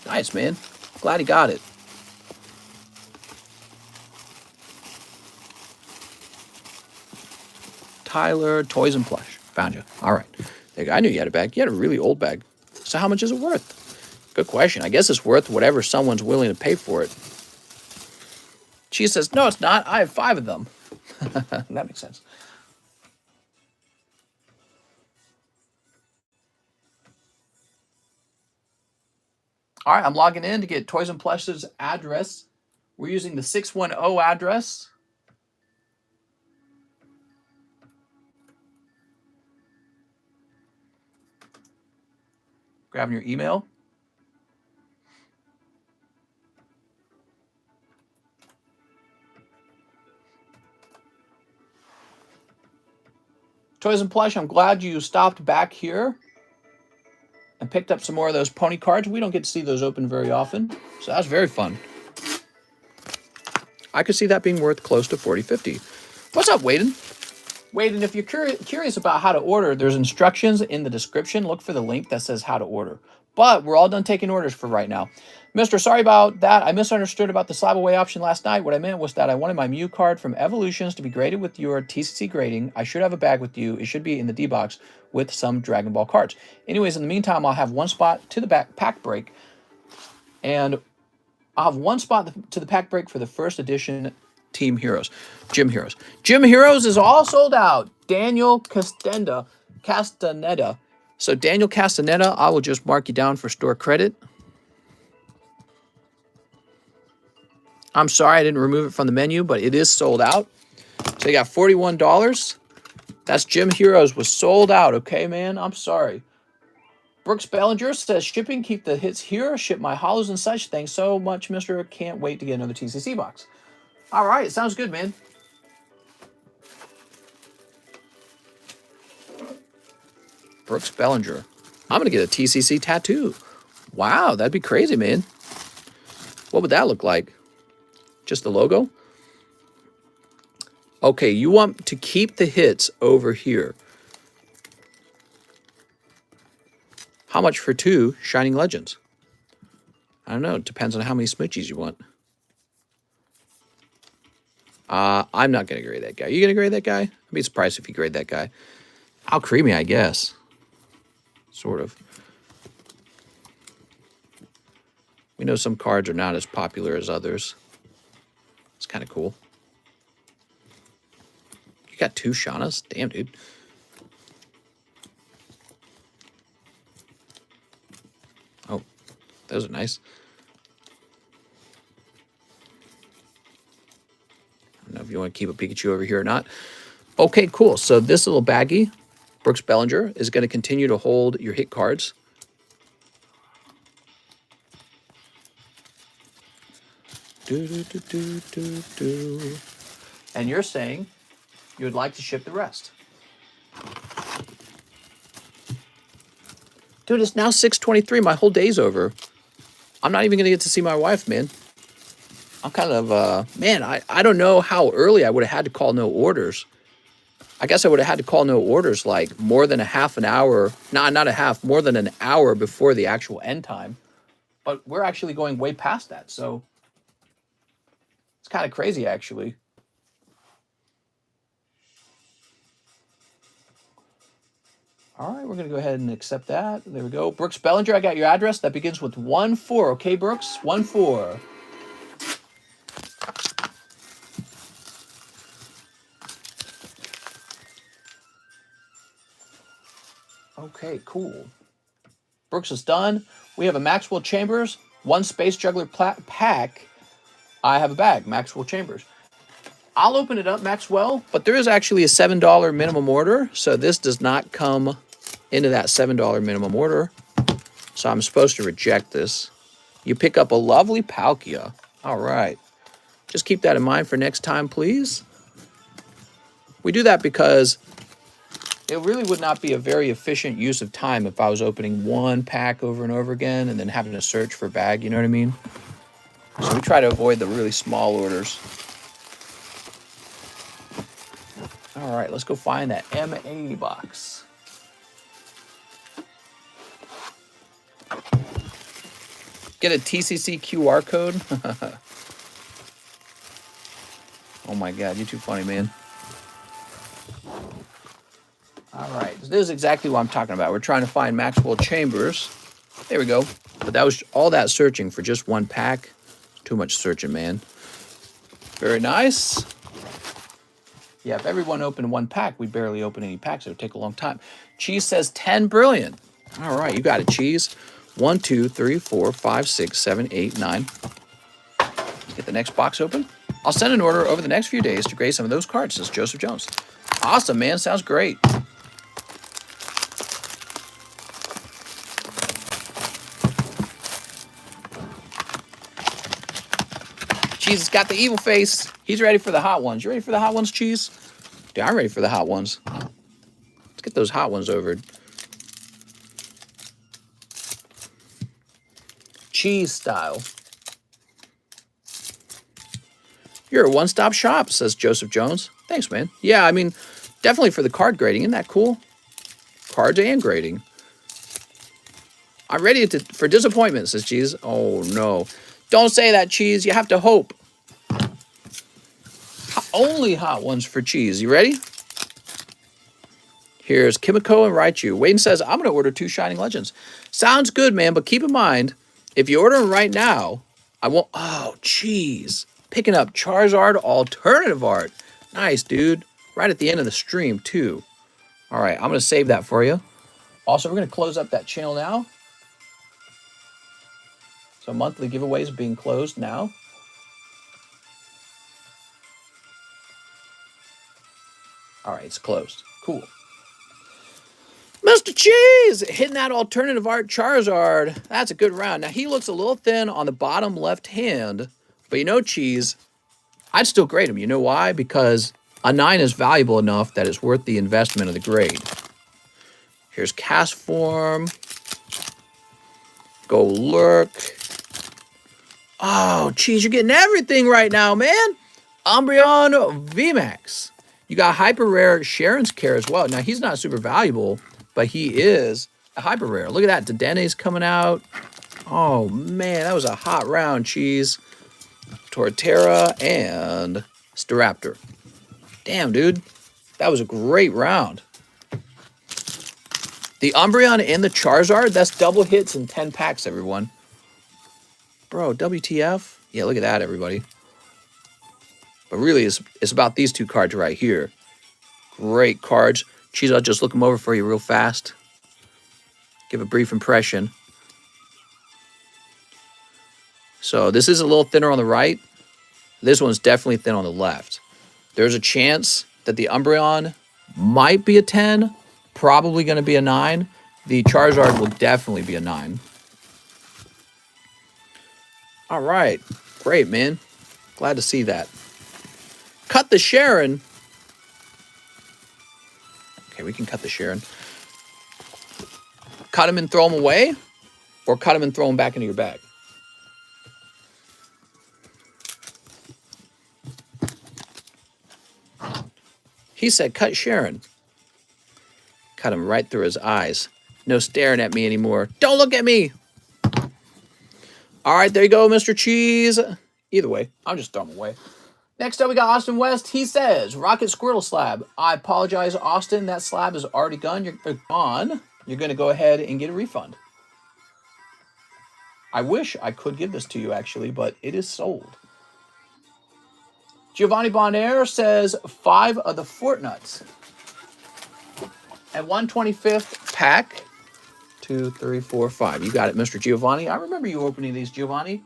Nice, man. Glad he got it. Tyler, Toys and Plush. Found you. All right. I knew you had a bag. You had a really old bag. So how much is it worth? Good question. I guess it's worth whatever someone's willing to pay for it. She says, no, it's not. I have 5 of them. That makes sense. All right, I'm logging in to get Toys and Plush's address. We're using the 610 address. Grabbing your email. Toys and Plush, I'm glad you stopped back here and picked up some more of those pony cards. We don't get to see those open very often, so that's very fun. I could see that being worth close to 40, 50. What's up, Waden? Waden, if you're curious about how to order, there's instructions in the description. Look for the link that says how to order. But we're all done taking orders for right now. Mister, sorry about that. I misunderstood about the slab away option last night. What I meant was that I wanted my Mew card from Evolutions to be graded with your TCC grading. I should have a bag with you. It should be in the D box with some Dragon Ball cards. Anyways, in the meantime, I'll have one spot to the back pack break. And I'll have one spot to the pack break for the first edition Team Heroes. Gym Heroes. Gym Heroes is all sold out. Daniel Castaneda. So Daniel Castaneda, I will just mark you down for store credit. I'm sorry I didn't remove it from the menu, but it is sold out. So you got $41. That's Gym Heroes was sold out, okay, man? I'm sorry. Brooks Bellinger says, shipping, keep the hits here. Ship my hollows and such. Thanks so much, mister. Can't wait to get another TCC box. All right, sounds good, man. Brooks Bellinger. I'm going to get a TCC tattoo. Wow, that'd be crazy, man. What would that look like? Just the logo? Okay, you want to keep the hits over here. How much for 2 Shining Legends? I don't know. It depends on how many smoochies you want. I'm not going to grade that guy. You going to grade that guy? I'd be surprised if you grade that guy. How creamy, I guess. Sort of. We know some cards are not as popular as others. It's kind of cool. You got 2 Shaunas? Damn, dude. Oh, those are nice. I don't know if you want to keep a Pikachu over here or not. Okay, cool. So this little baggie, Brooks Bellinger, is going to continue to hold your hit cards. And you're saying you would like to ship the rest. Dude, it's now 6:23. My whole day's over. I'm not even going to get to see my wife, man. I'm kind of, man, I don't know how early I would have had to call no orders. I guess I would have had to call no orders like more than a half an hour. Not a half, more than an hour before the actual end time. But we're actually going way past that. So it's kind of crazy, actually. All right, we're going to go ahead and accept that. There we go. Brooks Bellinger, I got your address. That begins with 14. Okay, Brooks? 14. Okay, cool. Brooks is done. We have a Maxwell Chambers, 1 Space Juggler pack. I have a bag, Maxwell Chambers. I'll open it up, Maxwell, but there is actually a $7 minimum order, so this does not come into that $7 minimum order. So I'm supposed to reject this. You pick up a lovely Palkia. All right. Just keep that in mind for next time, please. We do that because it really would not be a very efficient use of time if I was opening one pack over and over again and then having to search for a bag, you know what I mean? So we try to avoid the really small orders. All right, let's go find that MA box. Get a TCC QR code. Oh my God, you're too funny, man. All right, this is exactly what I'm talking about. We're trying to find Maxwell Chambers. There we go. But that was all that searching for just one pack. Too much searching, man. Very nice. Yeah, if everyone opened one pack, we'd barely open any packs. It would take a long time. Cheese says 10. Brilliant. All right, you got it, Cheese. 1, 2, 3, 4, 5, 6, 7, 8, 9. Let's get the next box open. I'll send an order over the next few days to grade some of those cards, says Joseph Jones. Awesome, man. Sounds great. Cheese has got the evil face. He's ready for the hot ones. You ready for the hot ones, Cheese? Dude, I'm ready for the hot ones. Let's get those hot ones over. Cheese style. You're a one-stop shop, says Joseph Jones. Thanks, man. Yeah, I mean, definitely for the card grading. Isn't that cool? Cards and grading. I'm ready for disappointment, says Cheese. Oh, no. Don't say that, Cheese. You have to hope. Only hot ones for Cheese. You ready? Here's Kimiko and Raichu. Wayne says, I'm going to order 2 Shining Legends. Sounds good, man, but keep in mind, if you order them right now, I won't... Oh, Cheese. Picking up Charizard alternative art. Nice, dude. Right at the end of the stream, too. All right, I'm going to save that for you. Also, we're going to close up that channel now. So monthly giveaways are being closed now. All right, it's closed. Cool. Mr. Cheese hitting that alternative art Charizard. That's a good round. Now, he looks a little thin on the bottom left hand, but you know, Cheese, I'd still grade him. You know why? Because a 9 is valuable enough that it's worth the investment of the grade. Here's Cast Form. Go Lurk. Oh, Cheese, you're getting everything right now, man. Umbreon VMAX. You got hyper rare Sharon's Care as well. Now, he's not super valuable, but he is a hyper rare. Look at that. Dedene's coming out. Oh, man, that was a hot round, Cheese. Torterra and Staraptor. Damn, dude. That was a great round. The Umbreon and the Charizard, that's double hits in 10 packs, everyone. Bro, WTF? Yeah, look at that, everybody. But really, it's about these 2 cards right here. Great cards. Cheese, I'll just look them over for you real fast. Give a brief impression. So this is a little thinner on the right. This one's definitely thin on the left. There's a chance that the Umbreon might be a 10. Probably going to be a 9. The Charizard will definitely be a 9. All right. Great, man. Glad to see that. Cut the Sharon. Okay, we can cut the Sharon. Cut him and throw him away, or cut him and throw him back into your bag. He said, cut Sharon. Cut him right through his eyes. No staring at me anymore. Don't look at me. All right, there you go, Mr. Cheese. Either way, I'll just throw him away. Next up, we got Austin West. He says, Rocket Squirtle Slab. I apologize, Austin. That slab is already gone. You're gone. You're going to go ahead and get a refund. I wish I could give this to you, actually, but it is sold. Giovanni Bonaire says 5 of the Fortnuts. And 125th pack. 2, 3, 4, 5. You got it, Mr. Giovanni. I remember you opening these, Giovanni.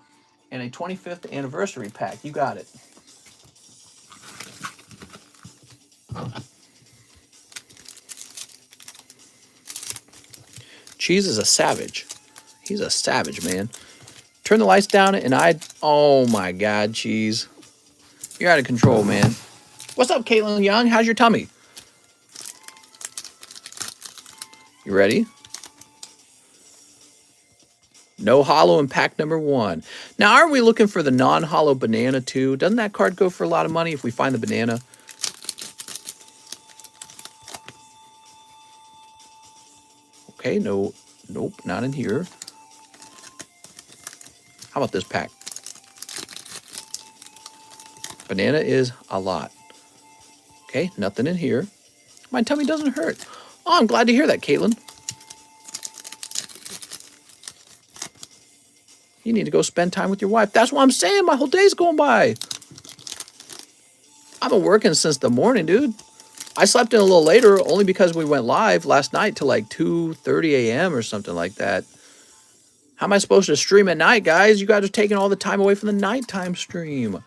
And a 25th anniversary pack. You got it. Cheese is a savage. He's a savage, man. Turn the lights down and oh my God, Cheese. You're out of control, man. What's up, Caitlin Young? How's your tummy? You ready? No hollow in pack number 1. Now, aren't we looking for the non-hollow banana too? Doesn't that card go for a lot of money if we find the banana? Okay, no, nope, not in here. How about this pack? Banana is a lot. Okay, nothing in here. My tummy doesn't hurt. Oh, I'm glad to hear that, Caitlin. You need to go spend time with your wife. That's what I'm saying. My whole day's going by. I've been working since the morning, dude. I slept in a little later only because we went live last night till like 2:30 a.m. or something like that. How am I supposed to stream at night, guys? You guys are taking all the time away from the nighttime stream.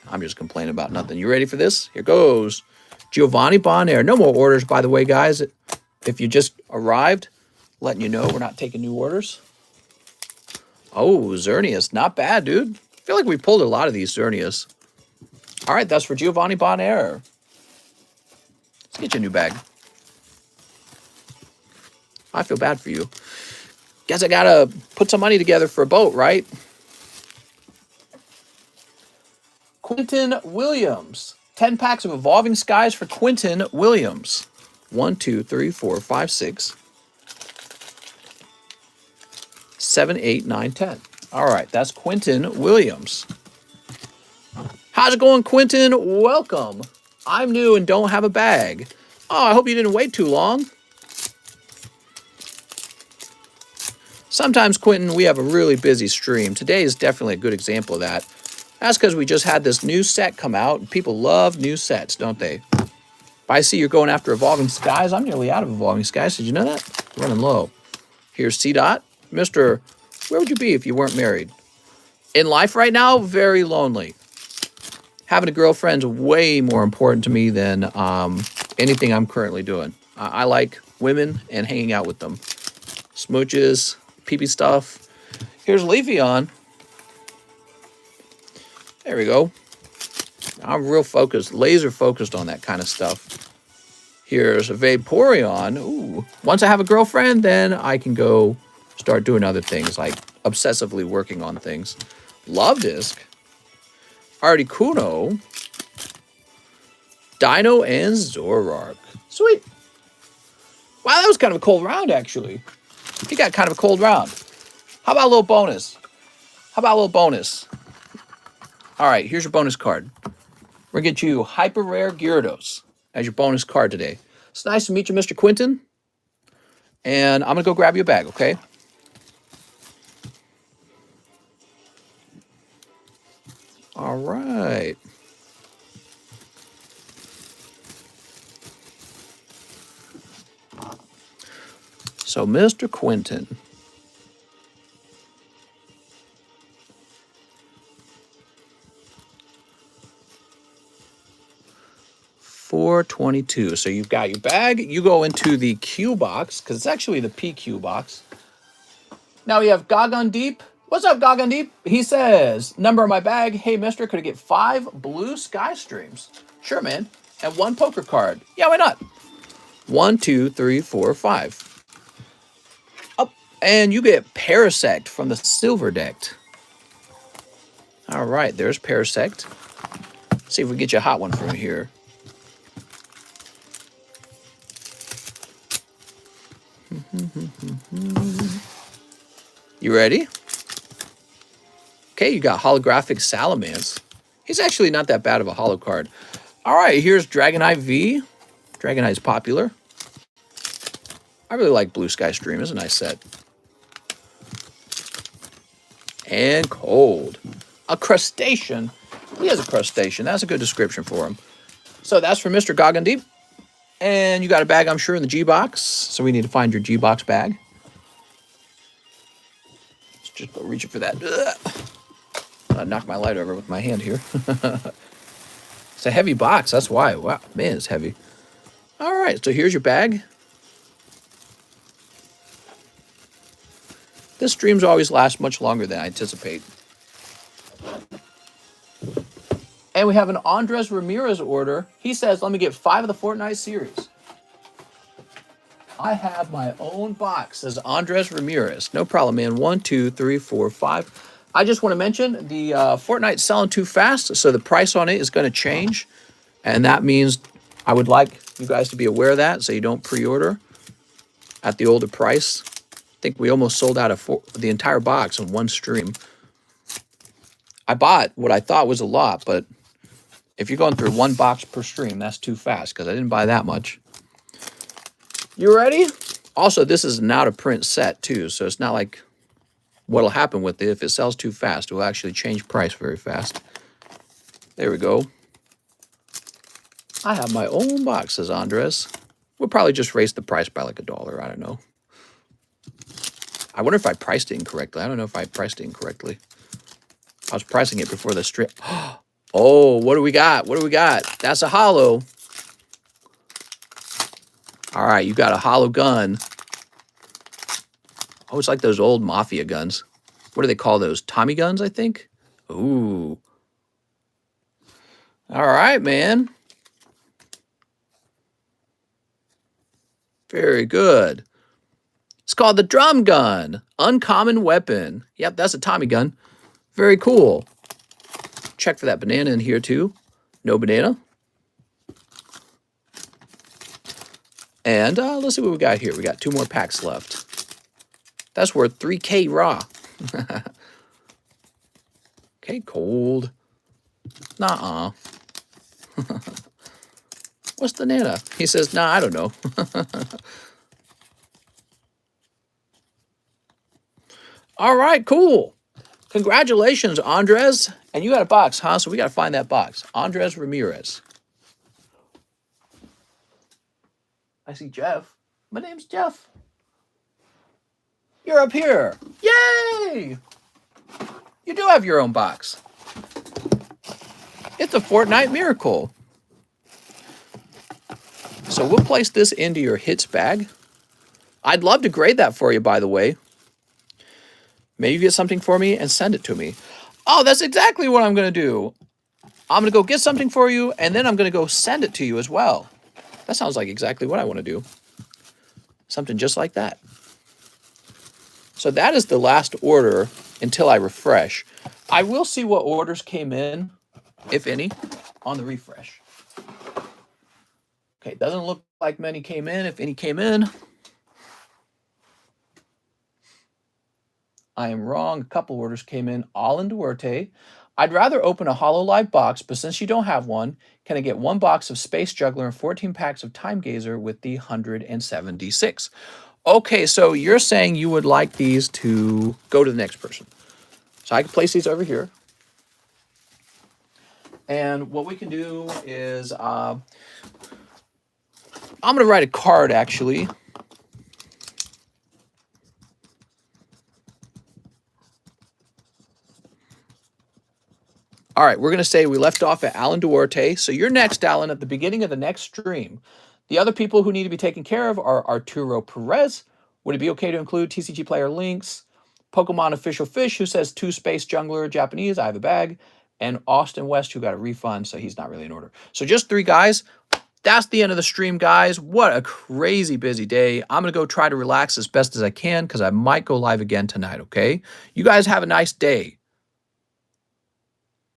I'm just complaining about nothing. You ready for this? Here goes. Giovanni Bonaire. No more orders, by the way, guys. If you just arrived, letting you know we're not taking new orders. Oh, Xerneas. Not bad, dude. I feel like we pulled a lot of these Xerneas. All right, that's for Giovanni Bonaire. Let's get you a new bag. I feel bad for you. Guess I gotta put some money together for a boat, right? Quentin Williams. 10 packs of Evolving Skies for Quentin Williams. 1, 2, 3, 4, 5, 6, 7, 8, 9, 10. All right, that's Quentin Williams. How's it going, Quentin? Welcome. I'm new and don't have a bag. Oh, I hope you didn't wait too long. Sometimes, Quentin, we have a really busy stream. Today is definitely a good example of that. That's because we just had this new set come out, and people love new sets, don't they? But I see you're going after Evolving Skies. I'm nearly out of Evolving Skies. Did you know that? Running low. Here's C-Dot. Mr. Where would you be if you weren't married? In life right now, very lonely. Having a girlfriend's way more important to me than anything I'm currently doing. I like women and hanging out with them. Smooches, pee-pee stuff. Here's Leafeon. There we go. I'm real focused, laser focused on that kind of stuff. Here's a Vaporeon. Ooh. Once I have a girlfriend, then I can go start doing other things, like obsessively working on things. Love Disc. Articuno. Dino and Zoroark. Sweet. Wow, that was kind of a cold round, actually. He got kind of a cold round. How about a little bonus? How about a little bonus? All right, here's your bonus card. We're going to get you Hyper Rare Gyarados as your bonus card today. It's nice to meet you, Mr. Quentin. And I'm going to go grab you a bag, okay? All right. So, Mr. Quentin. $4.22. So you've got your bag. You go into the Q box, because it's actually the PQ box. Now we have Gagon Deep, What's up, Gagandeep? He says, number on my bag. Hey, mister, could I get 5 blue sky streams? Sure, man. And 1 poker card. Yeah, why not? 1, 2, 3, 4, 5. Oh, and you get Parasect from the silver deck. All right, there's Parasect. See if we get you a hot one from here. You ready? Okay, you got holographic Salamence. He's actually not that bad of a holo card. All right, here's Dragonite V. Dragonite's popular. I really like Blue Sky Stream. It's a nice set. And Cold. A crustacean. He has a crustacean. That's a good description for him. So that's for Mr. Gagandeep. And you got a bag, I'm sure, in the G-Box. So we need to find your G-Box bag. Let's just go reaching for that. I knocked my light over with my hand here. It's a heavy box. That's why. Wow, man, it's heavy. All right, so here's your bag. This streams always last much longer than I anticipate. And we have an Andres Ramirez order. He says, let me get 5 of the Fortnite series. I have my own box, says Andres Ramirez. No problem, man. 1, 2, 3, 4, 5. I just want to mention the Fortnite's selling too fast, so the price on it is going to change. And that means I would like you guys to be aware of that so you don't pre-order at the older price. I think we almost sold out of the entire box in one stream. I bought what I thought was a lot, but if you're going through 1 box per stream, that's too fast because I didn't buy that much. You ready? Also, this is an out-of-print set, too, so it's not like what'll happen with it. If it sells too fast, it will actually change price very fast. There we go. I have my own box, says Andres. We'll probably just raise the price by like $1. I don't know. I wonder if I priced it incorrectly. I don't know if I priced it incorrectly. I was pricing it before the strip. Oh, what do we got? What do we got? That's a holo. All right, you got a holo gun. Oh, it's like those old Mafia guns. What do they call those? Tommy guns, I think? Ooh. All right, man. Very good. It's called the drum gun. Uncommon weapon. Yep, that's a Tommy gun. Very cool. Check for that banana in here, too. No banana. And let's see what we got here. We got 2 more packs left. That's worth 3K raw. Okay, cold. Nuh-uh. What's the nana? He says, nah, I don't know. All right, cool. Congratulations, Andres. And you got a box, huh? So we got to find that box. Andres Ramirez. I see Jeff. My name's Jeff. You're up here. Yay! You do have your own box. It's a Fortnite miracle. So we'll place this into your hits bag. I'd love to grade that for you, by the way. Maybe get something for me and send it to me. Oh, that's exactly what I'm going to do. I'm going to go get something for you, and then I'm going to go send it to you as well. That sounds like exactly what I want to do. Something just like that. So that is the last order until I refresh. I will see what orders came in, if any, on the refresh. Okay, doesn't look like many came in, if any came in. I am wrong. A couple orders came in, all in Duarte. I'd rather open a HoloLive box, but since you don't have one, can I get 1 box of Space Juggler and 14 packs of Time Gazer with the 176? Okay, so you're saying you would like these to go to the next person. So I can place these over here. And what we can do is, I'm going to write a card, actually. All right, we're going to say we left off at Alan Duarte. So you're next, Alan, at the beginning of the next stream. The other people who need to be taken care of are Arturo Perez. Would it be okay to include TCG player links, Pokemon Official Fish, who says 2 Space Jungler Japanese, I have a bag. And Austin West, who got a refund, so he's not really in order. So just 3 guys. That's the end of the stream, guys. What a crazy busy day. I'm going to go try to relax as best as I can because I might go live again tonight, okay? You guys have a nice day.